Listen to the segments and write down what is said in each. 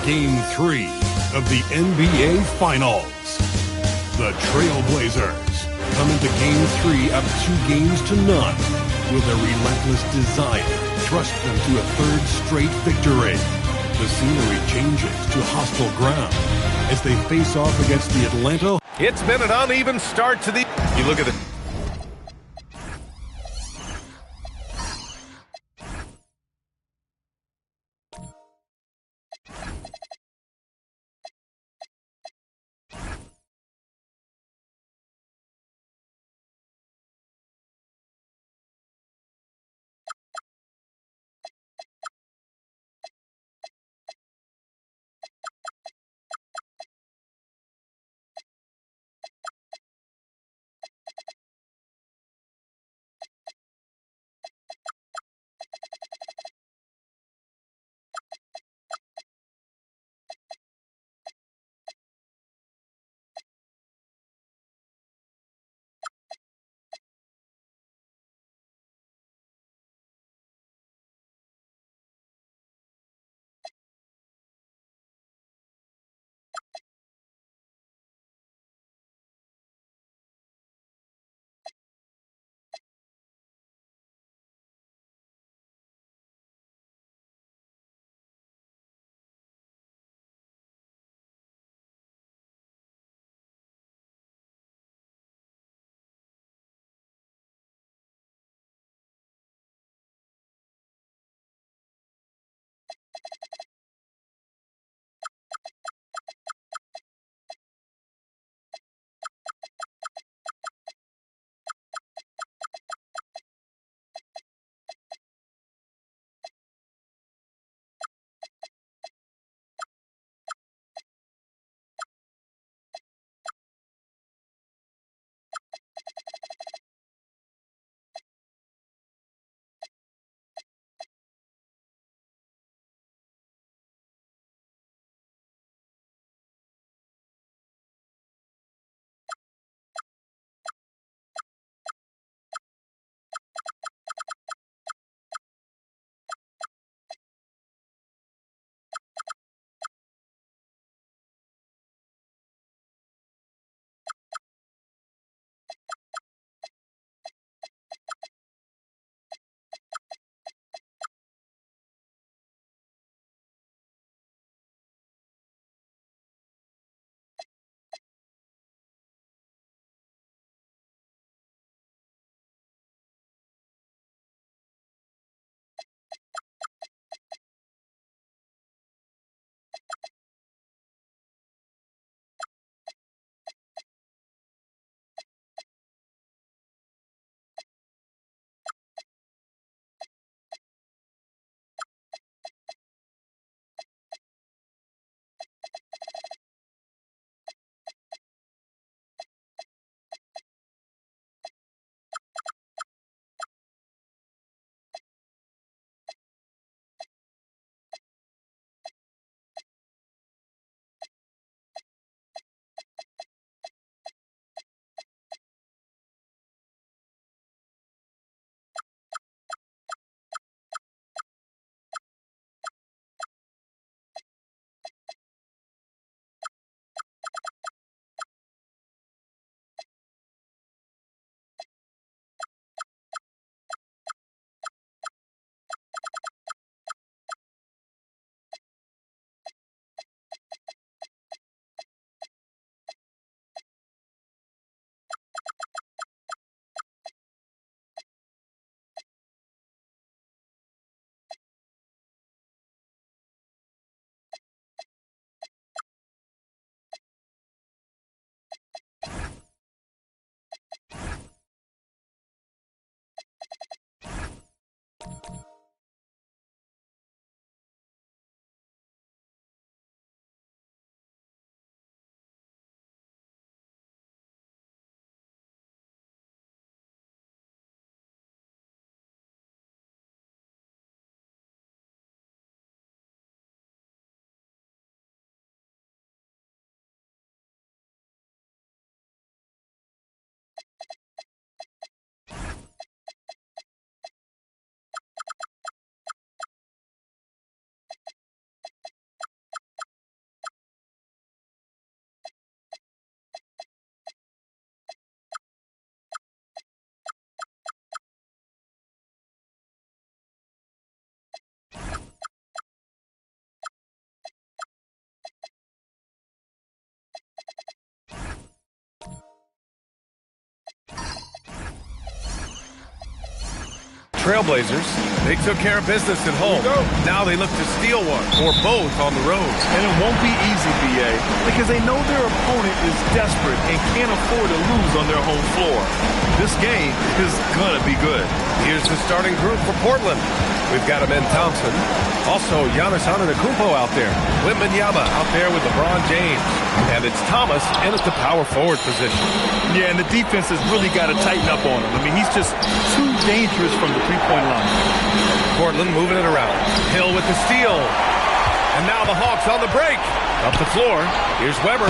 Game 3 of the NBA Finals. The Trailblazers come into Game 3 up 2-0. Will their relentless desire thrust them to a third straight victory? The scenery changes to hostile ground as they face off against the Atlanta. It's been an uneven start to the... You look at the... Trailblazers, they took care of business at home. Now they look to steal one or both on the road. And it won't be easy, BA, because they know their opponent is desperate and can't afford to lose on their home floor. This game is going to be good. Here's the starting group for Portland. We've got Amen Thompson. Also, Giannis Antetokounmpo out there. Wembanyama out there with LeBron James. And it's Thomas in at the power forward position. Yeah, and the defense has really got to tighten up on him. I mean, he's just too dangerous from the three-point line. Portland moving it around. Hill with the steal. And now the Hawks on the break. Up the floor. Here's Weber.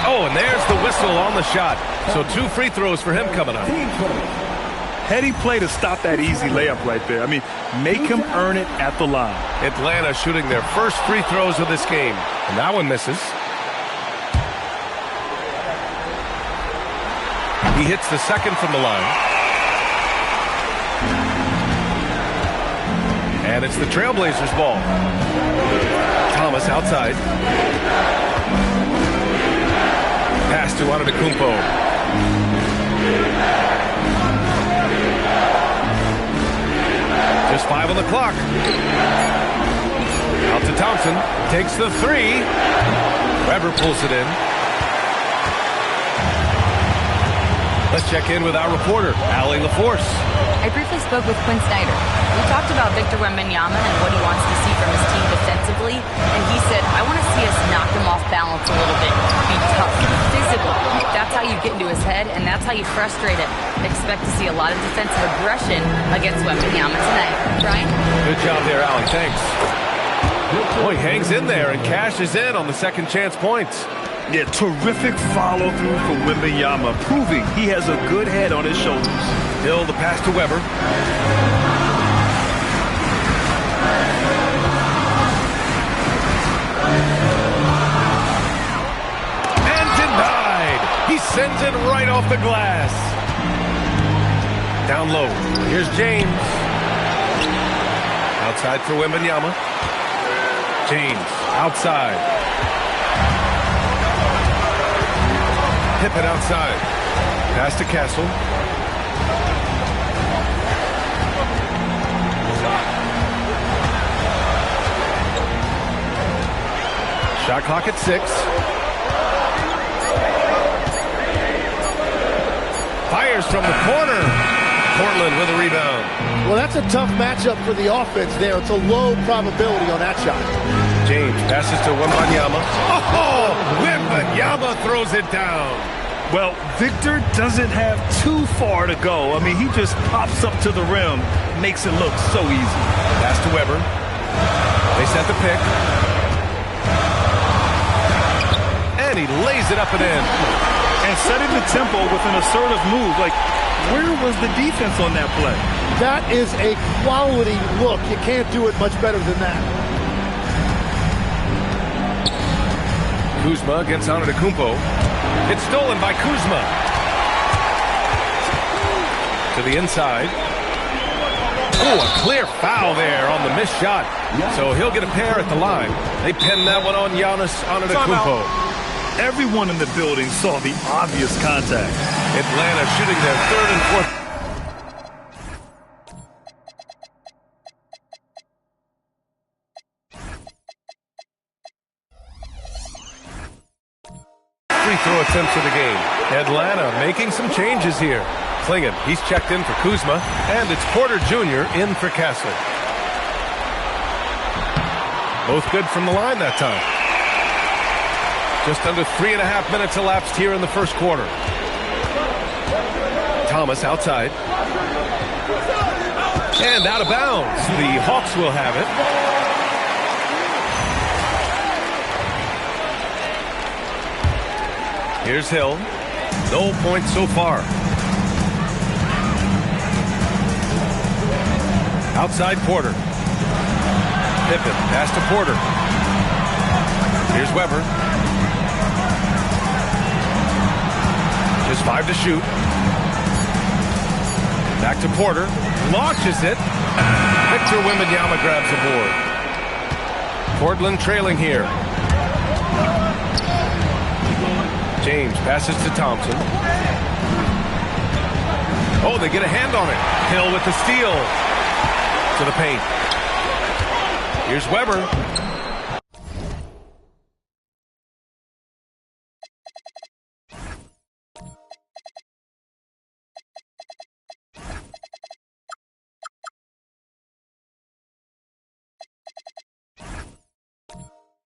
Oh, and there's the whistle on the shot. So 2 free throws for him coming up. Heady play to stop that easy layup right there. I mean, make him earn it at the line. Atlanta shooting their first free throws of this game. And that one misses. He hits the second from the line. And it's the Trailblazers' ball. Thomas outside. Pass to Antetokounmpo. Just 5 on the clock. Out to Thompson. Takes the 3. Weber pulls it in. Let's check in with our reporter, Allie LaForce. I briefly spoke with Quinn Snyder. We talked about Victor Wembanyama and what he wants to see from his team defensively, and he said, I want to see us knock him off balance a little bit, be tough, physical. That's how you get into his head, and that's how you frustrate him. Expect to see a lot of defensive aggression against Wembanyama tonight. Brian? Good job there, Allie. Thanks. Boy, he hangs in there and cashes in on the second chance points. Yeah, terrific follow-through for Wembanyama, proving he has a good head on his shoulders. Hill, the pass to Weber. And denied! He sends it right off the glass. Down low. Here's James. Outside for Wembanyama. James, outside. Pippen outside. Pass to Castle. Shot clock at 6. Fires from the corner. Portland with a rebound. Well, that's a tough matchup for the offense there. It's a low probability on that shot. James passes to Wembanyama. Oh, Wembanyama throws it down. Well, Victor doesn't have too far to go. I mean, he just pops up to the rim, makes it look so easy. Pass to Weber. They set the pick. And he lays it up and in. And setting the tempo with an assertive move. Like, where was the defense on that play? That is a quality look. You can't do it much better than that. Kuzma against Antetokounmpo. It's stolen by Kuzma. To the inside. Oh, a clear foul there on the missed shot. So he'll get a pair at the line. They pin that one on Giannis Antetokounmpo. Everyone in the building saw the obvious contact. Atlanta shooting their third and fourth. Free throw attempts of the game. Atlanta making some changes here. Klingon, he's checked in for Kuzma, and it's Porter Jr. in for Kessler. Both good from the line that time. Just under 3.5 minutes elapsed here in the first quarter. Thomas outside. And out of bounds. The Hawks will have it. Here's Hill. No points so far. Outside Porter. Pippen, pass to Porter. Here's Weber. Just 5 to shoot. Back to Porter. Launches it. Victor Wembanyama grabs the board. Portland trailing here. James passes to Thompson. Oh, they get a hand on it. Hill with the steal. To the paint. Here's Weber.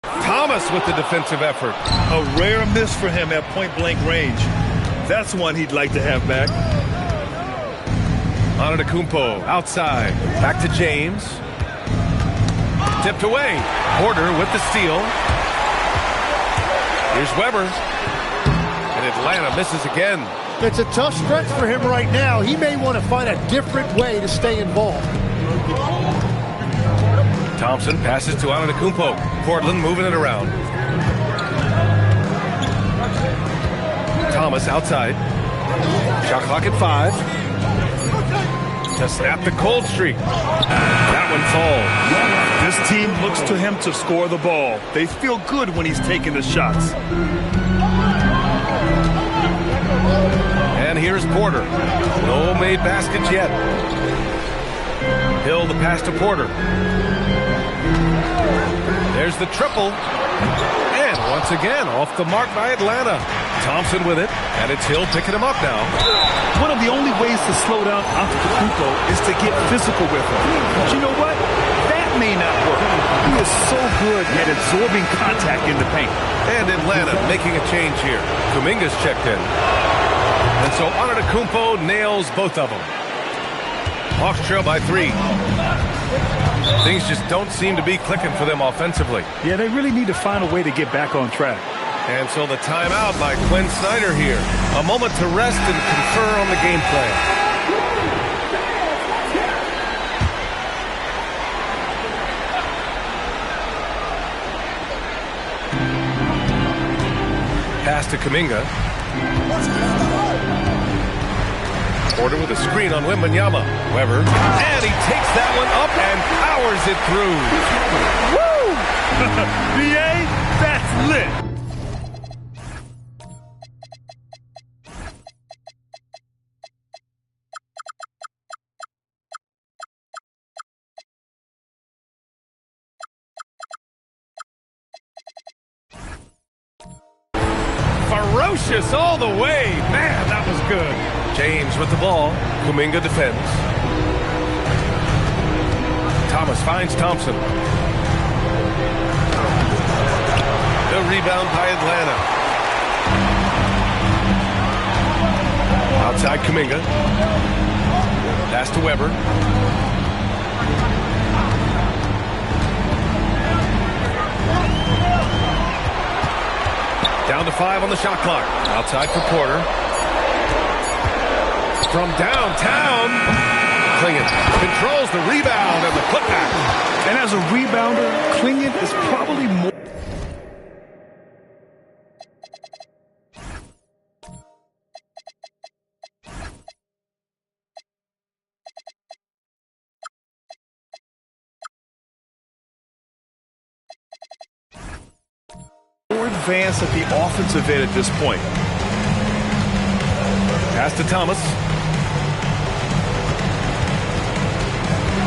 Thomas with the defensive effort. A rare miss for him at point-blank range. That's one he'd like to have back. Antetokounmpo outside. Back to James. Tipped away. Porter with the steal. Here's Weber. And Atlanta misses again. It's a tough stretch for him right now. He may want to find a different way to stay involved. Thompson passes to Antetokounmpo. Portland moving it around. Thomas outside. Shot clock at 5. To snap the cold streak. That one falls. This team looks to him to score the ball. They feel good when he's taking the shots. And here's Porter. No made baskets yet. Hill the pass to Porter. There's the triple. And once again, off the mark by Atlanta. Thompson with it, and it's Hill picking him up now. One of the only ways to slow down Antetokounmpo is to get physical with him. But you know what? That may not work. He is so good at absorbing contact in the paint. And Atlanta making a change here. Kuminga's checked in. And so Antetokounmpo nails both of them. Hawks trail by 3. Things just don't seem to be clicking for them offensively. Yeah, they really need to find a way to get back on track. And so the timeout by Quinn Snyder here. A moment to rest and confer on the game plan. Pass to Kuminga. Porter with a screen on Wembanyama. Weber. And he takes that one up and powers it through. Woo! B.A., that's lit. Ferocious all the way. Man, that was good. James with the ball. Kuminga defends. Thomas finds Thompson. The rebound by Atlanta. Outside Kuminga. Pass to Weber. Down to 5 on the shot clock. Outside for Porter. From downtown, Klingon controls the rebound and the putback. And as a rebounder, Klingon is probably more advanced at the offensive end at this point. Pass to Thomas.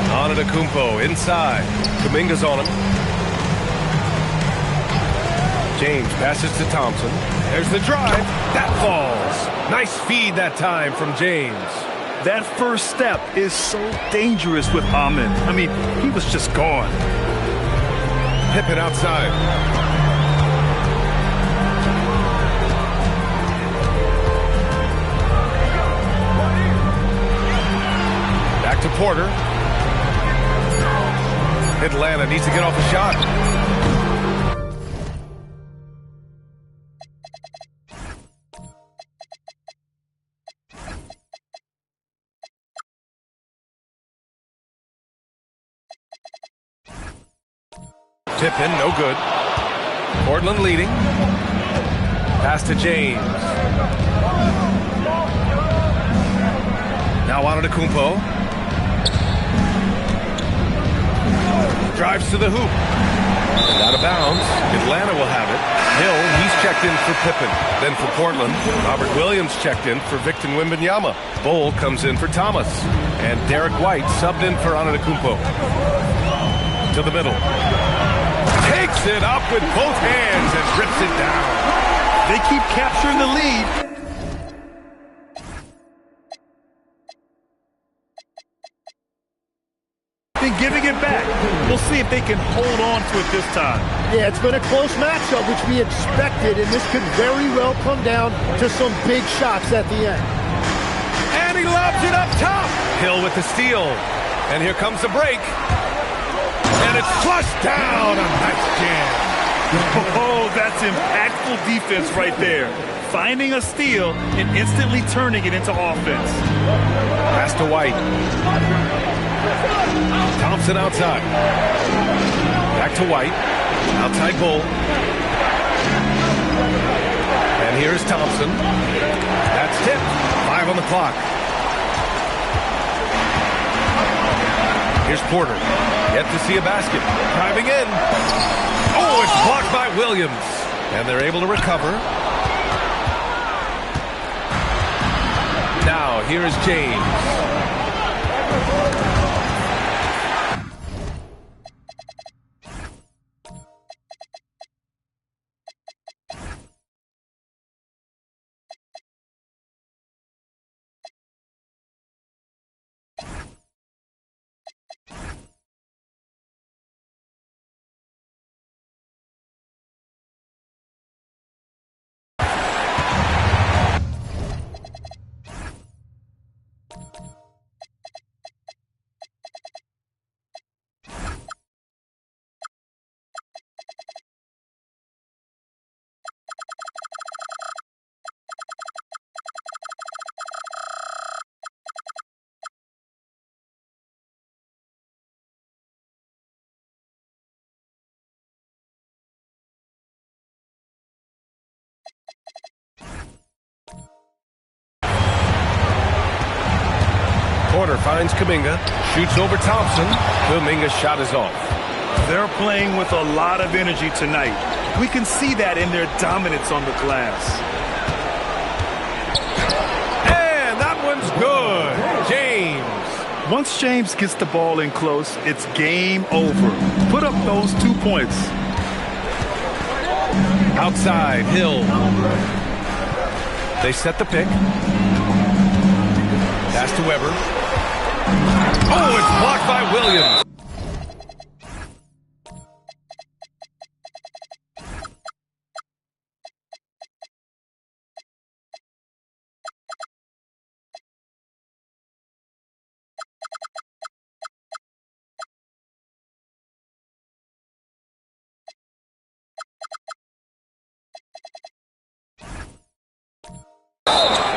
Antetokounmpo inside. Kuminga's on him. James passes to Thompson. There's the drive. That falls. Nice feed that time from James. That first step is so dangerous with Amen. I mean, he was just gone. Pippen outside. Back to Porter. Atlanta needs to get off a shot. Pippen, no good. Portland leading. Pass to James. Now Antetokounmpo. Drives to the hoop. And out of bounds. Atlanta will have it. Hill, he's checked in for Pippen. Then for Portland, Robert Williams checked in for Victor Wembanyama. Bol comes in for Thomas. And Derek White subbed in for Antetokounmpo. To the middle. Takes it up with both hands and rips it down. They keep capturing the lead. Then giving it back. We'll see if they can hold on to it this time. Yeah, it's been a close matchup, which we expected, and this could very well come down to some big shots at the end. And he lobs it up top. Hill with the steal. And here comes the break. And it's flushed down. A nice jam. Oh, that's impactful defense right there. Finding a steal and instantly turning it into offense. Pass to White. Thompson outside. Back to White. Outside Bol. And here's Thompson. That's tipped. 5 on the clock. Here's Porter. Yet to see a basket. Driving in. Oh, it's blocked by Williams. And they're able to recover. Now, here is James. Porter finds Kuminga, shoots over Thompson. Kuminga's shot is off. They're playing with a lot of energy tonight. We can see that in their dominance on the glass. And that one's good. James. Once James gets the ball in close, it's game over. Put up those 2 points. Outside, Hill. They set the pick. Pass to Weber. Oh, it's blocked by Williams.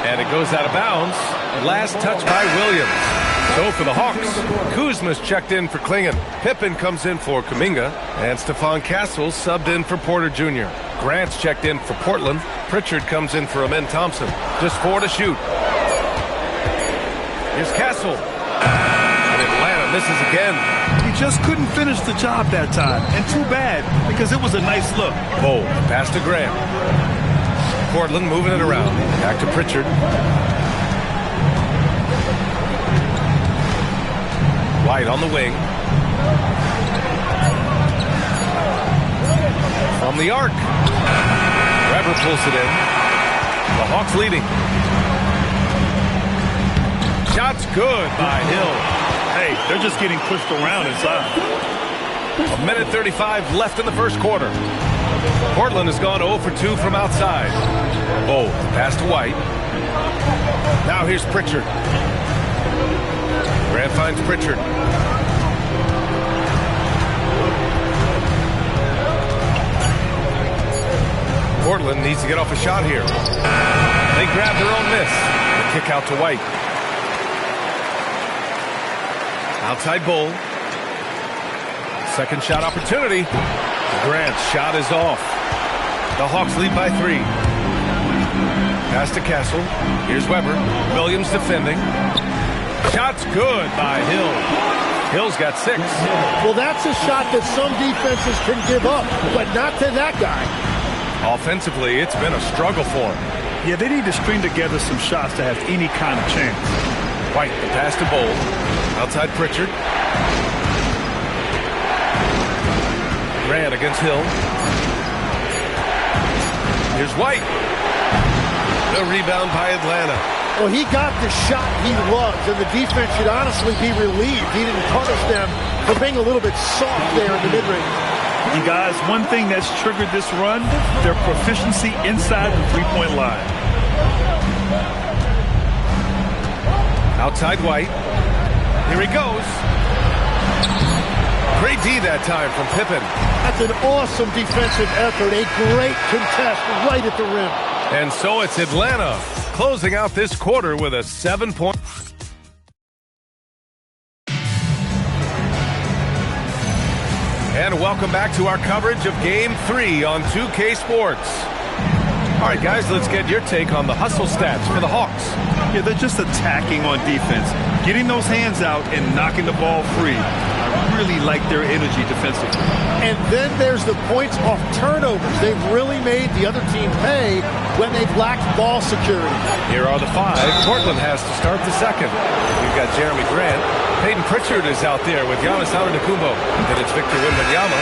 And it goes out of bounds. Last touch by Williams. So for the Hawks, Kuzma's checked in for Klingon. Pippen comes in for Kuminga. And Stephon Castles subbed in for Porter Jr. Grant's checked in for Portland. Pritchard comes in for Amen Thompson. Just 4 to shoot. Here's Castle. And Atlanta misses again. He just couldn't finish the job that time. And too bad, because it was a nice look. Bol, pass to Grant. Portland moving it around. Back to Pritchard. White on the wing. From the arc. Weber pulls it in. The Hawks leading. Shot's good by Hill. Hey, they're just getting pushed around inside. 1:35 left in the first quarter. Portland has gone 0 for 2 from outside. Oh, pass to White. Now here's Pritchard. Grant finds Pritchard. Portland needs to get off a shot here. They grab their own miss. The kick out to White. Outside Bull. Second shot opportunity. Grant's shot is off. The Hawks lead by 3. Pass to Castle. Here's Weber. Williams defending. Shot's good by Hill. Hill's got 6. Well, that's a shot that some defenses can give up, but not to that guy. Offensively, it's been a struggle for him. Yeah, they need to string together some shots to have any kind of chance. White, the pass to Bull. Outside Pritchard. Grant against Hill. Here's White. The rebound by Atlanta. Well, he got the shot he loves, and the defense should honestly be relieved he didn't punish them for being a little bit soft there in the mid-range. You guys, one thing that's triggered this run, their proficiency inside the three-point line. Outside White. Here he goes. Great D that time from Pippen. That's an awesome defensive effort. A great contest right at the rim. And so it's Atlanta closing out this quarter with a 7-point. And welcome back to our coverage of Game 3 on 2K Sports. All right, guys, let's get your take on the hustle stats for the Hawks. Yeah, they're just attacking on defense, getting those hands out and knocking the ball free. I really like their energy defensively. And then there's the points off turnovers. They've really made the other team pay when they've lacked ball security. Here are the 5. Portland has to start the second. We've got Jeremy Grant. Peyton Pritchard is out there with Giannis Antetokounmpo. And it's Victor Wembanyama.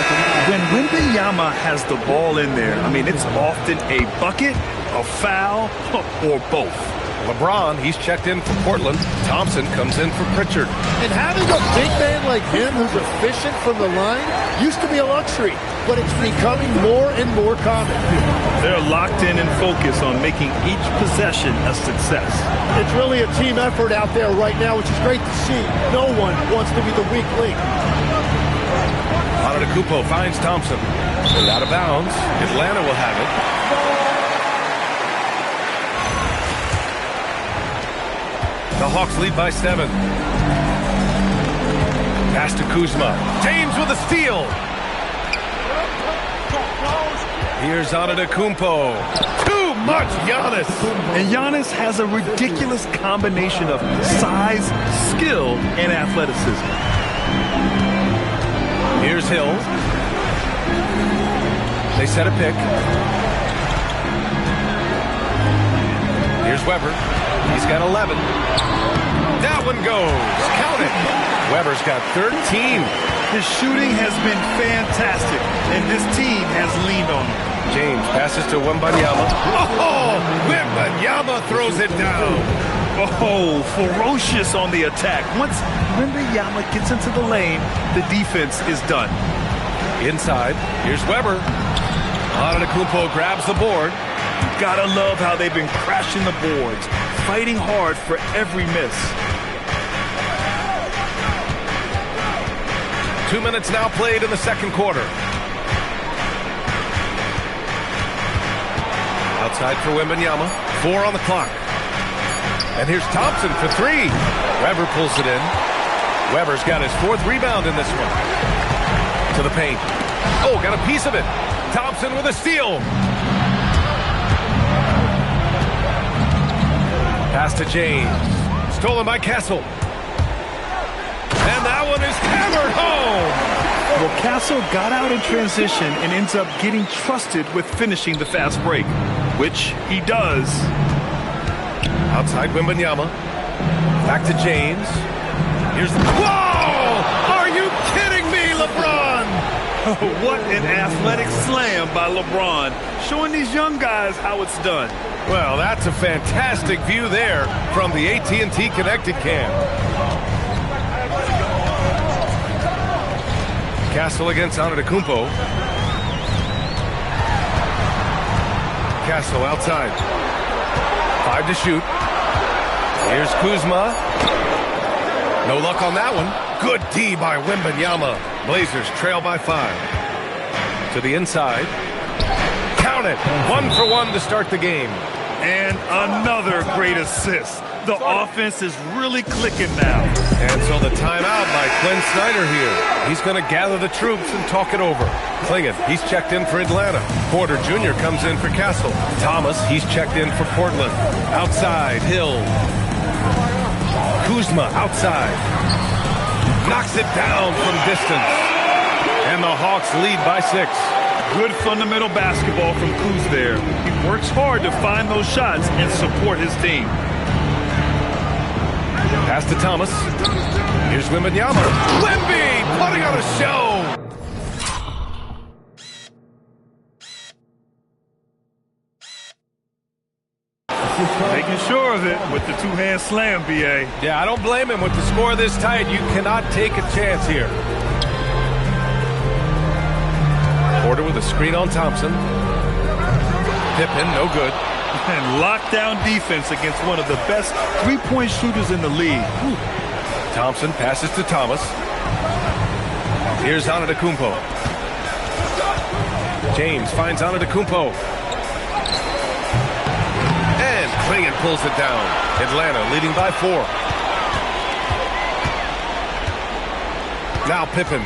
When Wembanyama has the ball in there, I mean, it's often a bucket, a foul, or both. LeBron, he's checked in for Portland. Thompson comes in for Pritchard. And having a big man like him who's efficient from the line used to be a luxury, but it's becoming more and more common. They're locked in and focused on making each possession a success. It's really a team effort out there right now, which is great to see. No one wants to be the weak link. Antetokounmpo finds Thompson. And out of bounds. Atlanta will have it. The Hawks lead by 7. Pass to Kuzma. James with a steal. Here's Antetokounmpo. Too much Giannis. And Giannis has a ridiculous combination of size, skill, and athleticism. Here's Hill. They set a pick. Here's Weber. He's got 11. That one goes. Count it. Weber's got 13. His shooting has been fantastic, and this team has leaned on him. James passes to Wembanyama. Oh, Wembanyama throws it down. Oh, ferocious on the attack. Once Wembanyama gets into the lane, the defense is done. Inside, here's Weber. Antetokounmpo grabs the board. You gotta love how they've been crashing the boards, fighting hard for every miss. 2 minutes now played in the second quarter. Outside for Wembanyama. 4 on the clock. And here's Thompson for 3. Weber pulls it in. Weber's got his 4th rebound in this one. To the paint. Oh, got a piece of it. Thompson with a steal. Pass to James. Stolen by Castle. And that one is hammered home. Well, Castle got out in transition and ends up getting trusted with finishing the fast break, which he does. Outside Wembanyama. Back to James. Here's the... Whoa! Are you kidding me, LeBron? What an athletic slam by LeBron, showing these young guys how it's done. Well, that's a fantastic view there from the AT&T Connected Cam. Castle against Antetokounmpo. Castle outside. 5 to shoot. Here's Kuzma. No luck on that one. Good D by Wembanyama. Blazers trail by 5. To the inside. Count it. 1 for 1 to start the game. And another great assist. The offense is really clicking now. And so the timeout by Quinn Snyder here. He's going to gather the troops and talk it over. Clingan, he's checked in for Atlanta. Porter Jr. comes in for Castle. Thomas, he's checked in for Portland. Outside, Hill. Kuzma outside. Knocks it down from distance. And the Hawks lead by 6. Good fundamental basketball from Kuz there. He works hard to find those shots and support his team. Pass to Thomas. Here's Wembanyama. Wemby putting on a show. Making sure of it with the two-hand slam, B.A. Yeah, I don't blame him. With the score this tight, you cannot take a chance here. Porter with a screen on Thompson. Pippen, no good. And lockdown defense against one of the best three-point shooters in the league. Thompson passes to Thomas. Here's Antetokounmpo. James finds Antetokounmpo. And Clingan pulls it down. Atlanta leading by 4. Now Pippen.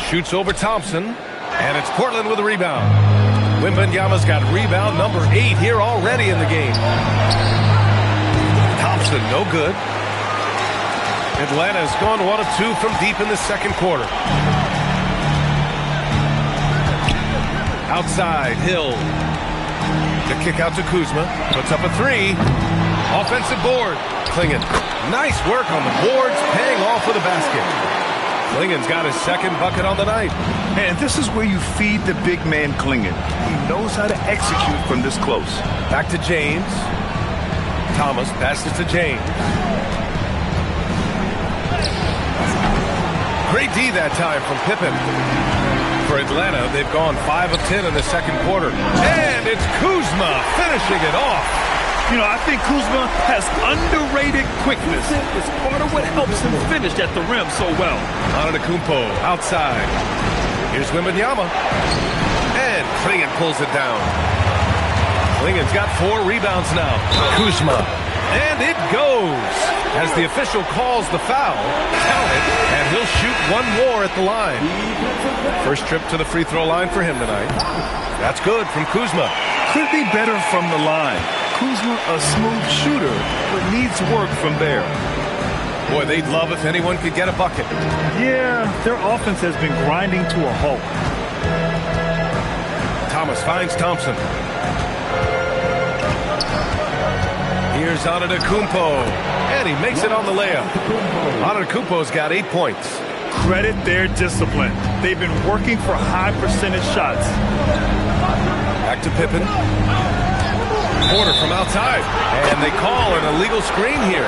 Shoots over Thompson. And it's Portland with a rebound. Wembanyama's got rebound number 8 here already in the game. Thompson, no good. Atlanta's gone 1 of 2 from deep in the second quarter. Outside, Hill. The kick out to Kuzma. Puts up a 3. Offensive board. Clingan. Nice work on the boards, paying off with a basket. Clingan's got his second bucket on the night. And this is where you feed the big man Clingan. He knows how to execute from this close. Back to James. Thomas passes to James. Great D that time from Pippen. For Atlanta, they've gone 5 of 10 in the second quarter. And it's Kuzma finishing it off. You know, I think Kuzma has underrated quickness. It's part of what helps him finish at the rim so well. Antetokounmpo outside. Here's Wembanyama. And Clingan pulls it down. Clingan's got 4 rebounds now. Kuzma. And it goes. As the official calls the foul, count it, and he'll shoot 1 more at the line. First trip to the free throw line for him tonight. That's good from Kuzma. Could be better from the line. Kuzma, a smooth shooter, but needs work from there. Boy, they'd love if anyone could get a bucket. Yeah, their offense has been grinding to a halt. Thomas finds Thompson. Here's Antetokounmpo, and he makes it on the layup. Antetokounmpo's got 8 points. Credit their discipline. They've been working for high percentage shots. Back to Pippen. Porter from outside. And they call an illegal screen here.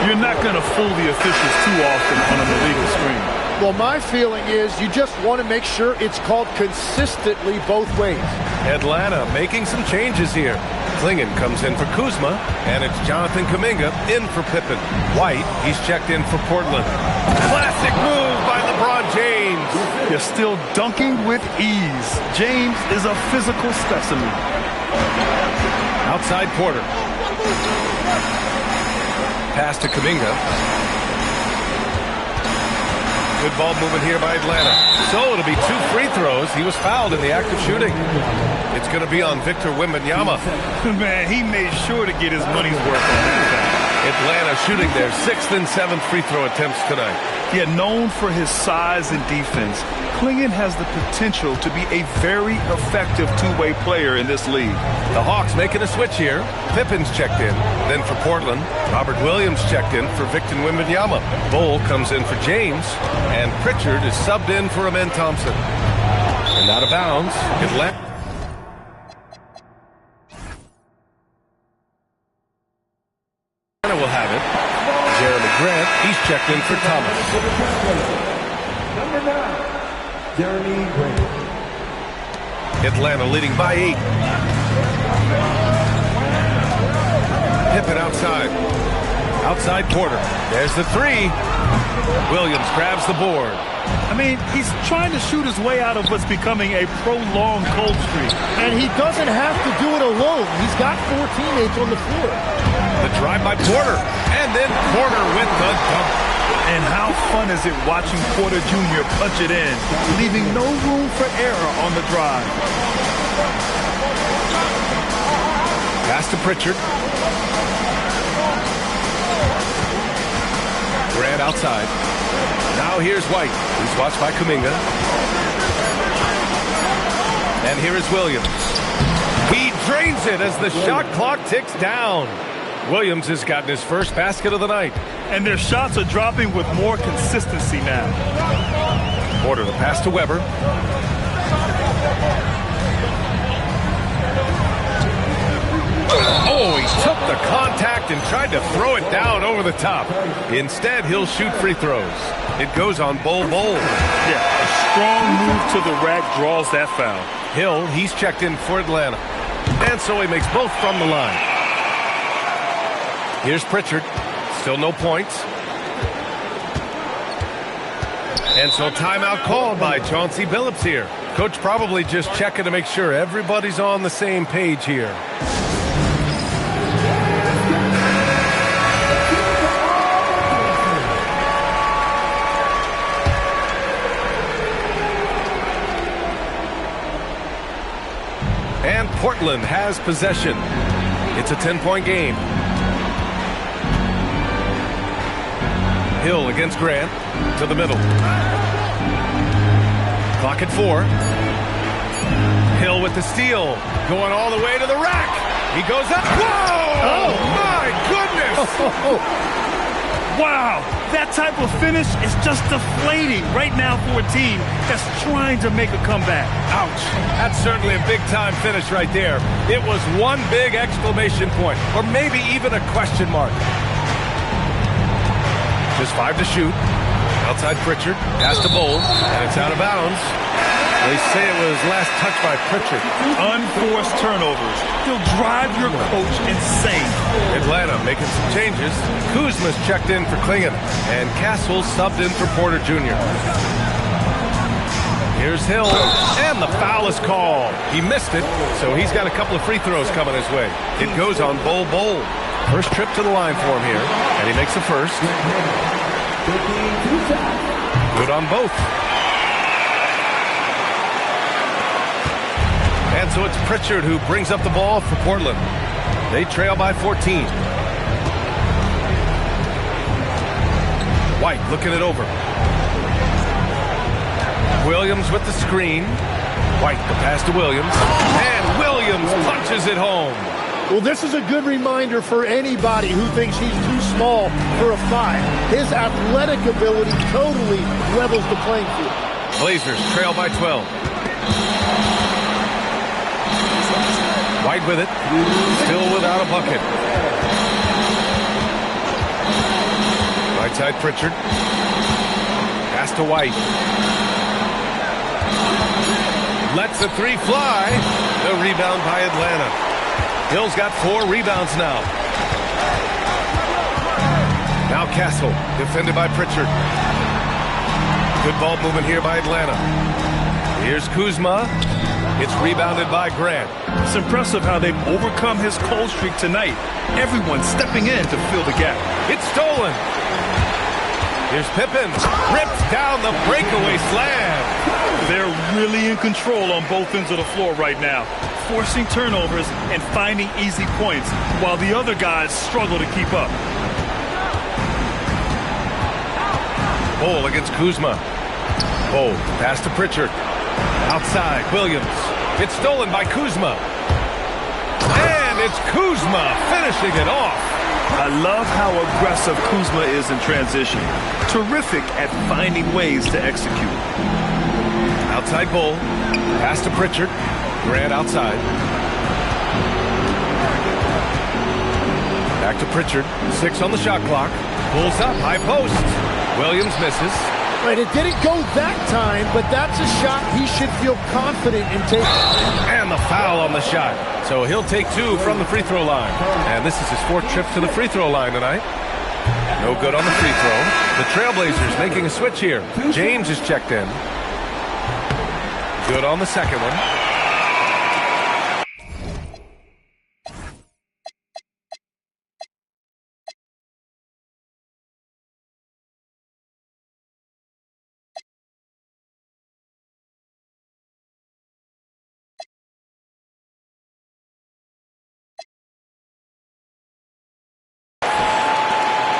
You're not going to fool the officials too often on an illegal screen. Well, my feeling is you just want to make sure it's called consistently both ways. Atlanta making some changes here. Clingan comes in for Kuzma, and it's Jonathan Kuminga in for Pippen. White, he's checked in for Portland. Classic move by LeBron James. You're still dunking with ease. James is a physical specimen. Outside Porter. Pass to Kuminga. Good ball movement here by Atlanta. So it'll be 2 free throws. He was fouled in the act of shooting. It's going to be on Victor Wembanyama. Man, he made sure to get his money's worth on that. Atlanta shooting their 6th and 7th free throw attempts tonight. Yeah, known for his size and defense, Clingan has the potential to be a very effective two-way player in this league. The Hawks making a switch here. Pippen's checked in. Then for Portland, Robert Williams checked in for Victor Wembanyama. Bull comes in for James. And Pritchard is subbed in for Amen Thompson. And out of bounds, Atlanta will have it. Jeremy Grant, he's checked in for Thomas. Number 9, Jeremy Grant. Atlanta leading by 8. Pippen outside. Outside Porter. There's the 3. Williams grabs the board. I mean, he's trying to shoot his way out of what's becoming a prolonged cold streak. And he doesn't have to do it alone. He's got 4 teammates on the floor. The drive by Porter. And then Porter with the dunk. And how fun is it watching Porter Jr. punch it in, leaving no room for error on the drive. Pass to Pritchard. Grant outside. Now here's White. He's watched by Kuminga. And here is Williams. He drains it as the shot clock ticks down. Williams has gotten his first basket of the night. And their shots are dropping with more consistency now. Porter, the pass to Weber. Oh, he took the contact and tried to throw it down over the top. Instead, he'll shoot free throws. It goes on Bol Bol. Yeah, a strong move to the rack draws that foul. Hill, he's checked in for Atlanta. And so he makes both from the line. Here's Pritchard. Still no points. And so timeout called by Chauncey Billups here. Coach probably just checking to make sure everybody's on the same page here. And Portland has possession. It's a 10-point game. Hill against Grant to the middle. Clock at 4. Hill with the steal. Going all the way to the rack. He goes up. Whoa! Oh, my goodness! Wow, that type of finish is just deflating right now for a team that's trying to make a comeback. Ouch. That's certainly a big-time finish right there. It was one big exclamation point, or maybe even a question mark. Just 5 to shoot. Outside Pritchard. Pass to Bol. And it's out of bounds. They say it was last touched by Pritchard. Unforced turnovers. They'll drive your coach insane. Atlanta making some changes. Kuzma's checked in for Clingan. And Castle subbed in for Porter Jr. Here's Hill. And the foul is called. He missed it, so he's got a couple of free throws coming his way. It goes on Bol Bol. First trip to the line for him here. And he makes the first. Good on both. And so it's Pritchard who brings up the ball for Portland. They trail by 14. White looking it over. Williams with the screen. White the pass to Williams. And Williams punches it home. Well, this is a good reminder for anybody who thinks he's too small for a 5. His athletic ability totally levels the playing field. Blazers trail by 12. White with it. Still without a bucket. Right side Pritchard. Pass to White. Lets the 3 fly. The rebound by Atlanta. Hill's got 4 rebounds now. Now Castle, defended by Pritchard. Good ball movement here by Atlanta. Here's Kuzma. It's rebounded by Grant. It's impressive how they've overcome his cold streak tonight. Everyone stepping in to fill the gap. It's stolen. Here's Pippen. Rips down the breakaway slam. They're really in control on both ends of the floor right now, forcing turnovers and finding easy points while the other guys struggle to keep up. Bol against Kuzma. Bol, pass to Pritchard. Outside, Williams. It's stolen by Kuzma. And it's Kuzma finishing it off. I love how aggressive Kuzma is in transition. Terrific at finding ways to execute. Outside Bol. Pass to Pritchard. Grant outside. Back to Pritchard. 6 on the shot clock. Pulls up. High post. Williams misses. Right, it didn't go that time, but that's a shot he should feel confident in taking. And the foul on the shot. So he'll take 2 from the free throw line. And this is his 4th trip to the free throw line tonight. No good on the free throw. The Trailblazers making a switch here. James is checked in. Good on the second one.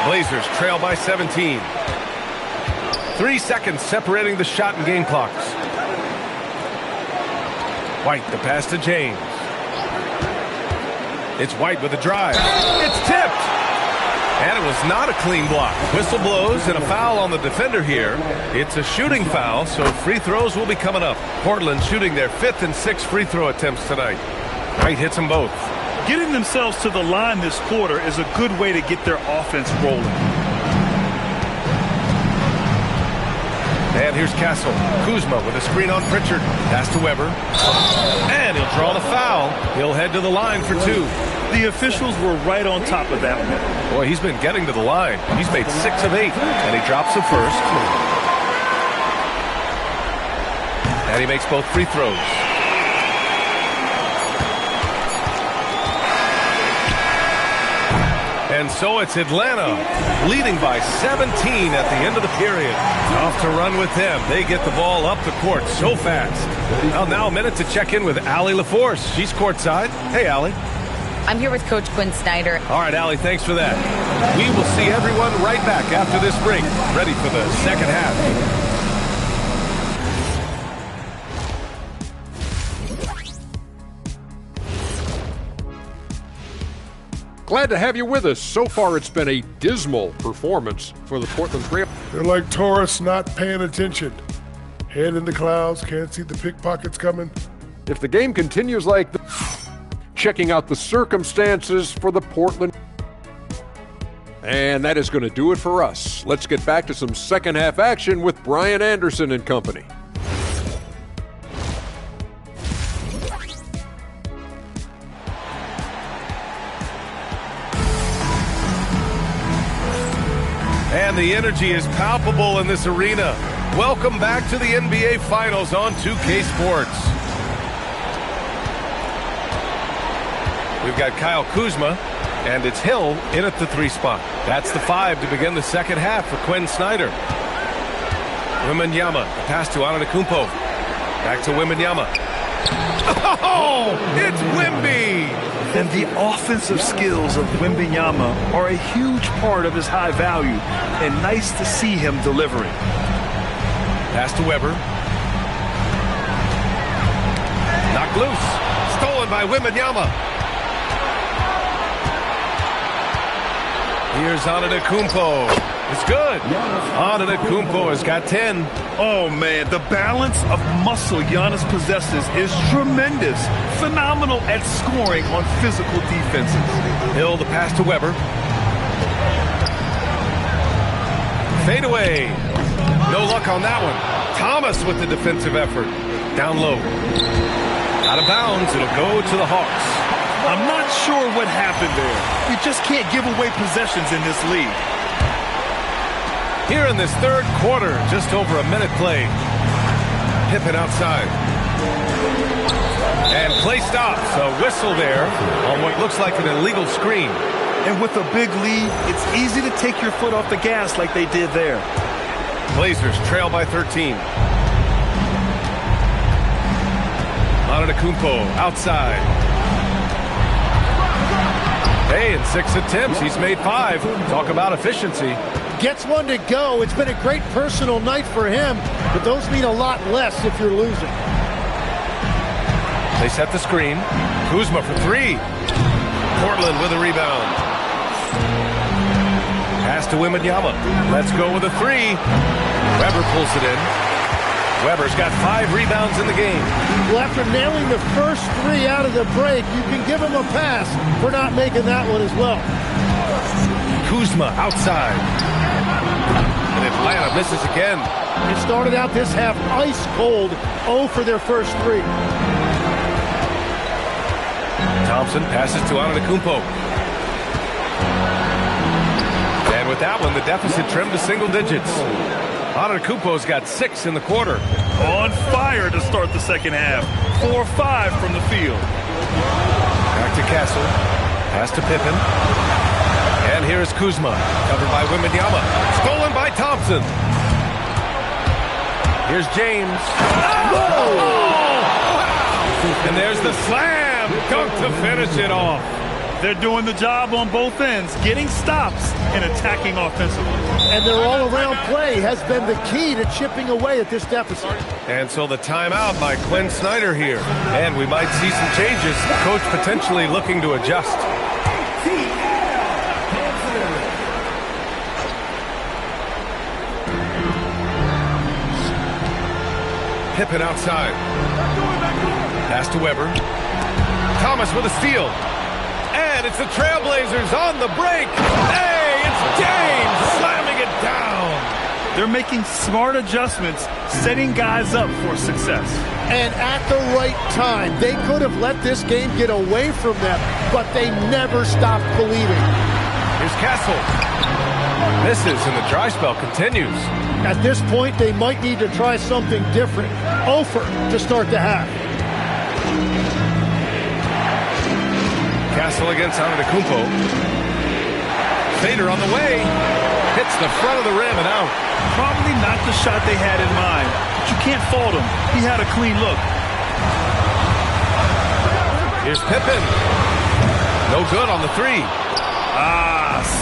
Blazers trail by 17. 3 seconds separating the shot and game clocks. White, the pass to James. It's White with a drive. It's tipped! And it was not a clean block. Whistle blows and a foul on the defender here. It's a shooting foul, so free throws will be coming up. Portland shooting their 5th and 6th free throw attempts tonight. White hits them both. Getting themselves to the line this quarter is a good way to get their offense rolling. And here's Castle. Kuzma with a screen on Pritchard. Pass to Weber. And he'll draw the foul. He'll head to the line for 2. The officials were right on top of that one. Boy, he's been getting to the line. He's made 6 of 8. And he drops the first. And he makes both free throws. And so it's Atlanta leading by 17 at the end of the period. Off to run with them. They get the ball up the court so fast. Well, now a minute to check in with Allie LaForce. She's courtside. Hey, Allie. I'm here with Coach Quinn Snyder. All right, Allie, thanks for that. We will see everyone right back after this break, ready for the second half. Glad to have you with us. So far, it's been a dismal performance for the Portland Trail. They're like tourists not paying attention. Head in the clouds, can't see the pickpockets coming. If the game continues like this, checking out the circumstances for the Portland. And that is going to do it for us. Let's get back to some second half action with Brian Anderson and company. And the energy is palpable in this arena. Welcome back to the NBA Finals on 2K Sports. We've got Kyle Kuzma, and it's Hill in at the 3 spot. That's the 5 to begin the second half for Quinn Snyder. Wembanyama, the pass to Antetokounmpo. Back to Wembanyama. Oh, it's Wemby! And the offensive skills of Wembanyama are a huge part of his high value, and nice to see him delivering. Pass to Weber. Knocked loose. Stolen by Wembanyama. Here's Antetokounmpo. It's good. Antetokounmpo has got 10. Oh, man, the balance of muscle Giannis possesses is tremendous. Phenomenal at scoring on physical defenses. Hill, the pass to Weber. Fade away. No luck on that one. Thomas with the defensive effort. Down low. Out of bounds. It'll go to the Hawks. I'm not sure what happened there. You just can't give away possessions in this league. Here in this third quarter, just over a minute played. Pippen outside. And play stops. A whistle there on what looks like an illegal screen. And with a big lead, it's easy to take your foot off the gas like they did there. Blazers trail by 13. Antetokounmpo outside. Hey, in 6 attempts, he's made 5. Talk about efficiency. gets one to go. It's been a great personal night for him, but those mean a lot less if you're losing. They set the screen. Kuzma for three. Portland with a rebound. Pass to Wembanyama. Let's go with a three. Weber pulls it in. Weber's got 5 rebounds in the game. Well, after nailing the first 3 out of the break, you can give him a pass for not making that one as well. Kuzma outside. And Atlanta misses again. It started out this half ice cold, 0 for their first 3. Thompson passes to Antetokounmpo. And with that one, the deficit trimmed to single digits. Antetokounmpo's got 6 in the quarter. On fire to start the second half. 4-5 from the field. Back to Castle. Pass to Pippen. And here is Kuzma. Covered by Wembanyama. Stolen by Thompson. Here's James. Oh! And there's the slam. Dunk to finish it off. They're doing the job on both ends, getting stops and attacking offensively. And their all-around play has been the key to chipping away at this deficit. And so the timeout by Quinn Snyder here. And we might see some changes. Coach potentially looking to adjust. Pippen outside. Pass to Weber. Thomas with a steal. And it's the Trailblazers on the break. Hey, it's James slamming it down. They're making smart adjustments, setting guys up for success. And at the right time, they could have let this game get away from them, but they never stopped believing. Here's Castle. Misses, and the dry spell continues. At this point, they might need to try something different. Over to start the half. Castle against Antetokounmpo. Fader on the way. Hits the front of the rim and out. Probably not the shot they had in mind, but you can't fault him. He had a clean look. Here's Pippen. No good on the three.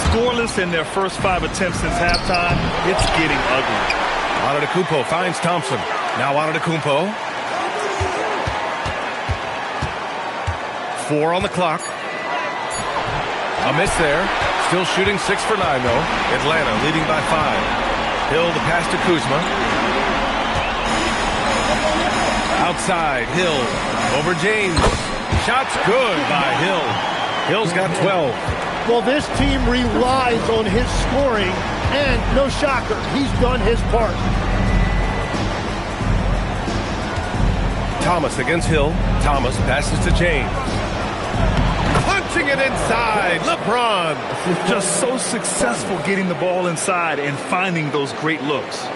Scoreless in their first 5 attempts since halftime. It's getting ugly. Antetokounmpo finds Thompson. Now Antetokounmpo. 4 on the clock. A miss there. Still shooting 6 for 9, though. Atlanta leading by 5. Hill the pass to Kuzma. Outside, Hill. Over James. Shot's good by Hill. Hill's got 12. Well, this team relies on his scoring, and no shocker, he's done his part. Thomas against Hill. Thomas passes to James. Punching it inside. LeBron. Just so successful getting the ball inside and finding those great looks.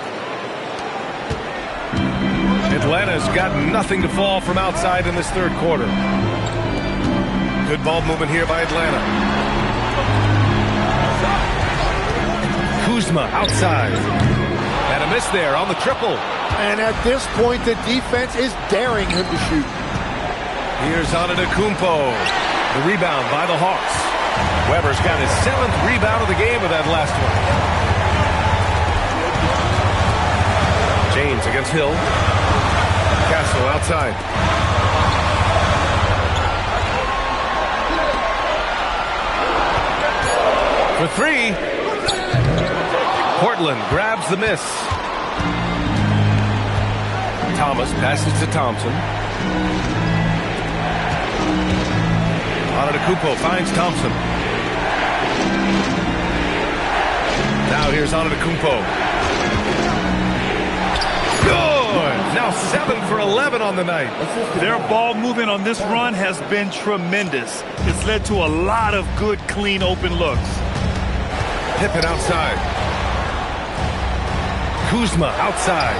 Atlanta's got nothing to fall from outside in this third quarter. Good ball movement here by Atlanta. Kuzma outside. And a miss there on the triple. And at this point, the defense is daring him to shoot. Here's Antetokounmpo. The rebound by the Hawks. Weber's got his 7th rebound of the game with that last one. James against Hill. Castle outside. For 3. Portland grabs the miss. Thomas passes to Thompson. Antetokounmpo finds Thompson. Now here's Antetokounmpo. Good! Now 7 for 11 on the night. Their ball movement on this run has been tremendous. It's led to a lot of good, clean, open looks. Pippen outside. Kuzma outside.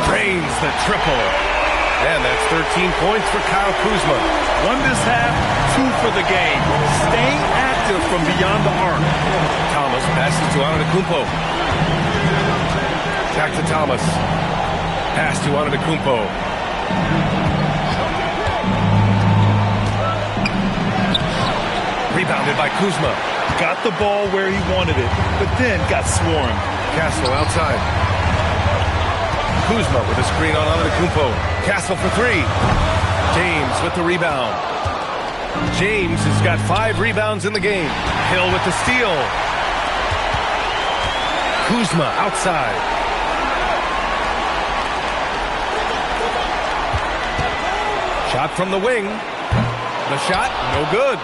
Drains the triple. And that's 13 points for Kyle Kuzma. Won this half, 2 for the game. Staying active from beyond the arc. Thomas passes to Antetokounmpo. Back to Thomas. Pass to Antetokounmpo. Rebounded by Kuzma. got the ball where he wanted it, but then got swarmed. Castle outside. Kuzma with a screen on Antetokounmpo. Castle for three. James with the rebound. James has got 5 rebounds in the game. Hill with the steal. Kuzma outside. Shot from the wing. The shot, no good.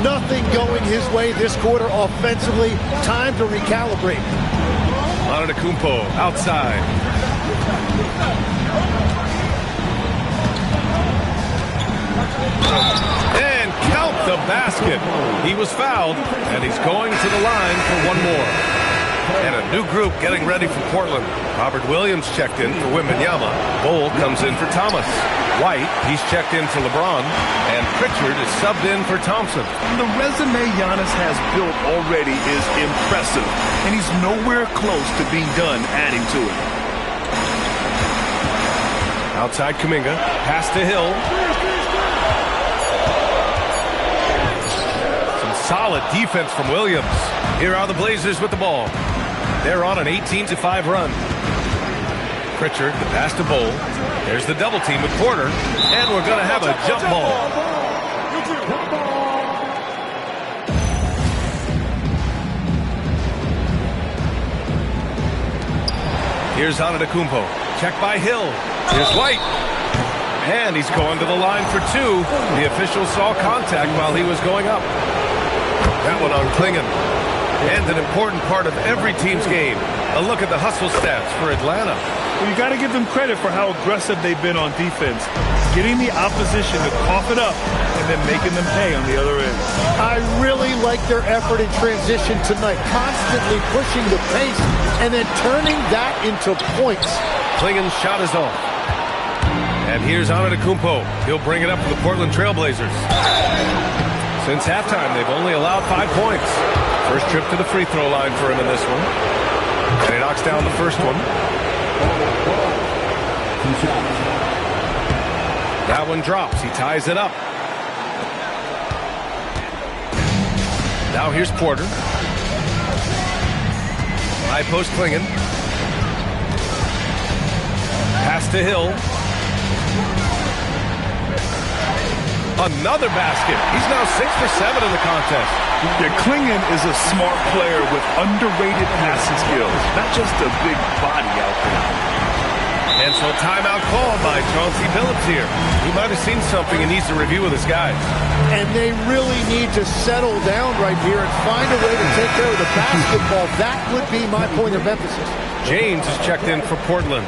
Nothing going his way this quarter offensively. Time to recalibrate. Antetokounmpo outside. And count the basket. He was fouled, and he's going to the line for one more. And a new group getting ready for Portland. Robert Williams checked in for Wembanyama. Bol comes in for Thomas. White, he's checked in for LeBron. And Pritchard is subbed in for Thompson. The resume Giannis has built already is impressive, and he's nowhere close to being done adding to it. Outside Kuminga, pass to Hill. Some solid defense from Williams. Here are the Blazers with the ball. They're on an 18-5 run. Pritchard, the pass to Bol. There's the double team with Porter. And we're going to have a jump ball. Here's Antetokounmpo. Check by Hill. Here's White. And he's going to the line for 2. The official saw contact while he was going up. That one on Klingon. And an important part of every team's game. A look at the hustle stats for Atlanta. Well, you got to give them credit for how aggressive they've been on defense. Getting the opposition to cough it up and then making them pay on the other end. I really like their effort in transition tonight. Constantly pushing the pace and then turning that into points. Klingon's shot is off. And here's Antetokounmpo. He'll bring it up for the Portland Trailblazers. Since halftime, they've only allowed 5 points. First trip to the free throw line for him in this one. And he knocks down the first one. That one drops. He ties it up. Now here's Porter. High post Klingon. Pass to Hill. Another basket. He's now 6 for 7 in the contest. Yeah, Klingon is a smart player with underrated passing skills, not just a big body out there. And so a timeout called by Chauncey Billups here. He might have seen something and needs to review with his guys. And they really need to settle down right here and find a way to take care of the basketball. That would be my point of emphasis. James is checked in for Portland.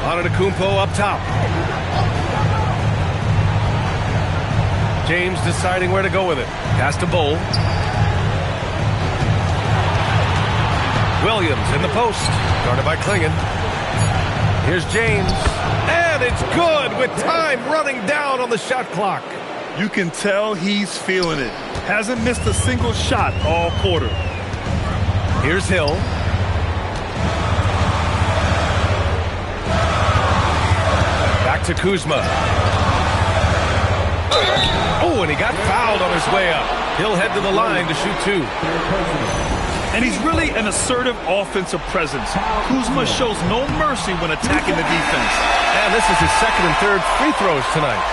Antetokounmpo up top. James deciding where to go with it. Pass to Bol. Williams in the post. Guarded by Klingon. Here's James. And it's good with time running down on the shot clock. You can tell he's feeling it. Hasn't missed a single shot all quarter. Here's Hill. Back to Kuzma. Oh, and he got fouled on his way up. He'll head to the line to shoot 2. And he's really an assertive offensive presence. Kuzma shows no mercy when attacking the defense. And this is his second and third free throws tonight.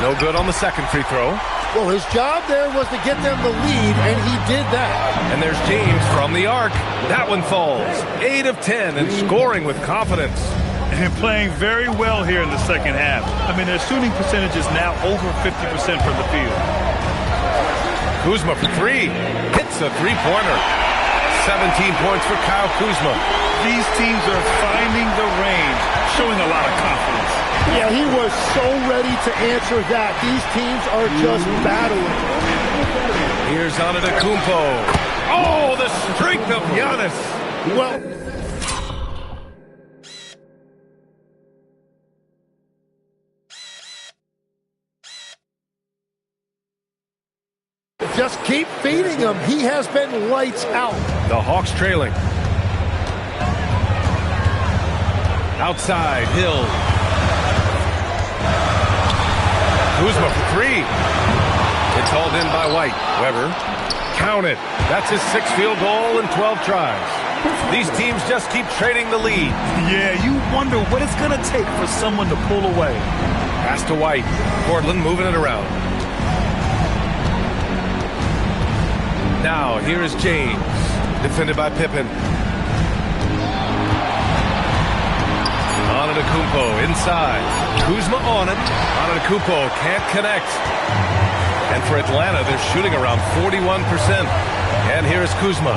No good on the second free throw. Well, his job there was to get them the lead, and he did that. And there's James from the arc. That one falls. 8 of 10 and scoring with confidence. And playing very well here in the second half. I mean, their shooting percentage is now over 50% from the field. Kuzma for 3. Hits a three-pointer. 17 points for Kyle Kuzma. These teams are finding the range, showing a lot of confidence. Yeah, he was so ready to answer that. These teams are just battling. Here's Antetokounmpo. Oh, the streak of Giannis. Well, just keep feeding him. He has been lights out. The Hawks trailing. Outside, Hill. Kuzma for three. It's hauled in by White. Weber, count it. That's his 6th field goal in 12 tries. These teams just keep trading the lead. Yeah, you wonder what it's going to take for someone to pull away. Pass to White. Portland moving it around. Now, here is James. Defended by Pippen. Antetokounmpo inside. Kuzma on it. Antetokounmpo can't connect. And for Atlanta, they're shooting around 41%. And here is Kuzma.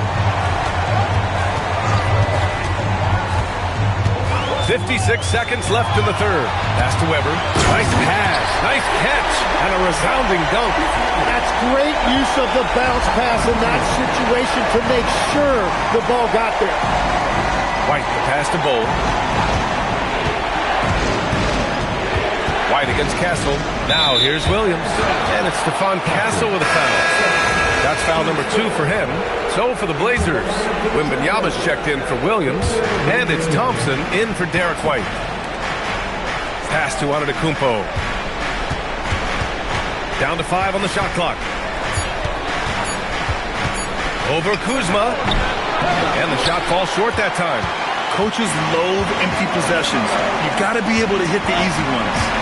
56 seconds left in the third. Pass to Weber. Nice pass. Nice catch. And a resounding dunk. That's great use of the bounce pass in that situation to make sure the ball got there. White, the pass to Bowl. White against Castle. Now here's Williams. And it's Stephon Castle with a foul. That's foul number 2 for him. So for the Blazers, Wembanyama's checked in for Williams. And it's Thompson in for Derek White. Pass to Antetokounmpo. Down to 5 on the shot clock. Over Kuzma. And the shot falls short that time. Coaches loathe empty possessions. You've got to be able to hit the easy ones.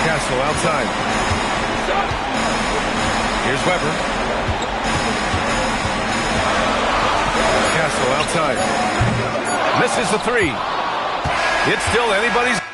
Castle outside. Here's Weber. Castle outside. Misses the 3. It's still anybody's.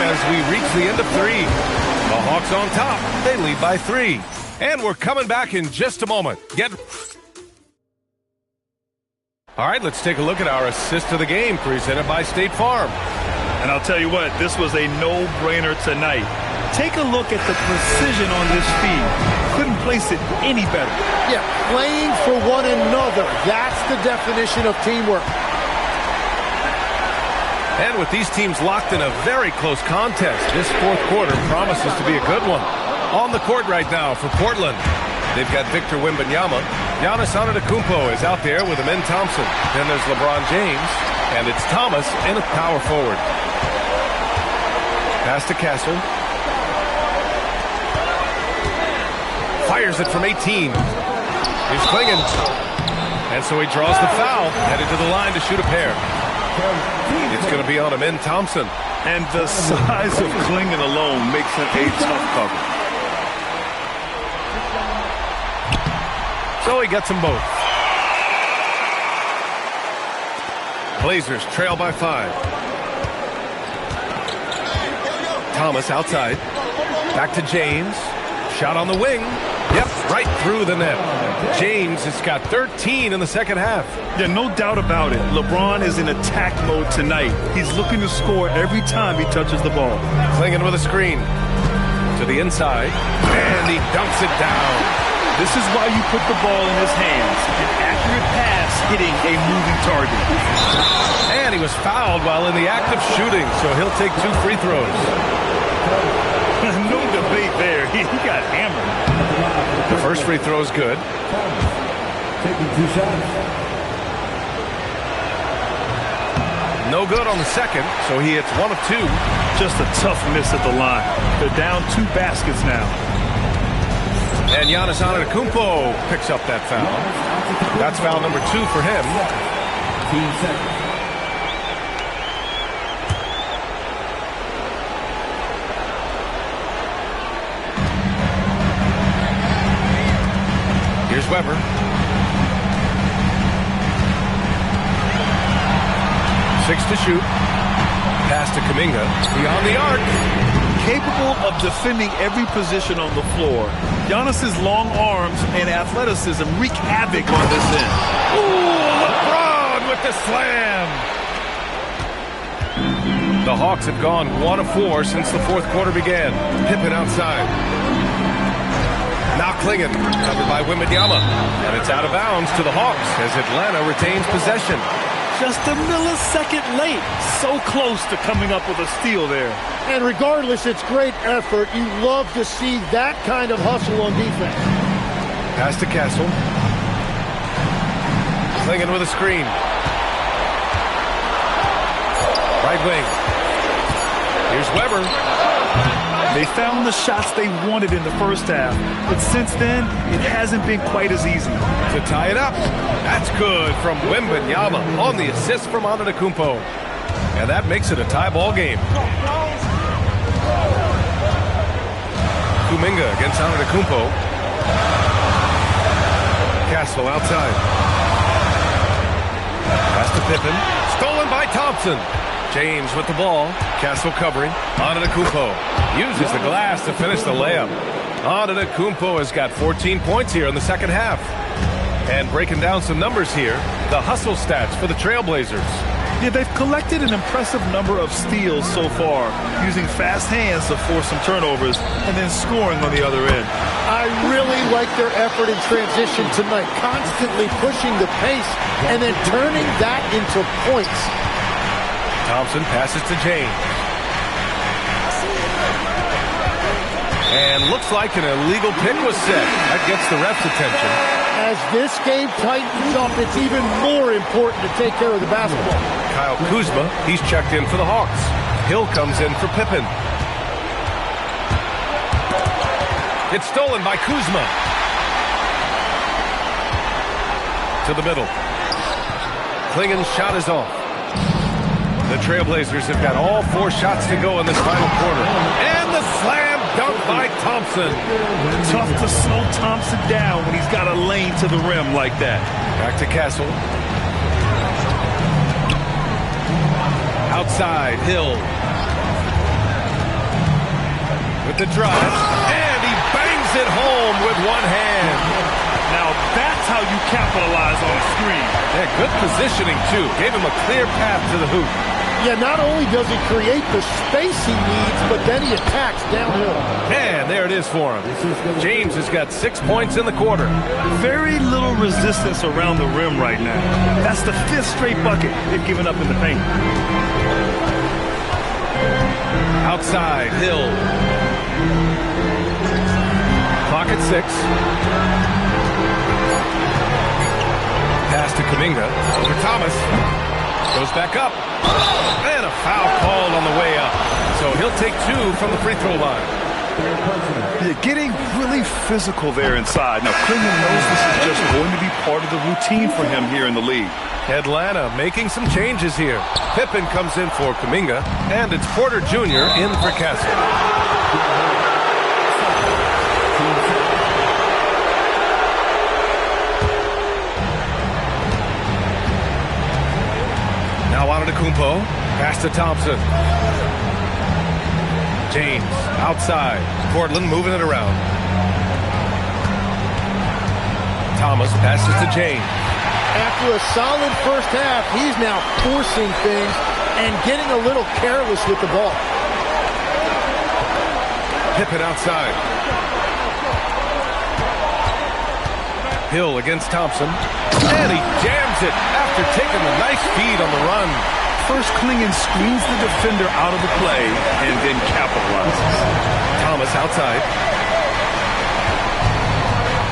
as we reach the end of 3. The Hawks on top. They lead by 3. And we're coming back in just a moment. All right, let's take a look at our assist of the game presented by State Farm. And I'll tell you what, this was a no-brainer tonight. Take a look at the precision on this feed. Couldn't place it any better. Yeah, playing for one another. That's the definition of teamwork. And with these teams locked in a very close contest, this fourth quarter promises to be a good one. On the court right now for Portland, they've got Victor Wembanyama. Giannis Antetokounmpo is out there with Amen Thompson. Then there's LeBron James, and it's Thomas in a power forward. Pass to Castle. Fires it from 18. Here's Clingan. And so he draws the foul, headed to the line to shoot a pair. It's going to be on Amen Thompson. And the size of Clingan alone makes him a tough cover. So he gets them both. Blazers trail by 5. Thomas outside. Back to James. Shot on the wing. Yep, right through the net. James has got 13 in the second half. Yeah, no doubt about it. LeBron is in attack mode tonight. He's looking to score every time he touches the ball. Clingan with a screen. To the inside. And he dunks it down. This is why you put the ball in his hands. An accurate pass hitting a moving target. And he was fouled while in the act of shooting, so he'll take 2 free throws. No debate there. He got hammered. The first free throw is good. Taking 2 shots. No good on the second, so he hits 1 of 2. Just a tough miss at the line. They're down 2 baskets now. And Giannis Antetokounmpo picks up that foul. That's foul number 2 for him. 15 seconds. Here's Weber. Six to shoot. Pass to Kuminga. Beyond the arc. Capable of defending every position on the floor. Giannis's long arms and athleticism wreak havoc on this end. Ooh, LeBron with the slam. The Hawks have gone 1 of 4 since the fourth quarter began. Pippen outside. Now Clingan, covered by Wembanyama. And it's out of bounds to the Hawks as Atlanta retains possession. Just a millisecond late. So close to coming up with a steal there. And regardless, it's great effort. You love to see that kind of hustle on defense. Pass to Castle. Clingan with a screen. Right wing. Here's Weber. They found the shots they wanted in the first half, but since then, it hasn't been quite as easy. To tie it up. That's good from Wembanyama on the assist from Antetokounmpo. And that makes it a tie ball game. Kuminga against Antetokounmpo. Castle outside. Pass to Pippen. Stolen by Thompson. James with the ball. Castle covering. Antetokounmpo uses the glass to finish the layup. Antetokounmpo has got 14 points here in the second half. And breaking down some numbers here, the hustle stats for the Trailblazers. Yeah, they've collected an impressive number of steals so far, using fast hands to force some turnovers and then scoring on the other end. I really like their effort in transition tonight, constantly pushing the pace and then turning that into points. Thompson passes to James. And looks like an illegal pick was set. That gets the ref's attention. As this game tightens up, it's even more important to take care of the basketball. Kyle Kuzma, he's checked in for the Hawks. Hill comes in for Pippen. It's stolen by Kuzma. To the middle. Clingan's shot is off. The Trailblazers have got all 4 shots to go in this final quarter. And the slam dunk by Thompson. Tough to slow Thompson down when he's got a lane to the rim like that. Back to Castle. Outside, Hill. with the drive, and he bangs it home with one hand. Now that's how you capitalize on a screen. Yeah, good positioning, too. Gave him a clear path to the hoop. Yeah, not only does he create the space he needs, but then he attacks downhill. And there it is for him. James has got 6 points in the quarter. Very little resistance around the rim right now. That's the 5th straight bucket they've given up in the paint. Outside, Hill. Clock at 6. Pass to Kuminga. Over Thomas. Goes back up. And a foul called on the way up. So he'll take 2 from the free throw line. You're getting really physical there inside. Now, Klingon knows this is just going to be part of the routine for him here in the league. Atlanta making some changes here. Pippen comes in for Kuminga, and it's Porter Jr. in for Kessler. Now Antetokounmpo, pass to Thompson. James, outside. Portland moving it around. Thomas passes to James. After a solid first half, he's now forcing things and getting a little careless with the ball. Pippen outside. Hill against Thompson. And he jams it after taking a nice feed on the run. First, Klingon screens the defender out of the play and then capitalizes. Thomas outside.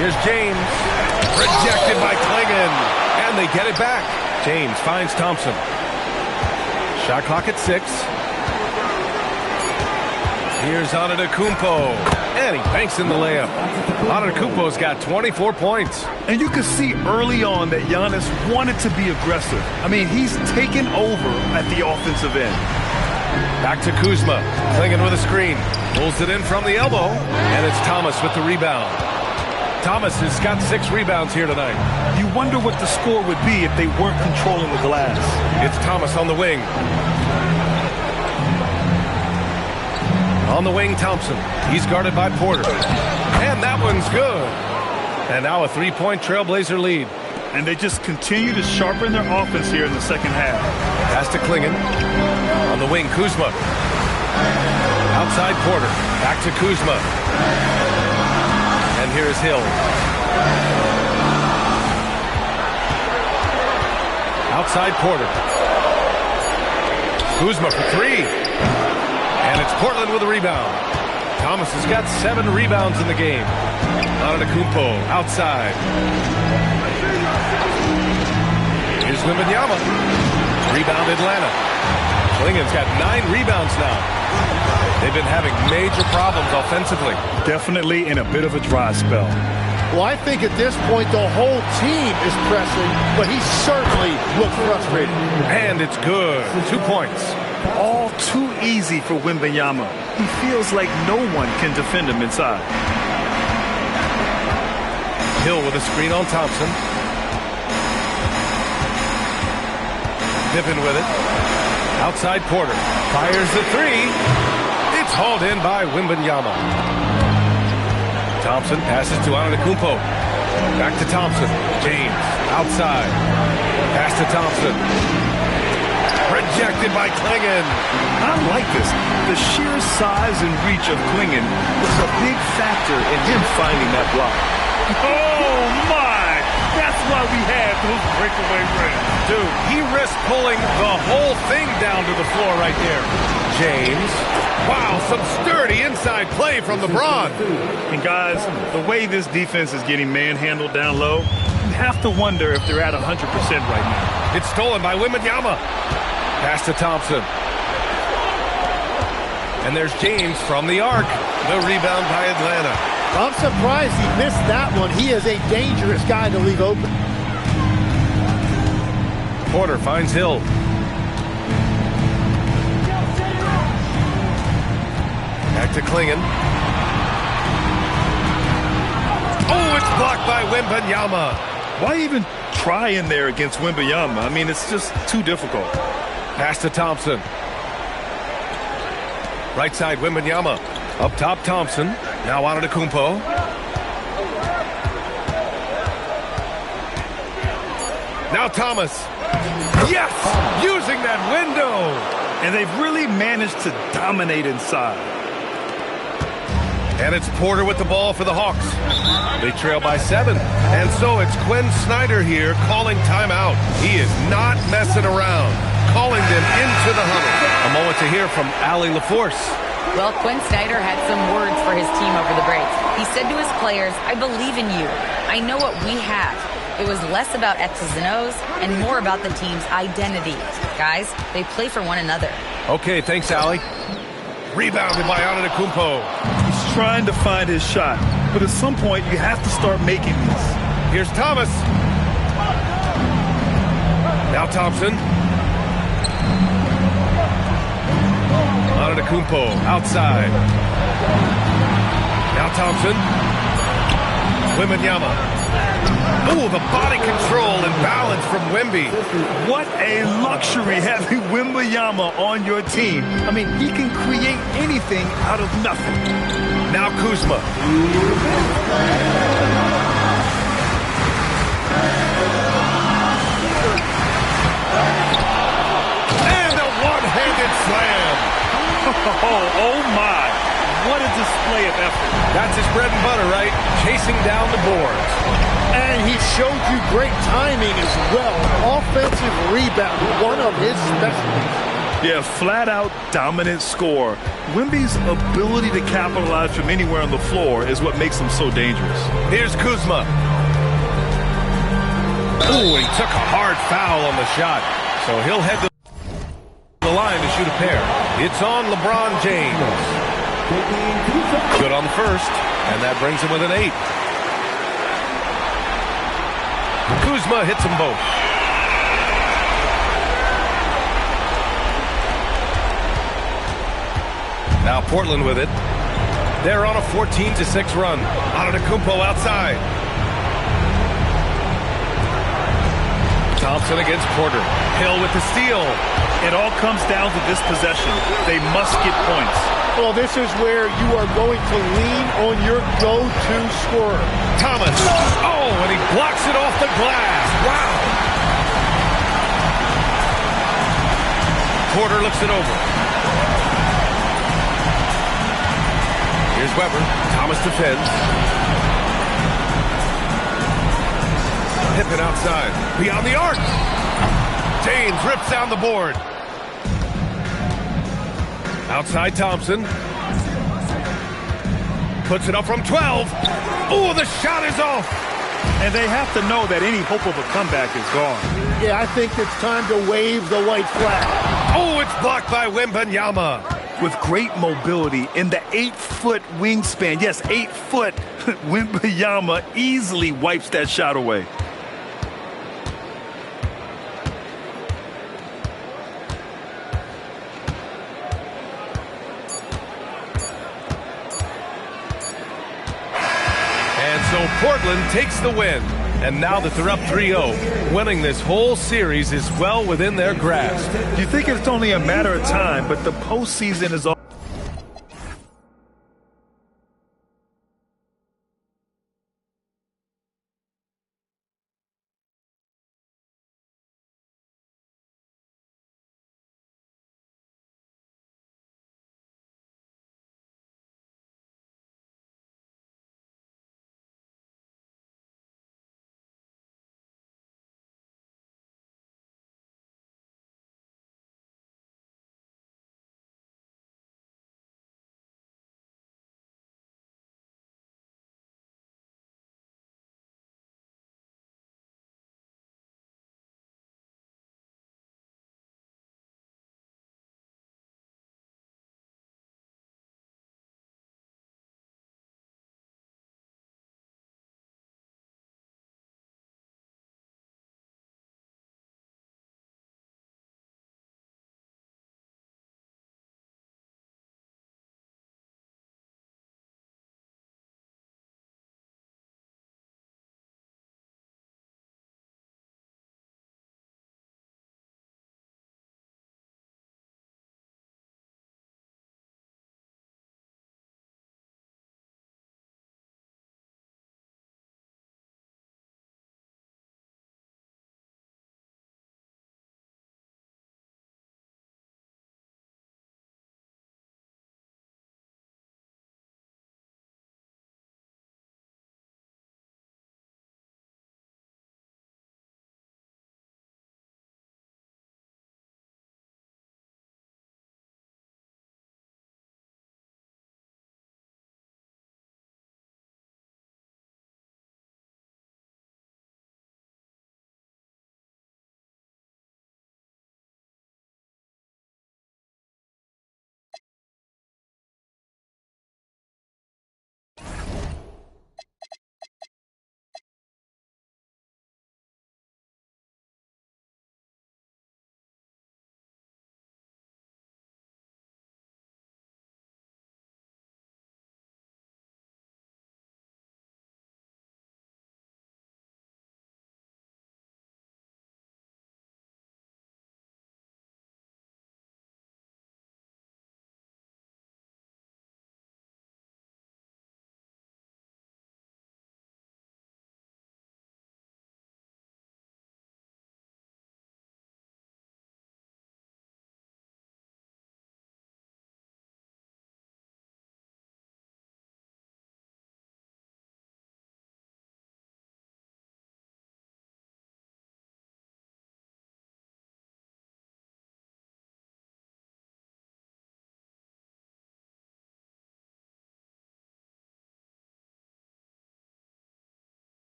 Here's James. Rejected by Klingon. And they get it back. James finds Thompson. Shot clock at 6. Here's Antetokounmpo. And he banks in the layup. Antetokounmpo's got 24 points. And you could see early on that Giannis wanted to be aggressive. I mean, he's taken over at the offensive end. Back to Kuzma. Klingon with a screen. Pulls it in from the elbow. And it's Thomas with the rebound. Thomas has got 6 rebounds here tonight. You wonder what the score would be if they weren't controlling the glass. It's Thomas on the wing. On the wing, Thompson. He's guarded by Porter. And that one's good. And now a 3-point Trailblazer lead. And they just continue to sharpen their offense here in the second half. Pass to Klingon. On the wing, Kuzma. Outside Porter. Back to Kuzma. And here's Hill. Outside Porter. Kuzma for 3. And it's Portland with a rebound. Thomas has got 7 rebounds in the game. Antetokounmpo outside. Here's Wembanyama. Rebound Atlanta. Klingon's got 9 rebounds now. They've been having major problems offensively. Definitely in a bit of a dry spell. Well, I think at this point the whole team is pressing, but he certainly looks frustrated. And it's good. 2 points. All too easy for Wembanyama. He feels like no one can defend him inside. Hill with a screen on Thompson. Pippen with it. Outside Porter. Fires the 3. It's hauled in by Wembanyama. Thompson passes to Antetokounmpo. Back to Thompson. James outside. Pass to Thompson. Rejected by Klingon. I like this. The sheer size and reach of Klingon was a big factor in him finding that block. Oh, my! That's why we had those breakaway runs. Dude, he risked pulling the whole thing down to the floor right there. James. Wow, some sturdy inside play from LeBron. And guys, the way this defense is getting manhandled down low, you have to wonder if they're at 100% right now. It's stolen by Wembanyama. Pass to Thompson. And there's James from the arc. The rebound by Atlanta. I'm surprised he missed that one. He is a dangerous guy to leave open. Porter finds Hill. Back to Klingon. Oh, it's blocked by Wembanyama. Why even try in there against Wembanyama? I mean, it's just too difficult. Pass to Thompson. Right side, Wembanyama. Up top, Thompson. Now on to Kumpo. Now Thomas. Yes! Using that window. And they've really managed to dominate inside. And it's Porter with the ball for the Hawks. They trail by 7. And so it's Quinn Snyder here calling timeout. He is not messing around. Calling them into the huddle. A moment to hear from Allie LaForce. Well, Quinn Snyder had some words for his team over the break. He said to his players, I believe in you. I know what we have. It was less about X's and O's and more about the team's identity. Guys, they play for one another. Okay, thanks, Allie. Rebounded by Antetokounmpo. He's trying to find his shot, but at some point you have to start making these. Here's Thomas. Now Thompson. Antetokounmpo outside. Now Thompson. Wembanyama. Oh, the body control and balance from Wemby. What a luxury having Wembanyama on your team. I mean, he can create anything out of nothing. Now Kuzma. And a one-handed slam. Oh my. What a display of effort. That's his bread and butter, right? Chasing down the boards. And he showed you great timing as well. Offensive rebound, one of his specialties. Yeah, flat-out dominant score. Wemby's ability to capitalize from anywhere on the floor is what makes him so dangerous. Here's Kuzma. Ooh, he took a hard foul on the shot. So he'll head to the line to shoot a pair. It's on LeBron James. Good on the first, and that brings him with an 8. Kuzma hits them both. Now Portland with it. They're on a 14-6 run. Antetokounmpo outside. Thompson against Porter. Hill with the steal. It all comes down to this possession. They must get points. Well, this is where you are going to lean on your go-to scorer. Thomas. Oh, and he blocks it off the glass. Wow. Porter looks it over. Here's Weber. Thomas defends. Pippen outside. Beyond the arc. James rips down the board. Outside Thompson. Puts it up from 12. Oh, the shot is off. And they have to know that any hope of a comeback is gone. Yeah, I think it's time to wave the white flag. Oh, it's blocked by Wembanyama. With great mobility in the 8-foot wingspan. Yes, 8 foot. Wembanyama easily wipes that shot away. So Portland takes the win. And now that they're up 3-0, winning this whole series is well within their grasp. You think it's only a matter of time, but the postseason is all.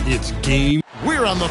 It's game. We're on the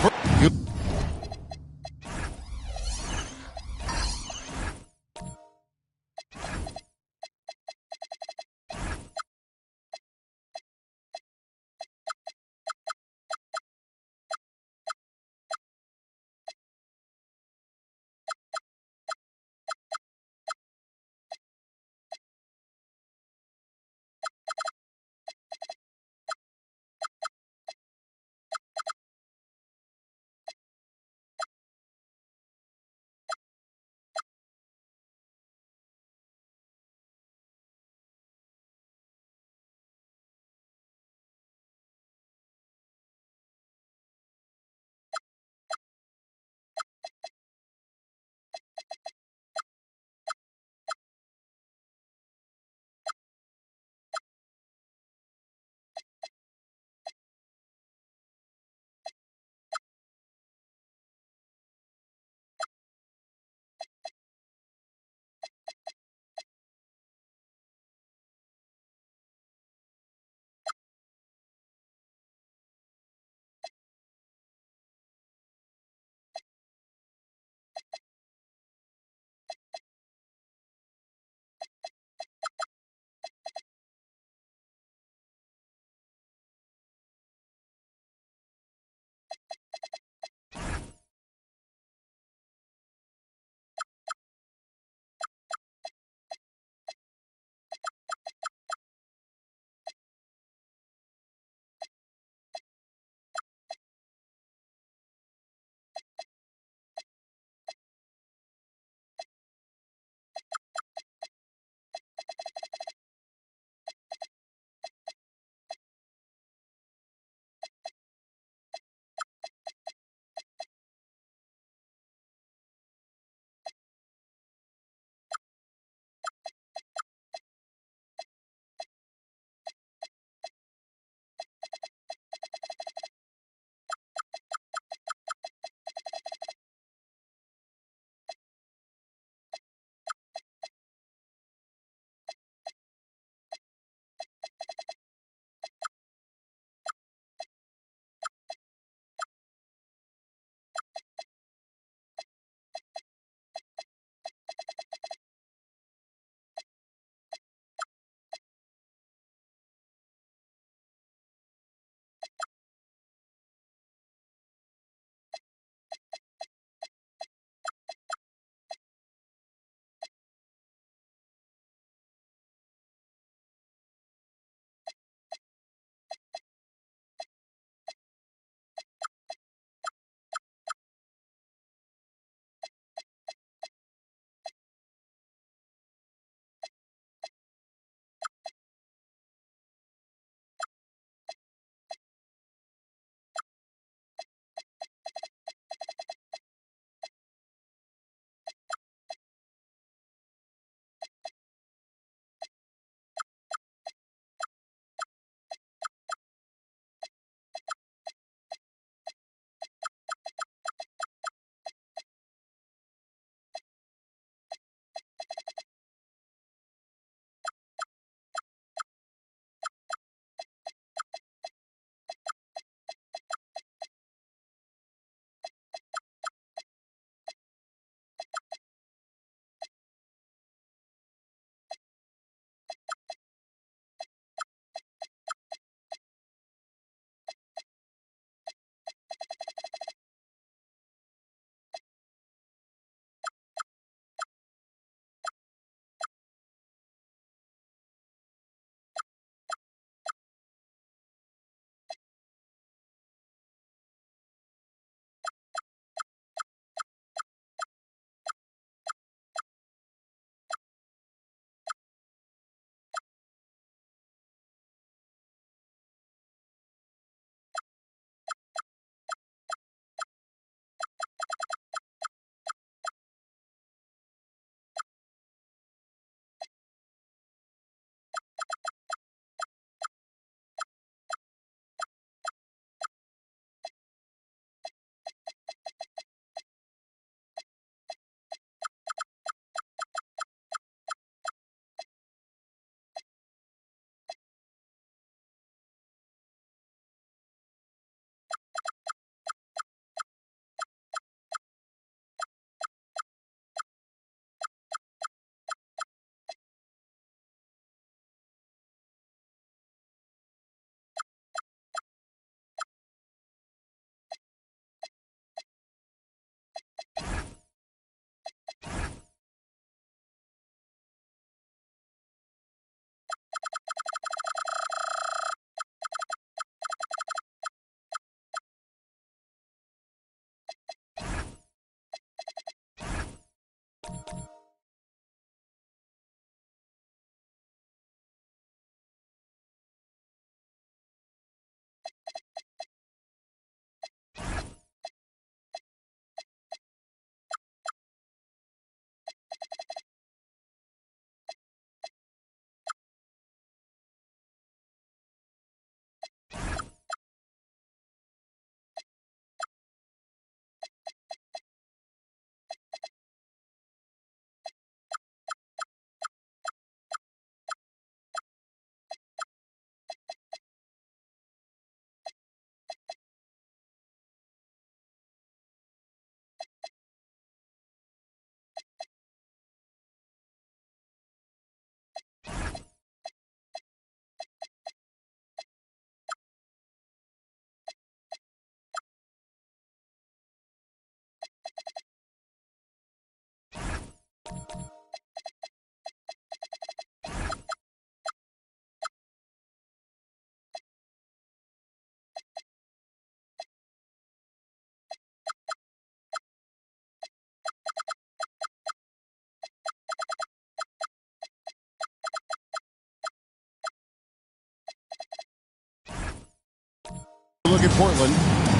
look at Portland.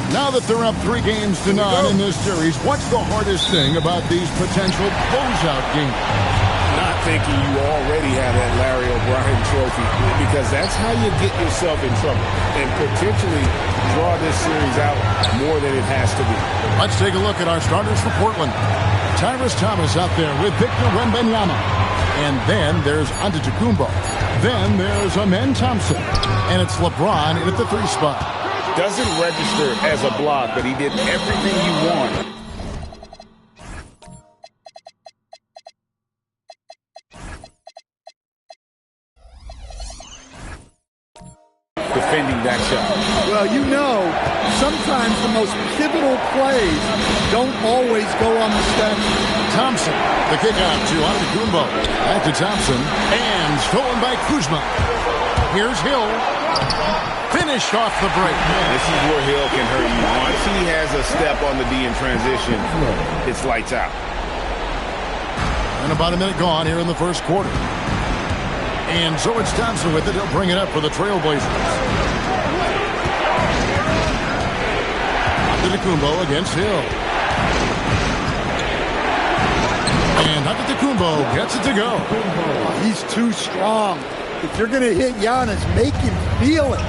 Now that they're up 3 games to none in this series, what's the hardest thing about these potential closeout games? Not thinking you already have that Larry O'Brien trophy, because that's how you get yourself in trouble and potentially draw this series out more than it has to be. Let's take a look at our starters for Portland. Tyrus Thomas out there with Victor Wembanyama. And then there's Antetokounmpo. Then there's Amen Thompson. And it's LeBron in at the 3 spot. Doesn't register as a block, but he did everything you want. Defending that shot. Well, you know, sometimes the most pivotal plays don't always go on the stat sheet. Thompson, the kick out to Antetokounmpo. Back to Thompson. And stolen by Kuzma. Here's Hill. Finished off the break. This is where Hill can hurt you. Once he has a step on the D in transition, it's lights out. And about a minute gone here in the first quarter. And so it's Thompson with it. He'll bring it up for the Trailblazers. Antetokounmpo against Hill. And Antetokounmpo gets it to go. He's too strong. If you're going to hit Giannis, make him feel it.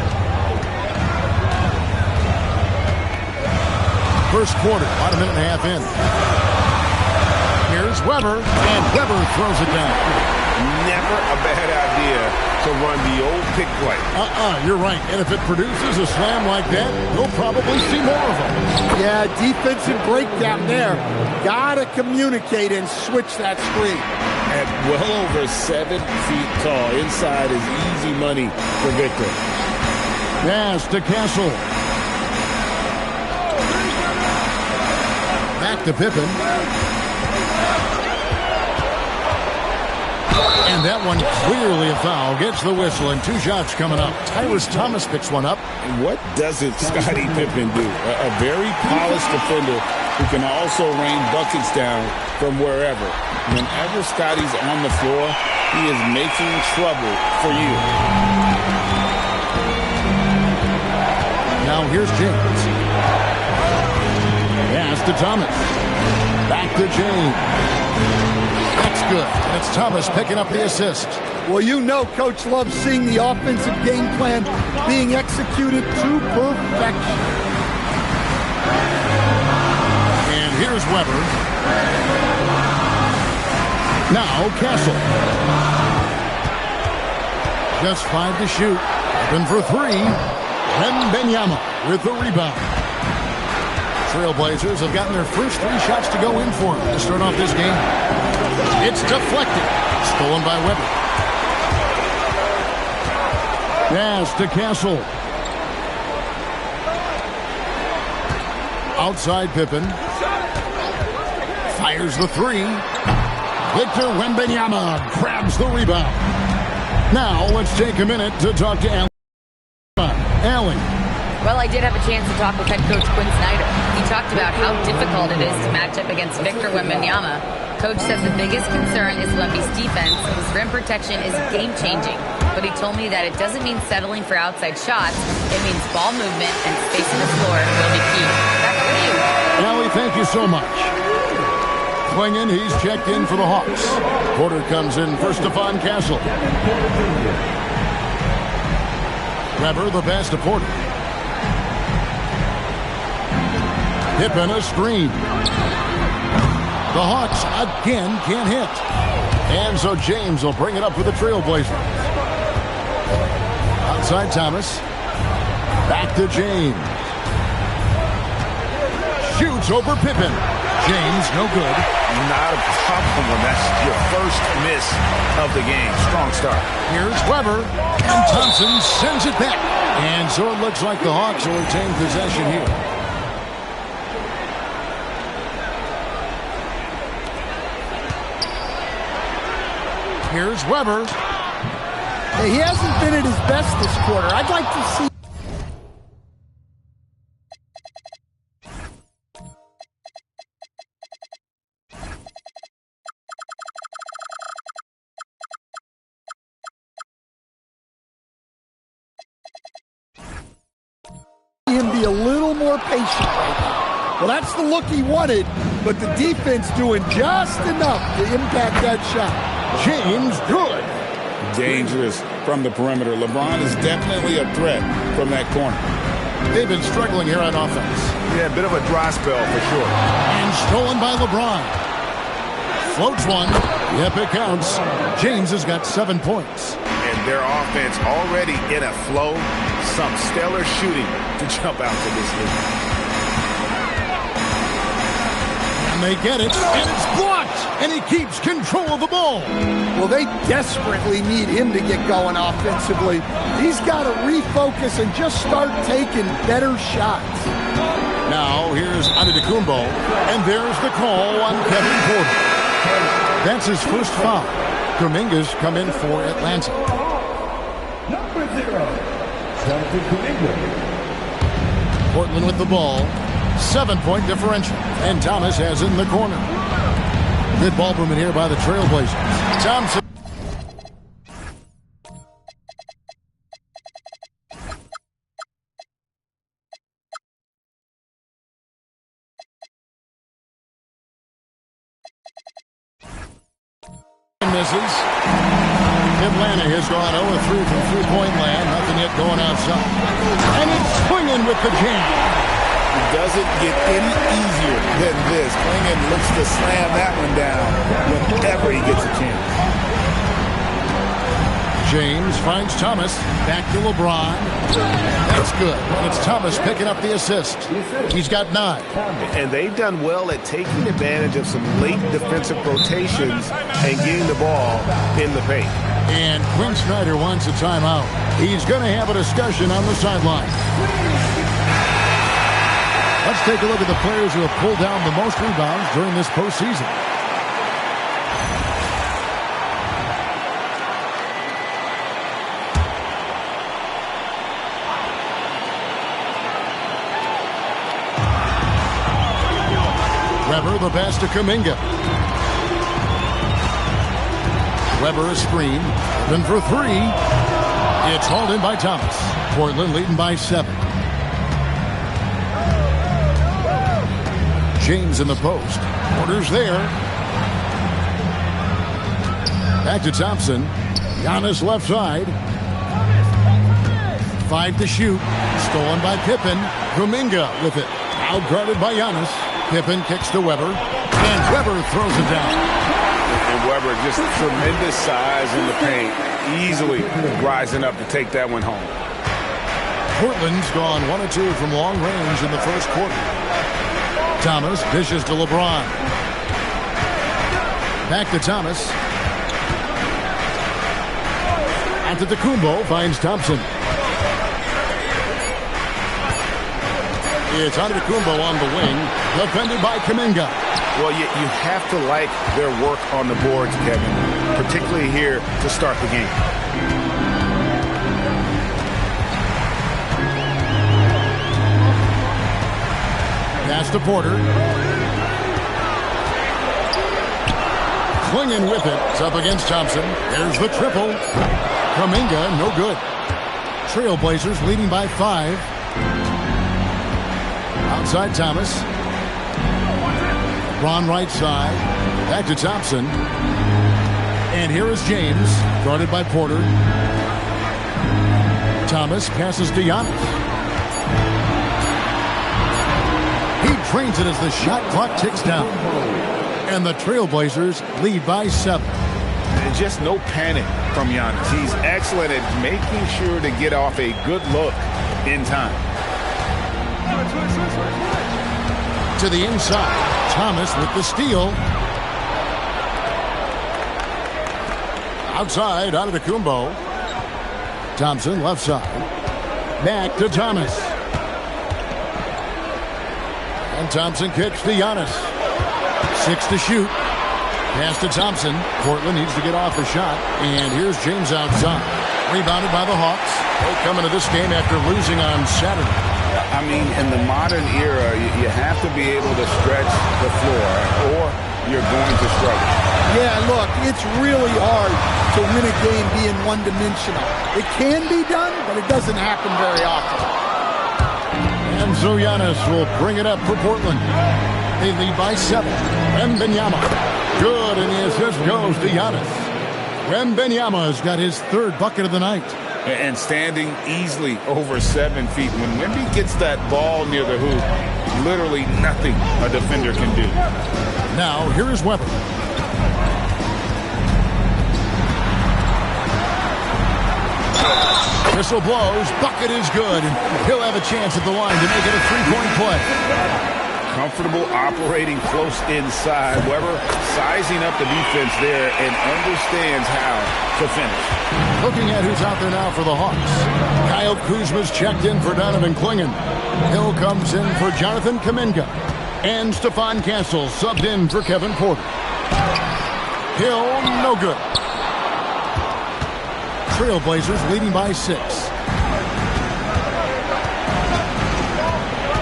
First quarter, about a minute and a half in. Here's Weber, and Weber throws it down. Never a bad idea to run the old pick play. You're right. And if it produces a slam like that, you'll probably see more of them. Yeah, defensive breakdown there. Gotta communicate and switch that screen. At well over 7 feet tall, inside is easy money for Victor. Pass to Castle. Back to Pippen. And that one clearly a foul. Gets the whistle, and 2 shots coming up. Tyrus Thomas picks one up. What doesn't Scottie Pippen do? A very polished defender who can also rain buckets down from wherever. Whenever Scottie's on the floor, he is making trouble for you. Now here's James. Pass to Thomas. Back to James. That's good. And it's Thomas picking up the assist. Well, you know Coach loves seeing the offensive game plan being executed to perfection. And here's Weber. Now Castle. Just 5 to shoot. Open for 3. Wembanyama with the rebound. Trailblazers have gotten their first 3 shots to go in for them to start off this game. It's deflected. Stolen by Weber. Pass to Castle. Outside Pippen. Fires the 3. Victor Wembanyama grabs the rebound. Now let's take a minute to talk to Allen. Allen. Well, I did have a chance to talk with head coach Quinn Snyder. He talked about how difficult it is to match up against Victor Wembanyama. Coach said the biggest concern is Wemby's defense. His rim protection is game-changing. But he told me that it doesn't mean settling for outside shots. It means ball movement and spacing the floor will be key. Back to you. Allie, thank you so much. Clingan, he's checked in for the Hawks. Porter comes in for Stephon Castle. Weber the pass to Porter. Pippen a screen. The Hawks again can't hit. And so James will bring it up for the Trailblazers. Outside Thomas. Back to James. Shoots over Pippen. James, no good. Not a problem when that's your first miss of the game. Strong start. Here's Weber. And Thompson sends it back. And so it looks like the Hawks will retain possession here. Here's Weber. He hasn't been at his best this quarter. I'd like to see. Him be a little more patient right now. Well, that's the look he wanted, but the defense doing just enough to impact that shot. James good. Dangerous from the perimeter. LeBron is definitely a threat from that corner. They've been struggling here on offense. Yeah, a bit of a dry spell for sure. And stolen by LeBron. Floats one. Yep, it counts. James has got 7 points. And their offense already in a flow. Some stellar shooting to jump out to this league. And they get it, and it's blocked, and he keeps control of the ball. Well, they desperately need him to get going offensively. He's got to refocus and just start taking better shots. Now, here's Antetokounmpo, and there's the call on Kevin Porter. That's his first foul. Kuminga's come in for Atlanta. Number 0, Jonathan Kuminga. Portland with the ball. 7-point differential. And Thomas has it in the corner. Good ball movement here by the Trailblazers. Thompson. Misses. Atlanta has gone 0-3 from three-point land. Nothing yet going outside. And it's swinging with the jam. It doesn't get any easier than this. Klingon looks to slam that one down whenever he gets a chance. James finds Thomas. Back to LeBron. That's good. And it's Thomas picking up the assist. He's got 9. And they've done well at taking advantage of some late defensive rotations and getting the ball in the paint. And Quinn Snyder wants a timeout. He's going to have a discussion on the sideline. Let's take a look at the players who have pulled down the most rebounds during this postseason. Weber the pass to Kuminga. Weber a screen. Then for 3. It's hauled in by Thomas. Portland leading by 7. James in the post. Porter's there. Back to Thompson. Giannis left side. 5 to shoot. Stolen by Pippen. Kuminga with it. Out guarded by Giannis. Pippen kicks to Weber. And Weber throws it down. And Weber just tremendous size in the paint. Easily rising up to take that one home. Portland's gone 1 of 2 from long range in the first quarter. Thomas dishes to LeBron. Back to Thomas. Antetokounmpo finds Thompson. It's Antetokounmpo on the wing, defended by Kuminga. Well, you have to like their work on the boards, Kevin, particularly here to start the game. Pass to Porter. Clinging with it. It's up against Thompson. There's the triple. Kuminga, no good. Trailblazers leading by 5. Outside Thomas. Ron right side. Back to Thompson. And here is James, guarded by Porter. Thomas passes to Giannis. He trains it as the shot clock ticks down. And the Trailblazers lead by 7. And just no panic from Giannis. He's excellent at making sure to get off a good look in time. To the inside. Thomas with the steal. Outside, Antetokounmpo. Thompson left side. Back to Thomas. And Thompson kicks to Giannis. 6 to shoot. Pass to Thompson. Portland needs to get off the shot. And here's James outside. Rebounded by the Hawks. They come into this game after losing on Saturday. I mean, in the modern era, you have to be able to stretch the floor or you're going to struggle. Yeah, look, it's really hard to win a game being one-dimensional. It can be done, but it doesn't happen very often. And so Giannis will bring it up for Portland. They lead by 7. Wembanyama. Good, and the assist goes to Giannis. Wembanyama has got his 3rd bucket of the night. And standing easily over 7 feet. When Wemby gets that ball near the hoop, literally nothing a defender can do. Now, here is Weber. Whistle blows, bucket is good, and he'll have a chance at the line to make it a 3-point play. Comfortable operating close inside. Weber sizing up the defense there and understands how to finish. Looking at who's out there now for the Hawks. Kyle Kuzma's checked in for Donovan Clingan. Hill comes in for Jonathan Kuminga. And Stephon Castle subbed in for Kevin Porter. Hill, no good. Trailblazers leading by 6.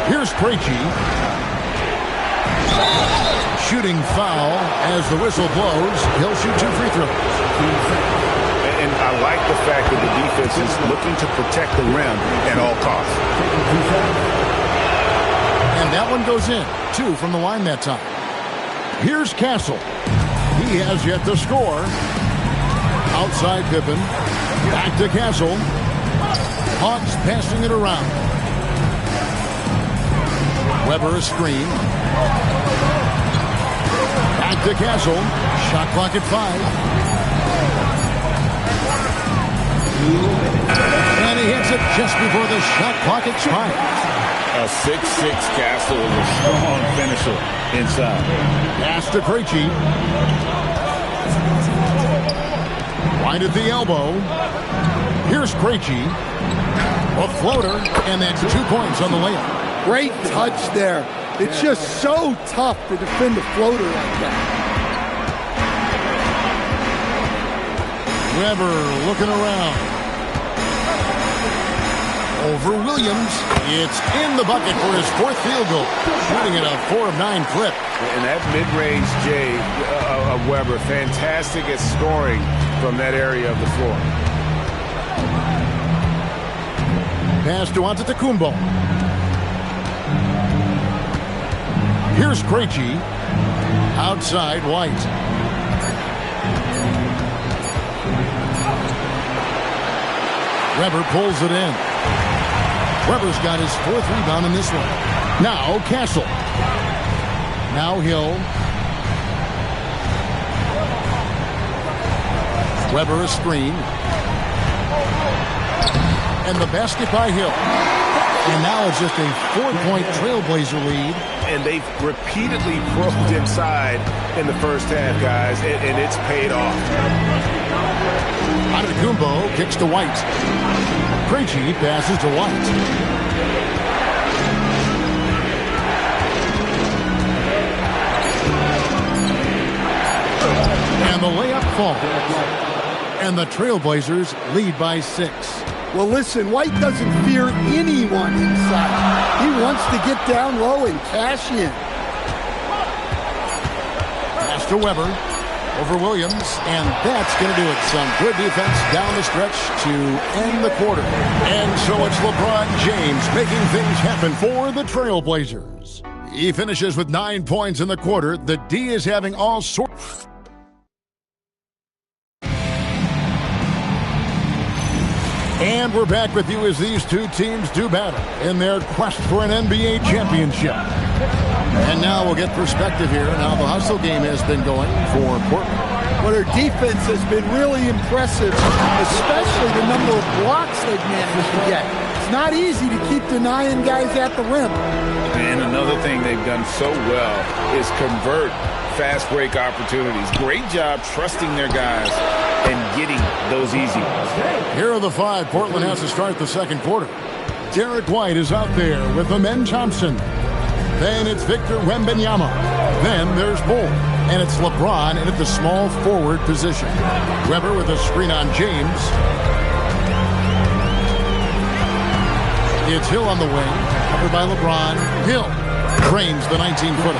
Here's Krejci. Shooting foul as the whistle blows. He'll shoot 2 free throws. And I like the fact that the defense is looking to protect the rim at all costs. And that one goes in. 2 from the line that time. Here's Castle. He has yet to score. Outside Pippen. Back to Castle. Hawks passing it around. Weber a screen. Back to Castle. Shot clock at 5. And he hits it just before the shot clock expires. A 6'6" Castle is a strong finisher inside. Pass to Krejci. Right at the elbow. Here's Krejci. A floater, and that's 2 points on the layup. Great touch there. It's just so tough to defend a floater like that. Weber looking around. Over Williams. It's in the bucket for his 4th field goal. Shooting at a 4 of 9 clip. And that mid-range J of Weber, fantastic at scoring from that area of the floor. Pass to Antetokounmpo. Here's Krejci. Outside White. Weber pulls it in. Weber's got his 4th rebound in this one. Now Castle. Now Hill. Weber a screen. And the basket by Hill. And now it's just a 4-point Trailblazer lead. And they've repeatedly probed inside in the first half, guys, and it's paid off. Antetokounmpo kicks to White. Krejci passes to White. And the layup falls. And the Trailblazers lead by 6. Well, listen, White doesn't fear anyone inside. He wants to get down low and cash in. Pass to Weber. Over Williams. And that's going to do it. Some good defense down the stretch to end the quarter. And so it's LeBron James making things happen for the Trailblazers. He finishes with 9 points in the quarter. The D is having all sorts. And we're back with you as these two teams do battle in their quest for an NBA championship. And now we'll get perspective here on how the hustle game has been going for Portland. Well, their defense has been really impressive, especially the number of blocks they've managed to get. It's not easy to keep denying guys at the rim. And another thing they've done so well is convert fast break opportunities. Great job trusting their guys and getting those easy ones. Here are the 5 Portland has to start the second quarter. Derek White is out there with Amen Thompson. Then it's Victor Wembanyama. Then there's Bull. And it's LeBron in at the small forward position. Weber with a screen on James. It's Hill on the wing. Covered by LeBron. Hill drains the 19-footer.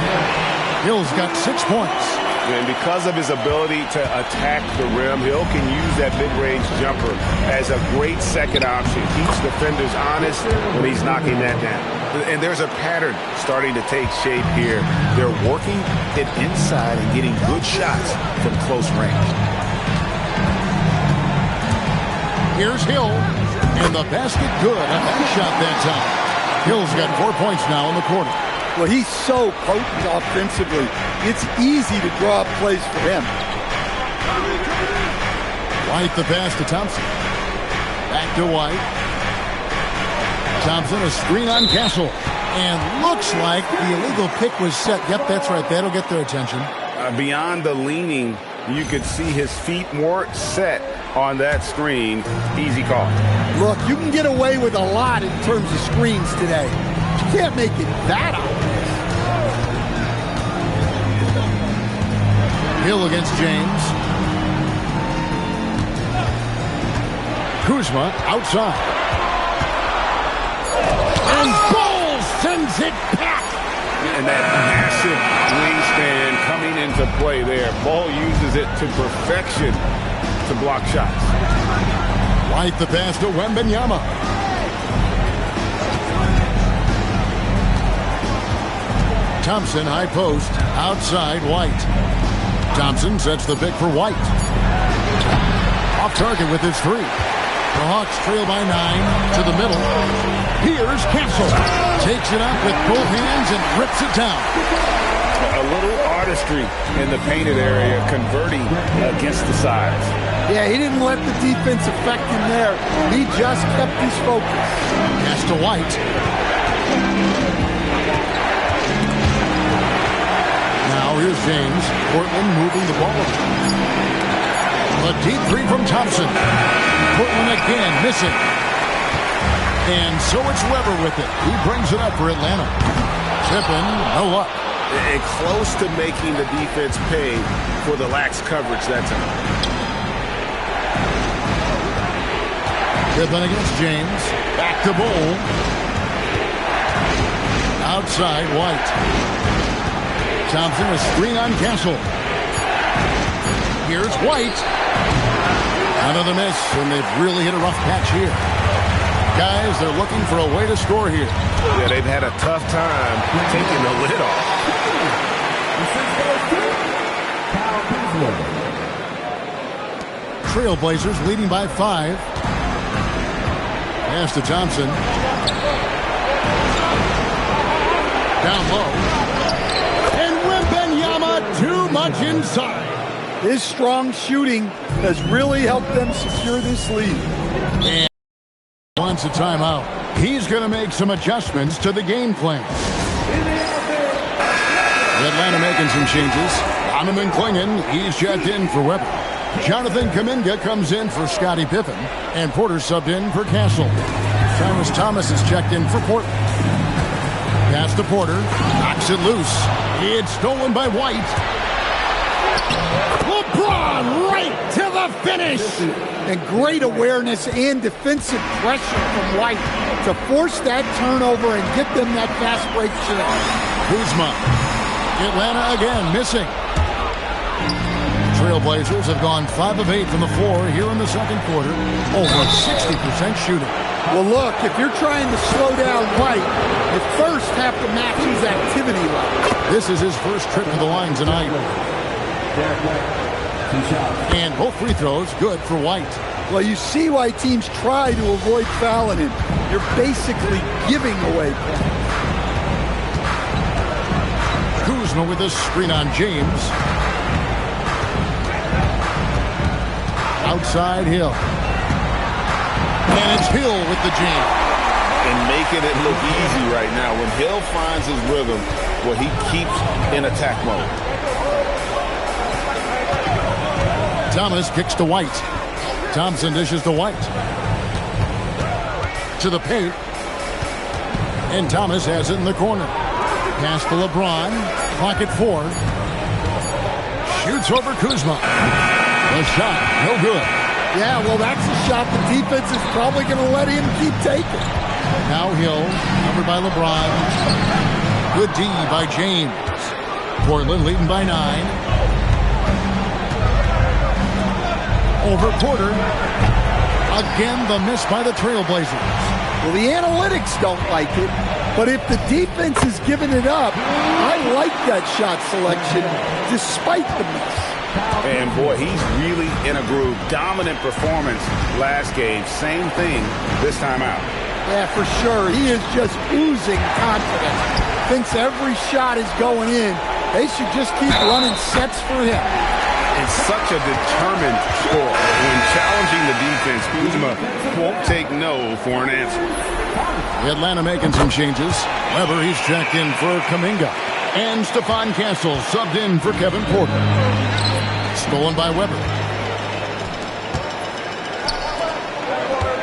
Hill's got 6 points. And because of his ability to attack the rim, Hill can use that mid-range jumper as a great second option. Keeps defenders honest when he's knocking that down. And there's a pattern starting to take shape here. They're working it inside and getting good shots from close range. Here's Hill, and the basket good on that shot that time. Hill's got 4 points now in the quarter. Well, he's so potent offensively. It's easy to draw up plays for him. White the pass to Thompson. Back to White. Thompson, a screen on Castle. And looks like the illegal pick was set. Yep, that's right. That'll get their attention. Beyond the leaning, you could see his feet more set on that screen. Easy call. Look, you can get away with a lot in terms of screens today. You can't make it that obvious. Hill against James. Kuzma outside. And Bowles sends it back. And that massive wingspan coming into play there. Ball uses it to perfection to block shots. White the pass to Wembanyama. Thompson high post. Outside White. Thompson sets the pick for White. Off target with his three. The Hawks trail by 9 to the middle. Here's Castle. Takes it up with both hands and rips it down. A little artistry in the painted area, converting against the sides. Yeah, he didn't let the defense affect him there. He just kept his focus. Pass to White. Now here's James. Portland moving the ball. A deep three from Thompson. Portland again missing. And so it's Weber with it. He brings it up for Atlanta. Tippin, no luck. And close to making the defense pay for the lax coverage that time. Tippin against James. Back to Bull. Outside White. Thompson a screen on Castle. Here's White. Another miss, and they've really hit a rough patch here. Guys, they're looking for a way to score here. Yeah, they've had a tough time taking the lid off. Trailblazers leading by 5. Pass to Thompson. Down low. And Wembanyama too much inside. His strong shooting has really helped them secure this lead. And wants a timeout. He's going to make some adjustments to the game plan. Atlanta making some changes. Donovan Clingan, he's checked in for Weber. Jonathan Kuminga comes in for Scottie Pippen. And Porter subbed in for Castle. Tyrese Thomas is checked in for Portland. Pass to Porter. Knocks it loose. It's stolen by White. LeBron right to the finish. And great awareness and defensive pressure from White to force that turnover and get them that fast break shot. Kuzma. Atlanta again missing. Trailblazers have gone 5 of 8 from the floor here in the second quarter. Over 60% shooting. Well, look, if you're trying to slow down White, you first have to match his activity level. This is his first trip to the line tonight. And both free throws good for White. Well, you see why teams try to avoid fouling him. You're basically giving away points. Kuzma with a screen on James. Outside Hill. And it's Hill with the jam. And making it look easy right now. When Hill finds his rhythm, well, he keeps in attack mode. Thomas kicks to White. Thompson dishes to White. To the paint. And Thomas has it in the corner. Pass to LeBron. Clock at 4. Shoots over Kuzma. The shot, no good. Yeah, well, that's a shot the defense is probably going to let him keep taking. Now Hill, covered by LeBron. Good D by James. Portland leading by 9. Over Porter. Again, the miss by the Trailblazers. Well, the analytics don't like it. But if the defense is giving it up, I like that shot selection despite the miss. And boy, he's really in a groove. Dominant performance last game. Same thing this time out. Yeah, for sure. He is just oozing confidence. Thinks every shot is going in. They should just keep running sets for him. And such a determined scorer. When challenging the defense, Kuzma won't take no for an answer. Atlanta making some changes. Weber, he's checked in for Kuminga. And Stephon Castle subbed in for Kevin Porter. Stolen by Weber.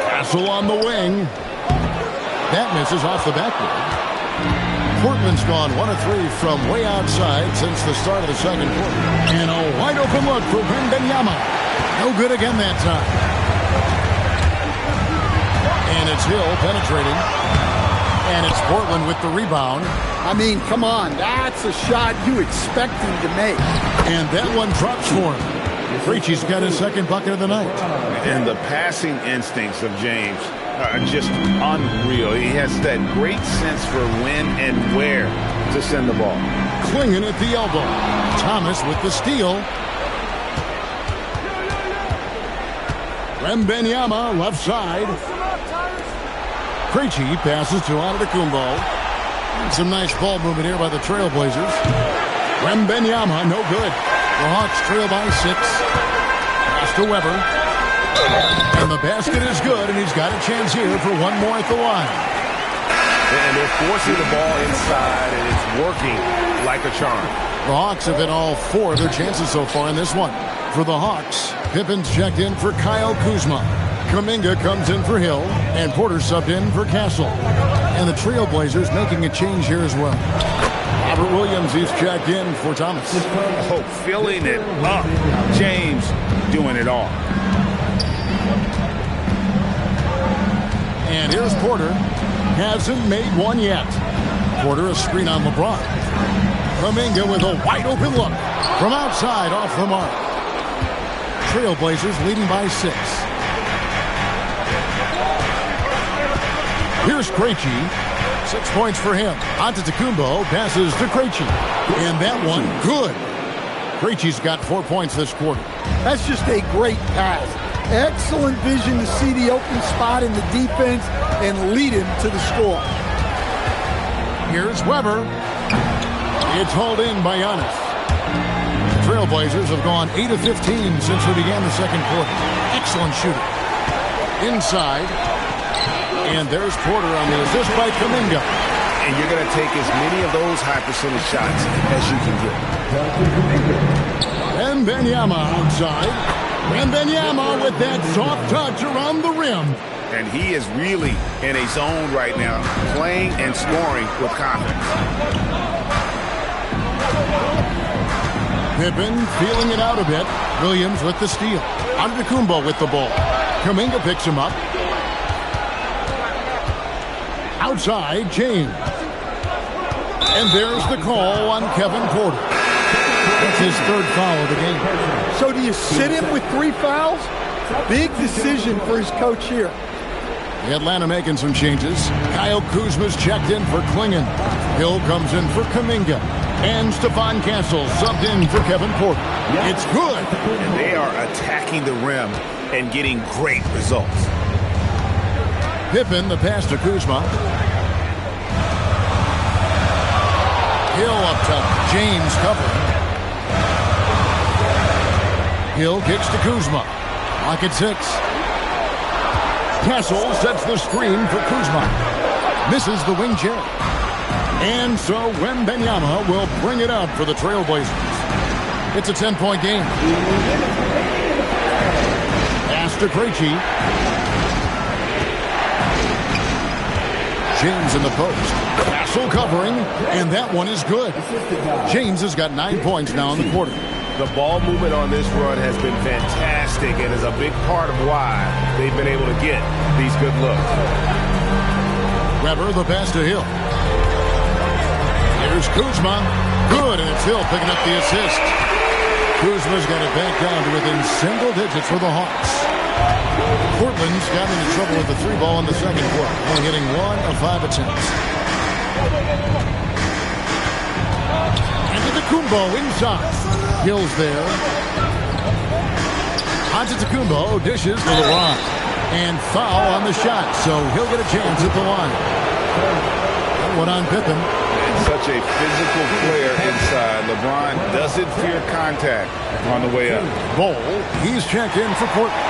Castle on the wing. That misses off the backboard. Portland's gone 1 of 3 from way outside since the start of the second quarter. And a wide open look for Wembanyama. No good again that time. And it's Hill penetrating. And it's Portland with the rebound. I mean, come on. That's a shot you expect him to make. And that one drops for him. Krejci's got his second bucket of the night. And the passing instincts of James are just unreal. He has that great sense for when and where to send the ball. Clingan at the elbow. Thomas with the steal. Wembanyama left side. Krejci passes to Antetokounmpo. Some nice ball movement here by the Trailblazers. Wembanyama, no good. The Hawks trail by 6. Pass to Weber. And the basket is good, and he's got a chance here for one more at the line. And they're forcing the ball inside, and it's working like a charm. The Hawks have hit all 4 of their chances so far in this one. For the Hawks, Pippen's checked in for Kyle Kuzma. Kuminga comes in for Hill, and Porter subbed in for Castle. And the Trailblazers making a change here as well. Robert Williams, he's checked in for Thomas. Oh, filling it up. James doing it all. And here's Porter. Hasn't made one yet. Porter a screen on LeBron. Kuminga with a wide open look. From outside off the mark. Trailblazers leading by 6. Here's Krejci. 6 points for him. Antetokounmpo passes to Krejci. And that one, good. Krejci's got 4 points this quarter. That's just a great pass. Excellent vision to see the open spot in the defense and lead him to the score. Here's Weber. It's hauled in by Giannis. The Trailblazers have gone 8 of 15 since we began the second quarter. Excellent shooting. Inside. And there's Porter on the assist by Kuminga. And you're going to take as many of those high percentage shots as you can get. Wembanyama outside. Wembanyama with that soft touch around the rim. And he is really in a zone right now, playing and scoring with confidence. Pippen feeling it out a bit. Williams with the steal. Antetokounmpo with the ball. Kuminga picks him up. Outside, James. And there's the call on Kevin Porter. That's his 3rd foul of the game. So do you sit him with 3 fouls? Big decision for his coach here. Atlanta making some changes. Kyle Kuzma's checked in for Clingan. Hill comes in for Kuminga. And Stephon Castle subbed in for Kevin Porter. It's good. And they are attacking the rim and getting great results. Pippen, the pass to Kuzma. Hill up top. James covering. Hill kicks to Kuzma. Lock at 6. Castle sets the screen for Kuzma. Misses the wing chair. And so Wembanyama will bring it up for the Trailblazers. It's a 10-point game. Pass to Krejci. James in the post. Castle covering, and that one is good. James has got 9 points now in the quarter. The ball movement on this run has been fantastic and is a big part of why they've been able to get these good looks. Weber, the pass to Hill. Here's Kuzma. Good, and it's Hill picking up the assist. Kuzma's got it back down to within single digits for the Hawks. Portland's got into trouble with the 3 ball in the second quarter, only hitting 1 of 5 attempts. Antetokounmpo inside. Hill's there. Antetokounmpo dishes to LeBron. And foul on the shot, so he'll get a chance at the line. That one on Pippen. Such a physical player inside. LeBron doesn't fear contact on the way up. Bol, he's checked in for Portland.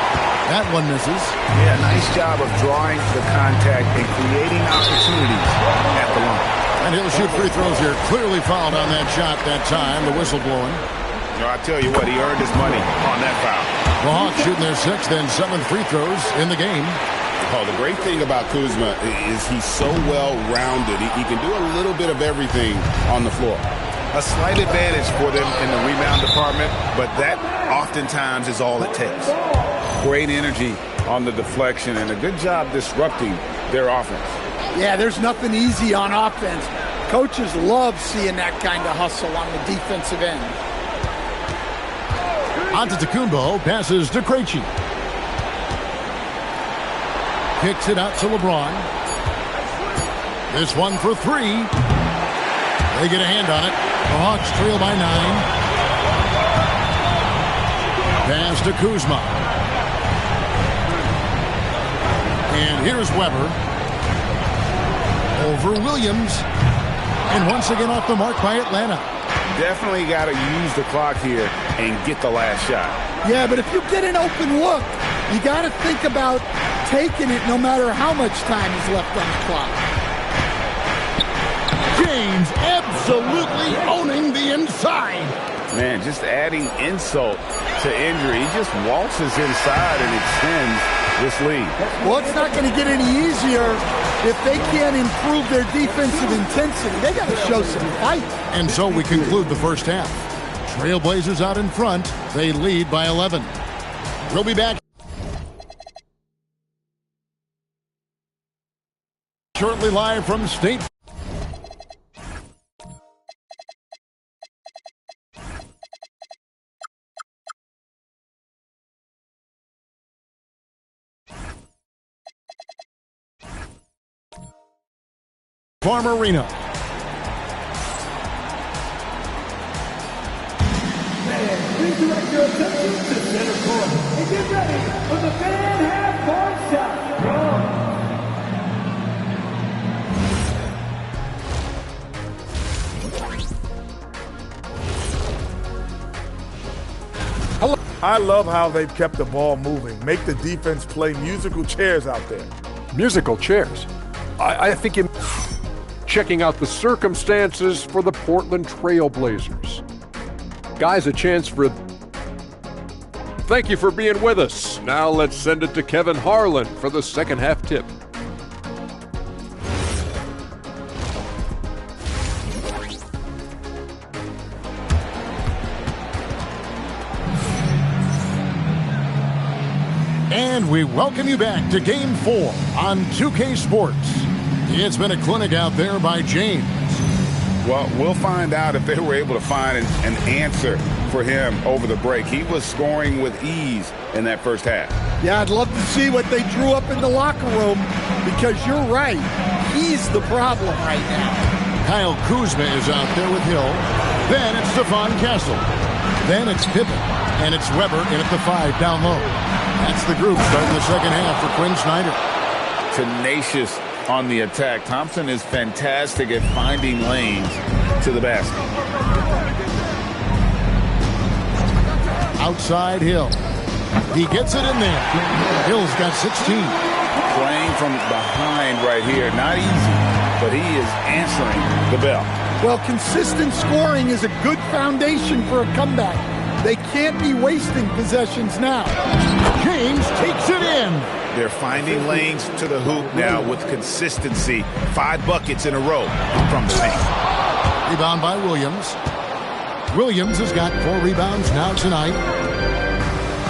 That one misses. Yeah, nice job of drawing the contact and creating opportunities at the line. And he'll shoot free throws here. Clearly fouled on that shot that time. The whistle blowing. No, I tell you what, he earned his money on that foul. The Hawks shooting their 6th and 7th free throws in the game. Oh, the great thing about Kuzma is he's so well-rounded. He can do a little bit of everything on the floor. A slight advantage for them in the rebound department, but that oftentimes is all it takes. Great energy on the deflection and a good job disrupting their offense. Yeah, there's nothing easy on offense. Coaches love seeing that kind of hustle on the defensive end. Antetokounmpo passes to Krejci. Kicks it out to LeBron. This one for 3. They get a hand on it. The Hawks trail by 9. Pass to Kuzma. And here's Weber. Over Williams. And once again off the mark by Atlanta. Definitely got to use the clock here and get the last shot. Yeah, but if you get an open look, you got to think about taking it no matter how much time is left on the clock. James absolutely owning the inside. Man, just adding insult to injury. He just waltzes inside and extends this lead. Well, it's not going to get any easier if they can't improve their defensive intensity. They got to show some fight. And so we conclude the first half. Trailblazers out in front. They lead by 11. We'll be back shortly live from State. Farm Arena. Please direct your attention to center court and get ready for the fan half-court shot. I love how they've kept the ball moving. Make the defense play musical chairs out there. Musical chairs. I think in checking out the circumstances for the Portland Trailblazers. Guys, a chance for... Thank you for being with us. Now let's send it to Kevin Harlan for the second half tip. And we welcome you back to Game 4 on 2K Sports. It's been a clinic out there by James. Well, we'll find out if they were able to find an answer for him over the break. He was scoring with ease in that first half. Yeah, I'd love to see what they drew up in the locker room because you're right. He's the problem right now. Kyle Kuzma is out there with Hill. Then it's Stephon Castle. Then it's Pippen. And it's Weber in at the 5 down low. That's the group starting the second half for Quinn Snyder. Tenacious on the attack. Thompson is fantastic at finding lanes to the basket. Outside Hill. He gets it in there. Hill's got 16. Playing from behind right here. Not easy, but he is answering the bell. Well, consistent scoring is a good foundation for a comeback. They can't be wasting possessions now. James takes it in. They're finding lanes to the hoop now with consistency. 5 buckets in a row from the paint. Rebound by Williams. Williams has got 4 rebounds now tonight.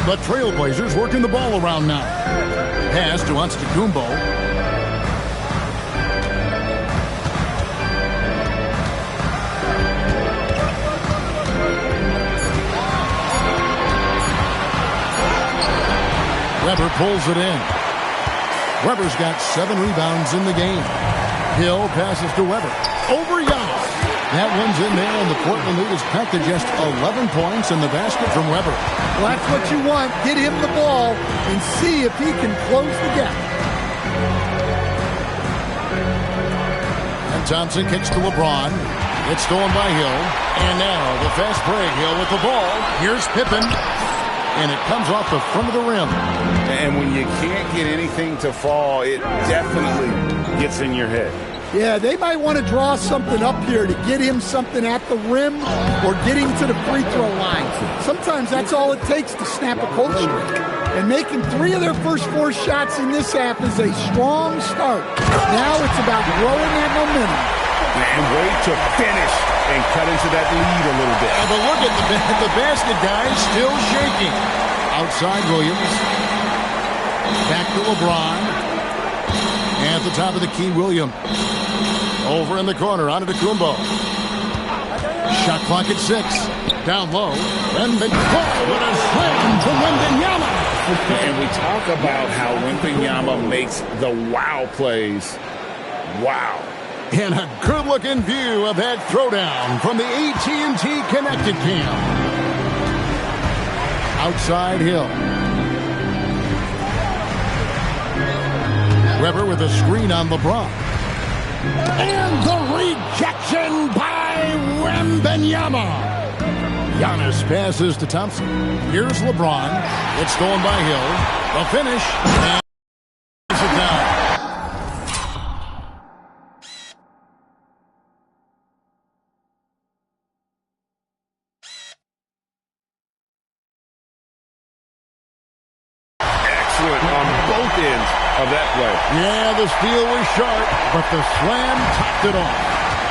But Trailblazers working the ball around now. Pass to Antetokounmpo. Weber pulls it in. Weber's got 7 rebounds in the game. Hill passes to Weber. over Giannis. That one's in there, and the Portland lead is cut to just 11 points in the basket from Weber. Well, that's what you want. Get him the ball and see if he can close the gap. And Thompson kicks to LeBron. It's stolen by Hill. And now the fast break. Hill with the ball. Here's Pippen. And it comes off the front of the rim. And when you can't get anything to fall, it definitely gets in your head. Yeah, they might want to draw something up here to get him something at the rim or get him to the free throw line. Sometimes that's all it takes to snap a cold streak. And making 3 of their first 4 shots in this half is a strong start. Now it's about growing that momentum. And wait to finish and cut into that lead a little bit. But look at the basket, guys, still shaking. Outside Williams. Back to LeBron. And at the top of the key, Williams. Over in the corner, on to Kumbo. Shot clock at 6. Down low. Wembanyama with a slam to Wembanyama. And we talk about how Wembanyama makes the wow plays. Wow. And a good-looking view of that throwdown from the AT&T Connected Cam. Outside Hill. Weber with a screen on LeBron. And the rejection by Wembanyama. Giannis passes to Thompson. Here's LeBron. It's stolen by Hill. The finish. And it down. Excellent on both ends of that play. Yeah, the steal was sharp, but the slam topped it off.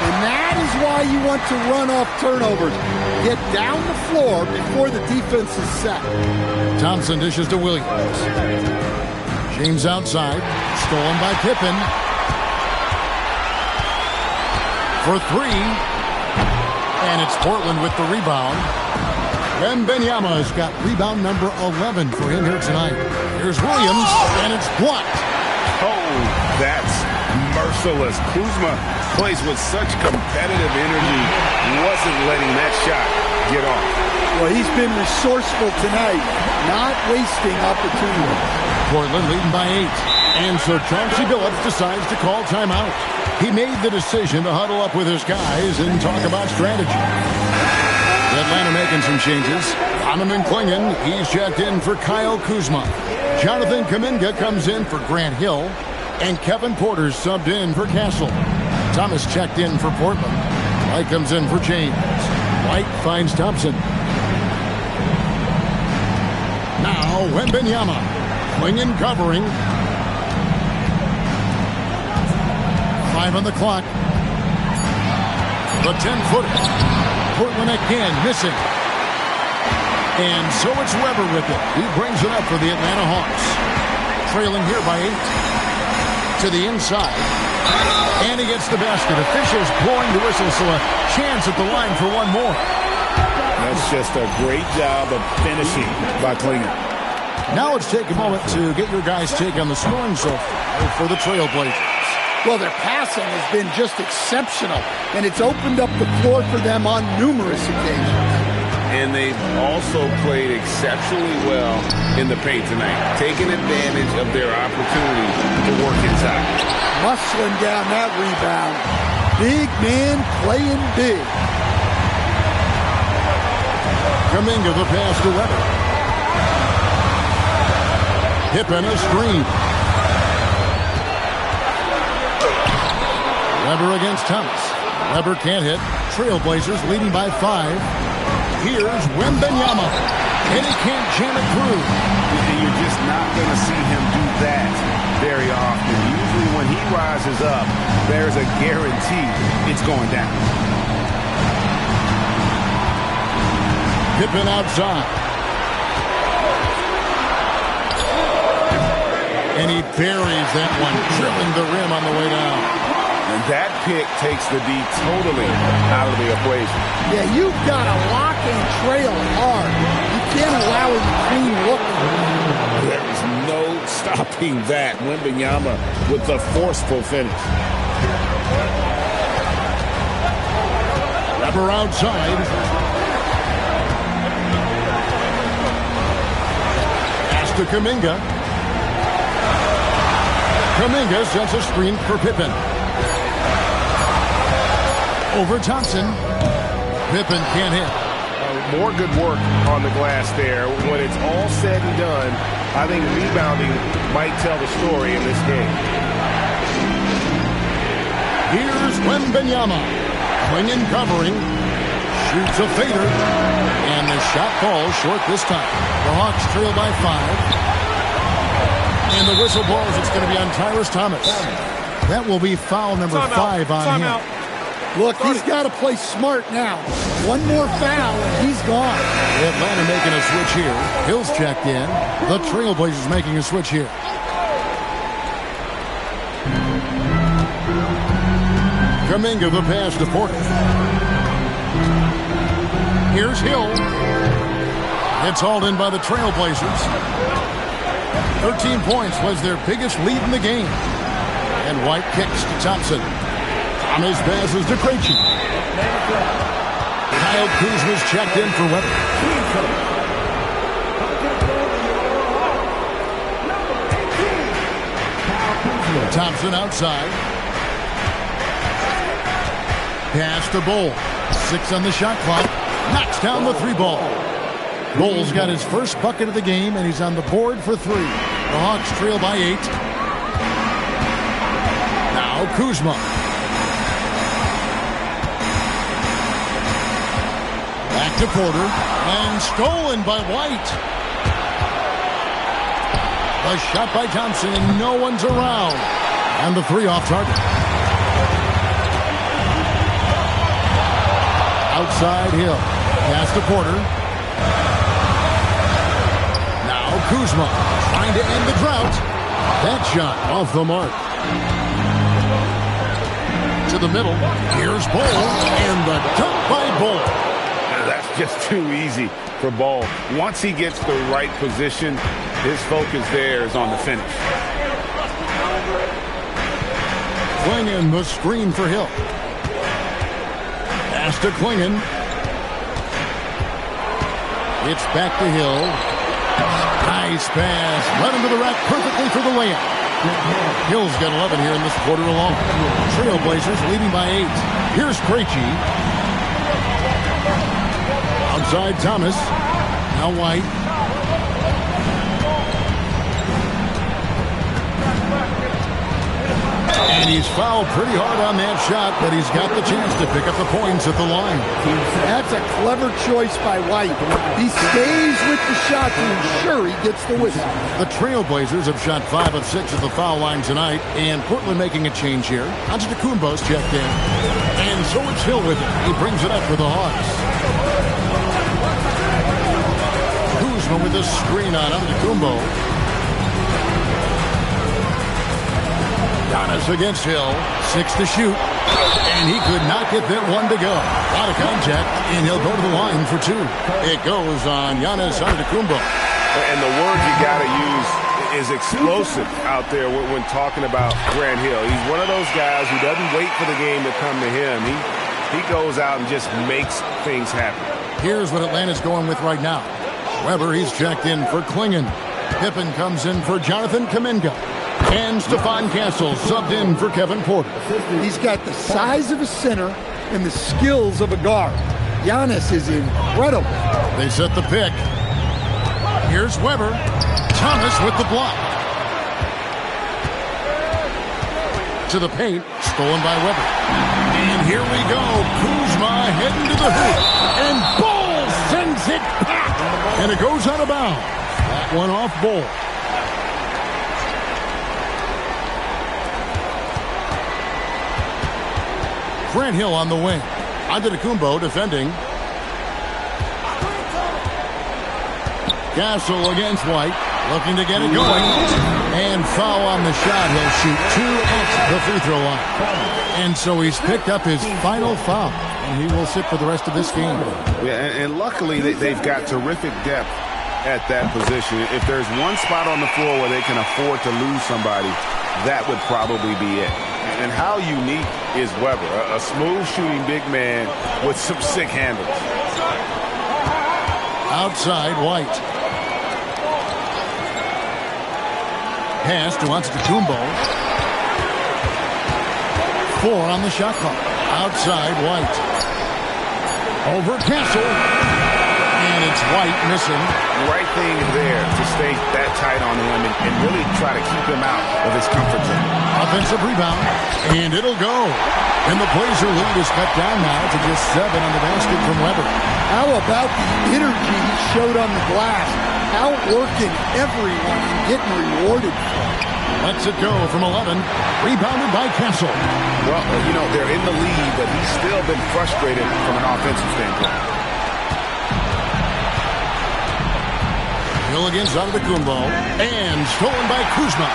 And that is why you want to run off turnovers. Get down the floor before the defense is set. Thompson dishes to Williams. James outside. Stolen by Pippen. For 3. And it's Portland with the rebound. Wembanyama has got rebound number 11 for him here tonight. Here's Williams, and it's blocked. Oh, that's merciless. Kuzma plays with such competitive energy. Wasn't letting that shot get off. Well, he's been resourceful tonight, not wasting opportunity. Portland leading by 8. And so Chauncey Billups decides to call timeout. He made the decision to huddle up with his guys and talk about strategy. Atlanta making some changes. Donovan Clingan, he's checked in for Kyle Kuzma. Jonathan Kuminga comes in for Grant Hill. And Kevin Porter's subbed in for Castle. Thomas checked in for Portland. White comes in for James. White finds Thompson. Now Wembanyama. Clingan covering. 5 on the clock. The 10-footer. Portland again missing. And so it's Weber with it. He brings it up for the Atlanta Hawks. Trailing here by 8. To the inside. And he gets the basket. Officials blowing the whistle, so a chance at the line for one more. That's just a great job of finishing by Clingan. Now let's take a moment to get your guys' take on the scoring so far for the Trailblazers. Well, their passing has been just exceptional, and it's opened up the floor for them on numerous occasions. And they've also played exceptionally well in the paint tonight, taking advantage of their opportunity to work inside. Muscling down that rebound. Big man playing big. Kuminga the pass to Weber. Pippen a screen. Weber against Thomas. Weber can't hit. Trailblazers leading by 5. Here's Wembanyama. And he can't jam it through. You're just not going to see him do that very often. Usually when he rises up, there's a guarantee it's going down. Pippen outside. And he buries that one, drilling the rim on the way down. And that pick takes the D totally out of the equation. Yeah, you've got to lock and trail hard. You can't allow him to clean look. There is no stopping that. Wembanyama with the forceful finish. Weber outside. Pass to Kuminga. Kuminga sends a screen for Pippen. Over Thompson. Pippen can't hit. More good work on the glass there. When it's all said and done, I think rebounding might tell the story in this game. Here's Wembanyama. Clingan covering. Shoots a fader. And the shot falls short this time. The Hawks trail by 5. And the whistle blows. It's going to be on Tyrus Thomas. That will be foul number 5 on him. Look, he's got to play smart now. One more foul, and he's gone. Atlanta making a switch here. Hill's checked in. The Trailblazers making a switch here. Kuminga the pass to Porter. Here's Hill. It's hauled in by the Trailblazers. 13 points was their biggest lead in the game. And White kicks to Thompson. Thomas passes to Krejci. Kyle Kuzma's checked in for Weber. Thompson outside. Pass to Bol. 6 on the shot clock. Knocks down the 3-ball. Bol's got his first bucket of the game, and he's on the board for 3. The Hawks trail by 8. Now Kuzma. Back to Porter, and stolen by White. A shot by Thompson, and no one's around. And the 3 off target. Outside Hill. Pass to Porter. Now Kuzma trying to end the drought. That shot off the mark. To the middle. Here's Bol, and the dunk by Bol. That's just too easy for Bol. Once he gets the right position, his focus there is on the finish. Clingan the screen for Hill. Pass to Clingan. It's back to Hill. Nice pass. Led him to the rack perfectly for the layup. Hill's got 11 here in this quarter alone. Trailblazers leading by 8. Here's Krejci. Outside Thomas. Now White. And he's fouled pretty hard on that shot, but he's got the chance to pick up the points at the line. That's a clever choice by White. He stays with the shot to ensure he gets the whistle. The Trailblazers have shot 5 of 6 at the foul line tonight, and Portland making a change here. Antetokounmpo's checked in. And so it's Hill with it. He brings it up for the Hawks. Kuzma with a screen on Antetokounmpo. Giannis against Hill. 6 to shoot. And he could not get that one to go. A lot of contact, and he'll go to the line for 2. It goes on Giannis Antetokounmpo. And the word you got to use is explosive out there when talking about Grant Hill. He's one of those guys who doesn't wait for the game to come to him. He goes out and just makes things happen. Here's what Atlanta's going with right now. Weber, he's checked in for Clingan. Pippen comes in for Jonathan Kuminga. And Stephon Castle subbed in for Kevin Porter. He's got the size of a center and the skills of a guard. Giannis is incredible. They set the pick. Here's Weber. Thomas with the block. To the paint. Stolen by Weber. And here we go. Kuzma heading to the hoop. And Bol sends it back. And it goes out of bounds. That one off Bol. Grant Hill on the wing. Antetokounmpo defending. Castle against White. Looking to get it going. And foul on the shot. He'll shoot 2 at the free throw line. And so he's picked up his final foul. And he will sit for the rest of this game. Yeah, and luckily they've got terrific depth at that position. If there's one spot on the floor where they can afford to lose somebody, that would probably be it. And how unique is Weber? A smooth shooting big man with some sick handles. Outside, White. Pass to Antetokounmpo. 4 on the shot clock. Outside, White. Over Castle. And it's White missing. The right thing is there to stay that tight on him and really try to keep him out of his comfort zone. Offensive rebound. And it'll go. And the Blazer lead is cut down now to just 7 on the basket from Weber. How about the energy he showed on the glass? Outworking everyone and getting rewarded for it. Lets it go from 11. Rebounded by Castle. Well, you know, they're in the lead, but he's still been frustrated from an offensive standpoint. Hill against Antetokounmpo. And stolen by Kuzma.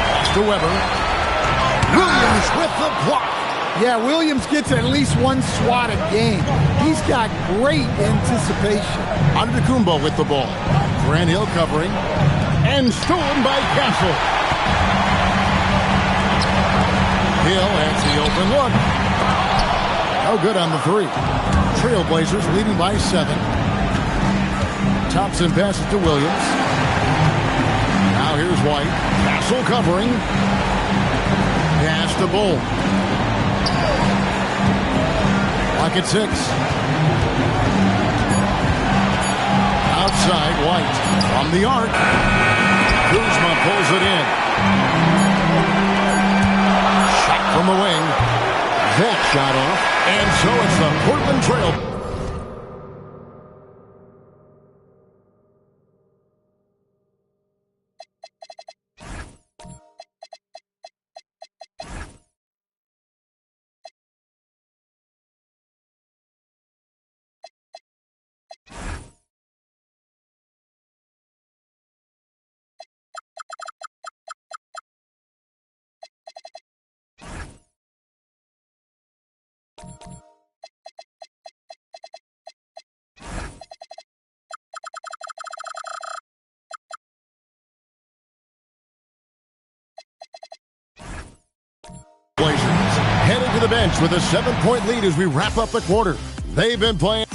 Pass to Weber. Williams with the block. Yeah, Williams gets at least one swat a game. He's got great anticipation. Antetokounmpo with the ball. Grant Hill covering. And stolen by Castle. Hill has the open look. No good on the 3. Trailblazers leading by 7. Thompson passes to Williams. Now here's White. Castle covering. Pass to Bull. Clock at 6. Outside, White. From the arc. Kuzma pulls it in. Shot from the wing. That shot off. And so it's the Portland Trail. Blazers heading to the bench with a 7-point lead as we wrap up the quarter. They've been playing.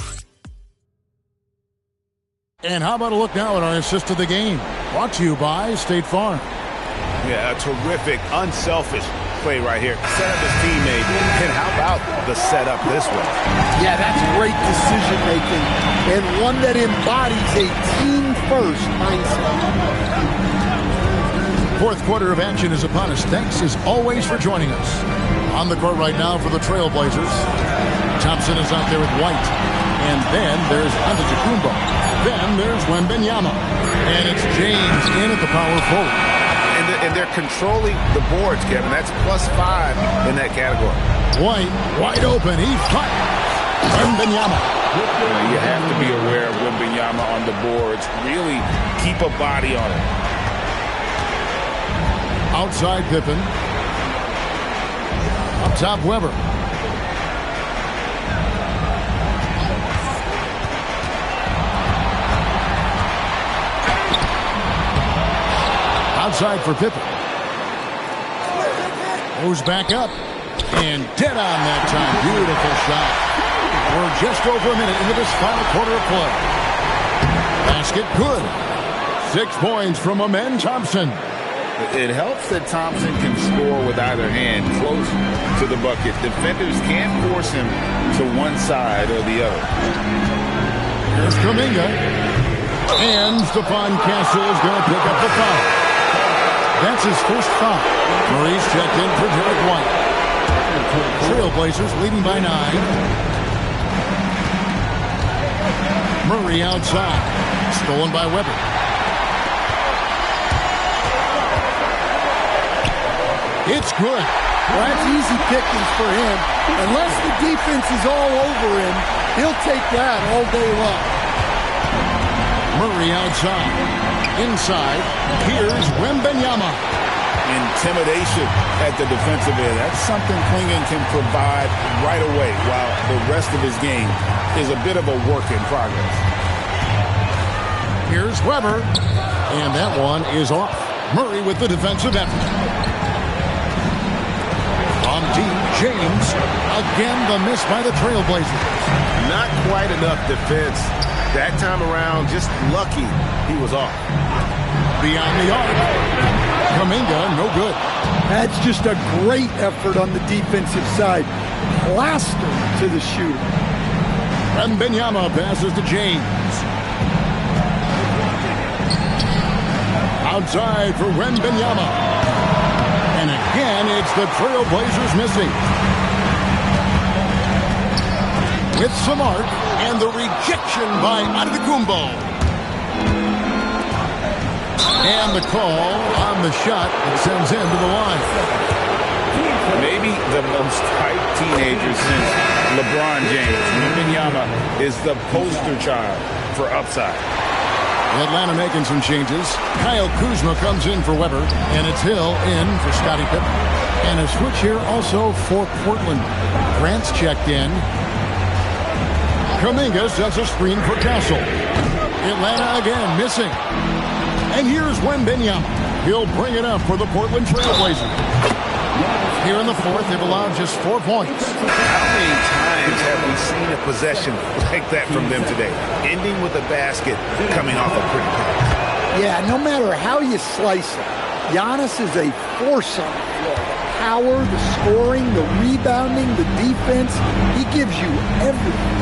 And how about a look now at our assist of the game? Brought to you by State Farm. Yeah, a terrific, unselfish play right here. Set up his teammate. And how about the setup this way? Yeah, that's great decision making and one that embodies a team-first mindset. Fourth quarter of action is upon us. Thanks as always for joining us. On the court right now for the Trailblazers. Thompson is out there with White. And then there's Antetokounmpo. Then there's Wembanyama. And it's James in at the power forward. And they're controlling the boards, Kevin. That's +5 in that category. White, wide open. He fires. Wembanyama. You have to be aware of Wembanyama on the boards. Really keep a body on it. Outside Pippen. Up top Weber. Outside for Pippen. Goes back up. And dead on that time. Beautiful shot. We're just over a minute into this final quarter of play. Basket good. 6 points from Amen Thompson. It helps that Thompson can score with either hand close to the bucket. Defenders can't force him to one side or the other. Here's Kuminga. And Stephon Castle is going to pick up the foul. That's his first foul. Murray's checked in for Derek White. Trailblazers leading by 9. Murray outside. Stolen by Weber. It's good. Well, that's easy pickings for him. Unless the defense is all over him, he'll take that all day long. Murray outside. Inside. Here's Wembanyama. Intimidation at the defensive end. That's something Clingan can provide right away, while the rest of his game is a bit of a work in progress. Here's Weber. And that one is off. Murray with the defensive effort. James. Again, the miss by the Trailblazers. Not quite enough defense. That time around, just lucky he was off. Beyond the arc. Kuminga, no good. That's just a great effort on the defensive side. Plaster to the shooter. Wembanyama passes to James. Outside for Wembanyama. And again, it's the Trailblazers missing. With some arc, and the rejection by Antetokounmpo. And the call on the shot that sends him to the line. Maybe the most hyped teenager since LeBron James. Wembanyama is the poster child for upside. Atlanta making some changes. Kyle Kuzma comes in for Weber, and it's Hill in for Scottie Pippen. And a switch here also for Portland. Grant's checked in. Kuminga sets a screen for Castle. Atlanta again missing. And here's Wembanyama. He'll bring it up for the Portland Trailblazers. Here in the fourth, they've allowed just 4 points. How many times have we seen a possession like that from them today? Ending with a basket, coming off a pretty pass. Yeah, no matter how you slice it, Giannis is a force on the floor. The power, the scoring, the rebounding, the defense, he gives you everything.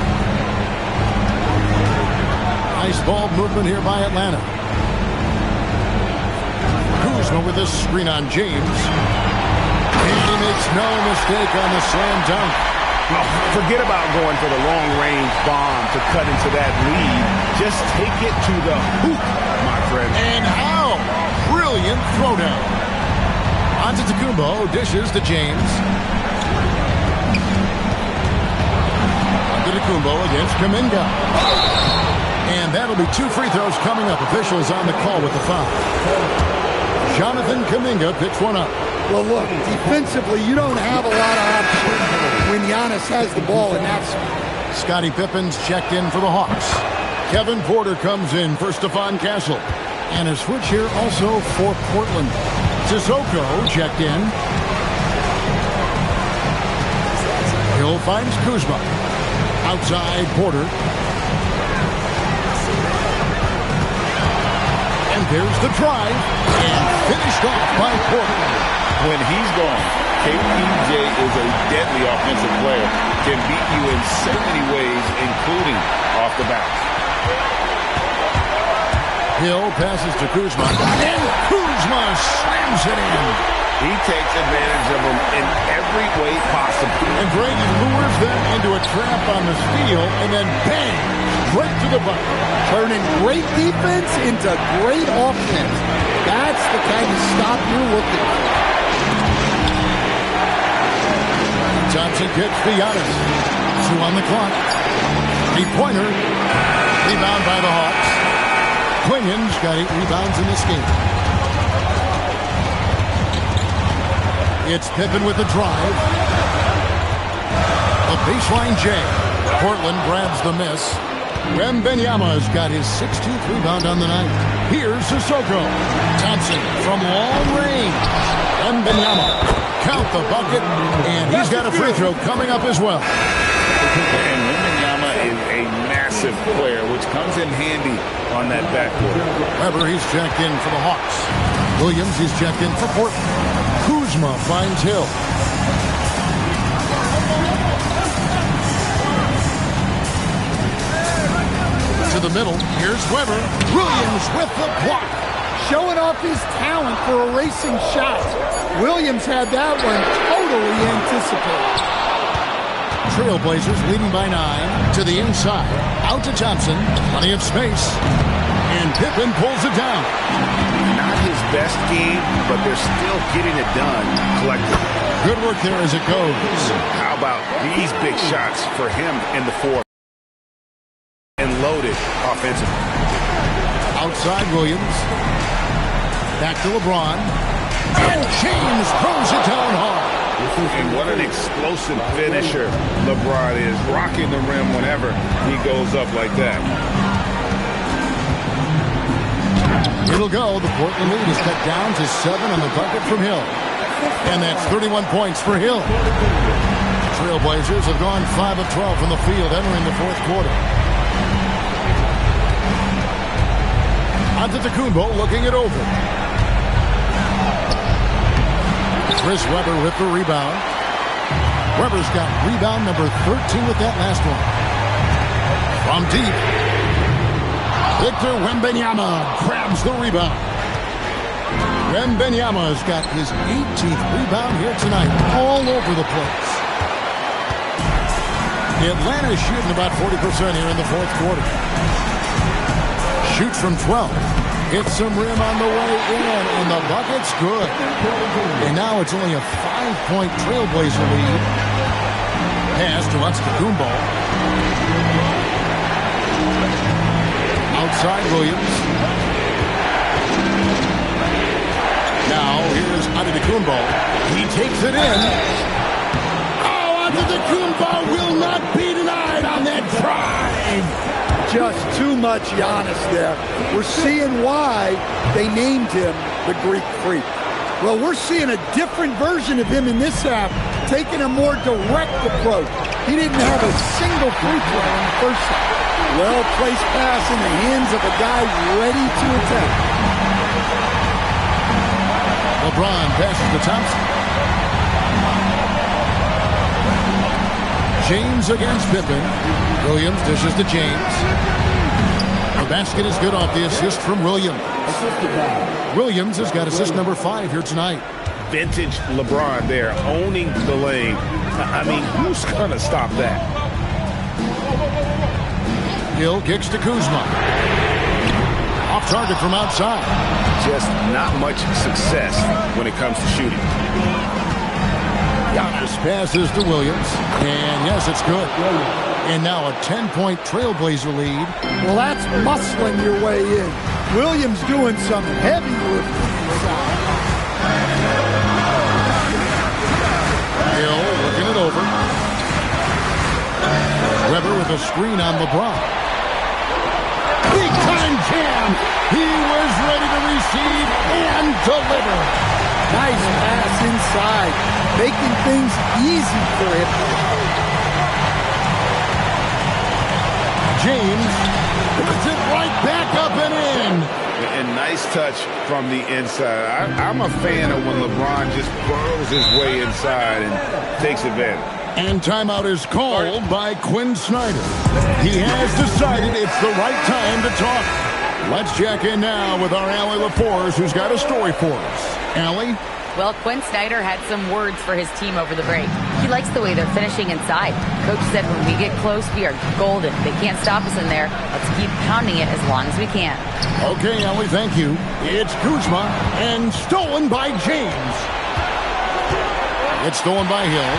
Nice ball movement here by Atlanta. Kuzma with this screen on James. He makes no mistake on the slam dunk. Oh, forget about going for the long-range bomb to cut into that lead. Just take it to the hoop, my friend. And how? Brilliant throwdown. Antetokounmpo dishes to James. Antetokounmpo against Kuminga. And that'll be 2 free throws coming up. Officials on the call with the foul. Jonathan Kuminga picks one up. Well, look, defensively, you don't have a lot of options when Giannis has the ball in that spot. Scottie Pippen's checked in for the Hawks. Kevin Porter comes in for Stephon Castle. And a switch here also for Portland. Sissoko checked in. Hill finds Kuzma. Outside Porter. And there's the drive. And finished off by Portland. When he's gone, KPJ is a deadly offensive player. Can beat you in so many ways, including off the bounce. Hill passes to Kuzma. And Kuzma slams it in. He takes advantage of him in every way possible. And Brady lures them into a trap on the steal, and then bang, right to the bucket. Turning great defense into great offense. That's the kind of stop you're looking for. Thompson kicks for Giannis. 2 on the clock. 3-pointer. Rebound by the Hawks. Quinion's got 8 rebounds in this game. It's Pippen with the drive. A baseline J. Portland grabs the miss. Wembanyama's got his 16th rebound on the night. Here's Sissoko. Thompson from long range. Wembanyama. Count the bucket, and he's got a free throw coming up as well. And Wembanyama is a massive player, which comes in handy on that backcourt. Weber, he's checked in for the Hawks. Williams, he's checked in for Portland. Kuzma finds Hill. To the middle, here's Weber. Williams with the block. Showing off his talent for erasing shots. Williams had that one totally anticipated. Trailblazers leading by 9 to the inside. Out to Thompson. Plenty of space. And Pippen pulls it down. Not his best game, but they're still getting it done collectively. Good work there as it goes. How about these big shots for him in the fourth? And loaded offensively. Outside Williams. Back to LeBron. And James throws it down hard. And what an explosive finisher LeBron is. Rocking the rim whenever he goes up like that. It'll go. The Portland lead is cut down to 7 on the bucket from Hill. And that's 31 points for Hill. Trailblazers have gone 5 of 12 from the field entering the fourth quarter. Antetokounmpo looking it over. Chris Webber with the rebound. Webber's got rebound number 13 with that last one. From deep, Victor Wembanyama grabs the rebound. Wembanyama's got his 18th rebound here tonight, all over the place. Atlanta's shooting about 40% here in the fourth quarter. Shoots from 12. Hits some rim on the way in, and the bucket's good. And now it's only a 5-point Trailblazer lead. Pass to Antetokounmpo. Outside Williams. Now here's Antetokounmpo. He takes it in. Oh, Antetokounmpo will not be denied on that drive. Just too much Giannis there. We're seeing why they named him the Greek Freak. Well, we're seeing a different version of him in this half, taking a more direct approach. He didn't have a single free throw in the first half. Well-placed pass in the hands of a guy ready to attack. LeBron passes to Thompson. James against Pippen. Williams dishes to James. The basket is good off the assist from Williams. Williams has got assist number 5 here tonight. Vintage LeBron there, owning the lane. I mean, who's going to stop that? Hill kicks to Kuzma. Off target from outside. Just not much success when it comes to shooting. Giannis passes to Williams. And yes, it's good. And now a 10-point Trailblazer lead. Well, that's muscling your way in. Williams doing some heavy lifting inside. Hill working it over. Webber with a screen on LeBron. Big time jam. He was ready to receive and deliver. Nice pass inside, making things easy for him. James puts it right back up and in. And nice touch from the inside. I'm a fan of when LeBron just burrows his way inside and takes advantage. And timeout is called by Quinn Snyder. He has decided it's the right time to talk. Let's check in now with our Allie LaForce, who's got a story for us. Allie? Well, Quinn Snyder had some words for his team over the break. He likes the way they're finishing inside. Coach said when we get close, we are golden. They can't stop us in there. Let's keep pounding it as long as we can. Okay, Allie, thank you. It's Kuzma, and stolen by James. It's stolen by Hill.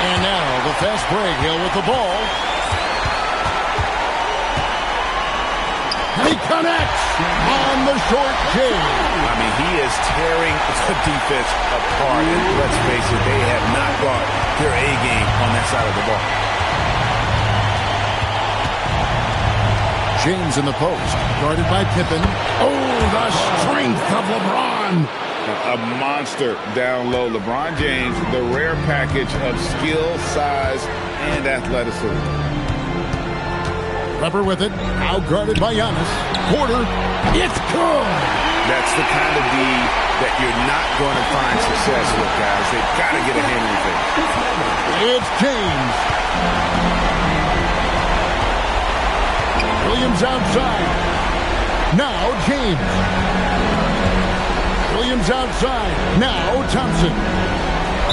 And now the fast break. Hill with the ball. And he connects on the short J. I mean, he is tearing the defense apart. And let's face it, they have not brought their A game on that side of the ball. James in the post, guarded by Pippen. Oh, the strength of LeBron. A monster down low. LeBron James, the rare package of skill, size, and athleticism. Webber with it, out-guarded by Giannis. Porter, it's good! That's the kind of D that you're not going to find success with, guys. They've got to get a hand in things. It's James. Williams outside. Now James. Williams outside. Now Thompson.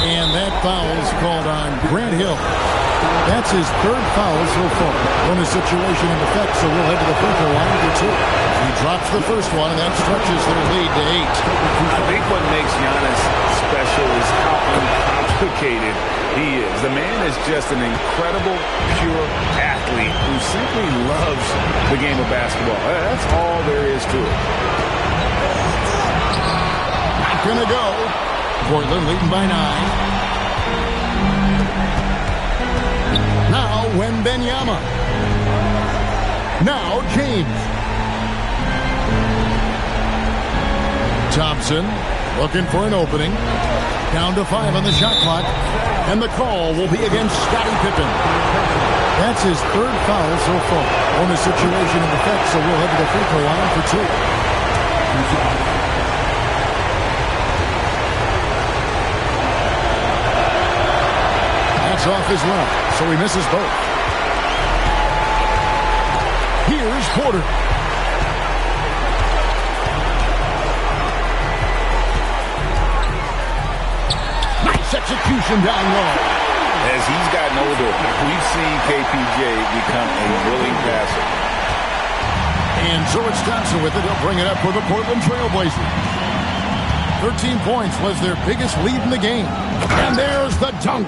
And that foul is called on Grant Hill. That's his third foul so far. Bonus situation in effect, so we'll head to the free throw line for 2. He drops the first one, and that stretches their lead to 8. I think what makes Giannis special is how uncomplicated he is. The man is just an incredible, pure athlete who simply loves the game of basketball. That's all there is to it. Not gonna go. Portland leading by 9. Now Wembanyama. Now James. Thompson looking for an opening. Down to 5 on the shot clock. And the call will be against Scottie Pippen. That's his third foul so far. Bonus situation in effect, so we'll head to the free throw line for 2. That's off his left, so he misses both. Here's Porter. Nice execution down low. As he's gotten older, we've seen KPJ become a willing passer. And George Thompson with it. He'll bring it up for the Portland Trail Blazers. 13 points was their biggest lead in the game. And there's the dunk.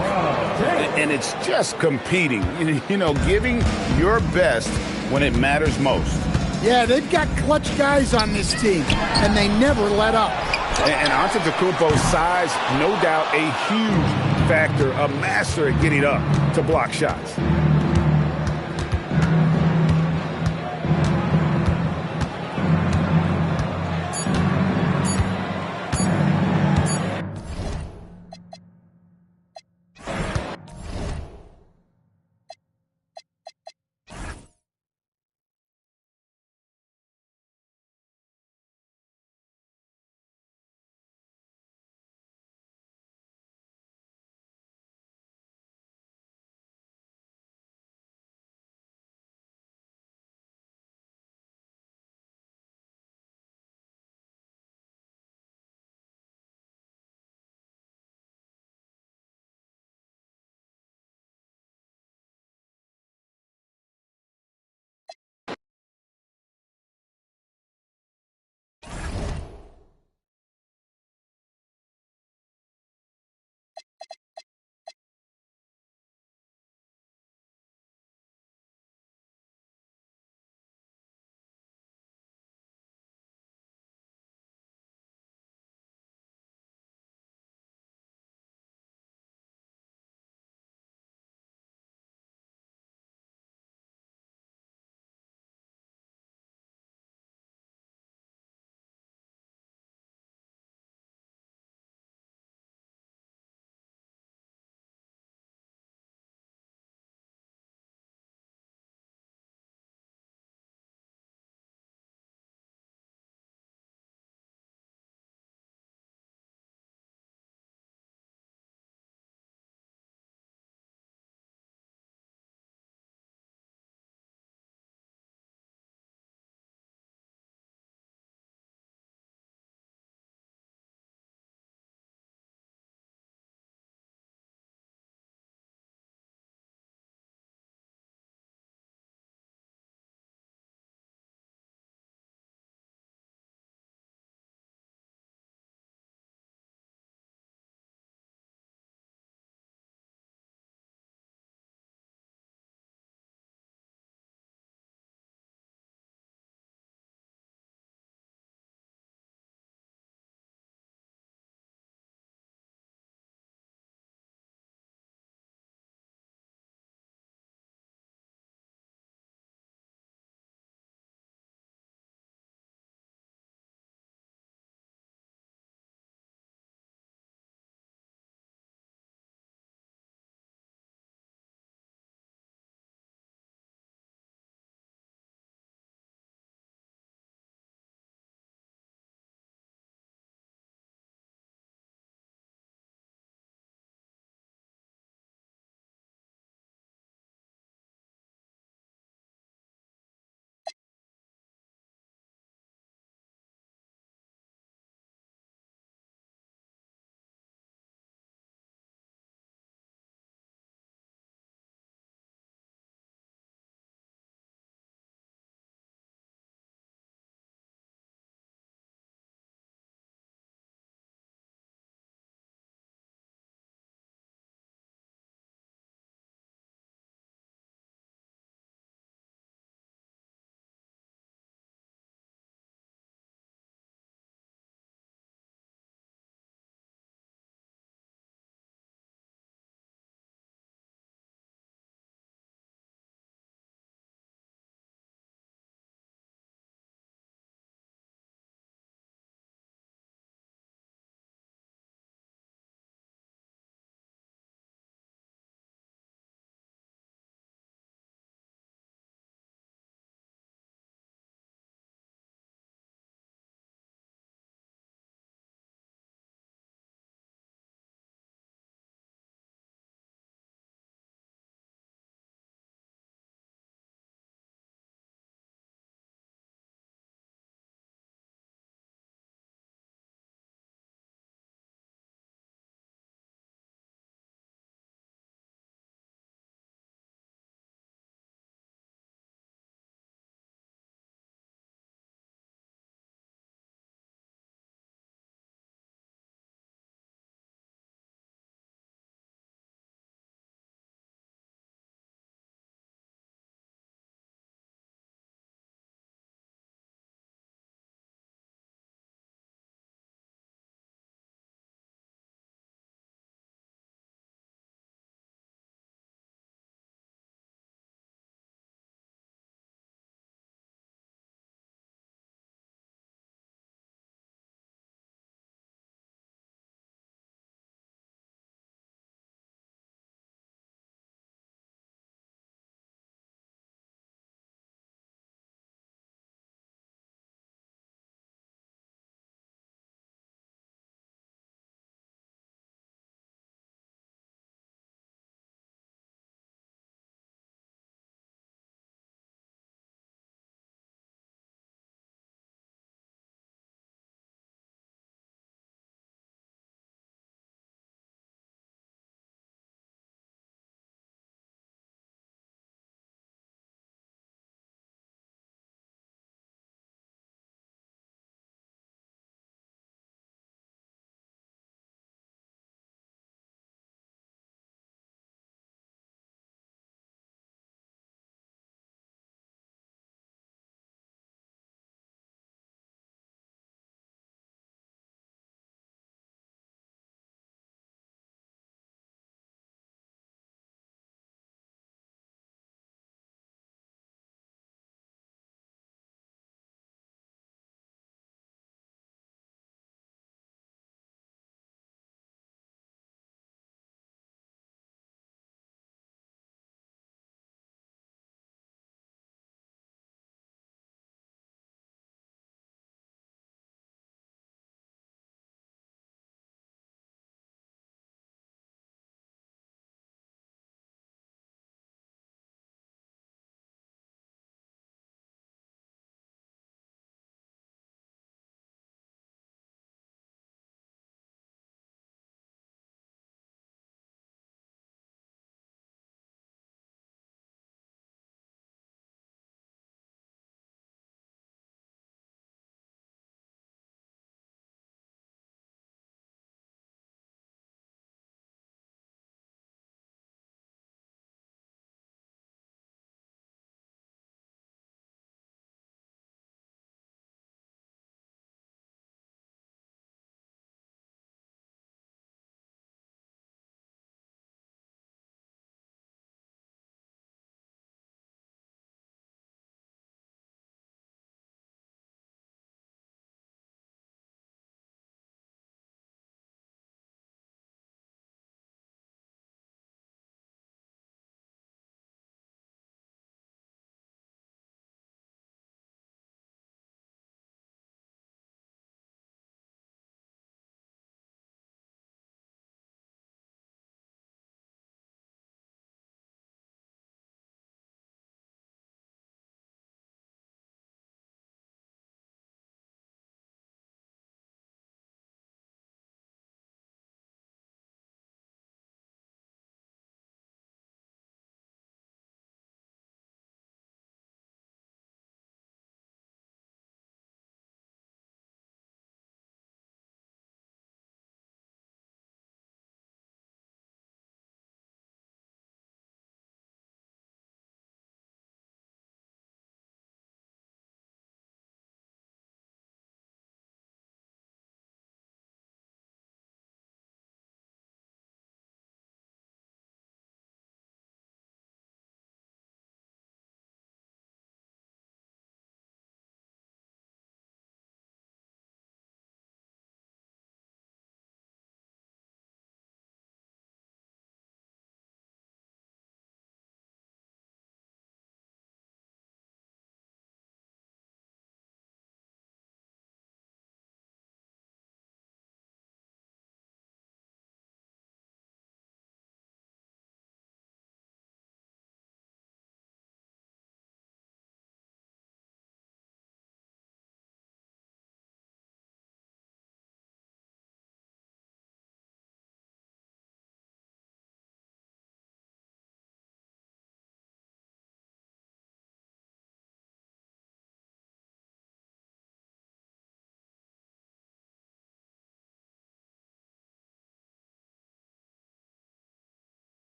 And it's just competing, you know, giving your best when it matters most. Yeah, they've got clutch guys on this team, and they never let up. And Antetokounmpo's size, no doubt, a huge factor, a master at getting up to block shots.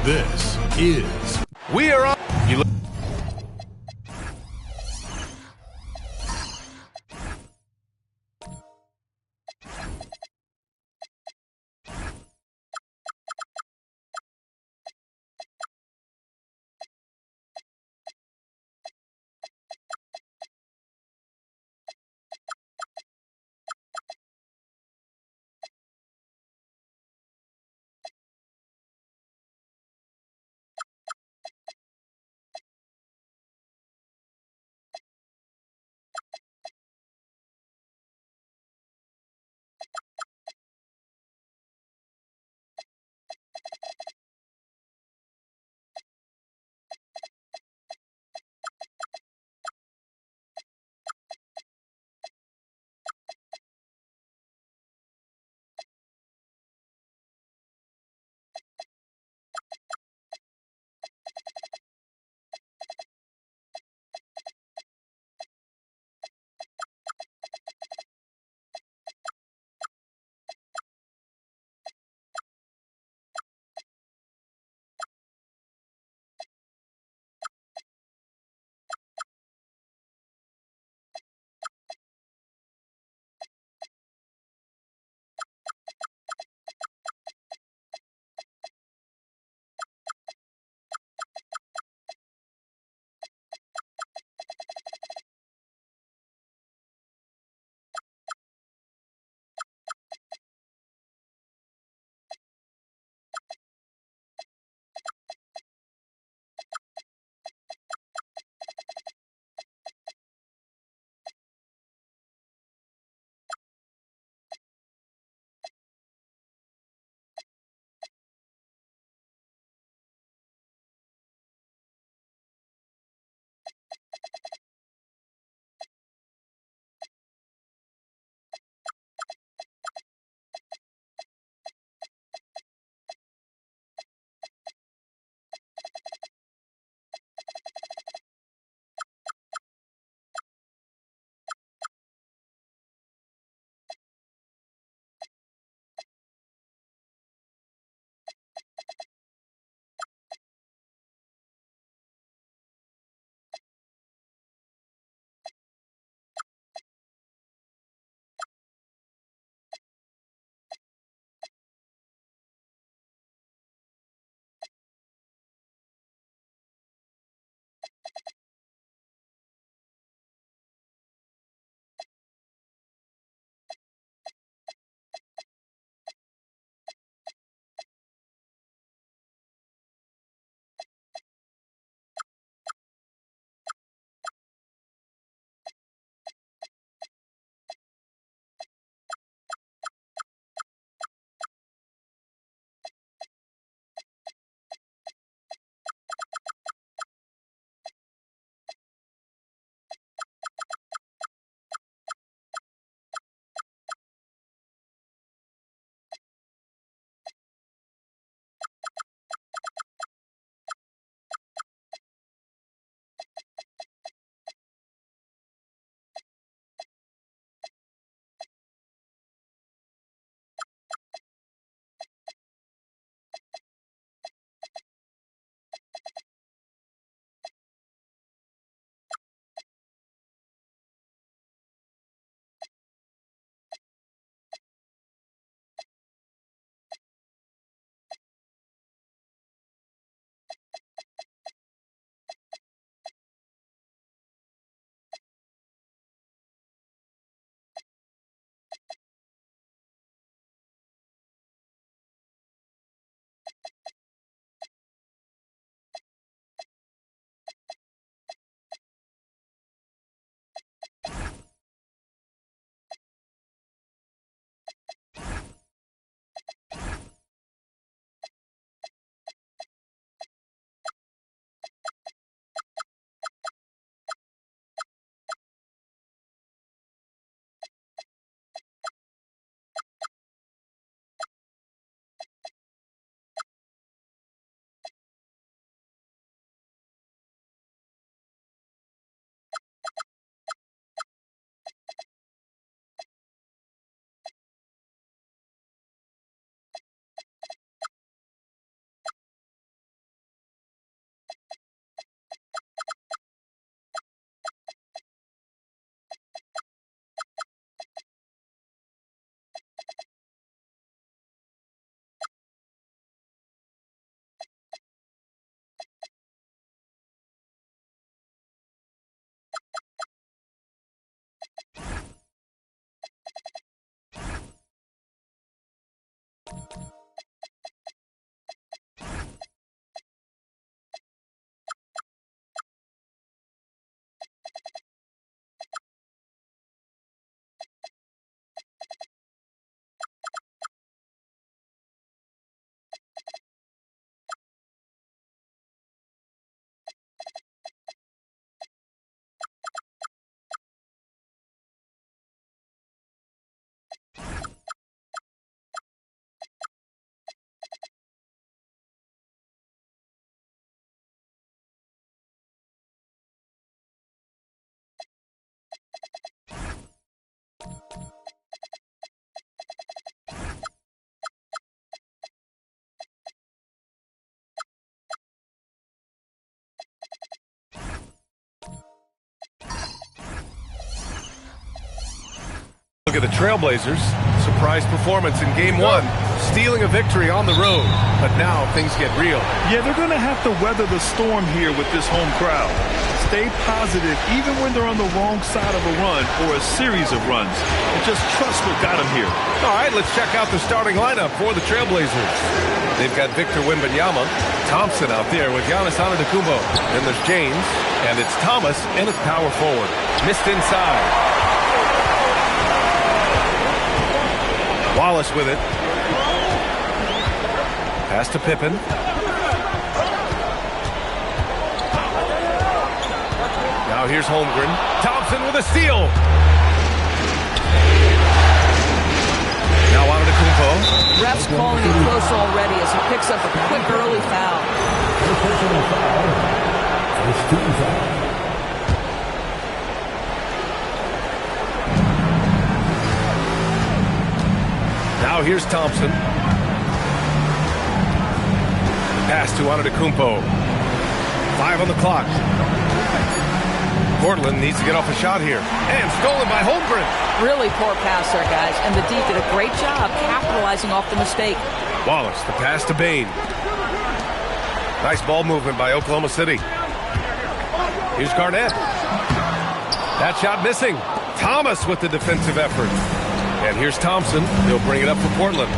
This is We are on. You look Look at the Trailblazers. Surprise performance in Game 1. Stealing a victory on the road. But now things get real. Yeah, they're going to have to weather the storm here with this home crowd. Stay positive even when they're on the wrong side of a run or a series of runs. And just trust what got them here. All right, let's check out the starting lineup for the Trailblazers. They've got Victor Wembanyama, Thompson out there with Giannis Antetokounmpo. Then there's James, and it's Thomas in at power forward. Missed inside. Wallace with it. Pass to Pippen. Now here's Holmgren. Thompson with a steal. Now Antetokounmpo. Ref's calling it close already as he picks up a quick early foul. Personal foul. First team foul. Now here's Thompson. Pass to Antetokounmpo. 5 on the clock. Portland needs to get off a shot here. And stolen by Holmgren. Really poor pass there, guys. And the D did a great job capitalizing off the mistake. Wallace, the pass to Bane. Nice ball movement by Oklahoma City. Here's Garnett. That shot missing. Thomas with the defensive effort. And here's Thompson. He'll bring it up for Portland.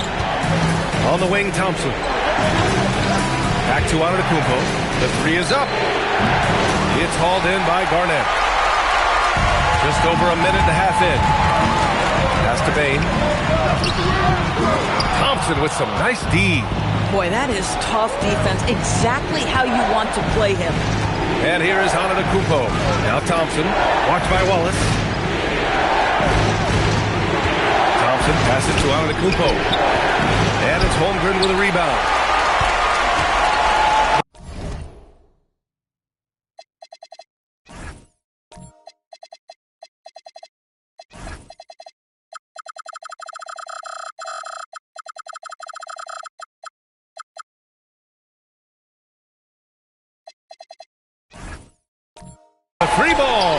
On the wing, Thompson. Back to Antetokounmpo. The three is up. It's hauled in by Garnett. Just over a minute and a half in. Pass to Bane. Thompson with some nice D. Boy, that is tough defense. Exactly how you want to play him. And here is Antetokounmpo. Now Thompson. Watched by Wallace. Thompson passes to Antetokounmpo. And it's Holmgren with a rebound. A free ball.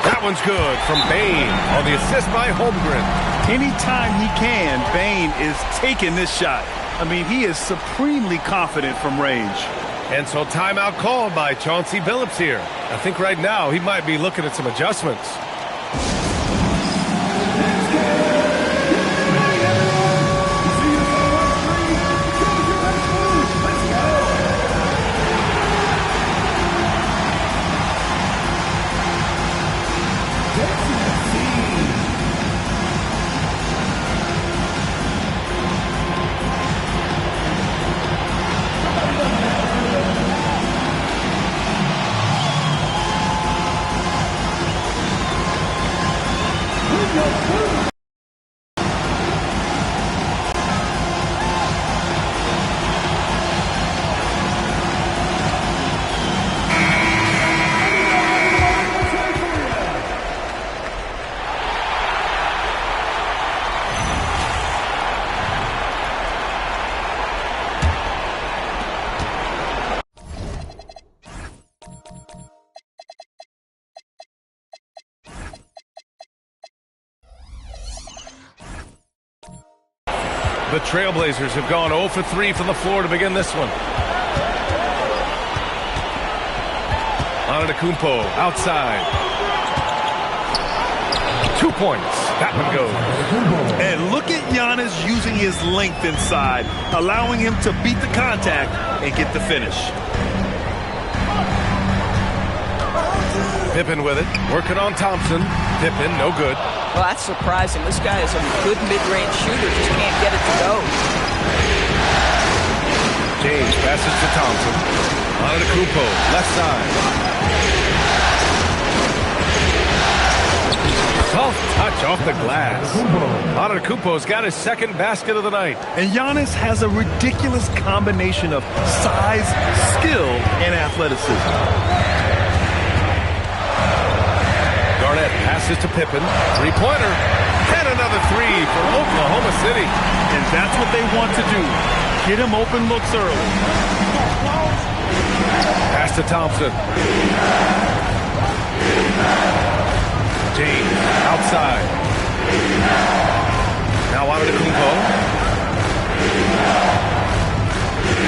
That one's good from Bane on the assist by Holmgren. Anytime he can, Bane is taking this shot. I mean, he is supremely confident from range. And so timeout called by Chauncey Billups here. I think right now he might be looking at some adjustments. The Trailblazers have gone 0 for 3 from the floor to begin this one. Antetokounmpo outside. 2 points. That one goes. And look at Giannis using his length inside, allowing him to beat the contact and get the finish. Pippen with it, working on Thompson. Pippen, no good. Well, that's surprising. This guy is a good mid-range shooter, just can't get it to go. James passes to Thompson. Antetokounmpo, left side. Soft touch off the glass. Antetokounmpo's got his second basket of the night. And Giannis has a ridiculous combination of size, skill, and athleticism. Garnett passes to Pippen. Three-pointer. And another three for Oklahoma City. And that's what they want to do. Get him open looks early. Pass to Thompson. James outside. Now Antetokounmpo.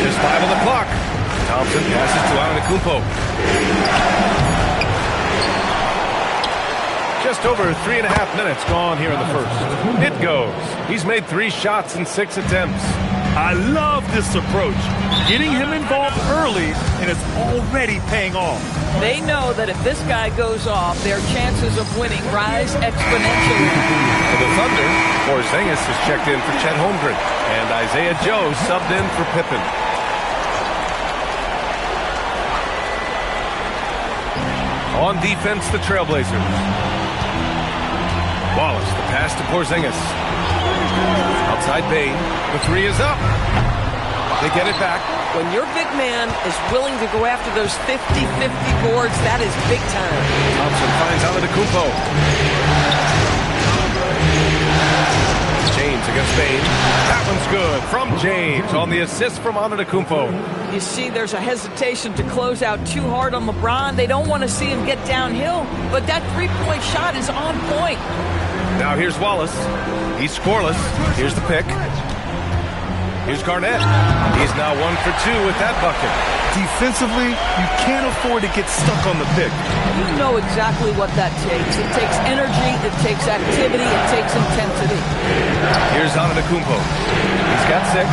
There's 5 on the clock. Thompson passes to Antetokounmpo. Just over 3.5 minutes gone here in the first. It goes. He's made 3 shots in 6 attempts. I love this approach. Getting him involved early, and it's already paying off. They know that if this guy goes off, their chances of winning rise exponentially. For the Thunder, Porzingis is checked in for Chet Holmgren, and Isaiah Joe subbed in for Pippen. On defense, the Trailblazers. Wallace, the pass to Porzingis. Outside Bane, the three is up. They get it back. When your big man is willing to go after those 50-50 boards, that is big time. Thompson finds Antetokounmpo. James against Bane. That one's good from James on the assist from Antetokounmpo. You see there's a hesitation to close out too hard on LeBron. They don't want to see him get downhill, but that three-point shot is on point. Now here's Wallace. He's scoreless. Here's the pick. Here's Garnett. He's now 1 for 2 with that bucket. Defensively, you can't afford to get stuck on the pick. You know exactly what that takes. It takes energy, it takes activity, it takes intensity. Here's Antetokounmpo. He's got 6.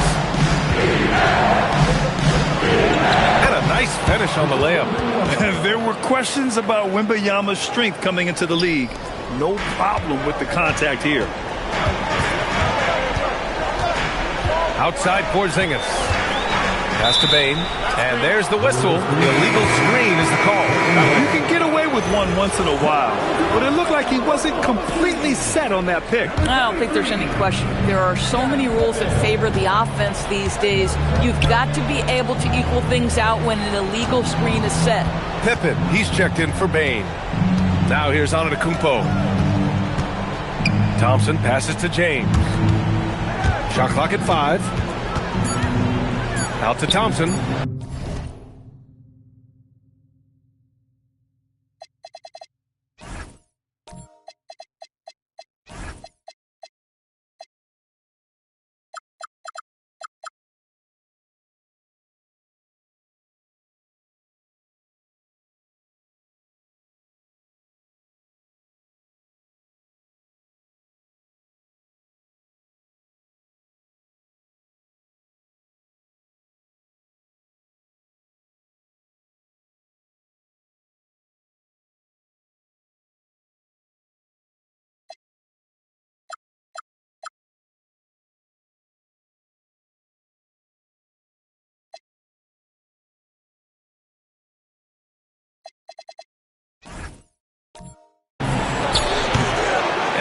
And a nice finish on the layup. There were questions about Wembanyama's strength coming into the league. No problem with the contact here. Outside Porzingis. Pass to Bane. And there's the whistle. The illegal screen is the call. You can get away with one once in a while, but it looked like he wasn't completely set on that pick. I don't think there's any question. There are so many rules that favor the offense these days. You've got to be able to equal things out when an illegal screen is set. Pippen, he's checked in for Bane. Now here's Antetokounmpo. Thompson passes to James. Shot clock at 5. Out to Thompson.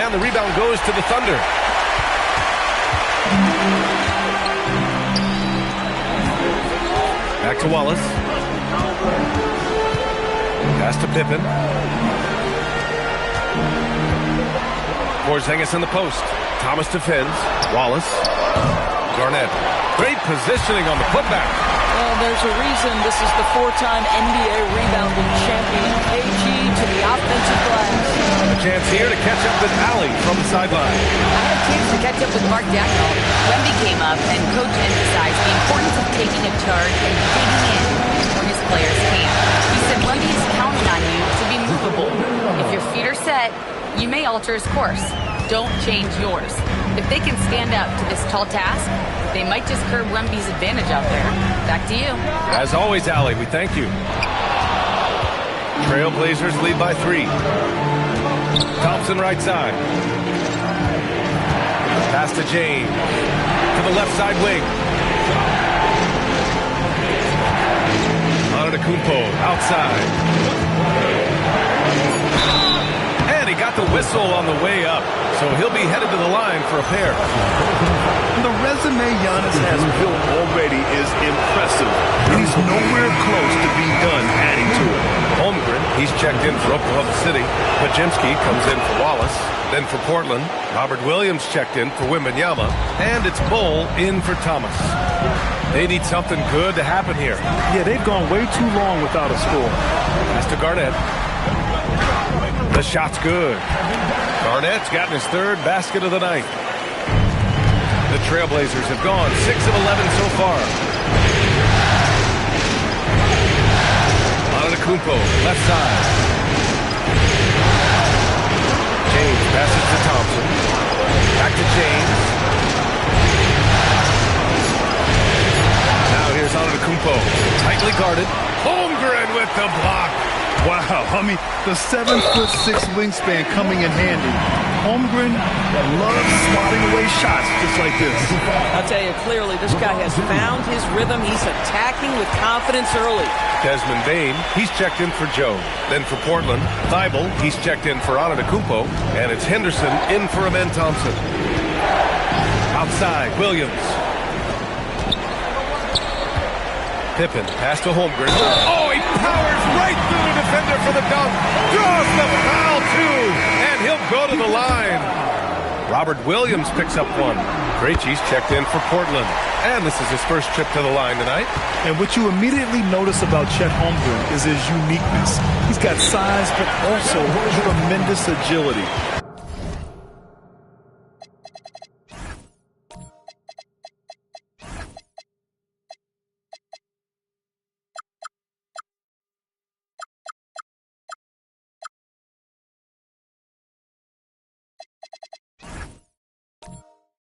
And the rebound goes to the Thunder. Back to Wallace. Pass to Pippen. Porzingis in the post. Thomas defends. Wallace. Garnett. Great positioning on the putback. Well, there's a reason this is the 4-time NBA rebounding champion. KG to the offensive glass. A chance here to catch up with Allie from the sideline. I had a chance to catch up with Mark Dagnall. Wemby came up and Coach emphasized the importance of taking a charge and digging in where his players can. He said Wemby is counting on you to be movable. If your feet are set, you may alter his course. don't change yours. If they can stand up to this tall task, they might just curb Wemby's advantage out there. Back to you. As always, Allie, we thank you. Trailblazers lead by 3. Thompson right side. Pass to James. To the left side wing. Antetokounmpo outside. And he got the whistle on the way up. So he'll be headed to the line for a pair. The resume Giannis has built already is impressive. And he's nowhere close to being done adding to it. Holmgren, he's checked in for Oklahoma City. Pajemski comes in for Wallace. Then for Portland, Robert Williams checked in for Wembanyama. And it's Bull in for Thomas. They need something good to happen here. Yeah, they've gone way too long without a score. Pass to Garnett. The shot's good. Garnett's gotten his 3rd basket of the night. The Trailblazers have gone 6 of 11 so far. Antetokounmpo, left side. James passes to Thompson. Back to James. Now here's Antetokounmpo. Tightly guarded. Holmgren with the block. Wow, I mean, the 7'6" wingspan coming in handy. Holmgren loves swatting away shots just like this. I'll tell you clearly, this guy has found his rhythm. He's attacking with confidence early. Desmond Bane, he's checked in for Joe. Then for Portland, Thibault, he's checked in for Antetokounmpo. And it's Henderson in for Amen Thompson. Outside, Williams. Pippen, pass to Holmgren. Oh, he powers right through the defender for the dunk. Draws the foul, too. And he'll go to the line. Robert Williams picks up one. Krejci's checked in for Portland. And this is his first trip to the line tonight. And what you immediately notice about Chet Holmgren is his uniqueness. He's got size, but also tremendous agility.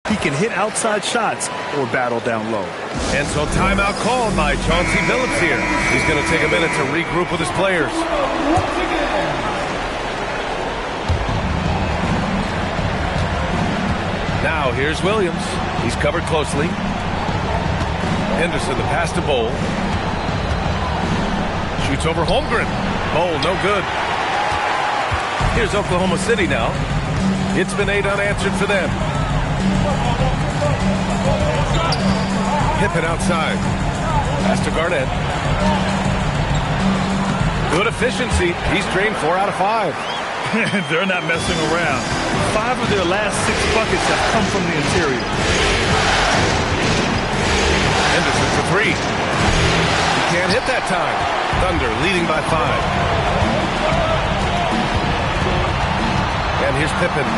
He can hit outside shots or battle down low. And so timeout called by Chauncey Billups here. He's going to take a minute to regroup with his players. Now here's Williams. He's covered closely. Henderson, the pass to Bull. Shoots over Holmgren. Bull, no good. Here's Oklahoma City now. It's been 8 unanswered for them. Pippen outside. Pass to Garnett. Good efficiency. He's drained 4 out of 5. They're not messing around. 5 of their last 6 buckets have come from the interior. Henderson for 3. He can't hit that time. Thunder leading by 5. And here's Pippen.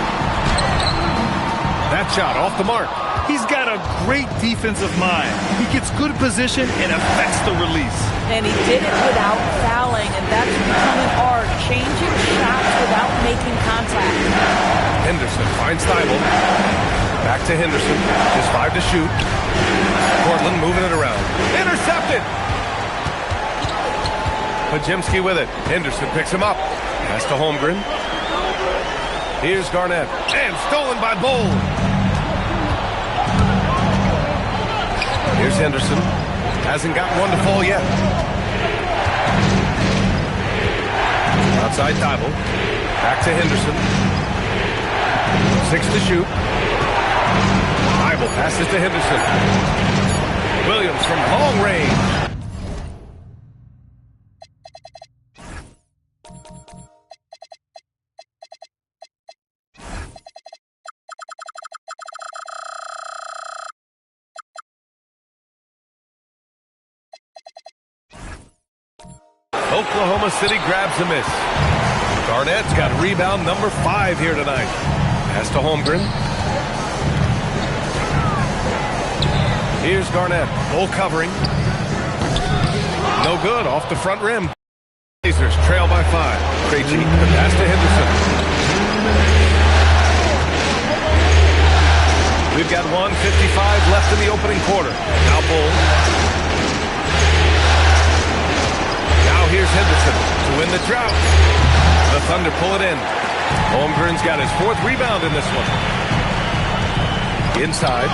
That shot off the mark. He's got a great defensive mind. He gets good position and affects the release. And he did it without fouling, and that's becoming art. Changing shots without making contact. Henderson finds Thibault. Back to Henderson. Just 5 to shoot. Portland moving it around. Intercepted! Pajemski with it. Henderson picks him up. Pass to Holmgren. Here's Garnett. And stolen by Bull. Here's Henderson. Hasn't gotten one to fall yet. Outside Thibault. Back to Henderson. 6 to shoot. Thibault passes to Henderson. Williams from long range. Oklahoma City grabs a miss. Garnett's got rebound number 5 here tonight. Pass to Holmgren. Here's Garnett. Bull covering. No good. Off the front rim. Blazers trail by 5. Krejci. The pass to Henderson. 1:55 left in the opening quarter. Now Bull. Now here's Henderson to win the drought. The Thunder pull it in. Holmgren's got his 4th rebound in this one. Inside.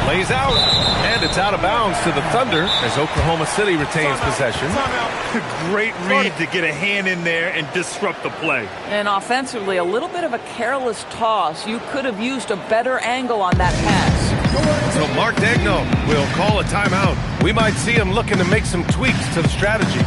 Lays out. And it's out of bounds to the Thunder as Oklahoma City retains possession. Great read to get a hand in there and disrupt the play. And offensively, a little bit of a careless toss. You could have used a better angle on that pass. So Mark Daigneault will call a timeout. We might see him looking to make some tweaks to the strategy.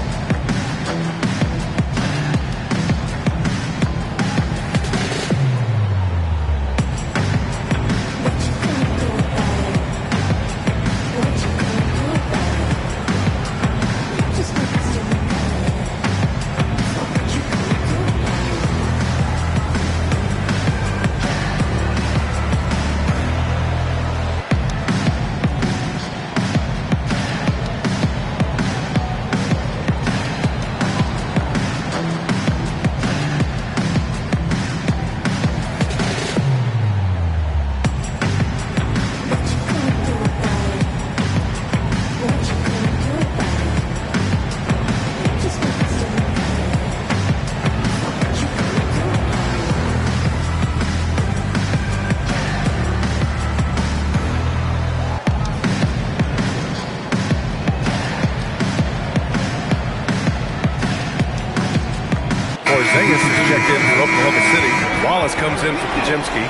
Porzingis is checked in for Oklahoma City. Wallace comes in for Podziemski.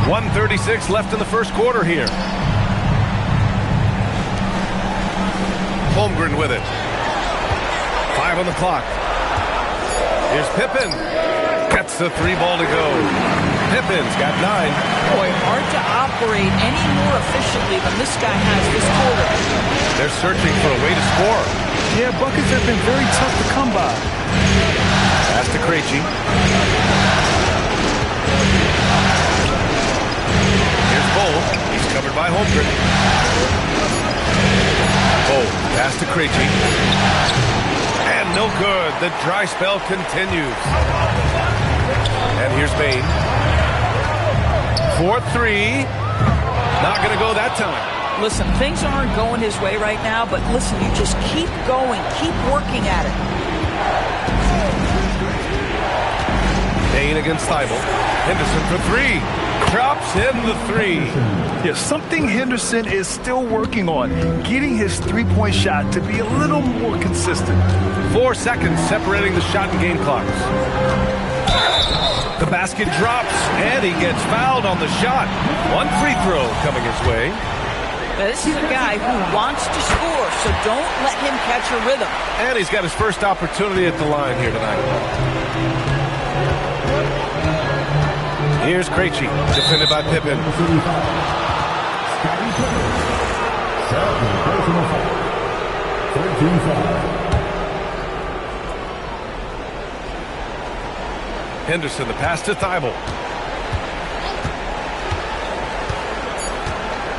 .136 left in the first quarter here. Holmgren with it. 5 on the clock. Here's Pippen. Gets the 3 ball to go. Pippen's got 9. Boy, hard to operate any more efficiently than this guy has this quarter. They're searching for a way to score. Yeah, buckets have been very tough to come by. Pass to Krejci. Here's Bull. He's covered by Holmgren. Bull, pass to Krejci. And no good. The dry spell continues. And here's Bane. 4-3. Not going to go that time. Listen, things aren't going his way right now, but listen, you just keep going. Keep working at it. Bane against Thibault. Henderson for 3. Drops in the 3. Yeah, something Henderson is still working on. Getting his three-point shot to be a little more consistent. 4 seconds separating the shot and game clocks. The basket drops, and he gets fouled on the shot. 1 free throw coming his way. Now, this is a guy who wants to score, so don't let him catch a rhythm. And he's got his first opportunity at the line here tonight. Here's Krejci, defended by Pippen. Henderson, the pass to Thibault.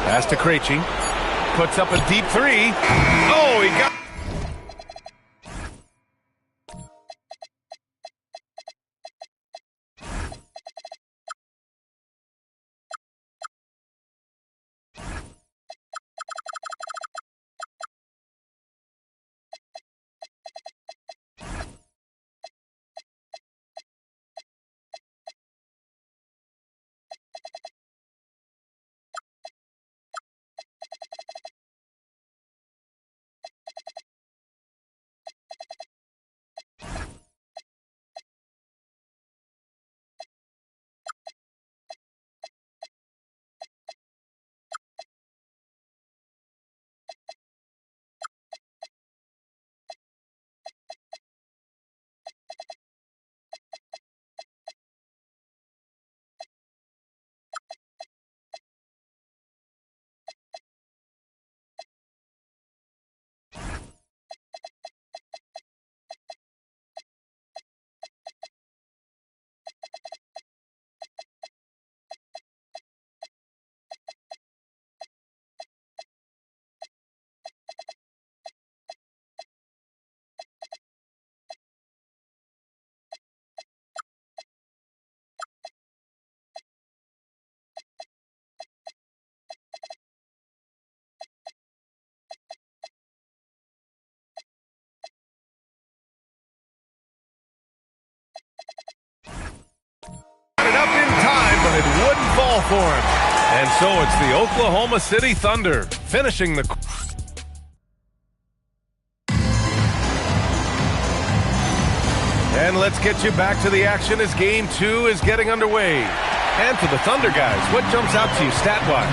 Pass to Krejci. Puts up a deep 3. Oh, he got... and it wouldn't fall for him. And so it's the Oklahoma City Thunder finishing the... And let's get you back to the action as Game 2 is getting underway. And for the Thunder guys, what jumps out to you stat-wise?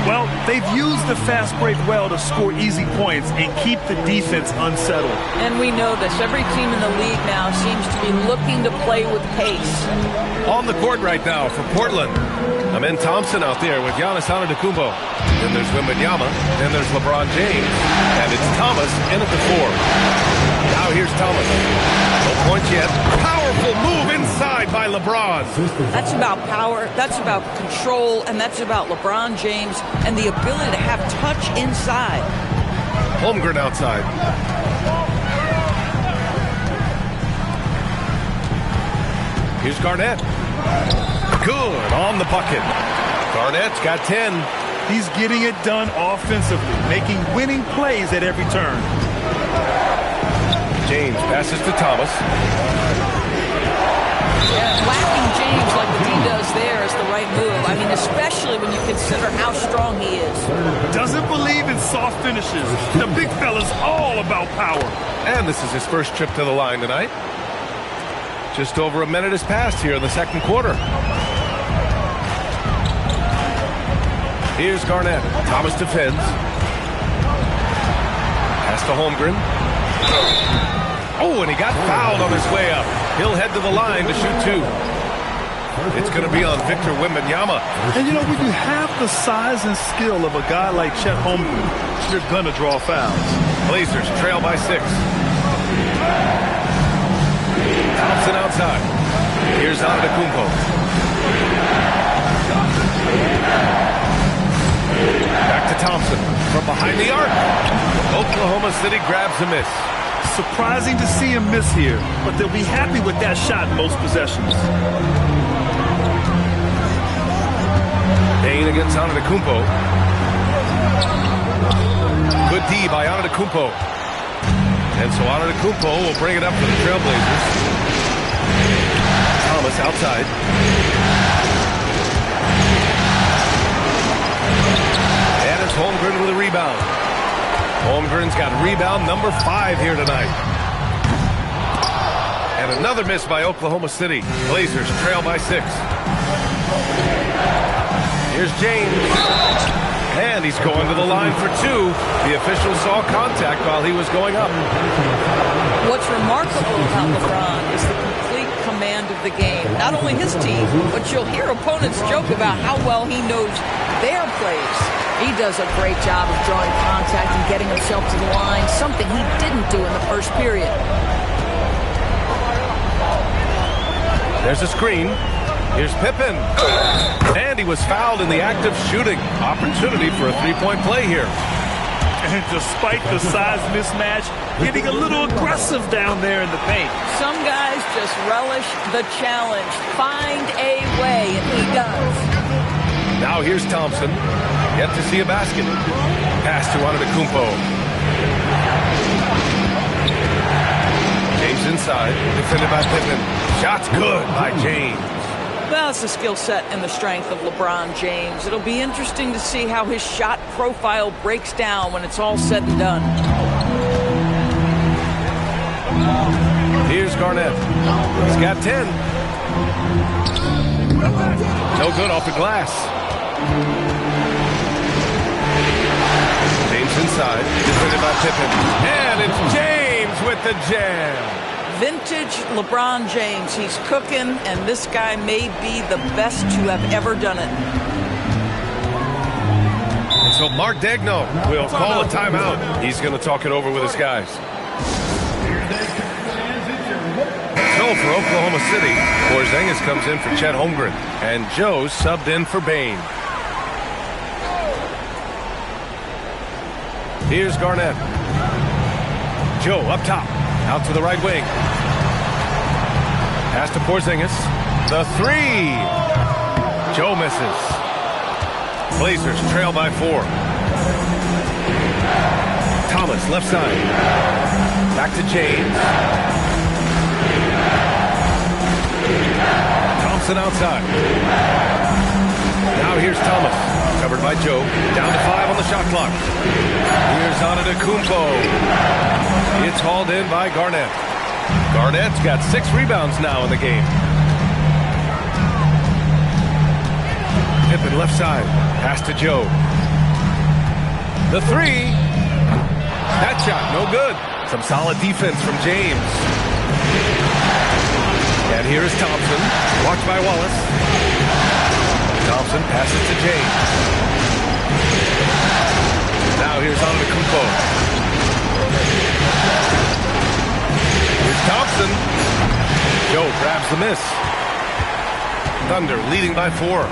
Well, they've used the fast break well to score easy points and keep the defense unsettled. And we know this. Every team in the league now seems to be looking to play with pace. On the court right now for Portland, Amen Thompson out there with Giannis Antetokounmpo. Then there's Wembanyama. Then there's LeBron James. And it's Thomas in at the 4. Now here's Thomas. No points yet. Powerful move inside by LeBron. That's about power. That's about control. And that's about LeBron James and the ability to have touch inside. Holmgren outside. Here's Garnett. Good on the bucket. Garnett's got 10. He's getting it done offensively, making winning plays at every turn. James passes to Thomas. Yeah, whacking James like the team does there is the right move. I mean, especially when you consider how strong he is. Doesn't believe in soft finishes. The big fella's all about power. And this is his first trip to the line tonight. Just over a minute has passed here in the second quarter. Here's Garnett. Thomas defends. Pass to Holmgren. Oh, and he got fouled on his way up. He'll head to the line to shoot 2. It's going to be on Victor Wembanyama. And you know, when you have the size and skill of a guy like Chet Holmgren, you're going to draw fouls. Blazers trail by 6. Thompson outside. Here's Antetokounmpo. Back to Thompson from behind the arc. Oklahoma City grabs a miss. Surprising to see him miss here, but they'll be happy with that shot in most possessions. Payne against Antetokounmpo. Good D by Antetokounmpo. And so Antetokounmpo will bring it up for the Trailblazers. Thomas outside. And it's Holmgren with a rebound. Holmgren's got rebound number 5 here tonight. And another miss by Oklahoma City. Blazers trail by 6. Here's James. And he's going to the line for 2. The official saw contact while he was going up. What's remarkable about LeBron is the complete command of the game. Not only his team, but you'll hear opponents joke about how well he knows their plays. He does a great job of drawing contact and getting himself to the line, something he didn't do in the first period. There's a screen. Here's Pippen. And he was fouled in the act of shooting. Opportunity for a 3-point play here. And despite the size mismatch, getting a little aggressive down there in the paint. Some guys just relish the challenge. Find a way, and he does. Now here's Thompson. Yet to see a basket. Pass to Antetokounmpo. James inside. Defended by Pippen. Shot's good by James. Well, it's the skill set and the strength of LeBron James. It'll be interesting to see how his shot profile breaks down when it's all said and done. Here's Garnett. He's got 10. No good off the glass. James inside. Defended by Pippen. And it's James with the jam. Vintage LeBron James. He's cooking, and this guy may be the best to have ever done it. And so Mark Daigneault will call a timeout. He's going to talk it over with his guys. So for Oklahoma City, Porzingis comes in for Chet Holmgren, and Joe subbed in for Bane. Here's Garnett. Joe up top. Out to the right wing. Pass to Porzingis. The 3. Joe misses. Blazers trail by 4. Thomas left side. Back to James. Thompson outside. Now here's Thomas, covered by Joe. Down to 5 on the shot clock. Here's Antetokounmpo. It's hauled in by Garnett. Garnett's got 6 rebounds now in the game. Pippen left side. Pass to Joe. The 3. That shot, no good. Some solid defense from James. And here is Thompson. Watched by Wallace. Thompson passes to James. Now here's Antetokounmpo. Here's Thompson. Joe grabs the miss. Thunder leading by 4.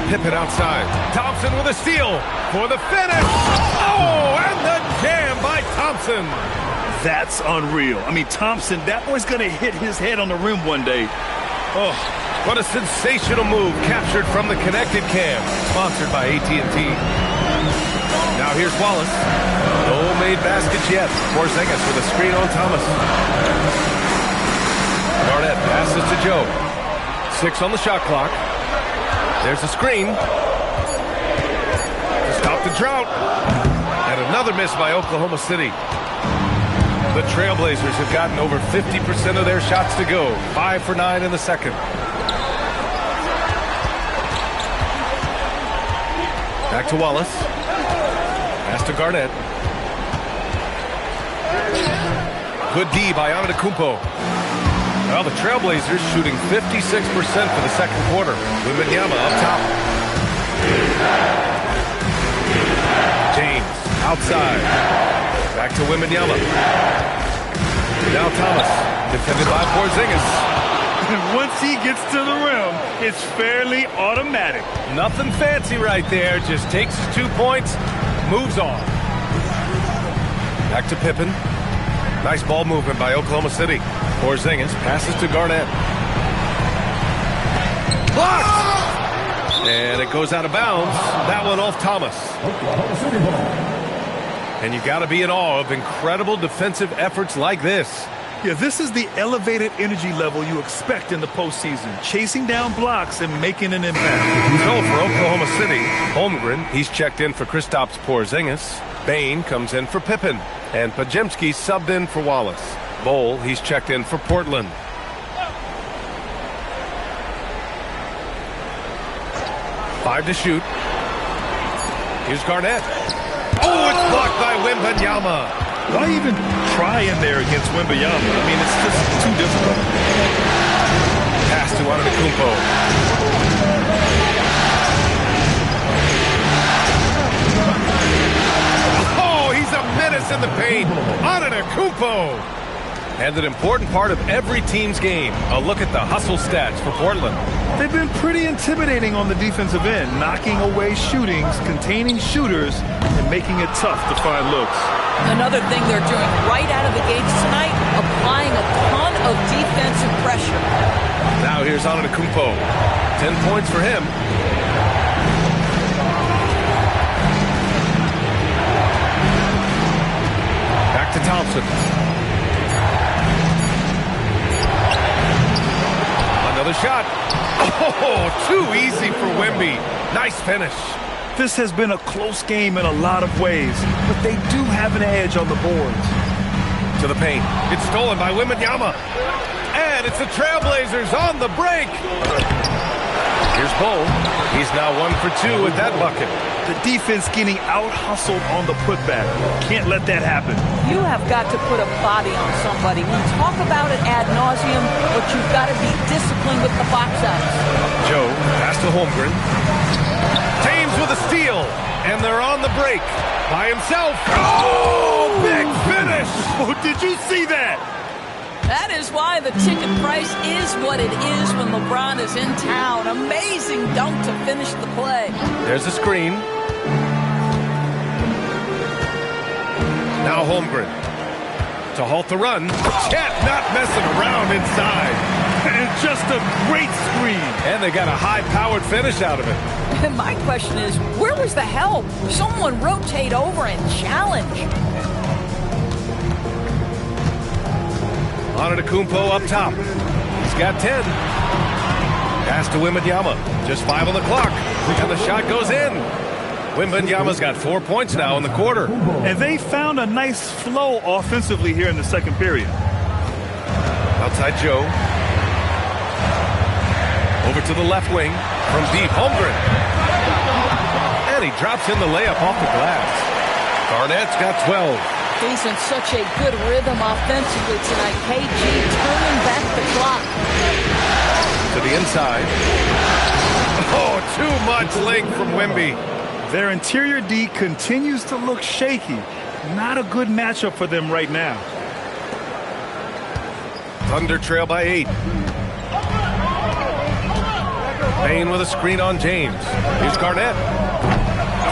Pippen outside. Thompson with a steal for the finish. Oh, and the jam by Thompson. That's unreal. I mean, Thompson, that boy's going to hit his head on the rim one day. Oh, what a sensational move captured from the connected cam. Sponsored by AT&T. Now here's Wallace. No made baskets yet. Porzingis with a screen on Thomas. Garnett passes to Joe. 6 on the shot clock. There's a screen. To stop the drought. And another miss by Oklahoma City. The Trailblazers have gotten over 50% of their shots to go. 5 for 9 in the second. Back to Wallace. Pass to Garnett. Good D by Antetokounmpo. Well, the Trailblazers shooting 56% for the second quarter. Wembanyama up top. James outside. Back to Wembanyama. Now Thomas, defended by Porzingis. Once he gets to the rim, it's fairly automatic. Nothing fancy right there. Just takes his 2 points, moves on. Back to Pippen. Nice ball movement by Oklahoma City. Porzingis passes to Garnett. Blocked! And it goes out of bounds. That one off Thomas. And you got to be in awe of incredible defensive efforts like this. Yeah, this is the elevated energy level you expect in the postseason. Chasing down blocks and making an impact. So for Oklahoma City, Holmgren, he's checked in for Kristaps Porzingis. Bane comes in for Pippen. And Podziemski subbed in for Wallace. Bol, he's checked in for Portland. Five to shoot. Here's Garnett. Oh, it's blocked by Wembanyama. Why even try in there against Wembanyama? I mean, it's just too difficult. Pass to Antetokounmpo. Oh, he's a menace in the paint. Antetokounmpo. And an important part of every team's game. A look at the hustle stats for Portland. They've been pretty intimidating on the defensive end, knocking away shootings, containing shooters, and making it tough to find looks. Another thing they're doing right out of the gates tonight, applying a ton of defensive pressure. Now here's Antetokounmpo. 10 points for him. Back to Thompson. Another shot. Oh, too easy for Wemby. Nice finish. This has been a close game in a lot of ways, but they do have an edge on the boards. To the paint. It's stolen by Wembanyama. And it's the Trailblazers on the break. Here's Bol. He's now 1 for 2 with that bucket. The defense getting out-hustled on the putback. Can't let that happen. You have got to put a body on somebody. We talk about it ad nauseum, but you've got to be disciplined with the box outs. Joe, pass to Holmgren. James with a steal, and they're on the break by himself. Oh, big finish! Oh, did you see that? That is why the ticket price is what it is when LeBron is in town. Amazing dunk to finish the play. There's a screen. Now Holmgren to halt the run. Chet not messing around inside. And just a great screen. And they got a high-powered finish out of it. And my question is, where was the help? Someone rotate over and challenge. Antetokounmpo up top. He's got 10. Pass to Wembanyama. Just 5 on the clock. And the shot goes in. Wembanyama's got 4 points now in the quarter. And they found a nice flow offensively here in the second period. Outside Joe. Over to the left wing from deep. Holmgren. And he drops in the layup off the glass. Garnett's got 12. He's in such a good rhythm offensively tonight. KG turning back the clock. To the inside. Oh, too much length from Wemby. Their interior D continues to look shaky. Not a good matchup for them right now. Thunder trail by 8. Payne with a screen on James. Here's Garnett.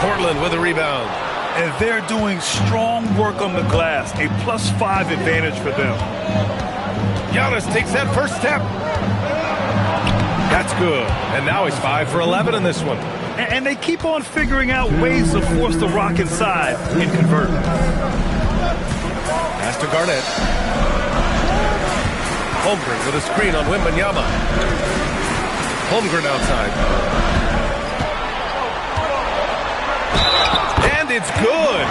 Portland with a rebound. And they're doing strong work on the glass. A +5 advantage for them. Giannis takes that first step. That's good. And now he's 5 for 11 in this one. And they keep on figuring out ways to force the Rock inside and convert. Pass to Garnett. Holmgren with a screen on Wembanyama. Holmgren outside. And it's good.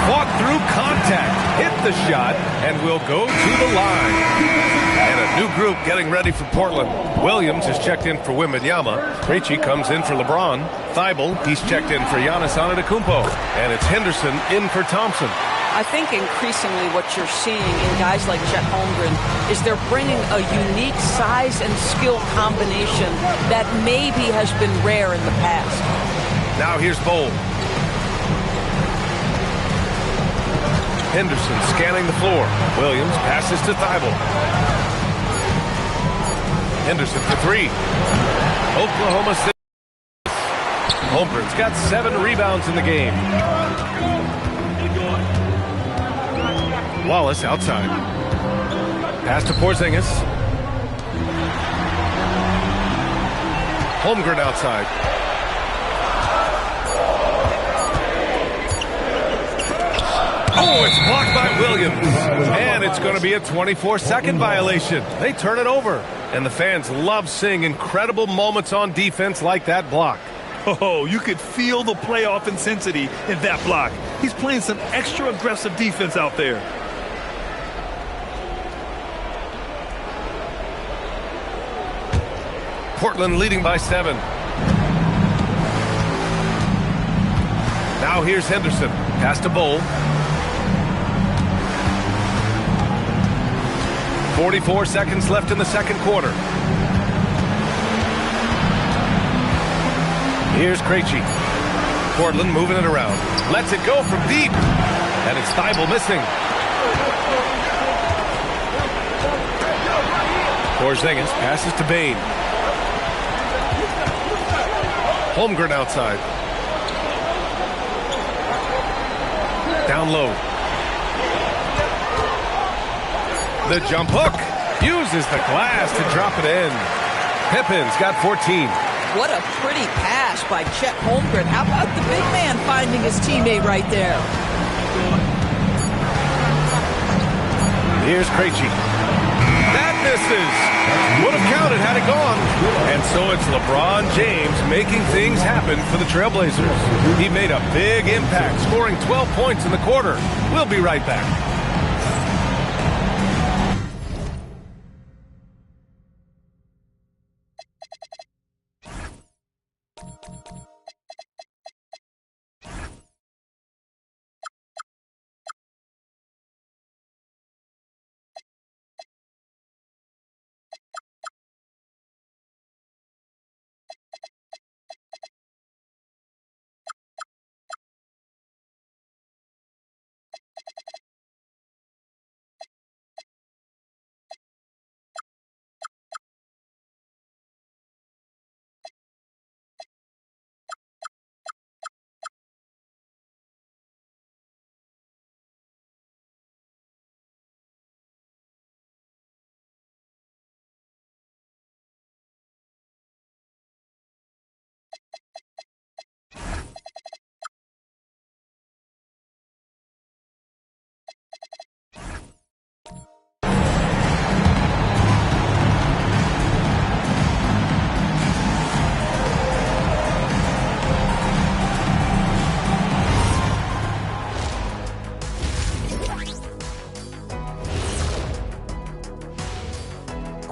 Fought through contact. Hit the shot and will go to the line. And a new group getting ready for Portland. Williams is checked in for Wembanyama. Krejci comes in for LeBron. Thibault, he's checked in for Giannis Antetokounmpo. And it's Henderson in for Thompson. I think increasingly what you're seeing in guys like Chet Holmgren is they're bringing a unique size and skill combination that maybe has been rare in the past. Now here's Bol. Henderson scanning the floor. Williams passes to Thibault. Henderson for 3. Oklahoma City. Holmgren's got 7 rebounds in the game. Wallace outside. Pass to Porzingis. Holmgren outside. Oh, it's blocked by Williams. And it's going to be a 24-second violation. They turn it over. And the fans love seeing incredible moments on defense like that block. Oh, you could feel the playoff intensity in that block. He's playing some extra aggressive defense out there. Portland leading by 7. Now here's Henderson. Pass to Bol. 44 seconds left in the second quarter. Here's Krejci. Portland moving it around. Lets it go from deep. And it's Thibault missing. Porzingis passes to Bane. Holmgren outside. Down low. The jump hook. Uses the glass to drop it in. Pippen's got 14. What a pretty pass by Chet Holmgren. How about the big man finding his teammate right there? Here's Krejci. That misses. Would have counted had it gone. And so it's LeBron James making things happen for the Trailblazers. He made a big impact, scoring 12 points in the quarter. We'll be right back.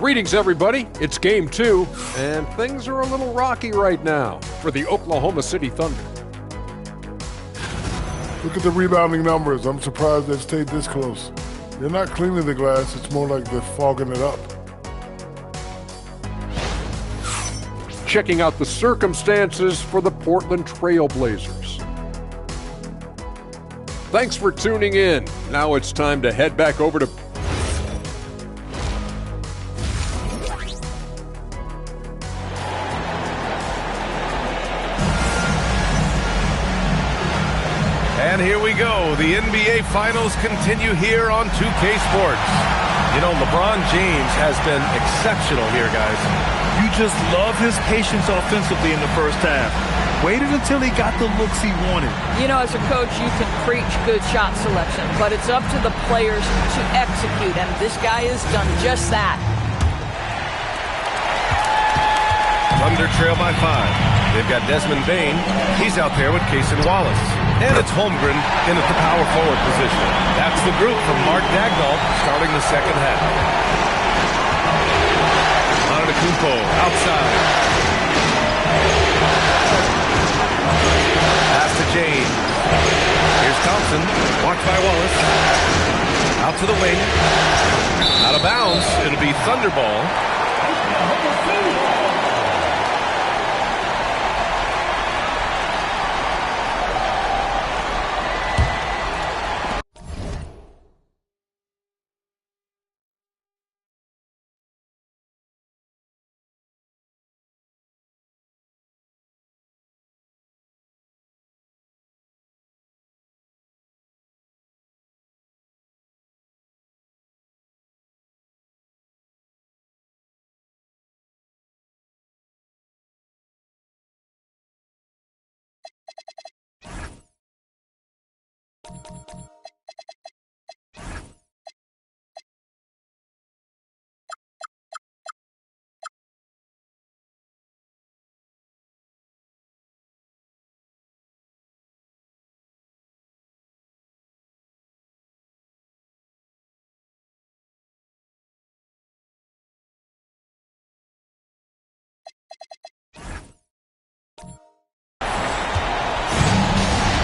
Greetings, everybody. It's Game 2, and things are a little rocky right now for the Oklahoma City Thunder. Look at the rebounding numbers. I'm surprised they've stayed this close. They're not cleaning the glass. It's more like they're fogging it up. Checking out the circumstances for the Portland Trail Blazers. Thanks for tuning in. Now it's time to head back over to And here we go. The NBA Finals continue here on 2K Sports. You know, LeBron James has been exceptional here, guys. You just love his patience offensively in the first half. Waited until he got the looks he wanted. You know, as a coach, you can preach good shot selection, but it's up to the players to execute, and this guy has done just that. Thunder trail by 5. They've got Desmond Bane. He's out there with Cason Wallace. And it's Holmgren in at the power forward position. That's the group from Mark Daigneault starting the second half. Antetokounmpo outside. Pass to James. Here's Thompson. Blocked by Wallace. Out to the wing. Out of bounds. It'll be Thunder ball.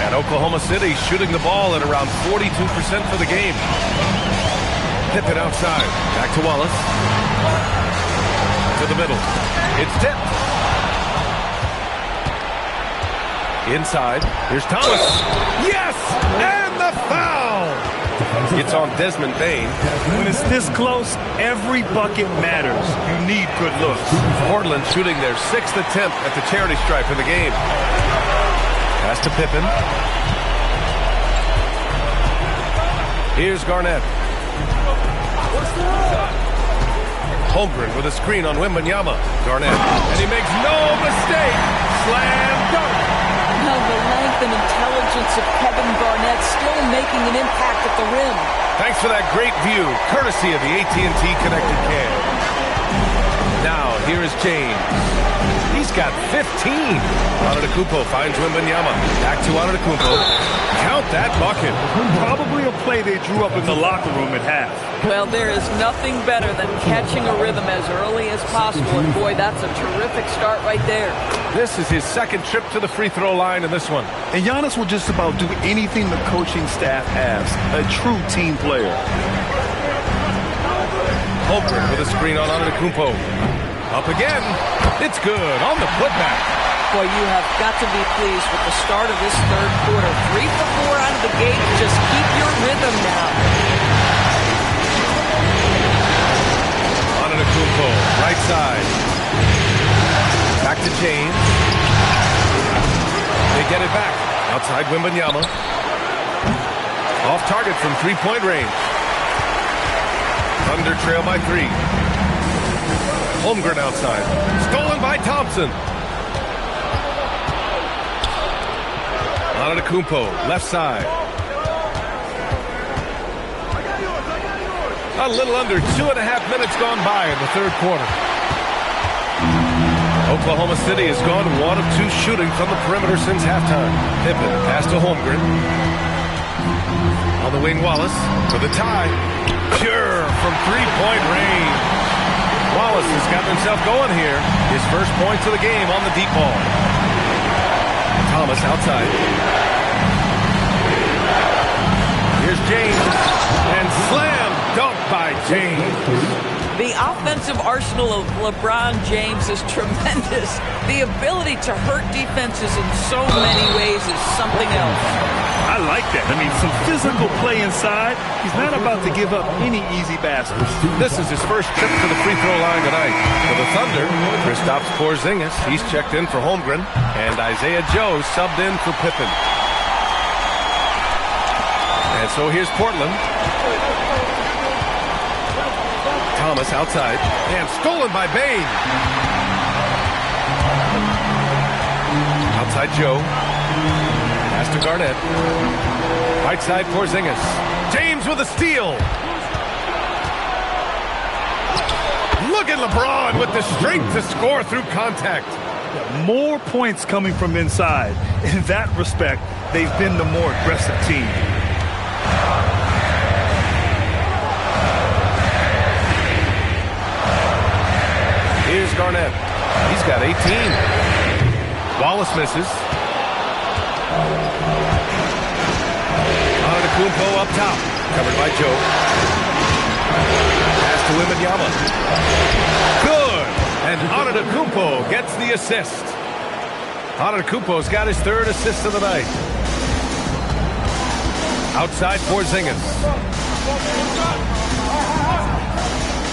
And Oklahoma City shooting the ball at around 42% for the game. Pippen outside. Back to Wallace. To the middle. It's tipped. Inside. Here's Thomas. Yes! And the foul! It's on Desmond Bane. When it's this close, every bucket matters. You need good looks. Portland shooting their 6th attempt at the charity stripe of the game. Pass to Pippen. Here's Garnett. Holmgren with a screen on Wembanyama. Garnett. And he makes no mistake. Slam dunk. Now the length and intelligence of Kevin Garnett still making an impact at the rim. Thanks for that great view, courtesy of the AT&T Connected Cam. Now, here is James. He's got 15. Antetokounmpo finds Wembanyama. Back to Antetokounmpo. Count that bucket. Probably a play they drew up in the locker room at half. Well, there is nothing better than catching a rhythm as early as possible. And boy, that's a terrific start right there. This is his second trip to the free throw line in this one. And Giannis will just about do anything the coaching staff asks. A true team player. Holmgren with a screen on Antetokounmpo. Up again. It's good on the putback. Boy, you have got to be pleased with the start of this third quarter. 3 for 4 out of the gate. Just keep your rhythm now. Antetokounmpo, right side. Back to James. They get it back. Outside Wembanyama. Off target from three-point range. Thunder trail by 3. Holmgren outside. Stolen by Thompson. Antetokounmpo, left side. A little under 2.5 minutes gone by in the third quarter. Oklahoma City has gone 1 of 2 shooting from the perimeter since halftime. Pippen pass to Holmgren. On the wing, Wallace for the tie. Pure from three-point range. Wallace has got himself going here. His first points of the game on the deep ball. Thomas outside. Here's James. And slam dunk by James. The offensive arsenal of LeBron James is tremendous. The ability to hurt defenses in so many ways is something else. I like that. I mean, some physical play inside. He's not about to give up any easy baskets. This is his first trip to the free throw line tonight. For the Thunder, Kristaps Porzingis, he's checked in for Holmgren, and Isaiah Joe subbed in for Pippen. And so here's Portland. Thomas outside, and stolen by Bane. Outside Joe. Pass to Garnett. Right side Porzingis. James with a steal. Look at LeBron with the strength to score through contact. More points coming from inside. In that respect, they've been the more aggressive team. Here's Garnett. He's got 18. Wallace misses. Antetokounmpo up top. Covered by Joe. Pass to Wembanyama. Good. And Antetokounmpo gets the assist. Antetokounmpo's got his third assist of the night. Outside Porzingis.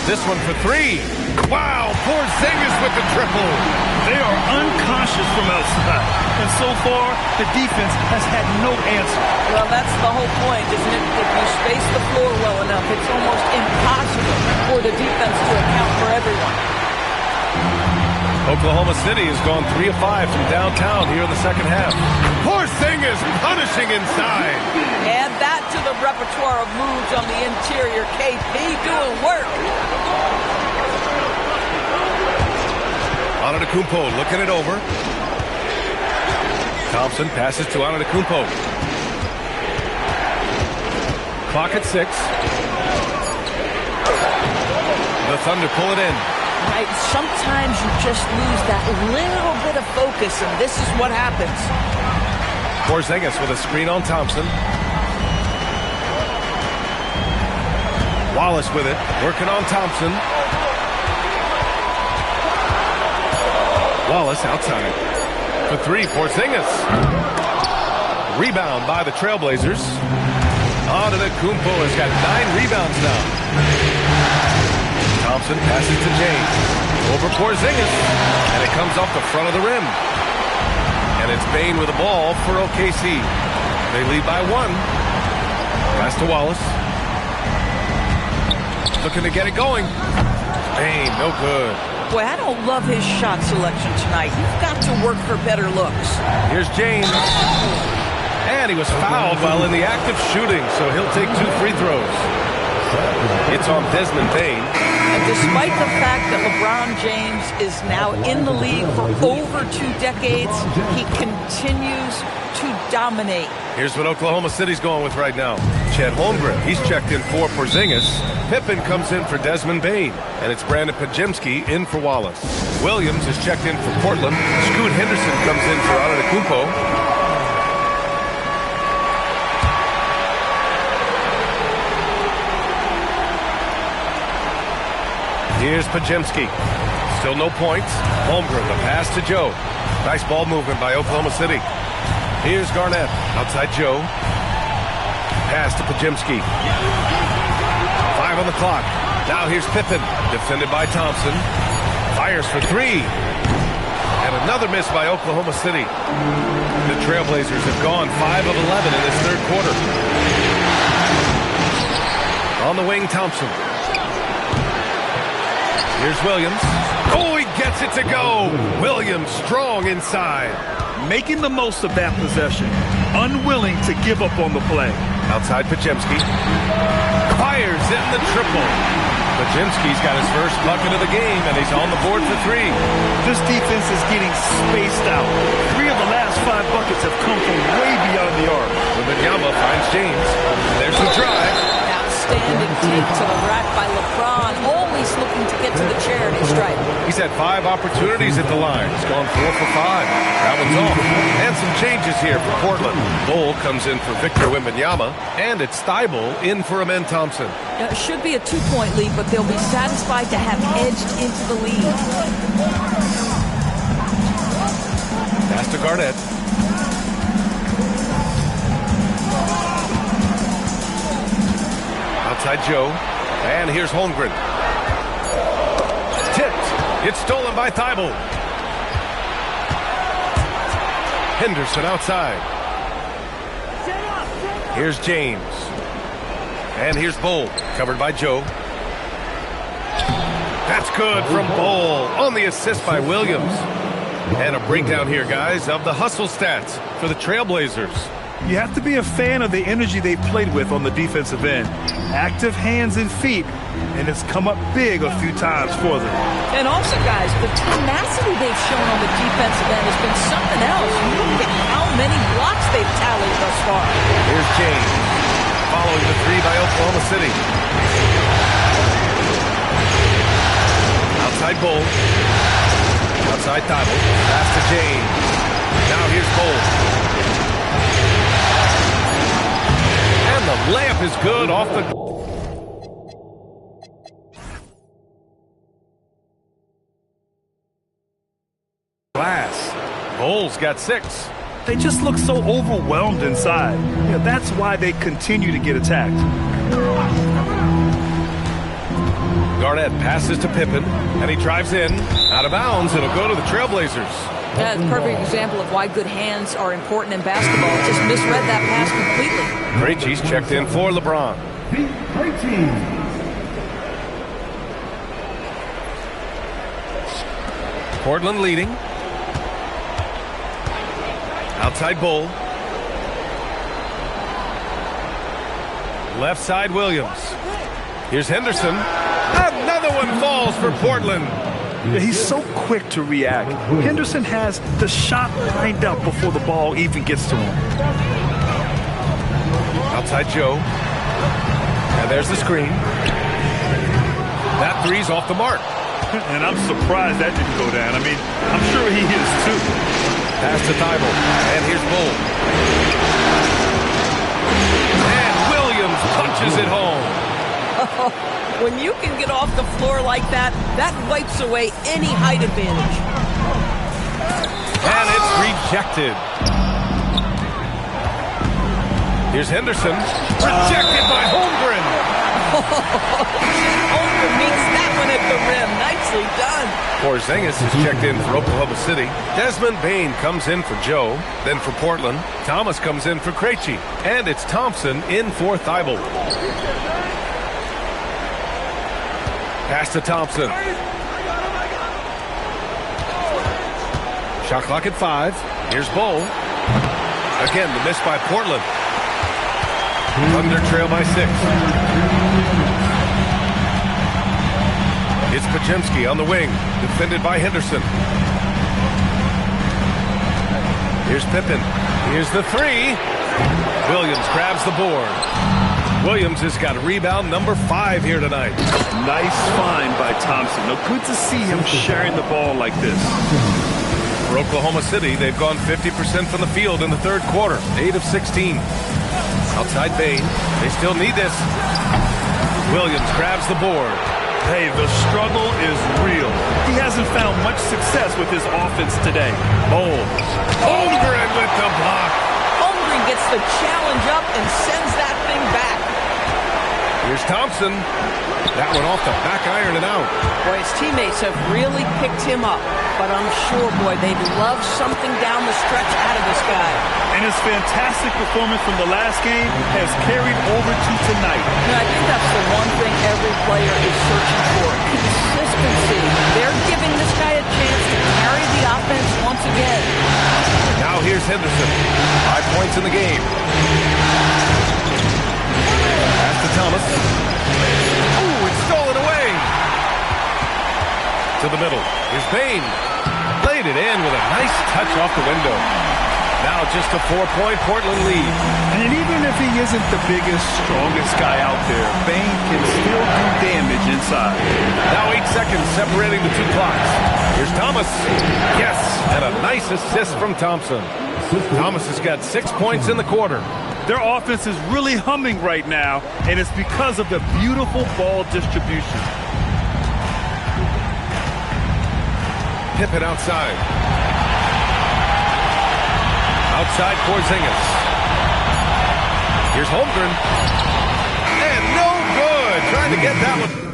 This one for three. Wow, Porzingis with the triple. They are unconscious from outside. And so far, the defense has had no answer. Well, that's the whole point, isn't it? If you space the floor well enough, it's almost impossible for the defense to account for everyone. Oklahoma City has gone 3 of 5 from downtown here in the second half. Porzingis punishing inside. Add that to the repertoire of moves on the interior. KP doing work. Antetokounmpo looking it over. Thompson passes to Antetokounmpo. Clock at 6. The Thunder pull it in. Right, sometimes you just lose that little bit of focus, and this is what happens. Porzingis with a screen on Thompson. Wallace with it, working on Thompson. Wallace outside. For three, Porzingis. Rebound by the Trailblazers. Antetokounmpo has got 9 rebounds now. Thompson passes to James. Over Porzingis. And it comes off the front of the rim. And it's Bane with the ball for OKC. They lead by 1. Pass to Wallace. Looking to get it going. Bane, no good. Boy, I don't love his shot selection tonight. You've got to work for better looks. Here's James. And he was fouled while in the act of shooting, so he'll take 2 free throws. It's on Desmond Bane. And despite the fact that LeBron James is now in the league for over 2 decades, he continues to dominate. Here's what Oklahoma City's going with right now. Chet Holmgren, he's checked in for Porzingis. Pippen comes in for Desmond Bane. And it's Brandon Podziemski in for Wallace. Williams is checked in for Portland. Scoot Henderson comes in for Antetokounmpo. Here's Podziemski. Still no points. Holmgren, the pass to Joe. Nice ball movement by Oklahoma City. Here's Garnett. Outside Joe. Pass to Podziemski. 5 on the clock. Now here's Pippen. Defended by Thompson. Fires for 3. And another miss by Oklahoma City. The Trailblazers have gone 5 of 11 in this third quarter. On the wing, Thompson. Here's Williams. Oh, he gets it to go. Williams strong inside. Making the most of that possession. Unwilling to give up on the play. Outside Podziemski. Fires in the triple. Podziemski's got his first bucket of the game, and he's on the board for 3. This defense is getting spaced out. 3 of the last 5 buckets have come from way beyond the arc. Wembanyama finds James. There's the drive. Outstanding take to the rack by LeBron. Always looking to get to the chair, and his strike. He's had 5 opportunities at the line. He's gone 4 for 5. That one's off. And some changes here for Portland. Bull comes in for Victor Wembanyama, and it's Thibault in for Amen Thompson. It should be a 2-point lead, but they'll be satisfied to have edged into the lead. Pass to Garnett. Outside Joe. And here's Holmgren. Tipped. It's stolen by Thibault. Henderson outside. Here's James. And here's Bull. Covered by Joe. That's good from Bull on the assist by Williams. And a breakdown here, guys, of the hustle stats for the Trailblazers. You have to be a fan of the energy they've played with on the defensive end. Active hands and feet, and it's come up big a few times for them. And also, guys, the tenacity they've shown on the defensive end has been something else. Look at how many blocks they've tallied thus far. Here's James, following the 3 by Oklahoma City. Outside Bull. Outside Thibault. Pass to James. Now here's Bull. And the layup is good off the... glass. Bull's got 6. They just look so overwhelmed inside. Yeah, that's why they continue to get attacked. Garnett passes to Pippen, and he drives in. Out of bounds, it'll go to the Trailblazers. Yeah, it's a perfect example of why good hands are important in basketball. Just misread that pass completely. Krejci's checked in for LeBron. Portland leading. Outside Bull. Left side Williams. Here's Henderson. Another one falls for Portland. Yeah, he's so quick to react. Henderson has the shot lined up before the ball even gets to him. Outside Joe. And there's the screen. That 3's off the mark. And I'm surprised that didn't go down. I mean, I'm sure he is too. Pass to Thibault. And here's Bull. And Williams punches it home. When you can get off the floor like that, that wipes away any height advantage. And it's rejected. Here's Henderson. Rejected by Holmgren. Holmgren meets that one at the rim. Nicely done. Porzingis is checked in for Oklahoma City. Desmond Bane comes in for Joe, then for Portland. Thomas comes in for Krejci. And it's Thompson in for Thibault. Pass to Thompson. Shot clock at 5. Here's Bull. Again, the miss by Portland. Thunder trail by 6. It's Podziemski on the wing, defended by Henderson. Here's Pippen. Here's the 3. Williams grabs the board. Williams has got rebound number 5 here tonight. Nice find by Thompson. Now, good to see him sharing the ball like this. For Oklahoma City, they've gone 50% from the field in the third quarter, 8 of 16. Outside Bane, they still need this. Williams grabs the board. Hey, the struggle is real. He hasn't found much success with his offense today. Holmgren with the block. Holmgren gets the challenge up and sends that thing back. Here's Thompson. That one off the back iron and out. Boy, his teammates have really picked him up. But I'm sure, boy, they'd love something down the stretch out of this guy. And his fantastic performance from the last game has carried over to tonight. And I think that's the one thing every player is searching for. Consistency. They're giving this guy a chance to carry the offense once again. Now here's Henderson. 5 points in the game. Pass to Thomas. Ooh, it's stolen away. To the middle. Here's Bane. Laid it in with a nice touch off the window. Now just a 4-point Portland lead. And even if he isn't the biggest, strongest guy out there, Bane can still do damage inside. Now 8 seconds seconds separating the two clocks. Here's Thomas. Yes, and a nice assist from Thompson. Thomas has got 6 points in the quarter. Their offense is really humming right now, and it's because of the beautiful ball distribution. Pippen outside. Outside Porzingis. Here's Holmgren. And no good. Trying to get that one.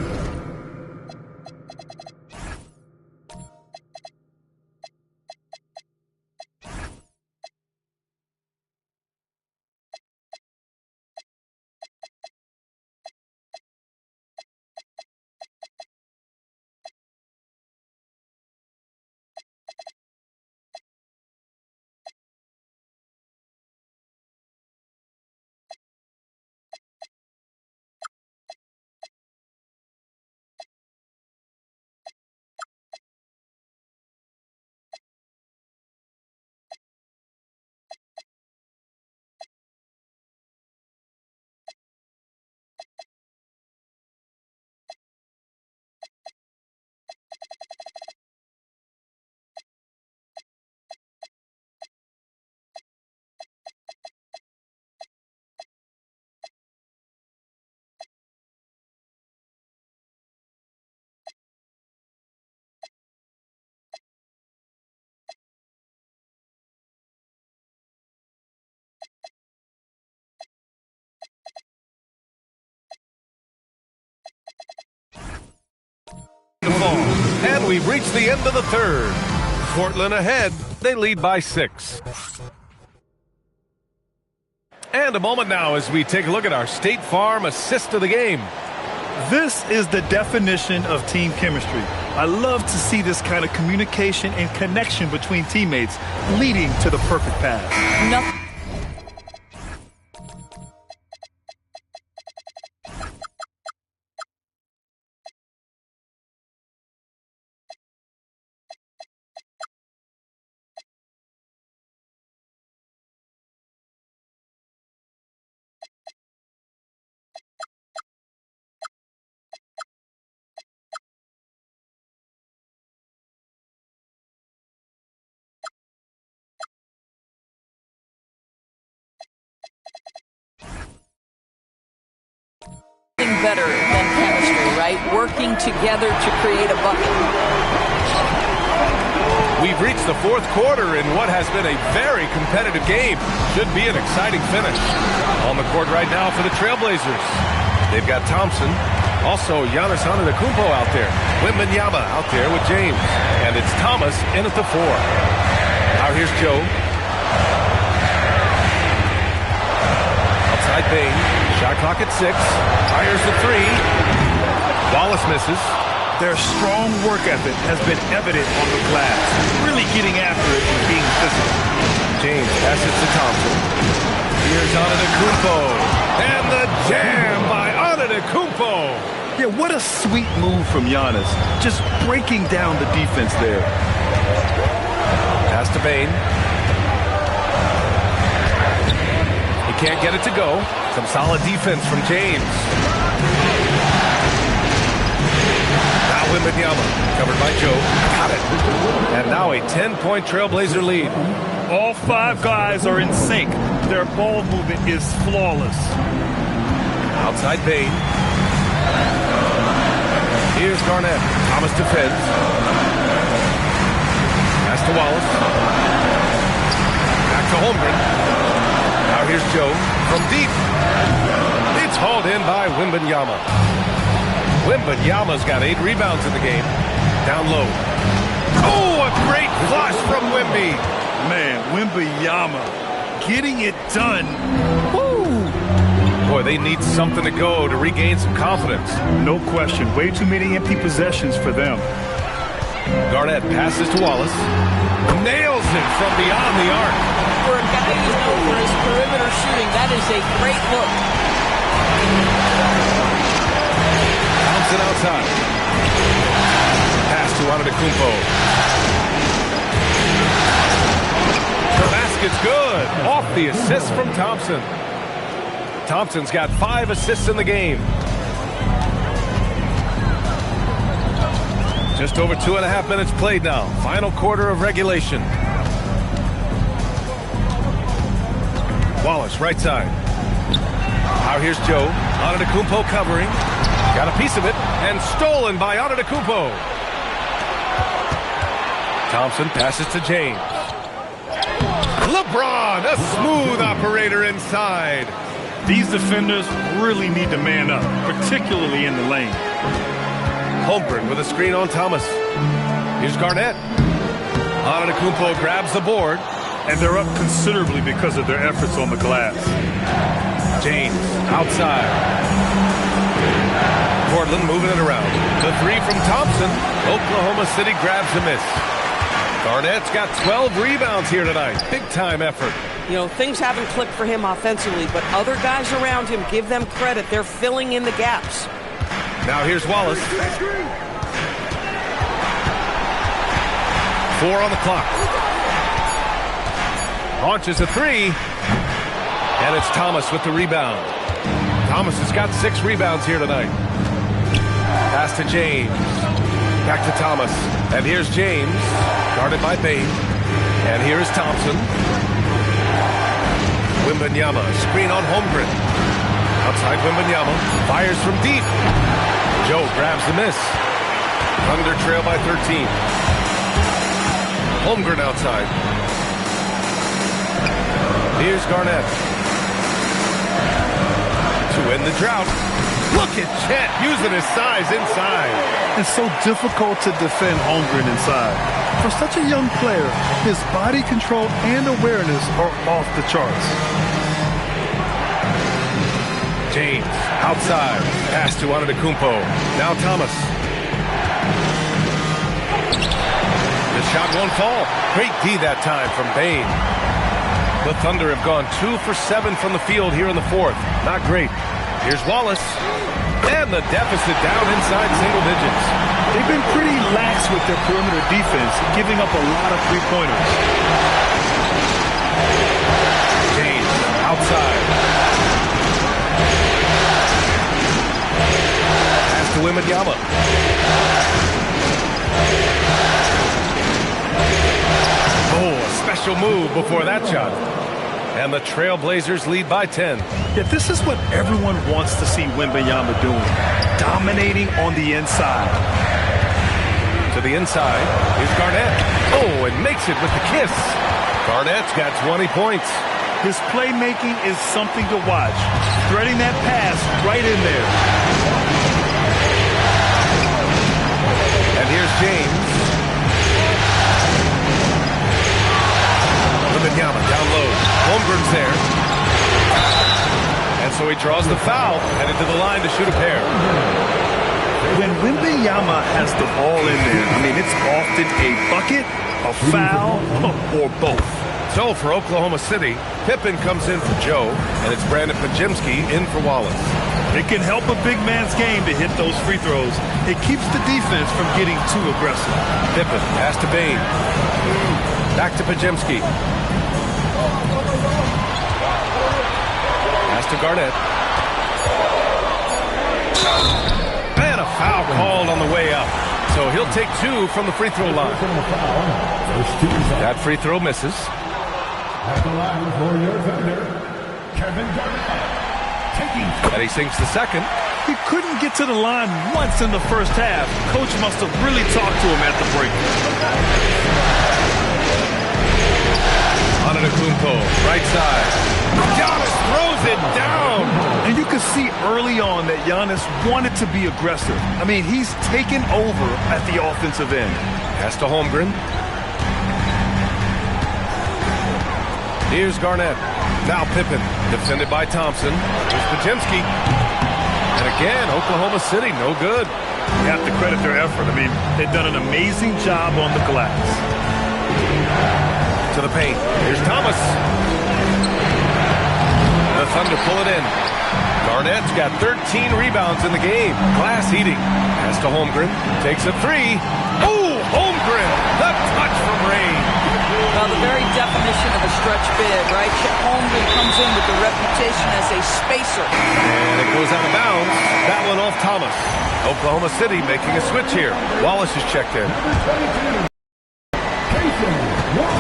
And we've reached the end of the third. Portland ahead. They lead by 6. And a moment now as we take a look at our State Farm assist of the game. This is the definition of team chemistry. I love to see this kind of communication and connection between teammates leading to the perfect pass. Nothing. Better than chemistry, right? Working together to create a bucket. We've reached the fourth quarter in what has been a very competitive game. Should be an exciting finish. On the court right now for the Trailblazers. They've got Thompson. Also, Giannis Antetokounmpo out there. Wembanyama out there with James. And it's Thomas in at the 4. Now here's Joe. Outside Bane. Shot clock at 6. Fires the 3. Wallace misses. Their strong work ethic has been evident on the glass. Really getting after it and being physical. James passes to Thompson. Here's Antetokounmpo. And the jam by Antetokounmpo. Yeah, what a sweet move from Giannis. Just breaking down the defense there. Pass to Bane. He can't get it to go. Some solid defense from James. Now Wembanyama, covered by Joe. Got it. And now a 10-point Trailblazer lead. All 5 guys are in sync. Their ball movement is flawless. Outside Bane. Here's Garnett. Thomas defends. Pass to Wallace. Back to Holmgren. Now here's Joe from deep. It's hauled in by Wembanyama. Wembanyama's got 8 rebounds in the game. Down low. Oh, a great flush from Wemby. Man, Wembanyama getting it done. Woo! Boy, they need something to go to regain some confidence. No question. Way too many empty possessions for them. Garnett passes to Wallace. Nails it from beyond the arc. For a guy who's known for his perimeter shooting, that is a great look. Thompson outside. Pass to Antetokounmpo. The basket's good. Off the assist from Thompson. Thompson's got 5 assists in the game. Just over 2.5 minutes played now. Final quarter of regulation. Wallace, right side. Now here's Joe. Antetokounmpo covering. Got a piece of it. And stolen by Antetokounmpo. Thompson passes to James. LeBron, a smooth operator inside. These defenders really need to man up, particularly in the lane. Holmgren with a screen on Thomas. Here's Garnett. Antetokounmpo grabs the board. And they're up considerably because of their efforts on the glass. James outside. Portland moving it around. The three from Thompson. Oklahoma City grabs the miss. Garnett's got 12 rebounds here tonight. Big time effort. You know, things haven't clicked for him offensively, but other guys around him, give them credit. They're filling in the gaps. Now here's Wallace. 4 on the clock. Launches a three. And it's Thomas with the rebound. Thomas has got 6 rebounds here tonight. Pass to James. Back to Thomas. And here's James. Guarded by Bain. And here is Thompson. Wembanyama. Screen on Holmgren. Outside Wembanyama. Fires from deep. Joe grabs the miss. Thunder trail by 13. Holmgren outside. Here's Garnett. To end the drought. Look at Chet using his size inside. It's so difficult to defend Holmgren inside. For such a young player, his body control and awareness are off the charts. James outside. Pass to Antetokounmpo. Now Thomas. The shot won't fall. Great D that time from Bain. The Thunder have gone 2 for 7 from the field here in the fourth. Not great. Here's Wallace. And the deficit down inside single digits. They've been pretty lax with their perimeter defense, giving up a lot of three-pointers. James outside. Pass to Wembanyama. Oh, a special move before that shot. And the Trailblazers lead by 10. Yeah, this is what everyone wants to see Wembanyama doing. Dominating on the inside. To the inside. Here's Garnett. Oh, and makes it with the kiss. Garnett's got 20 points. His playmaking is something to watch. Threading that pass right in there. And here's James. Wembanyama down low. Holmgren's there. And so he draws the foul, headed to the line to shoot a pair. When Wembanyama has the ball in there, I mean, it's often a bucket, a foul, or both. So for Oklahoma City, Pippen comes in for Joe, and it's Brandon Pajemski in for Wallace. It can help a big man's game to hit those free throws. It keeps the defense from getting too aggressive. Pippen, pass to Bain. Back to Pajemski. Pass to Garnett. And a foul called on the way up. So he'll take 2 from the free throw line. That free throw misses. At the line for your defender, Kevin Garnett. And he sinks the second. He couldn't get to the line once in the first half. Coach must have really talked to him at the break. Antetokounmpo, right side. Giannis throws it down. And you could see early on that Giannis wanted to be aggressive. I mean, he's taken over at the offensive end. Pass to Holmgren. Here's Garnett. Now Pippen, defended by Thompson. Here's Pajemski. And again, Oklahoma City, no good. You have to credit their effort. I mean, they've done an amazing job on the glass. To the paint. Here's Thomas. The Thunder pull it in. Garnett's got 13 rebounds in the game. Glass eating. Pass to Holmgren. Takes a three. Oh, Holmgren. The touch from Rain. Well, the very definition of a stretch big, right? Chet Holmgren comes in with the reputation as a spacer. And it goes out of bounds. That one off Thomas. Oklahoma City making a switch here. Wallace is checked in.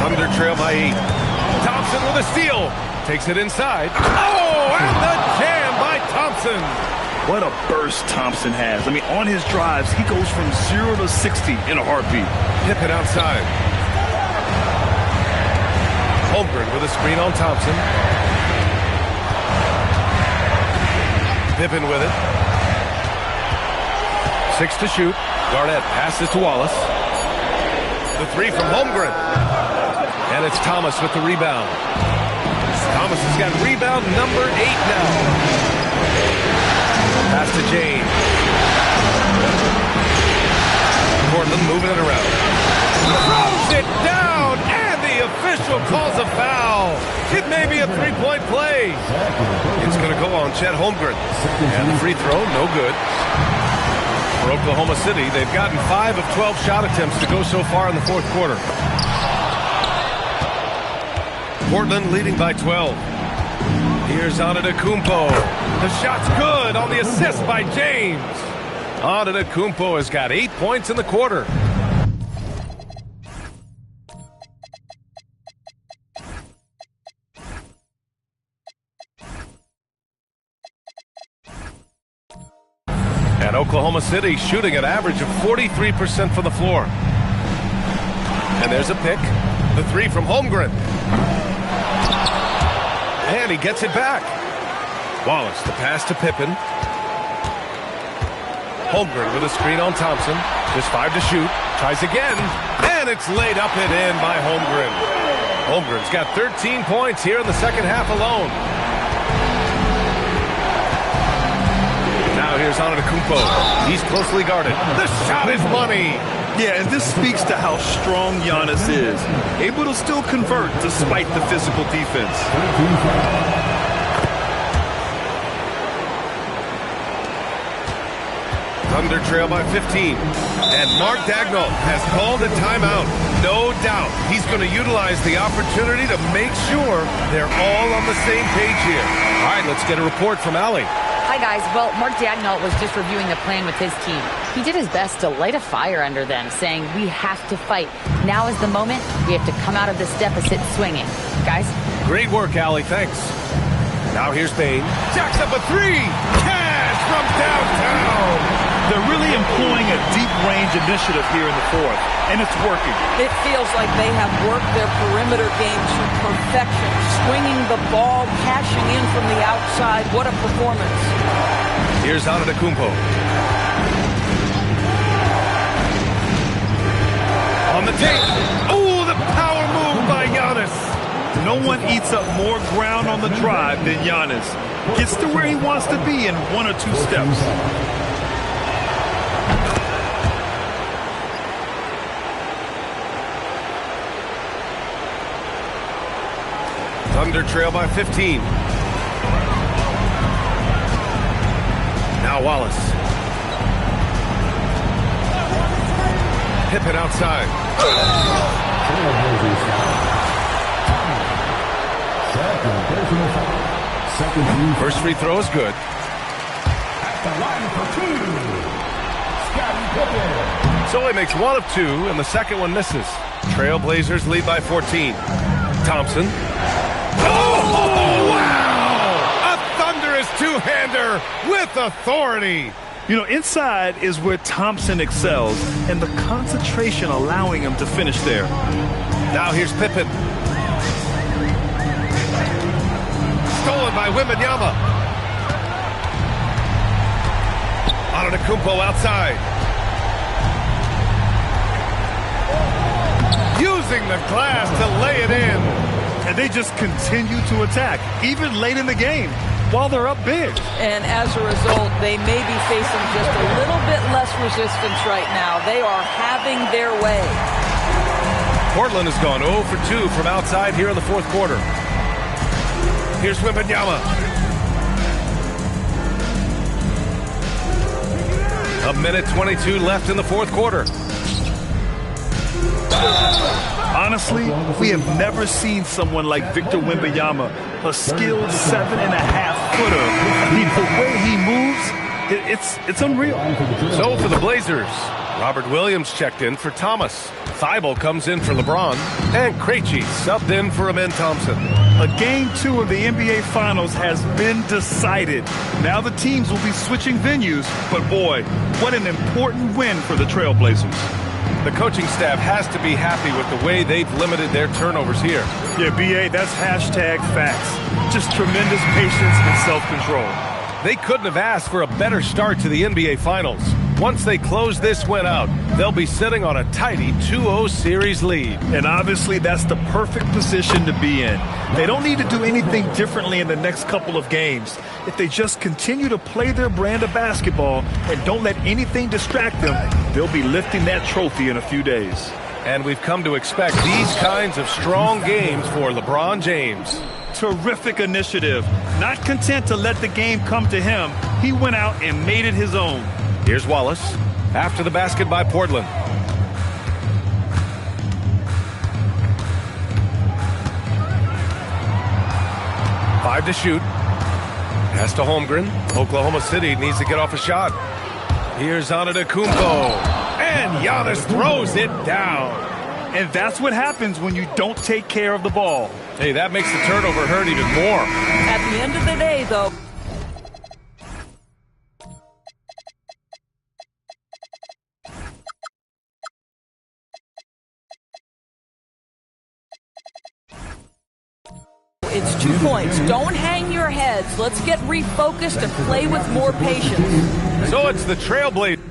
Thunder trail by 8. Thompson with a steal. Takes it inside. Oh, and the jam by Thompson. What a burst Thompson has. I mean, on his drives, he goes from 0 to 60 in a heartbeat. Pippen outside. Holmgren with a screen on Thompson. Pippen with it. 6 to shoot. Garnett passes to Wallace. The 3 from Holmgren. And it's Thomas with the rebound. Thomas has got rebound number 8 now. Pass to James. Portland moving it around. Throws it down, and the official calls a foul. It may be a three-point play. It's going to go on Chet Holmgren. And the free throw, no good. For Oklahoma City, they've gotten 5 of 12 shot attempts to go so far in the fourth quarter. Portland leading by 12. Here's Antetokounmpo. The shot's good on the assist by James. Antetokounmpo has got 8 points in the quarter. And Oklahoma City shooting an average of 43% from the floor. And there's a pick. The 3 from Holmgren. And he gets it back. Wallace, the pass to Pippen. Holmgren with a screen on Thompson. Just 5 to shoot. Tries again. And it's laid up and in by Holmgren. Holmgren's got 13 points here in the second half alone. Now here's Antetokounmpo. He's closely guarded. The shot is money. Yeah, and this speaks to how strong Giannis is. Able to still convert despite the physical defense. Thunder trail by 15. And Mark Daigneault has called a timeout. No doubt he's going to utilize the opportunity to make sure they're all on the same page here. All right, let's get a report from Allie. Hi, guys. Well, Mark Daigneault was just reviewing the plan with his team. He did his best to light a fire under them, saying, we have to fight. Now is the moment. We have to come out of this deficit swinging. Guys? Great work, Allie. Thanks. Now here's Bane. Jacks up a 3. Cash from downtown. They're really employing a deep-range initiative here in the fourth, and it's working. It feels like they have worked their perimeter game to perfection, swinging the ball, cashing in from the outside. What a performance. Here's Antetokounmpo. On the take. Oh, the power move by Giannis. No one eats up more ground on the drive than Giannis. Gets to where he wants to be in 1 or 2 steps. Thunder trail by 15. Now Wallace. Pippen outside. First free throw is good. So he makes 1 of 2, and the second one misses. Trailblazers lead by 14. Thompson. Oh, wow! A thunderous two-hander with authority. You know, inside is where Thompson excels, and the concentration allowing him to finish there. Now here's Pippen. Stolen by Wembanyama. Antetokounmpo outside. Using the glass to lay it in. And they just continue to attack, even late in the game, while they're up big. And as a result, they may be facing just a little bit less resistance right now. They are having their way. Portland has gone 0 for 2 from outside here in the fourth quarter. Here's Wembanyama. A minute 22 left in the fourth quarter. Honestly, we have never seen someone like Victor Wembanyama, a skilled 7.5-footer. I mean, the way he moves, It's unreal. So for the Blazers, Robert Williams checked in for Thomas. Thibault comes in for LeBron. And Krejci subbed in for Amen Thompson. A Game 2 of the NBA Finals has been decided. Now the teams will be switching venues, but boy, what an important win for the Trailblazers. The coaching staff has to be happy with the way they've limited their turnovers here. Yeah, B.A., that's hashtag facts. Just tremendous patience and self-control. They couldn't have asked for a better start to the NBA Finals. Once they close this win out, they'll be sitting on a tidy 2-0 series lead. And obviously that's the perfect position to be in. They don't need to do anything differently in the next couple of games. If they just continue to play their brand of basketball and don't let anything distract them, they'll be lifting that trophy in a few days. And we've come to expect these kinds of strong games for LeBron James. Terrific initiative. Not content to let the game come to him, he went out and made it his own. Here's Wallace after the basket by Portland. Five to shoot. Pass to Holmgren. Oklahoma City needs to get off a shot. Here's Antetokounmpo. And Giannis throws it down. And that's what happens when you don't take care of the ball. Hey, that makes the turnover hurt even more. At the end of the day, though, it's 2 points. Don't hang your heads. Let's get refocused and play with more patience. So it's the Trailblazers.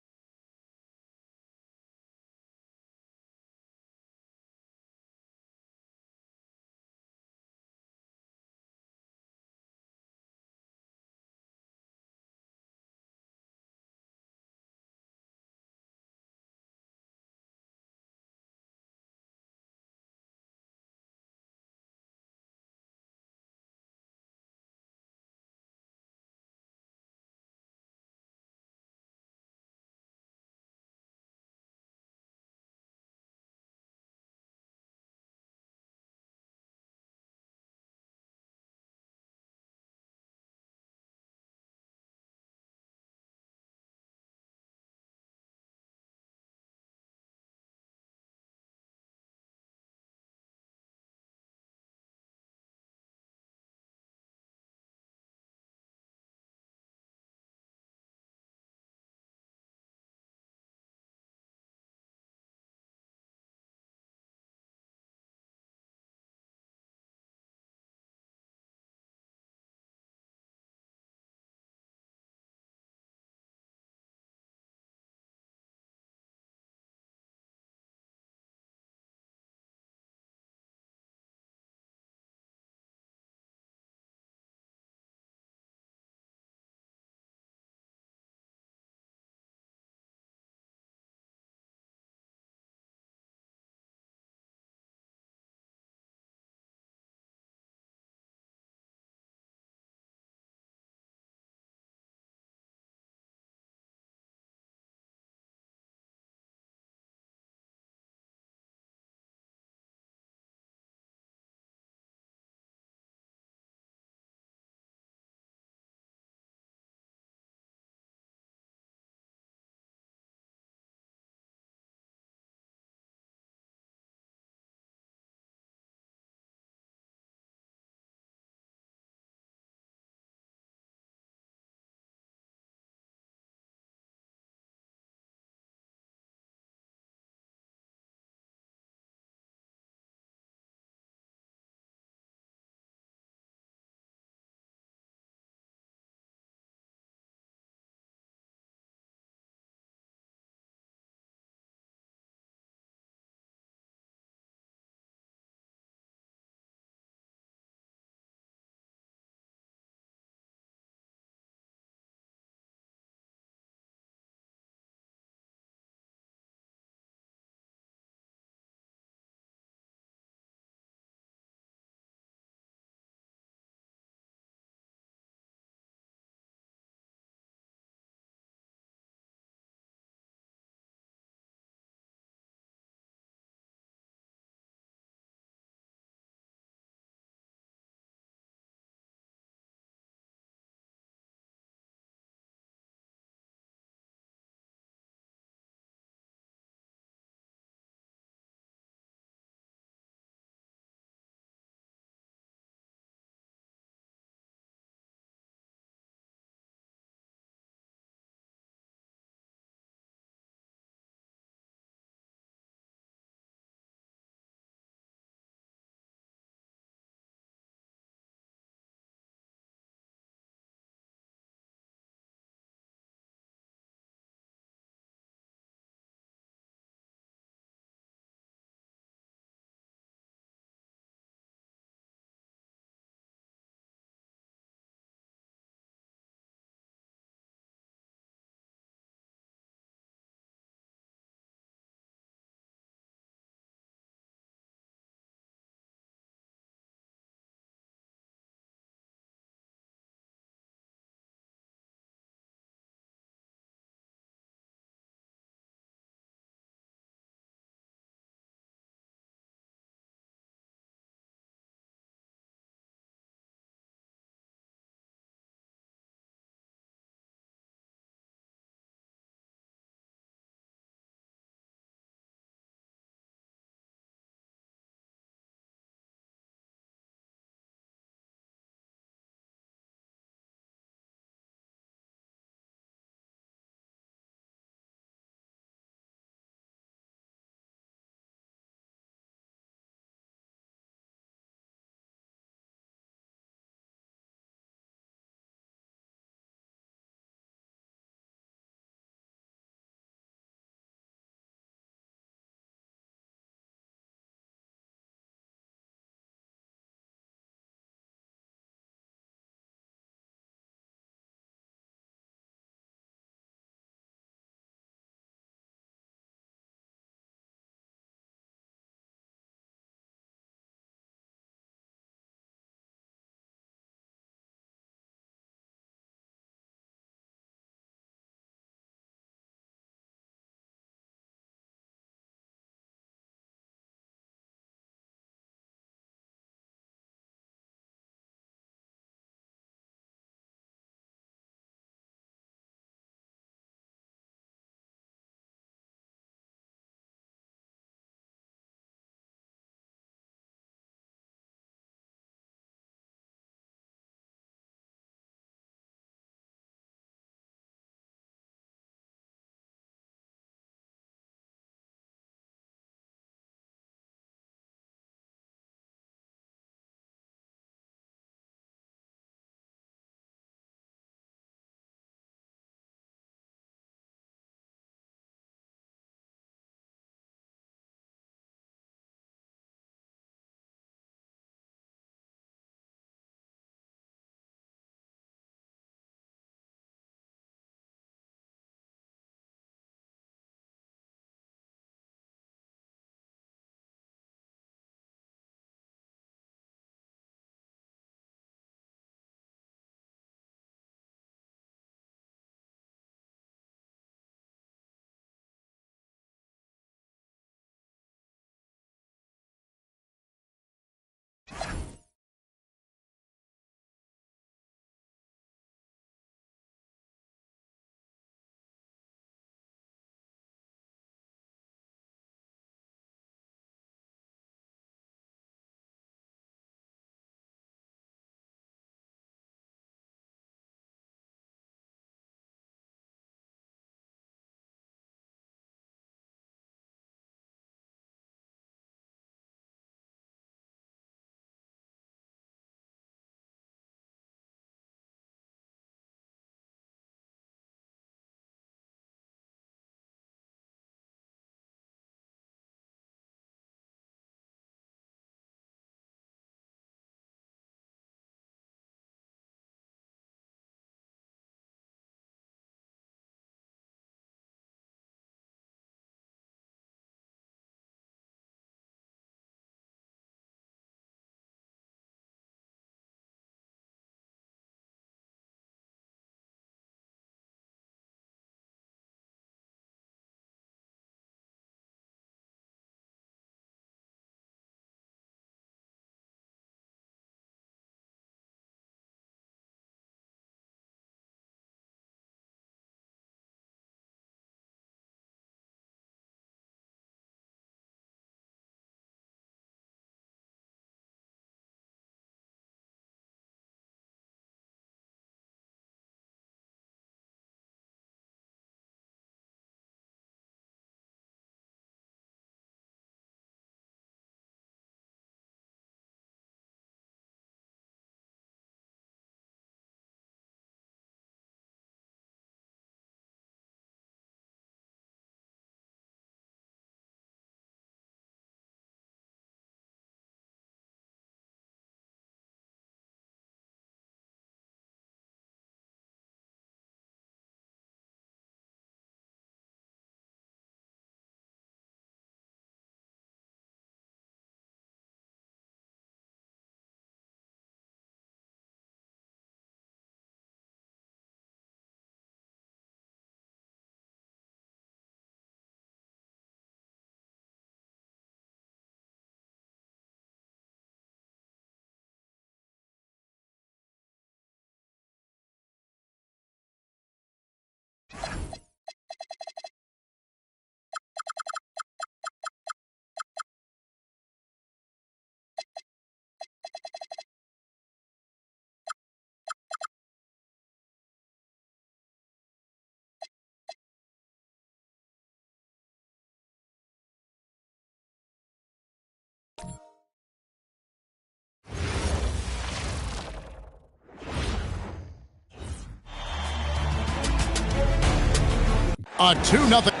A 2-0.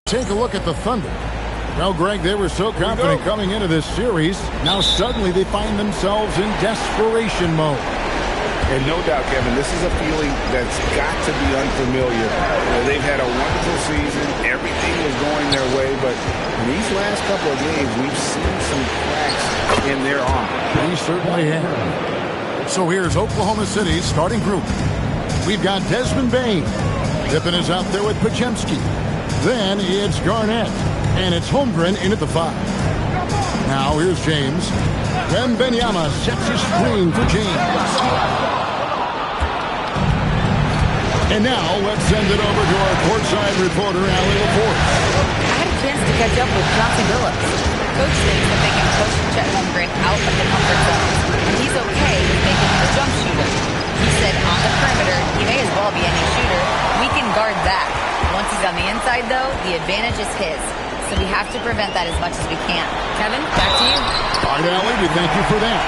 Take a look at the Thunder. Well, Greg, they were so confident coming into this series. Now suddenly they find themselves in desperation mode. And no doubt, Kevin, this is a feeling that's got to be unfamiliar. They've had a wonderful season. Everything was going their way. But in these last couple of games, we've seen some cracks in their armor. He certainly has. So here's Oklahoma City's starting group. We've got Desmond Bane. Pippen is out there with Podziemski. Then it's Garnett. And it's Holmgren in at the 5. Now here's James. Wembanyama sets his screen for James. And now let's send it over to our courtside reporter, Allie LaForce. I had a chance to catch up with Chauncey Billups. Coach thinks that they can push Chet Holmgren out of the comfort zone, and he's okay with making him a jump shooter. He said on the perimeter, he may as well be any shooter. We can guard that. Once he's on the inside, though, the advantage is his. So we have to prevent that as much as we can. Kevin, back to you. All right, Allie, we thank you for that.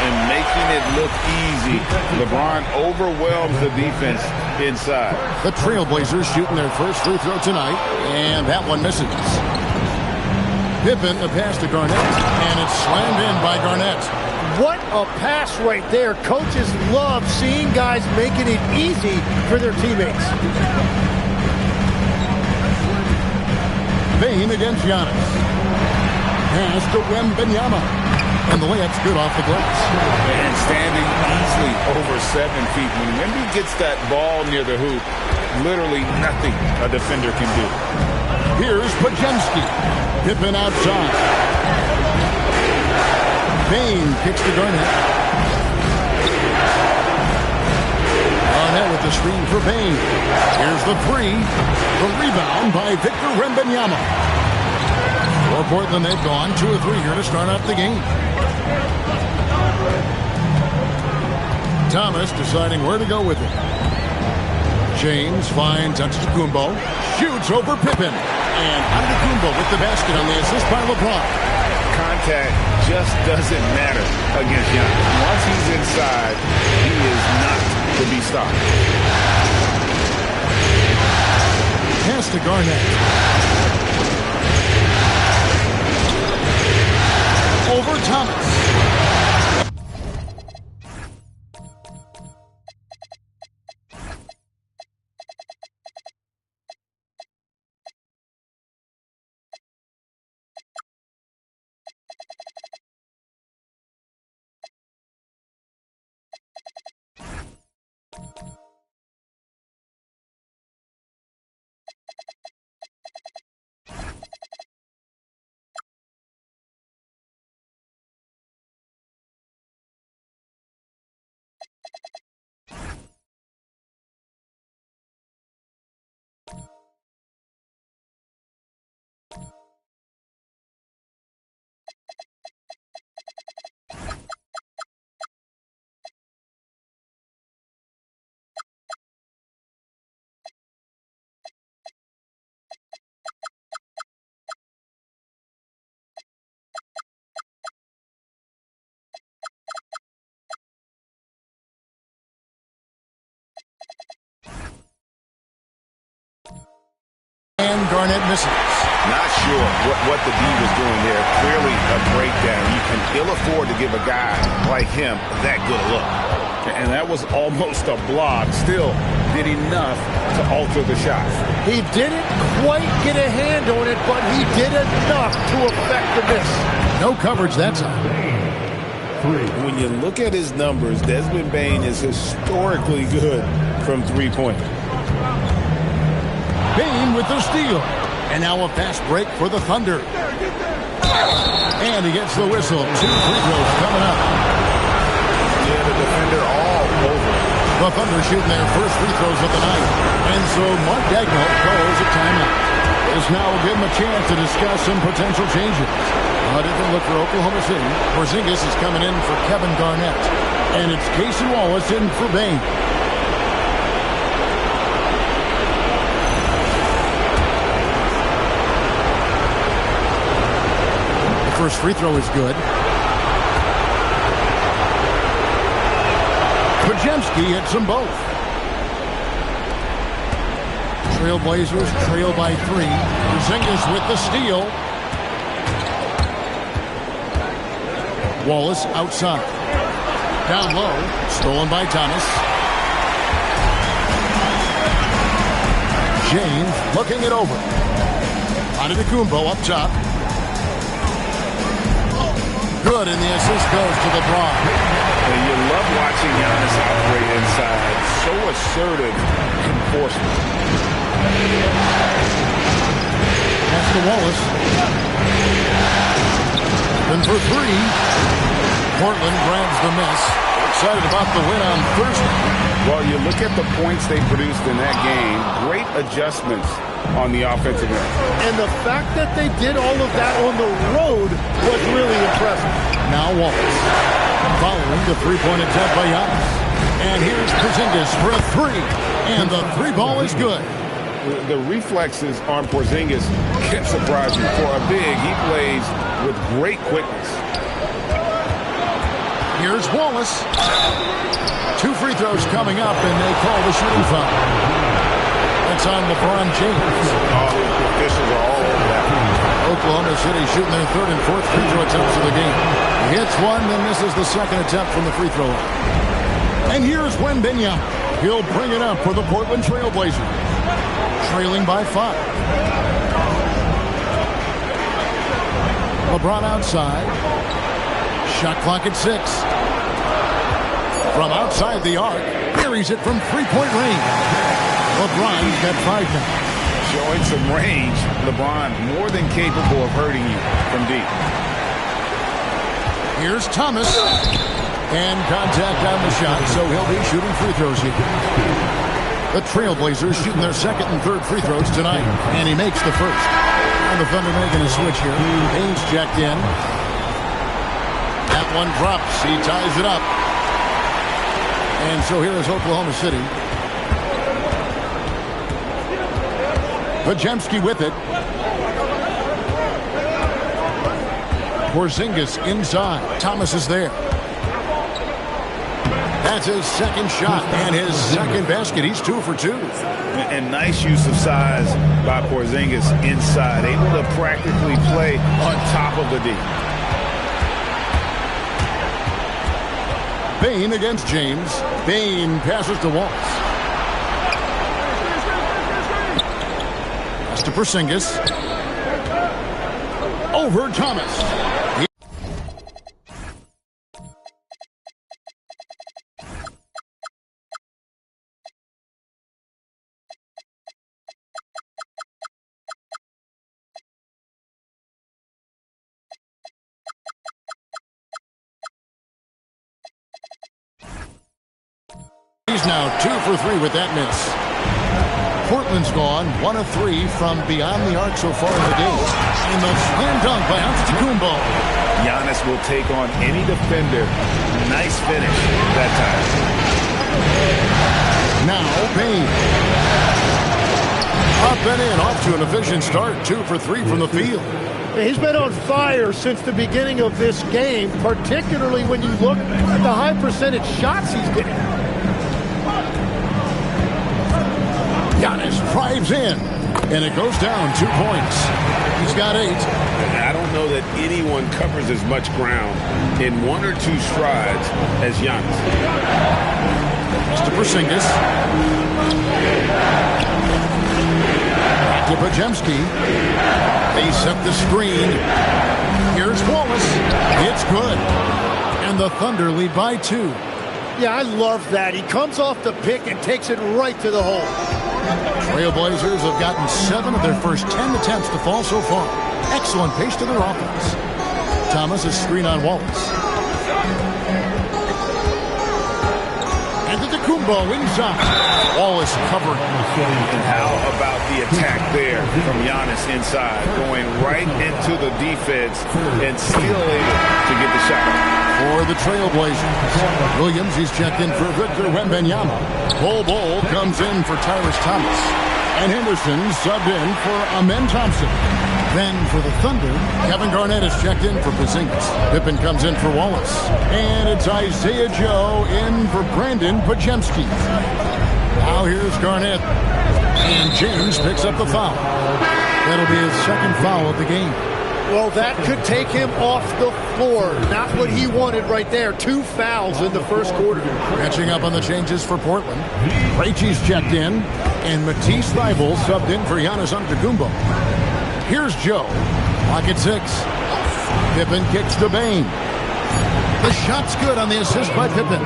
And making it look easy, LeBron overwhelms the defense inside. The Trailblazers shooting their first free throw tonight, and that one misses. Pippen, the pass to Garnett, and it's slammed in by Garnett. What a pass right there. Coaches love seeing guys making it easy for their teammates. Bane against Giannis. Pass to Wembanyama. And the layup's good off the glass. And standing easily over 7 feet. When Wemby gets that ball near the hoop, literally nothing a defender can do. Here's Podziemski. Pippen outside. Bane kicks to Garnett. Garnett with the screen for Bane. Here's the 3. The rebound by Victor Wembanyama. For Portland, they've gone 2 of 3 here to start out the game. Thomas deciding where to go with it. James finds Antetokounmpo. Shoots over Pippen. And Antetokounmpo with the basket on the assist by LeBron. Contact just doesn't matter against Giannis. Once he's inside, he is not to be stopped. Pass to Garnett. Over Thomas. And Garnett misses. Not sure what the D was doing there. Clearly a breakdown. You can ill afford to give a guy like him that good a look. And that was almost a block. Still did enough to alter the shot. He didn't quite get a hand on it, but he did enough to affect the miss. No coverage that time. When you look at his numbers, Desmond Bane is historically good from three-point. Bane with the steal. And now a fast break for the Thunder. And he gets the whistle. 2 free throws coming up. Yeah, the defender all over. The Thunder shooting their first free throws of the night. And so Mark Daigneault calls a timeout. This now will give him a chance to discuss some potential changes. A different look for Oklahoma City. Porzingis is coming in for Kevin Garnett. And it's Casey Wallace in for Bane. First free throw is good. Podziemski hits them both. Trailblazers trail by 3. Porzingis with the steal. Wallace outside. Down low. Stolen by Thomas. James looking it over. Antetokounmpo up top. Good, and the assist goes to LeBron. And you love watching Giannis operate inside. So assertive enforcement. That's to Wallace. Then for 3. Portland grabs the miss. Excited about the win on Thursday. Well, you look at the points they produced in that game. Great adjustments on the offensive end. And the fact that they did all of that on the road was really impressive. Now Wallace. Following the three-point attempt by Giannis. And here's Porzingis for a 3. And the 3 ball is good. The reflexes on Porzingis can surprise you. For a big, he plays with great quickness. Here's Wallace. 2 free throws coming up, and they call the shooting foul. That's on LeBron James. Oh, the officials are all over that. Oklahoma City shooting their 3rd and 4th free throw attempts of the game. He hits one, then misses the 2nd attempt from the free throw line. And here's Wembanyama. He'll bring it up for the Portland Trailblazers. Trailing by 5. LeBron outside. Shot clock at 6. From outside the arc, buries it from 3-point range. LeBron's got 5 now. Showing some range, LeBron more than capable of hurting you from deep. Here's Thomas. And contact on the shot, so he'll be shooting free throws here. The Trailblazers shooting their 2nd and 3rd free throws tonight. And he makes the 1st. And the Thunder making a switch here. Haynes checked in. That one drops. He ties it up. And so here is Oklahoma City. Podziemski with it. Porzingis inside. Thomas is there. That's his 2nd shot and his 2nd basket. He's 2 for 2. And nice use of size by Porzingis inside. Able to practically play on top of the D. Bane against James. Bane passes to Wallace. Pass to Porzingis. Over Thomas. He's now 2 for 3 with that miss. Portland's gone 1 of 3 from beyond the arc so far in the game. And the slam dunk by Antetokounmpo. Giannis will take on any defender. Nice finish that time. Now Bane. Up and in, off to an efficient start. 2 for 3 from the field. He's been on fire since the beginning of this game, particularly when you look at the high percentage shots he's getting. Giannis drives in, and it goes down 2 points. He's got 8. I don't know that anyone covers as much ground in 1 or 2 strides as Giannis. Mr. Porzingis. Back to Podziemski. They set the screen. Here's Wallace. It's good. And the Thunder lead by 2. Yeah, I love that. He comes off the pick and takes it right to the hole. Trailblazers have gotten 7 of their first 10 attempts to fall so far. Excellent pace to their offense. Thomas is screen on Wallace. Antetokounmpo inside. Wallace covered. And how about the attack there from Giannis inside, going right into the defense and still able to get the shot. For the Trailblazers, Williams, he's checked in for Victor Wembanyama. Bol comes in for Tyrese Thomas. And Henderson subbed in for Amen Thompson. Then for the Thunder, Kevin Garnett is checked in for Porzingis. Pippen comes in for Wallace. And it's Isaiah Joe in for Brandon Podziemski. Now here's Garnett. And James picks up the foul. That'll be his second foul of the game. Well, that could take him off the floor. Not what he wanted right there. 2 fouls in the first quarter. Catching up on the changes for Portland. Krejci's checked in, and Matisse Thybulle subbed in for Giannis Antetokounmpo. Here's Joe. Clock at 6. Pippen kicks to Bane. The shot's good on the assist by Pippen.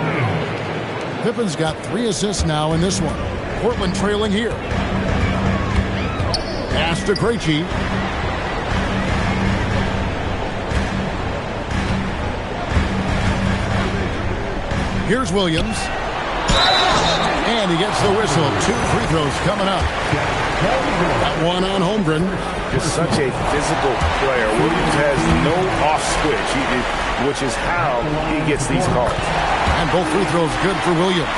Pippen's got 3 assists now in this one. Portland trailing here. Pass to Krejci. Here's Williams. And he gets the whistle. 2 free throws coming up. That one on Holmgren. Just such a physical player. Williams has no off switch, which is how he gets these calls. And both free throws good for Williams.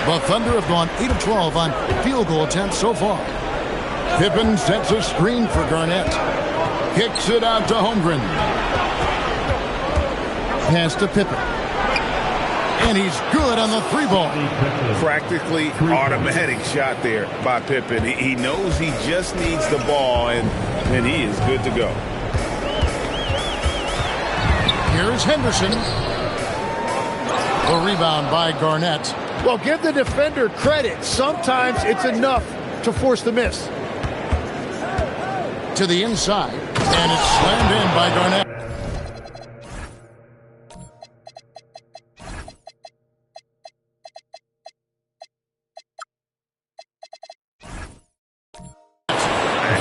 The Thunder have gone 8 of 12 on field goal attempts so far. Pippen sets a screen for Garnett. Kicks it out to Holmgren. Pass to Pippen. And he's good on the 3-ball. Practically automatic shot there by Pippen. He knows he just needs the ball, and he is good to go. Here's Henderson. The rebound by Garnett. Well, give the defender credit. Sometimes it's enough to force the miss. To the inside, and it's slammed in by Garnett.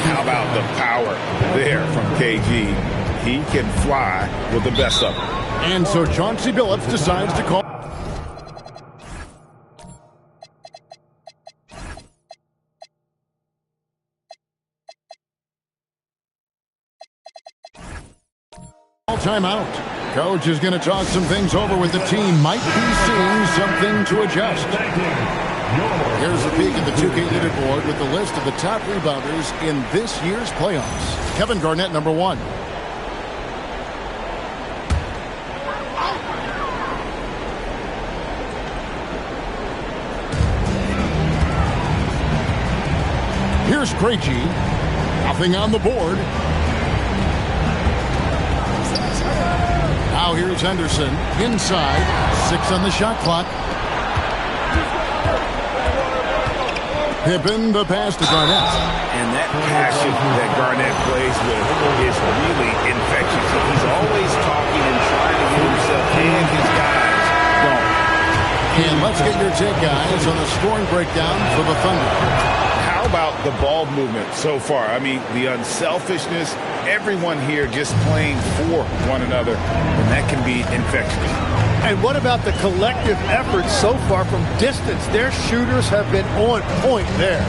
How about the power there from KG? He can fly with the best of them. And so Chauncey Billups decides to call. Timeout. Coach is going to talk some things over with the team. Might be seeing something to adjust. Here's a peek at the 2K leaderboard with the list of the top rebounders in this year's playoffs. Kevin Garnett, number 1. Here's Krejci. Nothing on the board. Now here's Henderson. Inside. 6 on the shot clock. Pippen, the pass to Garnett. And that passion that Garnett plays with is really infectious. He's always talking and trying to get himself and his guys going. And let's get your take, guys, on the scoring breakdown for the Thunder. How about the ball movement so far? I mean, the unselfishness, everyone here just playing for one another, and that can be infectious. And what about the collective effort so far from distance? Their shooters have been on point there.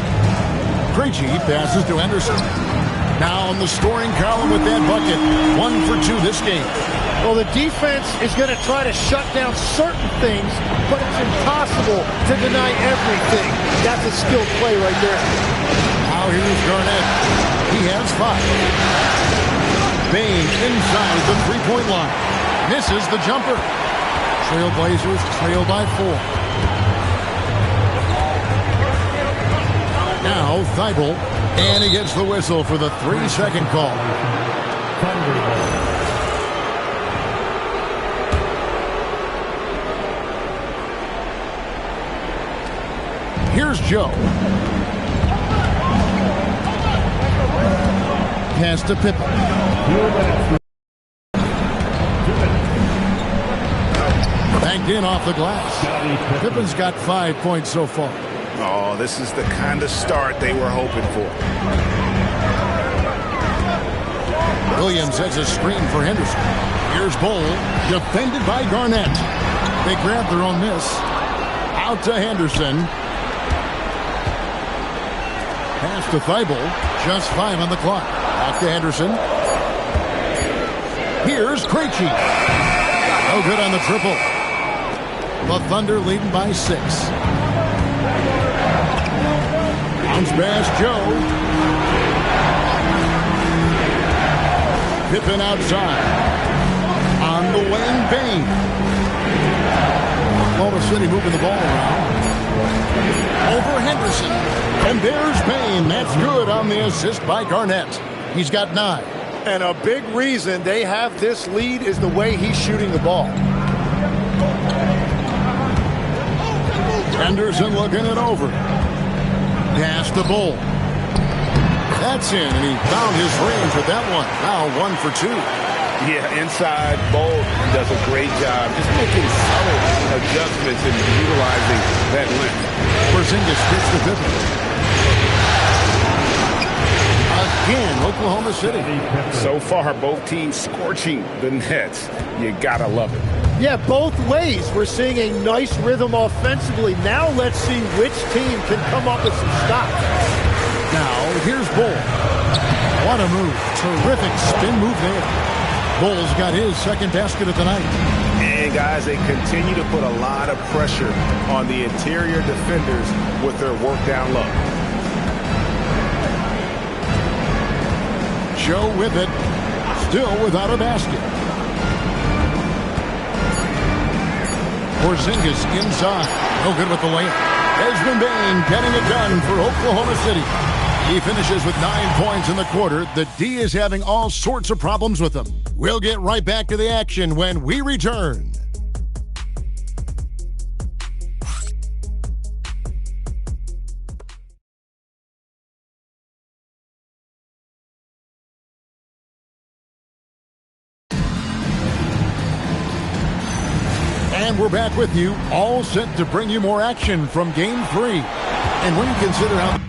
Krejci passes to Henderson. Now on the scoring column with that bucket. 1 for 2 this game. Well, the defense is going to try to shut down certain things, but it's impossible to deny everything. That's a skilled play right there. Now here's Garnett. He has 5. Bane inside the 3-point line. Misses the jumper. Trailblazers trail by 4. Now Thybulle, and he gets the whistle for the 3-second call. Here's Joe. Pass to Pippen. Banked in off the glass. Pippen's got 5 points so far. Oh, this is the kind of start they were hoping for. Williams has a screen for Henderson. Here's Bull, defended by Garnett. They grab their own miss. Out to Henderson. Pass to Thybulle. Just 5 on the clock. Off to Henderson. Here's Krejci. No good on the triple. The Thunder leading by 6. Bounce pass, Joe. Pippen outside. On the wing, Bane. Oklahoma City moving the ball around. Over Henderson. And there's Payne. That's good on the assist by Garnett. He's got 9. And a big reason they have this lead is the way he's shooting the ball. Henderson looking it over. Pass to Bull. That's in, and he found his range with that one. Now 1 for 2. Yeah, inside, Bull does a great job just making subtle adjustments and utilizing that length. Porzingis gets the Pippen. Again, Oklahoma City. So far, both teams scorching the Nets. You gotta love it. Yeah, both ways. We're seeing a nice rhythm offensively. Now let's see which team can come up with some stops. Now, here's Bull. What a move. Terrific spin move there. Bull's got his second basket of the night. And, guys, they continue to put a lot of pressure on the interior defenders with their work down low. Joe with it. Still without a basket. Porzingis inside. No good with the layup. Desmond Bane getting it done for Oklahoma City. He finishes with 9 points in the quarter. The D is having all sorts of problems with him. We'll get right back to the action when we return. And we're back with you, all set to bring you more action from Game 3. And when you consider how...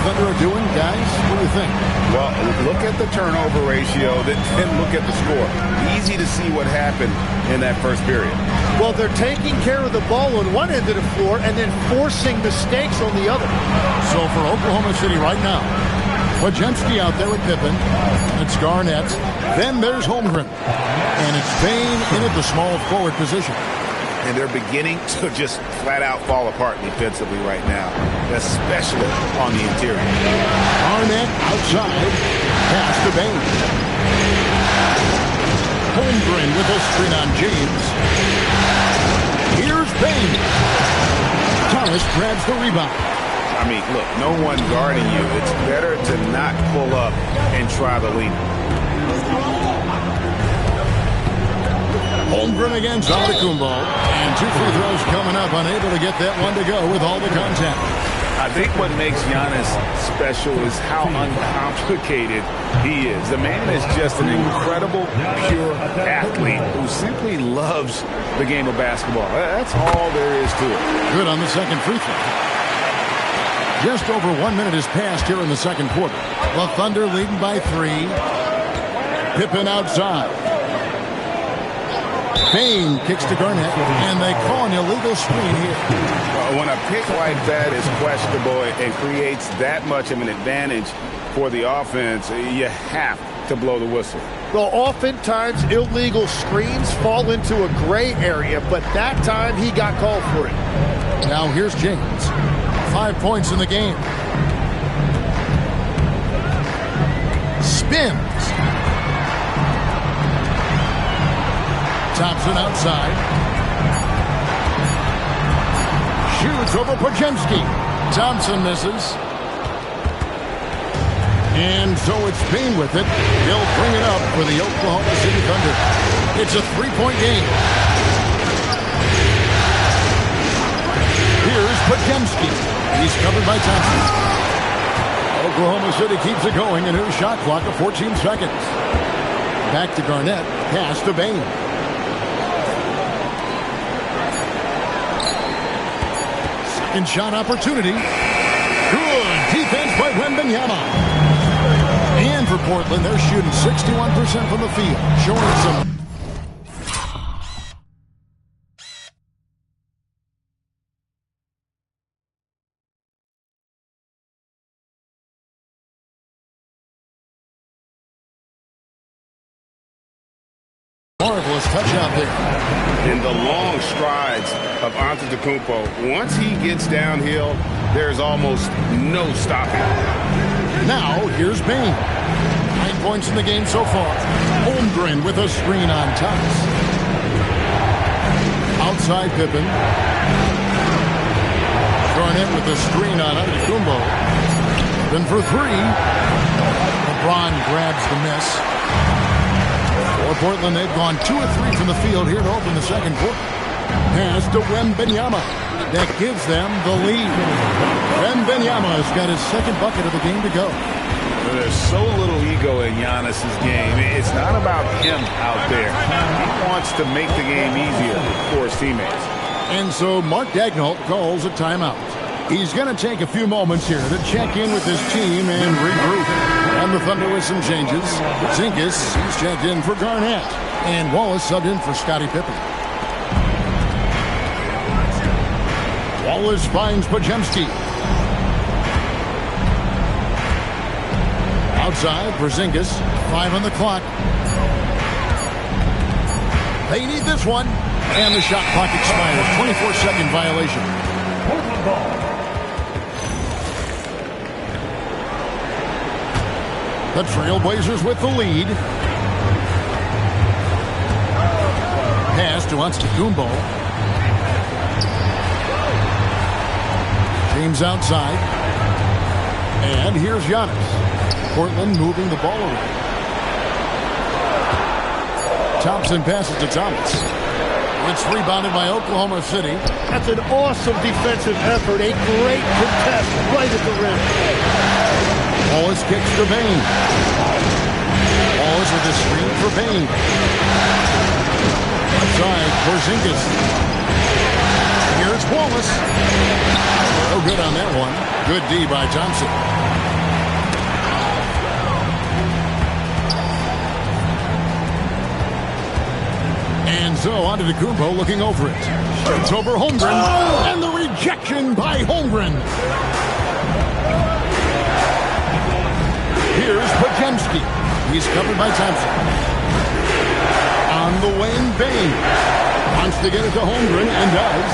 Thunder are doing, guys? What do you think? Well, look at the turnover ratio, then look at the score. Easy to see what happened in that first period. Well, they're taking care of the ball on one end of the floor and then forcing mistakes on the other. So for Oklahoma City right now, Wojemski out there with Pippen. It's Garnett. Then there's Holmgren. And it's Payne in at the small forward position. And they're beginning to just flat out fall apart defensively right now, especially on the interior. Garnett outside. Pass to Bane. Holmgren with a screen on James. Here's Bane. Thomas grabs the rebound. I mean, look, no one guarding you. It's better to not pull up and try the lead. Holmgren against Antetokounmpo. And 2 free throws coming up. Unable to get that one to go with all the contact. I think what makes Giannis special is how uncomplicated he is. The man is just an incredible, pure athlete who simply loves the game of basketball. That's all there is to it. Good on the second free throw. Just over 1 minute has passed here in the second quarter. The Thunder leading by 3. Pippen outside. Bane kicks to Garnett, and they call an illegal screen here. When a pick like that is questionable and creates that much of an advantage for the offense, you have to blow the whistle. Well, oftentimes illegal screens fall into a gray area, but that time he got called for it. Now here's James. 5 points in the game. Spins. Thompson outside. Shoots over Podziemski. Thompson misses. And so it's Bane with it. He'll bring it up for the Oklahoma City Thunder. It's a 3-point game. Here's Podziemski. He's covered by Thompson. Oklahoma City keeps it going. A new shot clock of 14 seconds. Back to Garnett. Pass to Bane. Second shot opportunity. Good defense by Wembanyama. And for Portland, they're shooting 61% from the field, showing some. Marvelous touch out there. And the long strides of Antetokounmpo. Once he gets downhill, there's almost no stopping. Now, here's Bane. 9 points in the game so far. Holmgren with a screen on Thomas. Outside Pippen. Garnett with a screen on Antetokounmpo. Pippen for three. LeBron grabs the miss. For Portland, they've gone 2 of 3 from the field here to open the second quarter. Pass to Wembanyama. That gives them the lead. Wembanyama has got his second bucket of the game to go. There's so little ego in Giannis' game. It's not about him out there. He wants to make the game easier for his teammates. And so Mark Daigneault calls a timeout. He's going to take a few moments here to check in with his team and regroup. And the Thunder with some changes. Zinkis, he's checked in for Garnett. And Wallace subbed in for Scottie Pippen. Wallace finds Podziemski. Outside, Porzingis. 5 on the clock. They need this one. And the shot clock expires. 24-second violation. The Trailblazers with the lead. Pass to Antetokounmpo. James outside. And here's Giannis. Portland moving the ball around. Thompson passes to Thomas. It's rebounded by Oklahoma City. That's an awesome defensive effort. A great contest right at the rim. Wallace kicks to Bane. Wallace with a screen for Bane. Outside, Porzingis. Here's Wallace. No good on that one. Good D by Thompson. And so Antetokounmpo looking over it. Shoots over Holmgren. And the rejection by Holmgren. Here's Podziemski. He's covered by Thompson. On the wing, Bane. Wants to get it to Holmgren and does.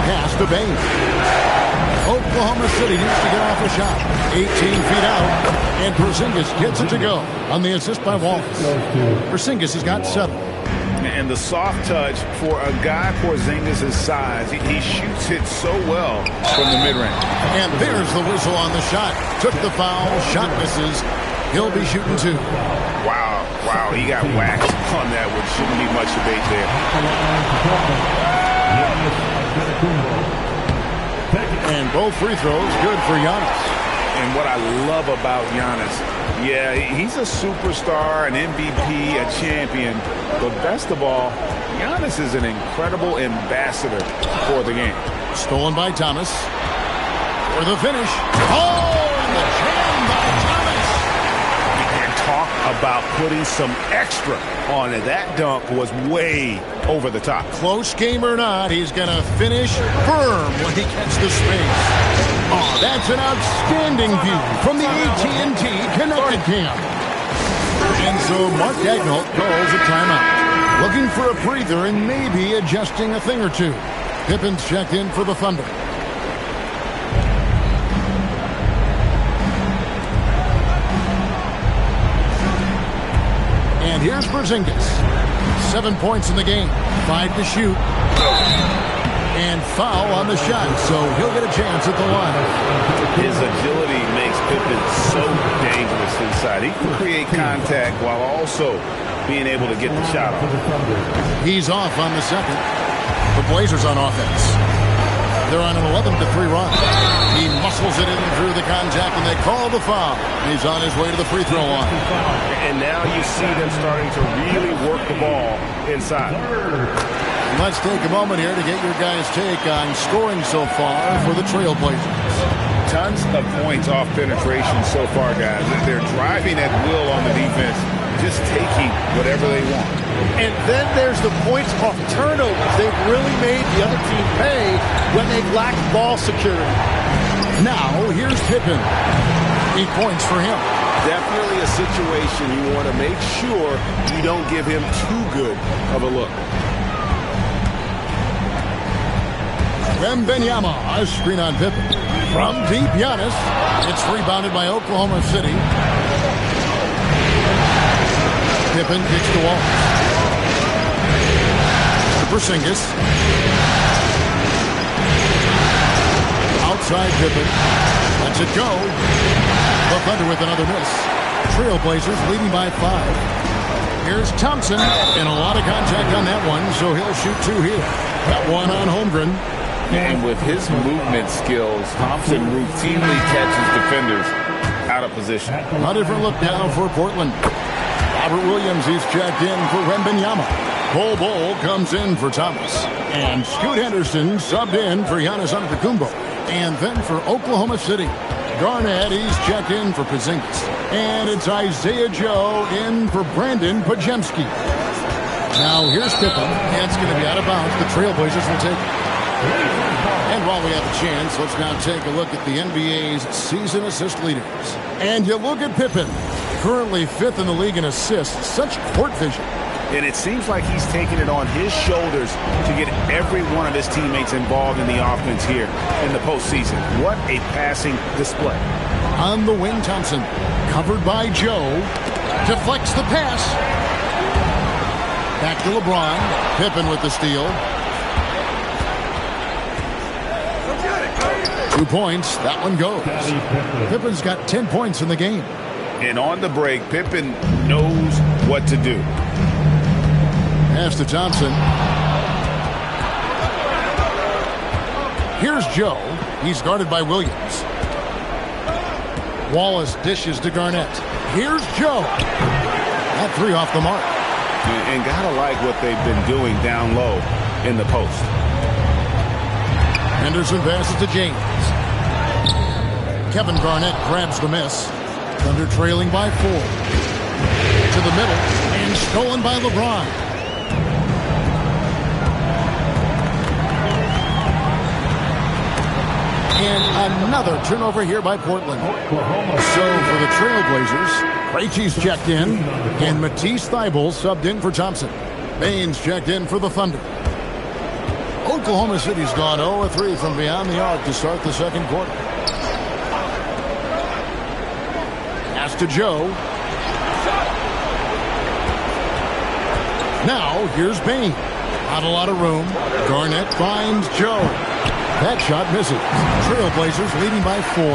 Pass to Bane. Oklahoma City needs to get off a shot. 18 feet out. And Porzingis gets it to go on the assist by Wallace. Porzingis has got 7. And the soft touch for a guy Porzingis' size, he shoots it so well from the mid-range. And there's the whistle on the shot. Took the foul, shot misses. He'll be shooting 2. Wow, he got whacked on that one. Shouldn't be much debate there. And both free throws good for Giannis. And what I love about Giannis, yeah, he's a superstar, an MVP, a champion. But best of all, Giannis is an incredible ambassador for the game. Stolen by Thomas. For the finish. Oh, and the jam by Thomas. And talk about putting some extra on it. That dunk was way over the top. Close game or not, he's going to finish firm when he gets the space. Oh, that's an outstanding view from the AT&T Connected Cam. And so Mark Daigneault calls a timeout. Looking for a breather and maybe adjusting a thing or two. Pippen's checked in for the Thunder. And here's Porzingis. 7 points in the game. 5 to shoot. And foul on the shot, so he'll get a chance at the line. His agility makes Pippen so dangerous inside. He can create contact while also being able to get the shot off. He's off on the second. The Blazers on offense. They're on an 11-3 run. He muscles it in through the contact, and they call the foul. He's on his way to the free throw line. And now you see them starting to really work the ball inside. Let's take a moment here to get your guys' take on scoring so far for the Trailblazers. Tons of points off penetration so far, guys. They're driving at will on the defense, just taking whatever they want. And then there's the points off turnovers. They've really made the other team pay when they've lacked ball security. Now, here's Pippen. 8 points for him. Definitely a situation you want to make sure you don't give him too good of a look. Wembanyama, a screen on Pippen. From deep, Giannis. It's rebounded by Oklahoma City. Pippen kicks the wall. Porzingis. Outside Pippen. Lets it go. The Thunder with another miss. Trailblazers leading by 5. Here's Thompson. And a lot of contact on that one, so he'll shoot 2 here. That one on Holmgren. And with his movement skills, Thompson routinely catches defenders out of position. A different look now for Portland. Robert Williams, he's checked in for Wembanyama. Bol Bol comes in for Thomas. And Scoot Henderson subbed in for Giannis Antetokounmpo. And then for Oklahoma City, Garnett, he's checked in for Porzingis. And it's Isaiah Joe in for Brandon Podziemski. Now here's Pippen. And it's going to be out of bounds. The Trailblazers will take it. And while we have a chance, let's now take a look at the NBA's season assist leaders. And you look at Pippen, currently 5th in the league in assists. Such court vision. And it seems like he's taking it on his shoulders to get every one of his teammates involved in the offense here in the postseason. What a passing display. On the wing, Thompson, covered by Joe, deflects the pass. Back to LeBron. Pippen with the steal. 2 points. That one goes. Pippen's got 10 points in the game. And on the break, Pippen knows what to do. Pass to Thompson. Here's Joe. He's guarded by Williams. Wallace dishes to Garnett. Here's Joe. That 3 off the mark. And gotta like what they've been doing down low in the post. Henderson passes to James. Kevin Garnett grabs the miss. Thunder trailing by 4. To the middle. And stolen by LeBron. And another turnover here by Portland. So for the Trailblazers, Krejci's checked in. And Matisse Thybulle subbed in for Thompson. Baines checked in for the Thunder. Oklahoma City's gone 0-3 from beyond the arc to start the second quarter. Pass to Joe. Now, here's Bain. Not a lot of room. Garnett finds Joe. That shot misses. Trailblazers leading by 4.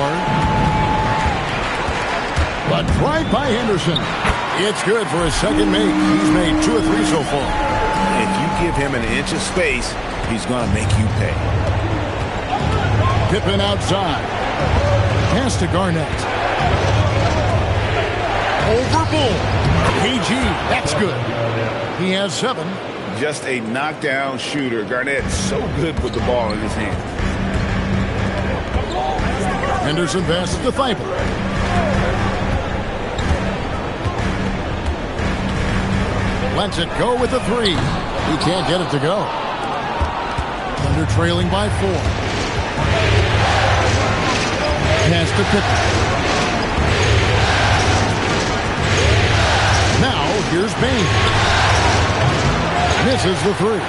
But right by Henderson. It's good for his second make. He's made 2 of 3 so far. If you give him an inch of space, he's going to make you pay. Pippen outside. Pass to Garnett. Over Bull. PG. That's good. He has 7. Just a knockdown shooter. Garnett so good with the ball in his hand. Henderson passes to Thybulle. Lets it go with the three. He can't get it to go. Thunder trailing by 4. Pass to Pippen. Now, here's Bane. Misses the three.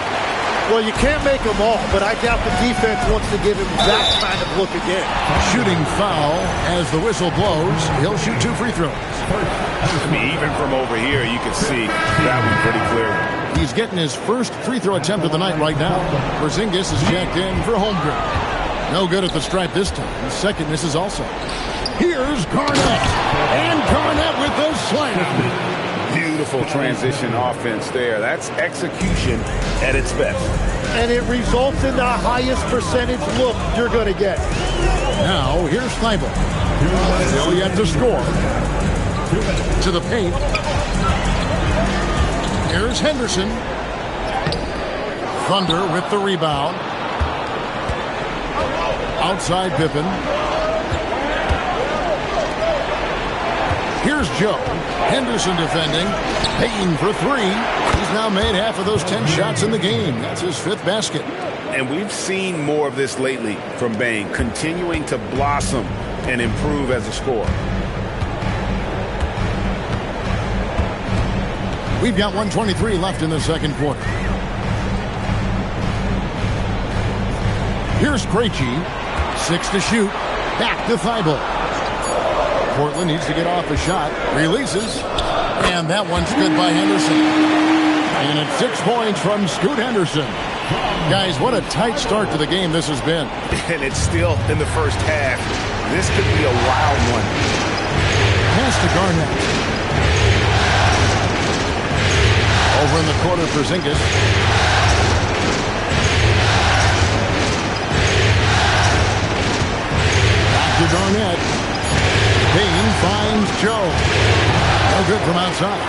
Well, you can't make them all, but I doubt the defense wants to give him that kind of look again. Shooting foul as the whistle blows. He'll shoot 2 free throws. I mean, even from over here, you can see that one pretty clearly. He's getting his first free throw attempt of the night right now. Porzingis is checked in for Holmgren. No good at the stripe this time. The second misses also. Here's Garnett. And Garnett with the slam. Beautiful transition offense there. That's execution at its best. And it results in the highest percentage look you're going to get. Now, here's Thibault. Still yet to score. To the paint. Here's Henderson. Thunder with the rebound. Outside Pippen. Here's Joe. Henderson defending. Payton for 3. He's now made half of those 10 shots in the game. That's his 5th basket. And we've seen more of this lately from Bane, continuing to blossom and improve as a scorer. We've got 1:23 left in the second quarter. Here's Krejci. 6 to shoot. Back to Thibault. Portland needs to get off a shot. Releases. And that one's good by Henderson. And it's 6 points from Scoot Henderson. Guys, what a tight start to the game this has been. And it's still in the first half. This could be a wild one. Pass to Garnett. Over in the corner for Porzingis. Back to Garnett. Payne finds Joe. No good from outside.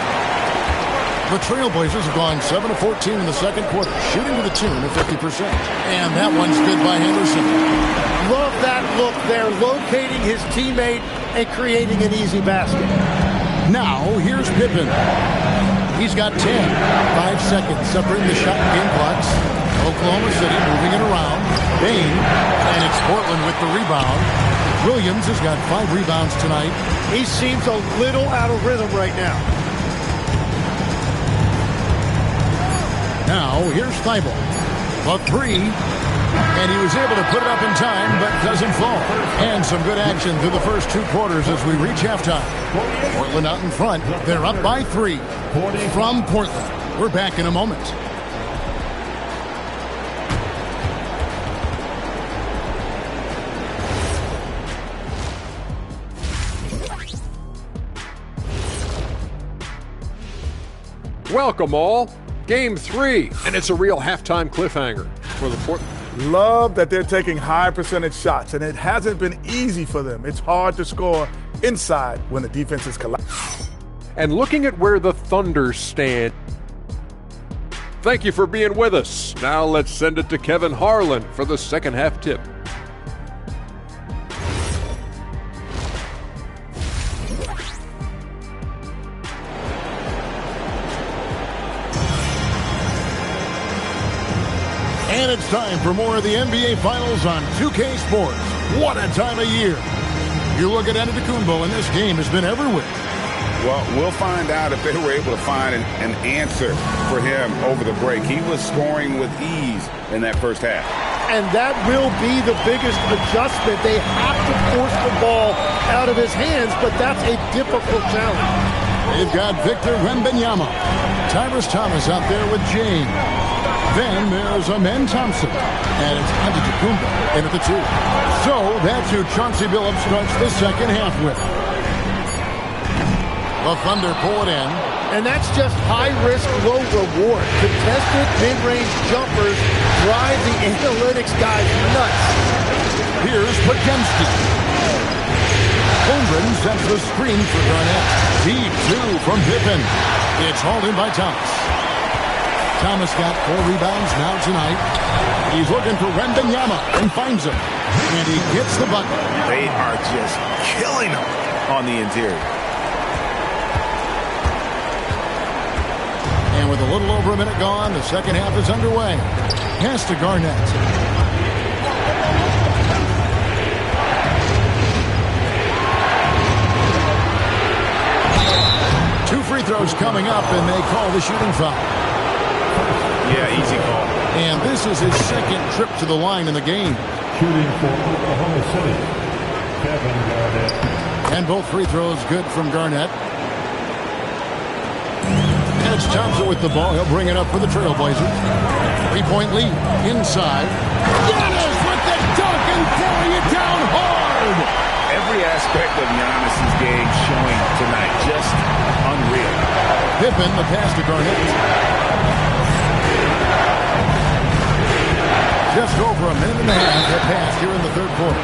The Trailblazers have gone 7 of 14 in the second quarter, shooting to the tune of 50%. And that one's good by Henderson. Love that look there, locating his teammate and creating an easy basket. Now, here's Pippen. He's got 10. 5 seconds separating the shot and game clocks. Oklahoma City moving it around. Bane, and it's Portland with the rebound. Williams has got 5 rebounds tonight. He seems a little out of rhythm right now. Now, here's Thibault. A 3. And he was able to put it up in time, but doesn't fall. And some good action through the first 2 quarters as we reach halftime. Portland out in front. They're up by 3 from Portland. We're back in a moment. Welcome all. Game 3, and it's a real halftime cliffhanger for the Portland. Love that they're taking high percentage shots, and it hasn't been easy for them. It's hard to score inside when the defense is collapsed. And looking at where the Thunder stand. Thank you for being with us. Now let's send it to Kevin Harlan for the second half tip. And it's time for more of the NBA Finals on 2K Sports. What a time of year. You look at Antetokounmpo, and this game has been everywhere. Well, we'll find out if they were able to find an answer for him over the break. He was scoring with ease in that first half. And that will be the biggest adjustment. They have to force the ball out of his hands, but that's a difficult challenge. They've got Victor Wembanyama. Tyrese Thomas out there with James. Then there's Amen Thompson. And it's Antetokounmpo in at the 2. So that's who Chauncey Billups starts the second half with. The Thunder pull it in. And that's just high risk, low reward. Contested mid-range jumpers drive the analytics guys nuts. Here's Podziemski. Holmgren sends the screen for Garnett. Deep 2 from Pippen. It's hauled in by Thomas. Thomas got 4 rebounds now tonight. He's looking for Wembanyama and finds him. And he gets the bucket. They are just killing him on the interior. And with a little over a minute gone, the second half is underway. Pass to Garnett. Two free throws coming up, and they call the shooting foul. Yeah, easy call. And this is his second trip to the line in the game. Shooting for Oklahoma City, Kevin Garnett. And both free throws good from Garnett. And it's Thompson with the ball. He'll bring it up for the Trailblazers. 3-point lead inside. Giannis with the dunk and throwing it down hard. Every aspect of Giannis's game showing tonight. Just unreal. Pippen, the pass to Garnett. Just over a minute and a half have passed here in the third quarter.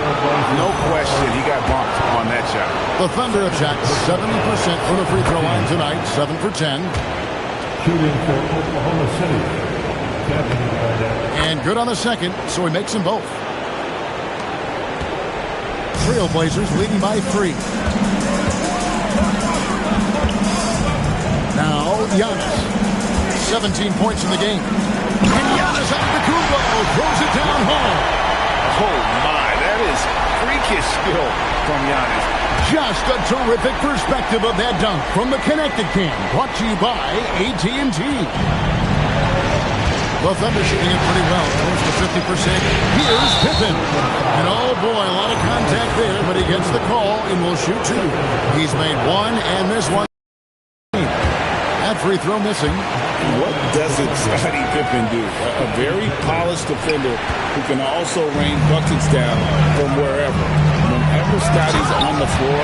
No question, he got bumped on that shot. The Thunder have shot 70% from the free throw line tonight, 7 for 10. Shooting for Oklahoma City, Kevin Garnett. And good on the second, so he makes them both. Trailblazers leading by 3. Now, Giannis. 17 points in the game. And Giannis Antetokounmpo throws it down home. Oh, my. That is freakish skill from Giannis. Just a terrific perspective of that dunk from the Connected Cam. Brought to you by AT&T. The Thunder shooting it pretty well. Close to 50%. Here's Pippen. And oh, boy, a lot of contact there, but he gets the call and will shoot 2. He's made 1 and missed 1. That free throw missing. What doesn't Scottie Pippen do? A very polished defender who can also rain buckets down from wherever. Whenever Scottie's on the floor,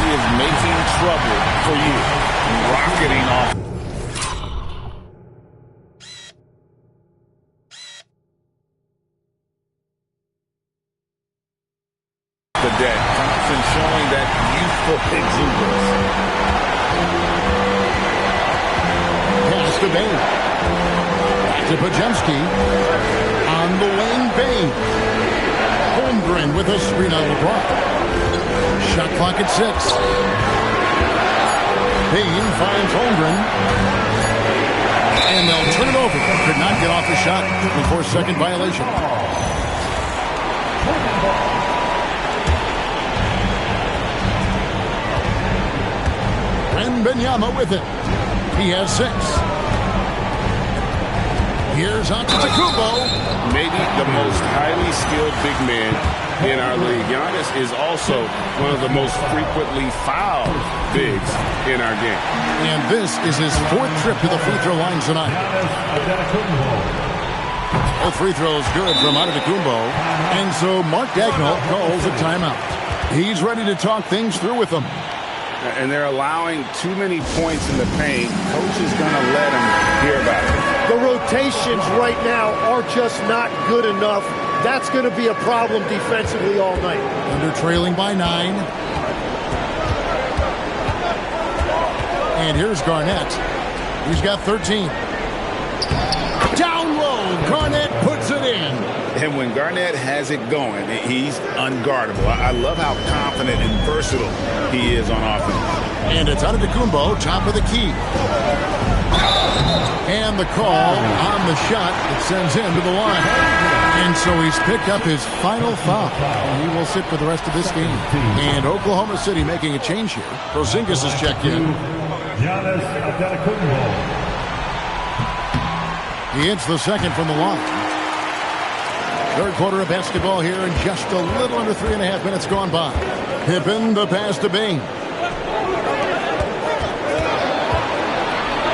he is making trouble for you. Rocketing off. The deck. Thompson showing that youthful exuberance. Pass to Bane. Back to Podziemski. On the wing, Bane. Holmgren with a screen on LeBron. Shot clock at 6. Bane finds Holmgren. And they'll turn it over. Could not get off the shot before second violation. Wembanyama with it. He has 6. Here's Antetokounmpo. Maybe the most highly skilled big man in our league. Giannis is also one of the most frequently fouled bigs in our game. And this is his 4th trip to the free throw line tonight. Both free throws good from Antetokounmpo. And so Mark Daigneault calls a timeout. He's ready to talk things through with them. And they're allowing too many points in the paint. Coach is going to let them hear about it. The rotations right now are just not good enough. That's going to be a problem defensively all night. Under trailing by 9. And here's Garnett. He's got 13. Down low, Garnett puts it in. And when Garnett has it going, he's unguardable. I love how confident and versatile he is on offense. And it's Antetokounmpo, top of the key. And the call on the shot that sends him to the line. And so he's picked up his final foul. And he will sit for the rest of this game. And Oklahoma City making a change here. Porzingis has checked in. Giannis Antetokounmpo. He hits the second from the line. Third quarter of basketball here, and just a little under 3.5 minutes gone by. Pippen, the pass to Bane.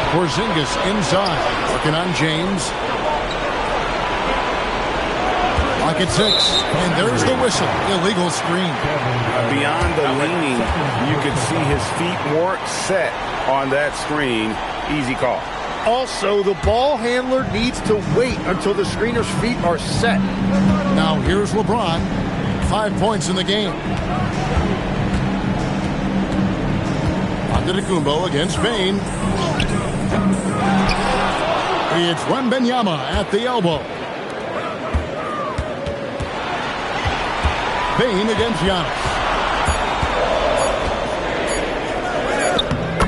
Porzingis inside, working on James. Clock at 6, and there's the whistle. Illegal screen. Beyond the leaning, you could see his feet weren't set on that screen. Easy call. Also, the ball handler needs to wait until the screener's feet are set. Now here's LeBron. 5 points in the game. Antetokounmpo against Bane. It's Wembanyama at the elbow. Bane against Giannis.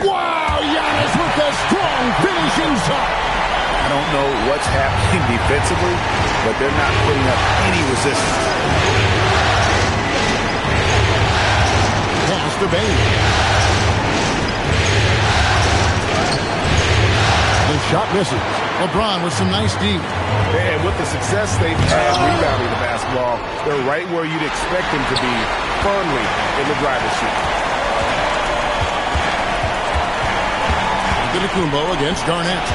Wow, Giannis with the strong finish inside. don't know what's happening defensively, but they're not putting up any resistance. Pass to Bain. The shot misses. LeBron with some nice D. And with the success they've had rebounding the basketball, they're right where you'd expect them to be, firmly in the driver's seat. Antetokounmpo against Garnett.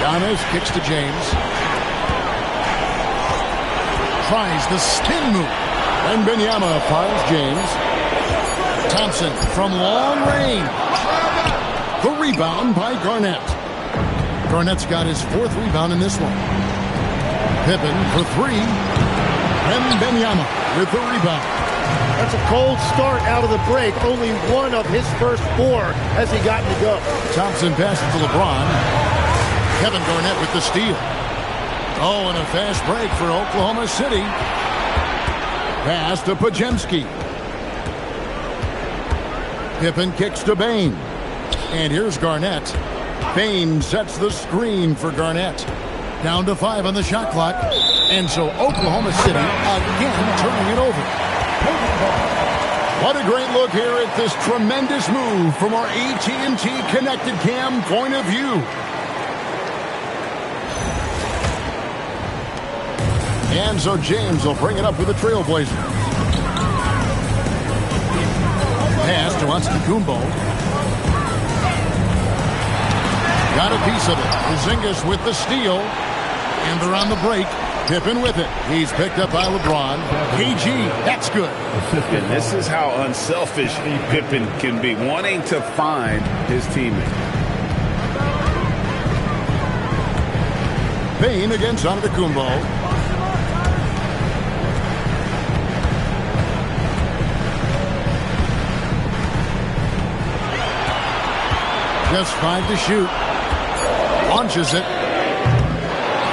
Giannis kicks to James. Tries the spin move. And Wembanyama finds James. Thompson from long range. The rebound by Garnett. Garnett's got his 4th rebound in this one. Pippen for 3. Wembanyama with the rebound. That's a cold start out of the break. Only one of his first 4 has he gotten to go. Thompson passes to LeBron. Kevin Garnett with the steal. Oh, and a fast break for Oklahoma City. Pass to Podziemski. Pippen kicks to Bain. And here's Garnett. Bain sets the screen for Garnett. Down to 5 on the shot clock. And so Oklahoma City again turning it over. What a great look here at this tremendous move from our AT&T Connected Cam point of view. And so James will bring it up with the Trailblazers. Pass to Antetokounmpo. Got a piece of it. Porzingis with the steal. And they're on the break. Pippen with it. He's picked up by LeBron. KG, that's good. And this is how unselfish Pippen can be, wanting to find his teammate. Bain against Antetokounmpo. Just 5 to shoot. Launches it.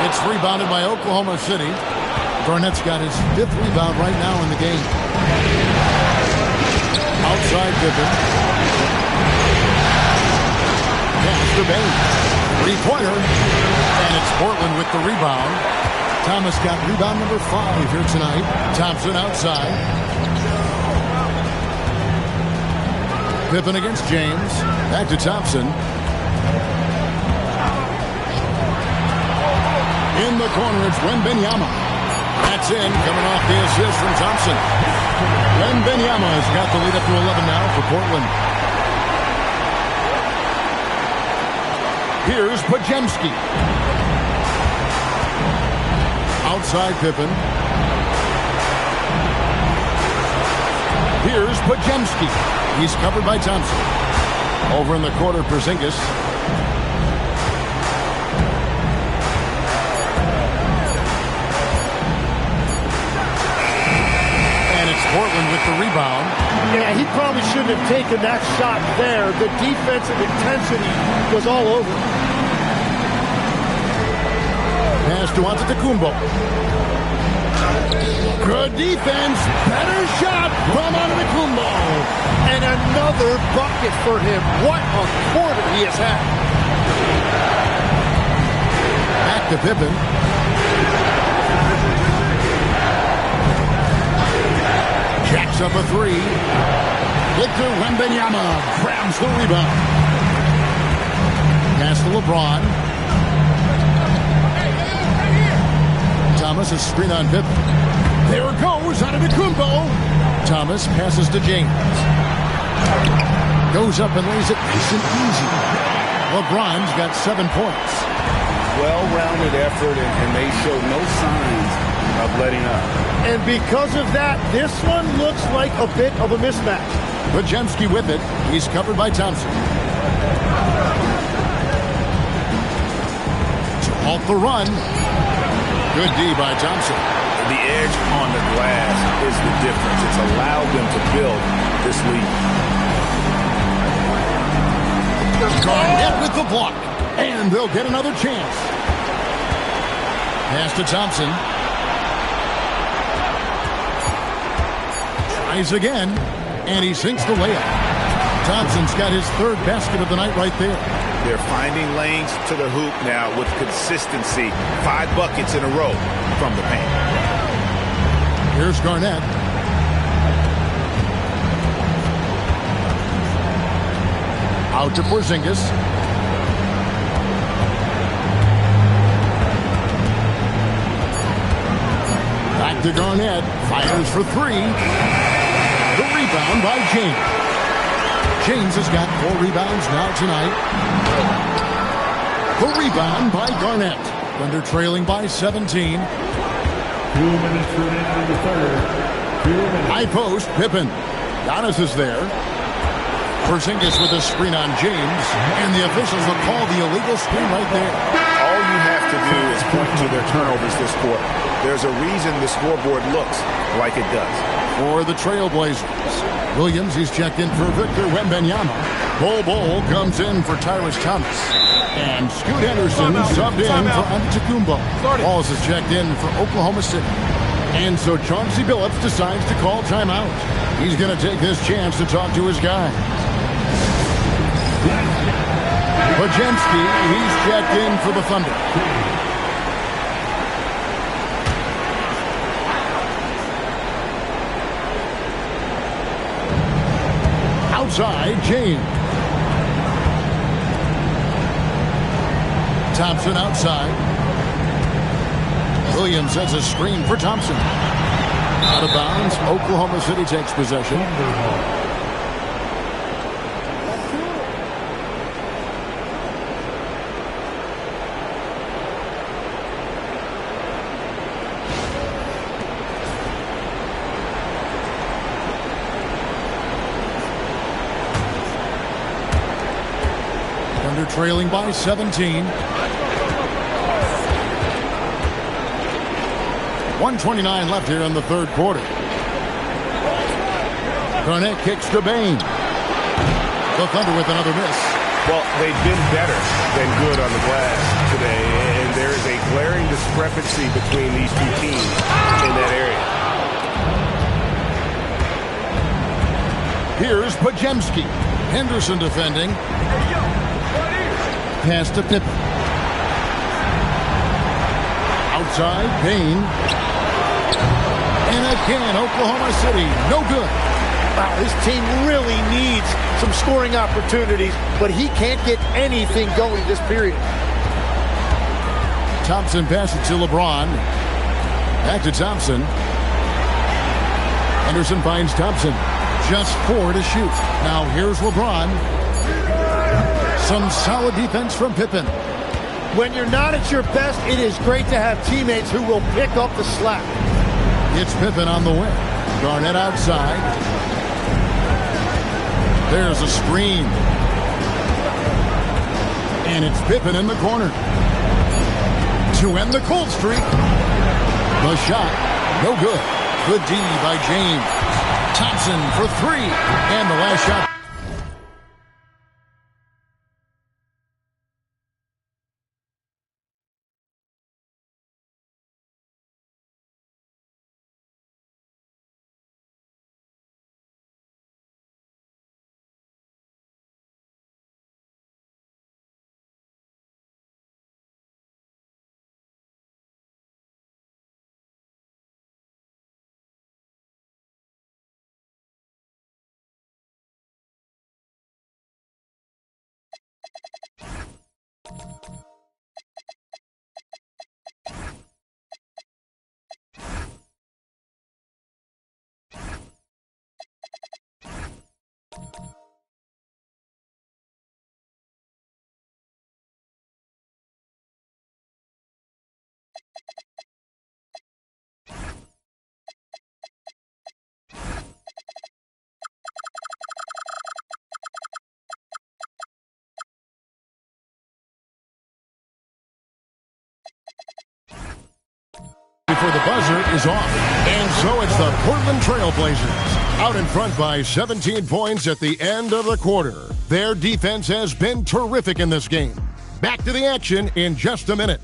It's rebounded by Oklahoma City. Garnett's got his 5th rebound right now in the game. Outside Pippen. Pass to Bain. 3-pointer. And it's Portland with the rebound. Thomas got rebound number 5 here tonight. Thompson outside. Pippen against James. Back to Thompson. In the corner, it's Wembanyama. That's in, coming off the assist from Thompson. Wembanyama has got the lead up to 11 now for Portland. Here's Podziemski. Outside Pippen. Here's Podziemski. He's covered by Thompson. Over in the corner, Porzingis. Portland with the rebound. Yeah, he probably shouldn't have taken that shot there. The defensive intensity was all over. Pass to Antetokounmpo. Good defense. Better shot from Antetokounmpo. And another bucket for him. What a quarter he has had. Back to Pippen. Jacks up a 3. Victor Wembanyama grabs the rebound. Pass to LeBron. Thomas is screen on Pippen. There it goes, Antetokounmpo. Thomas passes to James. Goes up and lays it nice and easy. LeBron's got 7 points. Well-rounded effort, and they show no signs of letting up. And because of that, this one looks like a bit of a mismatch. Podziemski with it. He's covered by Thompson. To halt the run. Good D by Thompson. The edge on the glass is the difference. It's allowed them to build this lead. Garnett with the block. And they'll get another chance. Pass to Thompson. Tries again. And he sinks the layup. Thompson's got his 3rd basket of the night right there. They're finding lanes to the hoop now with consistency. 5 buckets in a row from the paint. Here's Garnett. Out to Porzingis. Back to Garnett. Fires for 3. The rebound by James. James has got 4 rebounds now tonight. The rebound by Garnett. Thunder trailing by 17. 2 minutes remaining in the third. High post, Pippen. Giannis is there. Porzingis with a screen on James, and the officials will call the illegal screen right there. All you have to do is point to their turnovers this quarter. There's a reason the scoreboard looks like it does. For the Trailblazers, Williams, he's checked in for Victor Wembanyama. Bol comes in for Tyrese Thomas. And Scoot Henderson subbed in for Antetokounmpo. Walls is checked in for Oklahoma City. And so Chauncey Billups decides to call timeout. He's going to take this chance to talk to his guy. Podziemski, he's checked in for the Thunder. Outside, James. Thompson outside. Williams has a screen for Thompson. Out of bounds, Oklahoma City takes possession. Thunder trailing by 17. 1:29 left here in the third quarter. Garnett kicks to Bane. The Thunder with another miss. Well, they've been better than good on the glass today, and there is a glaring discrepancy between these two teams in that area. Here's Podziemski. Henderson defending. Pass to Pippen. Outside, Bane. And again, Oklahoma City, no good. Wow, this team really needs some scoring opportunities, but he can't get anything going this period. Thompson passes to LeBron. Back to Thompson. Henderson finds Thompson. Just 4 to shoot. Now here's LeBron. Some solid defense from Pippen. When you're not at your best, it is great to have teammates who will pick up the slack. It's Pippen on the wing. Garnett outside. There's a screen. And it's Pippen in the corner. To end the cold streak. The shot, no good. Good D by James. Thompson for 3. And the last shot. Before the buzzer is off. And so it's the Portland Trailblazers out in front by 17 points at the end of the quarter. Their defense has been terrific in this game. Back to the action in just a minute.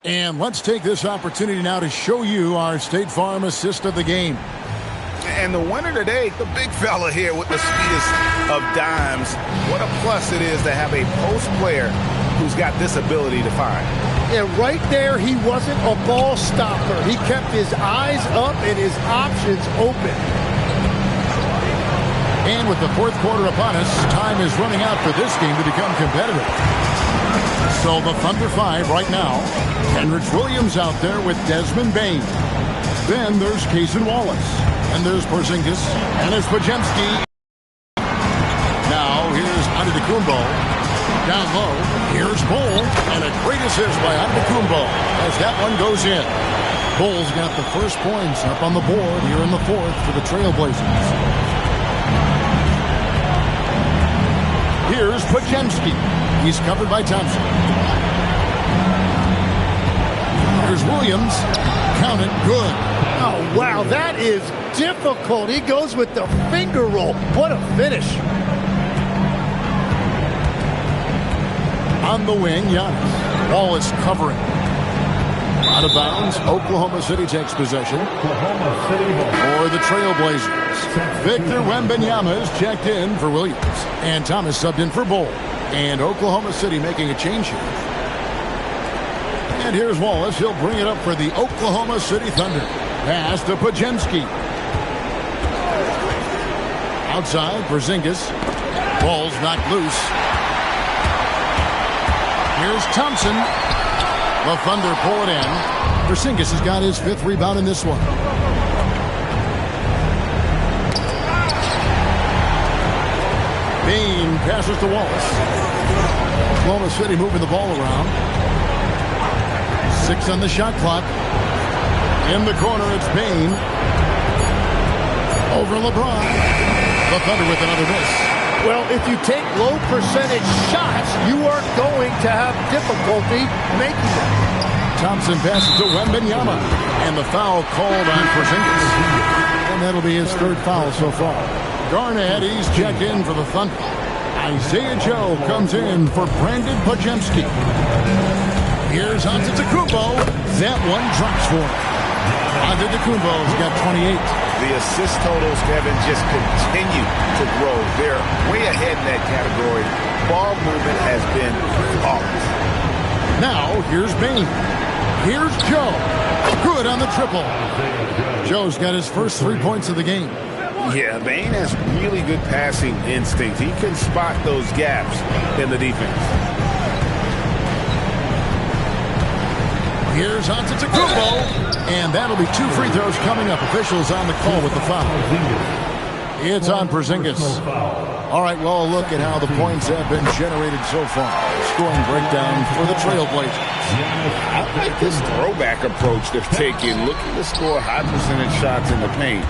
And let's take this opportunity now to show you our State Farm assist of the game. And the winner today, the big fella here with the sweetest of dimes. What a plus it is to have a post player who's got this ability to find. Yeah, right there, he wasn't a ball stopper. He kept his eyes up and his options open. And with the fourth quarter upon us, time is running out for this game to become competitive. So the Thunder 5 right now. Kenrich Williams out there with Desmond Bain. Then there's Cason Wallace. And there's Porzingis. And there's Podziemski. Now here's Antetokounmpo. Down low. Here's Bull. And a great assist by Antetokounmpo as that one goes in. Bull's got the first points up on the board here in the fourth for the Trailblazers. Here's Podziemski. He's covered by Thompson. Here's Williams. Count it. Good. Oh, wow. That is difficult. He goes with the finger roll. What a finish. On the wing, Giannis. Wallace covering. Out of bounds. Oklahoma City takes possession. For the Trailblazers. Victor Wembanyama is checked in for Williams. And Thomas subbed in for Bull. And Oklahoma City making a change here. And here's Wallace. He'll bring it up for the Oklahoma City Thunder. Pass to Podziemski. Outside, Porzingis. Ball's knocked loose. Here's Thompson. The Thunder pull it in. Porzingis has got his fifth rebound in this one. Bain passes to Wallace. Oklahoma City moving the ball around. 6 on the shot clock. In the corner, it's Bain. Over LeBron. The Thunder with another miss. Well, if you take low percentage shots, you are going to have difficulty making them. Thompson passes to Wembanyama. And the foul called on Porzingis. And that'll be his third foul so far. Garnett, he's checked in for the Thunder. Isaiah Joe comes in for Brandon Podziemski. Here's Antetokounmpo. That one drops for him. Antetokounmpo's got 28. The assist totals, Kevin, just continue to grow. They're way ahead in that category. Ball movement has been flawless. Now, here's Bain. Here's Joe. Good on the triple. Joe's got his first 3 points of the game. Yeah, Bain has really good passing instinct. He can spot those gaps in the defense. Here's Antetokounmpo. And that'll be 2 free throws coming up. Officials on the call with the foul. It's on Porzingis. All right, well, look at how the points have been generated so far. Scoring breakdown for the Trailblazers. I like this throwback approach they're taking, looking to score high percentage shots in the paint.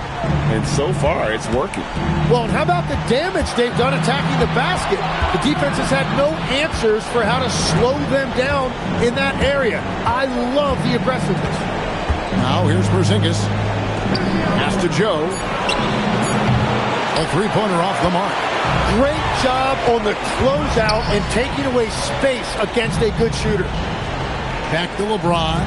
And so far, it's working. Well, and how about the damage they've done attacking the basket? The defense has had no answers for how to slow them down in that area. I love the aggressiveness. Now here's Porzingis. Pass to Joe. A three-pointer off the mark. Great job on the closeout and taking away space against a good shooter. Back to LeBron.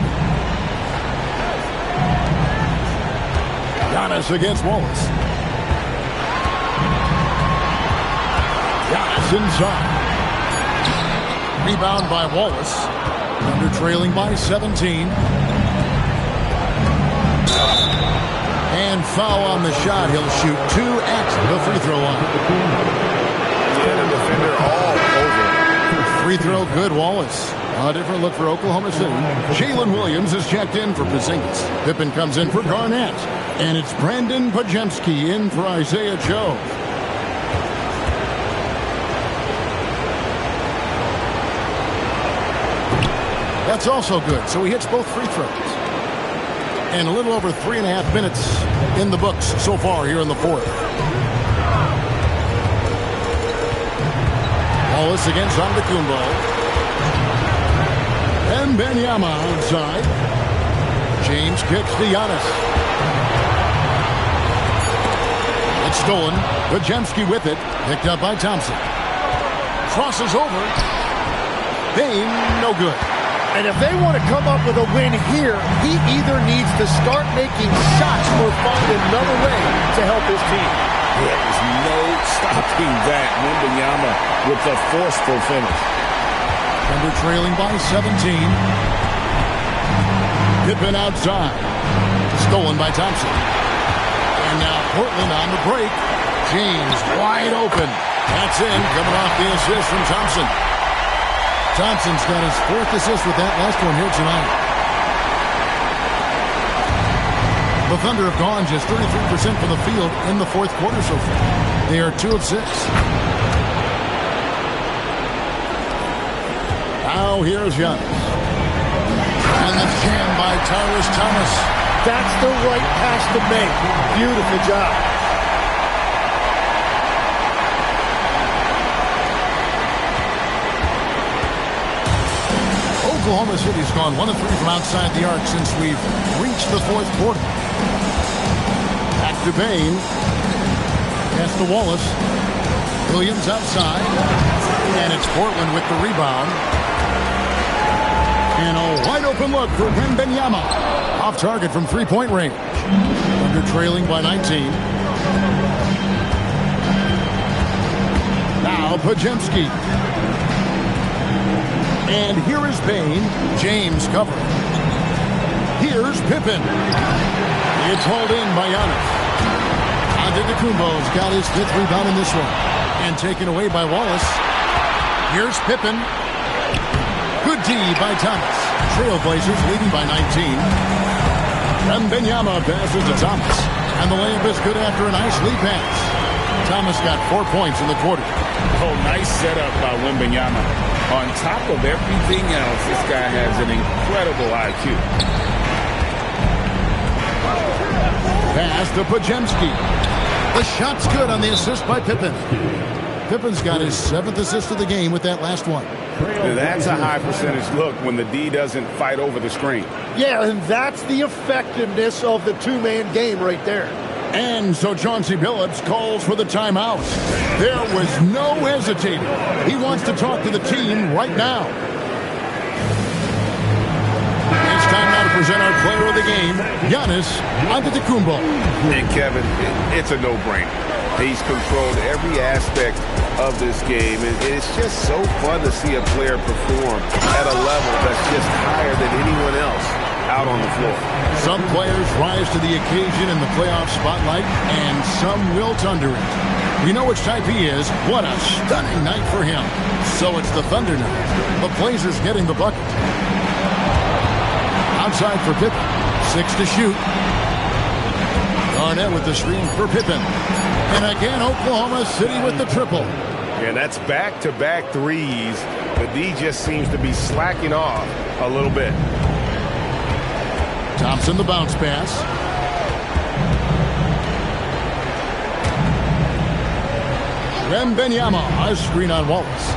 Giannis against Wallace. Giannis inside. Rebound by Wallace. Thunder trailing by 17. And foul on the shot. He'll shoot 2 at the free throw line. Yeah, the defender all over. Free throw good, Wallace. A different look for Oklahoma City. Jalen Williams is checked in for Porzingis. Pippen comes in for Garnett. And it's Brandon Podziemski in for Isaiah Joe. That's also good. So he hits both free throws. And a little over 3.5 minutes in the books so far here in the fourth. Wallace against Antetokounmpo. And Wembanyama outside. James kicks to Giannis. It's stolen. Podziemski with it. Picked up by Thompson. Crosses over. Bain, no good. And if they want to come up with a win here, he either needs to start making shots or find another way to help his team. There is no stopping that. Wembanyama with a forceful finish. Thunder trailing by 17. Pippen outside. Stolen by Thompson. And now Portland on the break. James wide open. That's in, coming off the assist from Thompson. Thompson's got his 4th assist with that last one here tonight. The Thunder have gone just 33% from the field in the 4th quarter so far. They are 2 of 6. Now here's Giannis. And the jam by Tyrese Thomas. That's the right pass to make. Beautiful job. Oklahoma City's gone 1 of 3 from outside the arc since we've reached the 4th quarter. Back to Bain. Pass to Wallace. Williams outside. And it's Portland with the rebound. And a wide open look for Wembanyama. Off target from 3-point range. Thunder trailing by 19. Now Podziemski. And here is Bain. James covering. Here's Pippen. It's hauled in by Giannis. Antetokounmpo's got his 5th rebound in this one. And taken away by Wallace. Here's Pippen. Good D by Thomas. Trailblazers leading by 19. Wembanyama passes to Thomas. And the layup is good after a nice lead pass. Thomas got 4 points in the quarter. Oh, nice setup by Wembanyama. On top of everything else, this guy has an incredible IQ. Pass to Podziemski. The shot's good on the assist by Pippen. Pippen's got his 7th assist of the game with that last one. That's a high percentage look when the D doesn't fight over the screen. Yeah, and that's the effectiveness of the 2-man game right there. And so Chauncey Billups calls for the timeout. There was no hesitating. He wants to talk to the team right now. It's time now to present our player of the game, Giannis Antetokounmpo. And Kevin, it's a no-brainer. He's controlled every aspect of this game, and it's just so fun to see a player perform at a level that's just higher than anyone else out on the floor. Some players rise to the occasion in the playoff spotlight, and some wilt under it. We know which type he is. What a stunning night for him. So it's the Thunder night. The Blazers getting the bucket. Outside for Pippen. 6 to shoot. Garnett with the screen for Pippen. And again, Oklahoma City with the triple. And that's back-to-back threes. The D just seems to be slacking off a little bit. Thompson the bounce pass. Wembanyama, a screen on Wallace.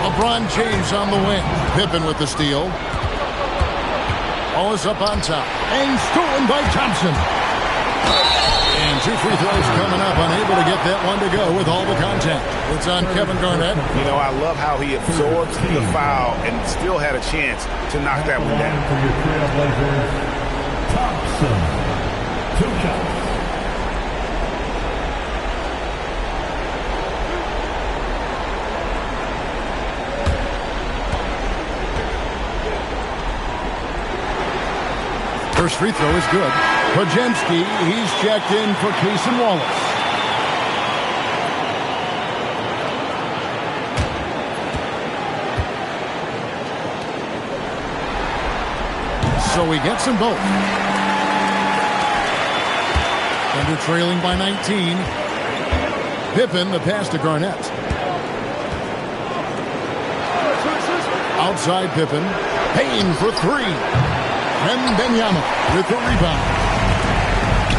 LeBron James on the wing. Pippen with the steal. Wallace up on top. And stolen by Thompson. And 2 free throws coming up. Unable to get that one to go with all the contact. It's on Kevin Garnett. You know, I love how he absorbs the foul and still had a chance to knock that one down. Thompson. 2 shots. First free throw is good. Podziemski, he's checked in for Cason Wallace. So he gets them both. Thunder trailing by 19. Pippen, the pass to Garnett. Outside Pippen. Payne for 3. Wembanyama with the rebound.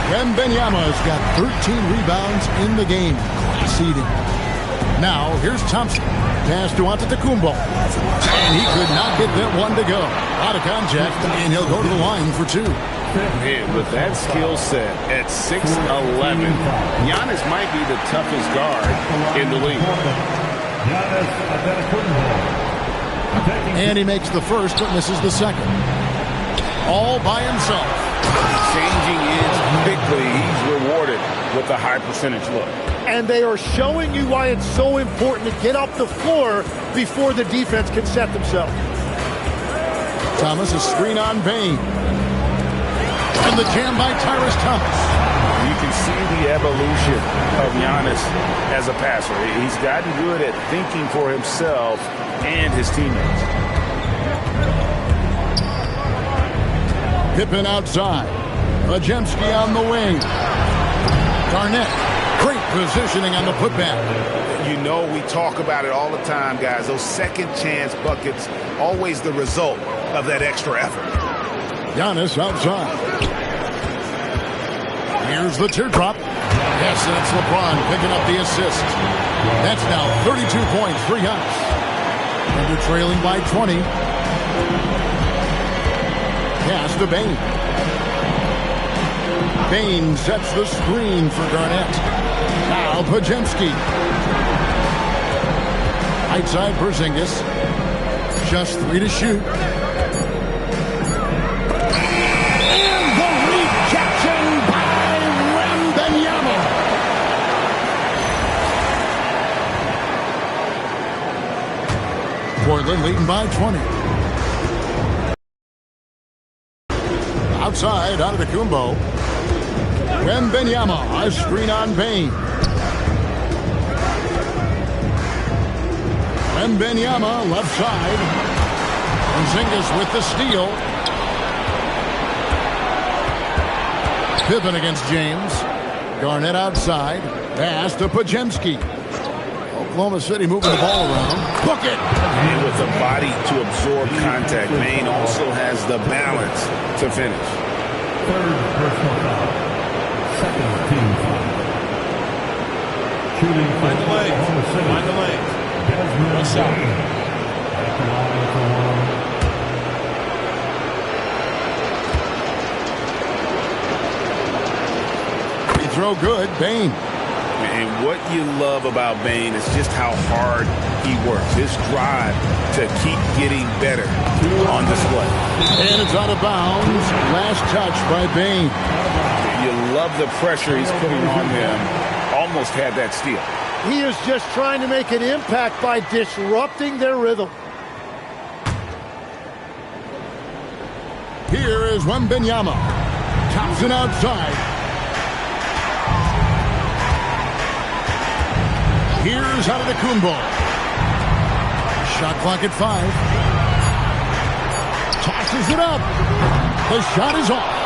Wembanyama's got 13 rebounds in the game. Seeding. Now, here's Thompson. Pass to Antetokounmpo. And he could not get that one to go. Out of contact, and he'll go to the line for 2. Man, with that skill set at 6'11", Giannis might be the toughest guard in the league. Giannis Antetokounmpo. And he makes the first but misses the second. All by himself. Changing ends quickly. He's rewarded with a high percentage look. And they are showing you why it's so important to get off the floor before the defense can set themselves. Thomas, a screen on Bane. And the jam by Tyrus Thomas. You can see the evolution of Giannis as a passer. He's gotten good at thinking for himself and his teammates. Pippen outside. Podziemski on the wing. Garnett. Great positioning on the putback. You know, we talk about it all the time, guys. Those second chance buckets, always the result of that extra effort. Giannis outside. Here's the teardrop. Yes, and it's LeBron picking up the assist. That's now 32 points for Giannis. And they're trailing by 20. Pass to Bane. Bane sets the screen for Garnett. Now Podziemski. Right side Porzingis. Just 3 to shoot. And the rejection by Wembanyama. Portland leading by 20. Outside, Antetokounmpo. Wembanyama, a screen on Bane. Wembanyama, left side. Porzingis with the steal. Pippen against James. Garnett outside. Pass to Podziemski. Oklahoma City moving the ball around. Book it! And with the body to absorb contact, Bane also has the balance to finish. Third personal foul. Second team foul. Shooting Find the legs. Find the legs. Desmond shot. At the line for one. Free throw good. Bane. And what you love about Bane is just how hard he works. His drive to keep getting better on display. And it's out of bounds. Last touch by Bane. You love the pressure he's putting on them. Almost had that steal. He is just trying to make an impact by disrupting their rhythm. Here is Wembanyama. Thompson outside. Here's Antetokounmpo. Shot clock at 5. Tosses it up. The shot is off.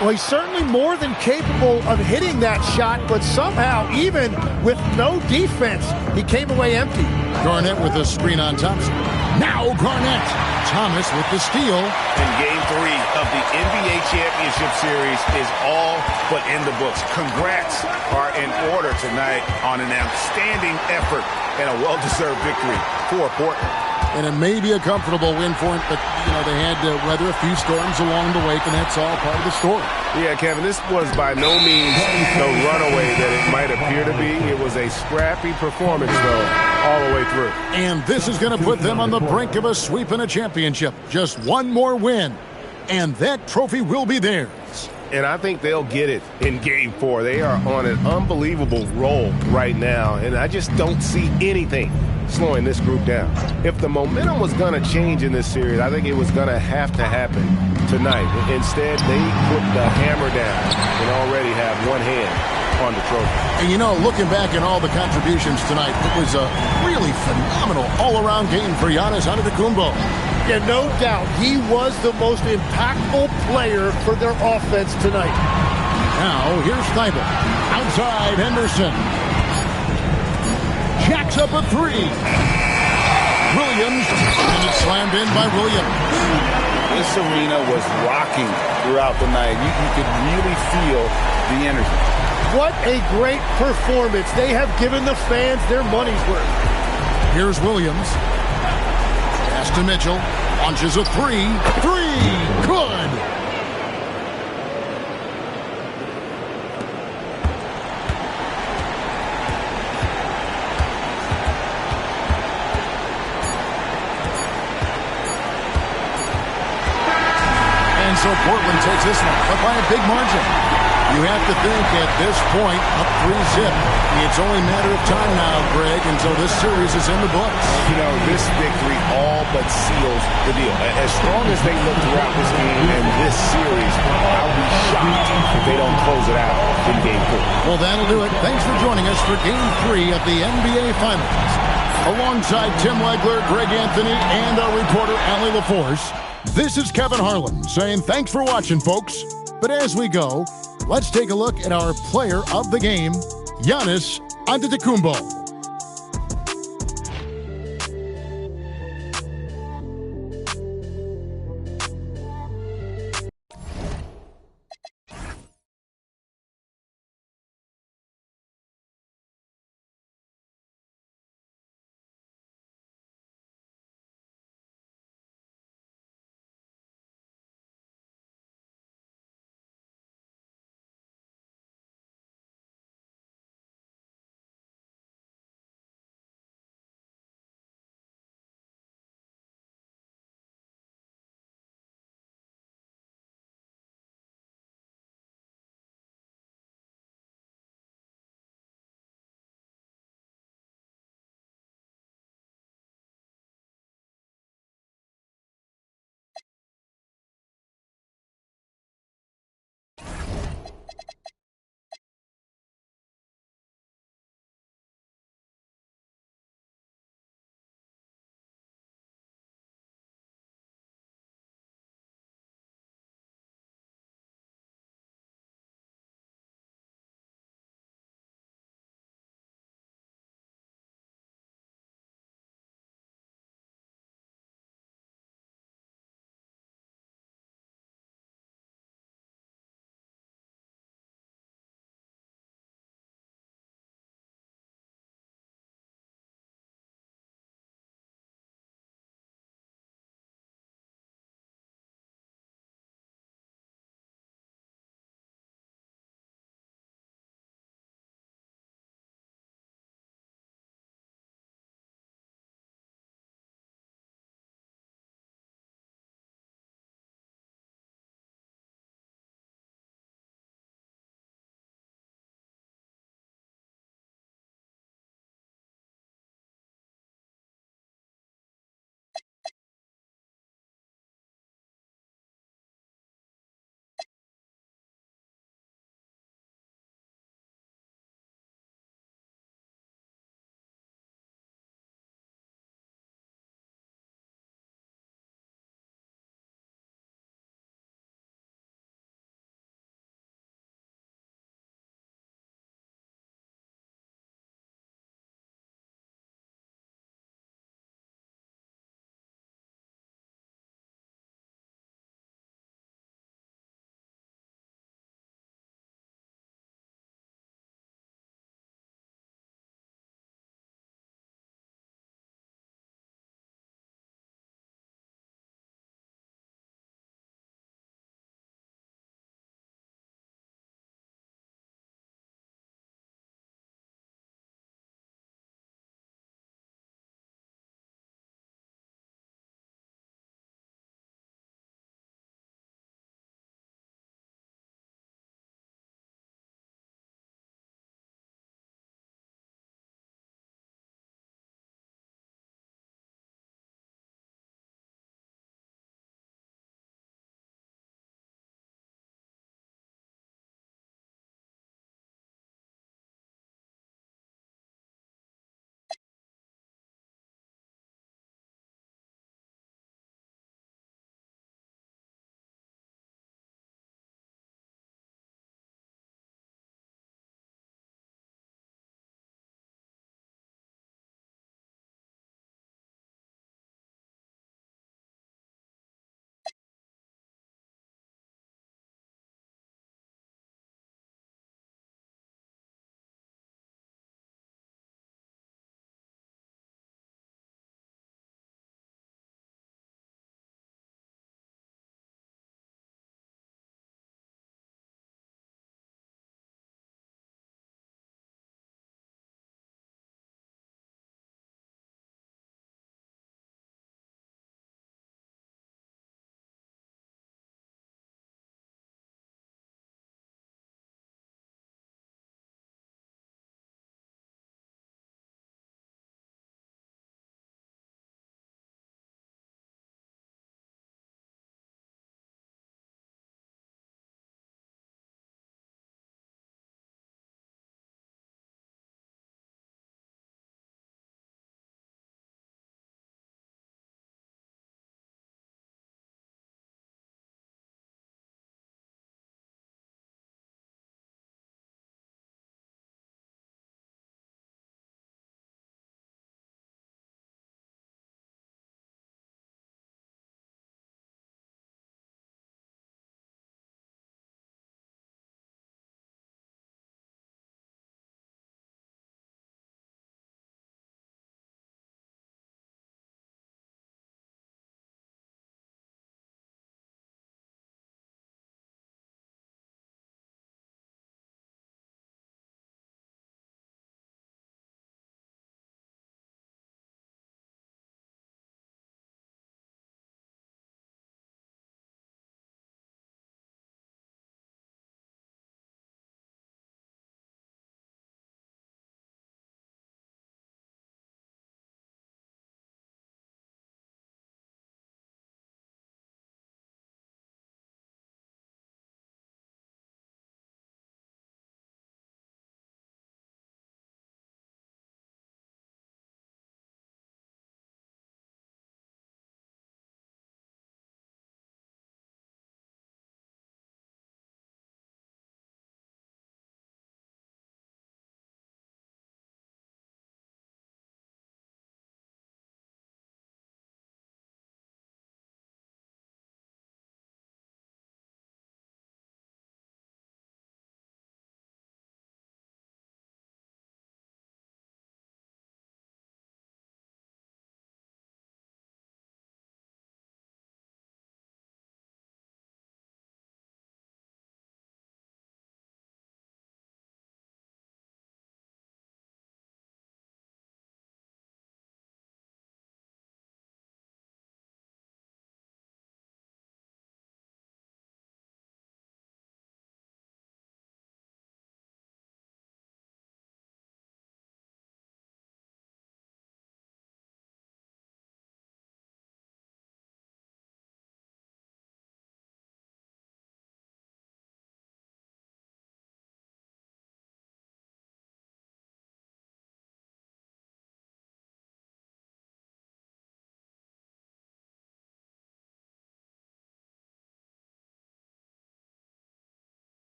Well, he's certainly more than capable of hitting that shot, but somehow, even with no defense, he came away empty. Garnett with a screen on Thompson. Now Garnett. Thomas with the steal. And Game 3 of the NBA Championship Series is all but in the books. Congrats are in order tonight on an outstanding effort and a well-deserved victory for Portland. And it may be a comfortable win for him, but, you know, they had to weather a few storms along the way, and that's all part of the story. Yeah, Kevin, this was by no means the runaway that it might appear to be. It was a scrappy performance, though, all the way through. And this is going to put them on the brink of a sweep and a championship. Just one more win, and that trophy will be theirs. And I think they'll get it in Game 4. They are on an unbelievable roll right now, and I just don't see anything slowing this group down. If the momentum was going to change in this series, I think it was going to have to happen tonight. Instead, they put the hammer down and already have one hand on the trophy. And, you know, looking back at all the contributions tonight, it was a really phenomenal all-around game for Giannis Antetokounmpo. Yeah, no doubt. He was the most impactful player for their offense tonight. Now, here's Thibault. Outside, Henderson. Jacks up a 3. Williams, and it's slammed in by Williams. This arena was rocking throughout the night. You could really feel the energy. What a great performance. They have given the fans their money's worth. Here's Williams. Pass to Mitchell. Launches a 3. 3. Good. by a big margin. You have to think at this point, up 3-0. It's only a matter of time now, Greg, until this series is in the books. You know, this victory all but seals the deal. As strong as they look throughout this game and this series, I'll be shocked if they don't close it out in Game 4. Well, that'll do it. Thanks for joining us for Game 3 of the NBA Finals. Alongside Tim Legler, Greg Anthony, and our reporter, Allie LaForce, this is Kevin Harlan saying thanks for watching, folks. But as we go, let's take a look at our player of the game, Giannis Antetokounmpo.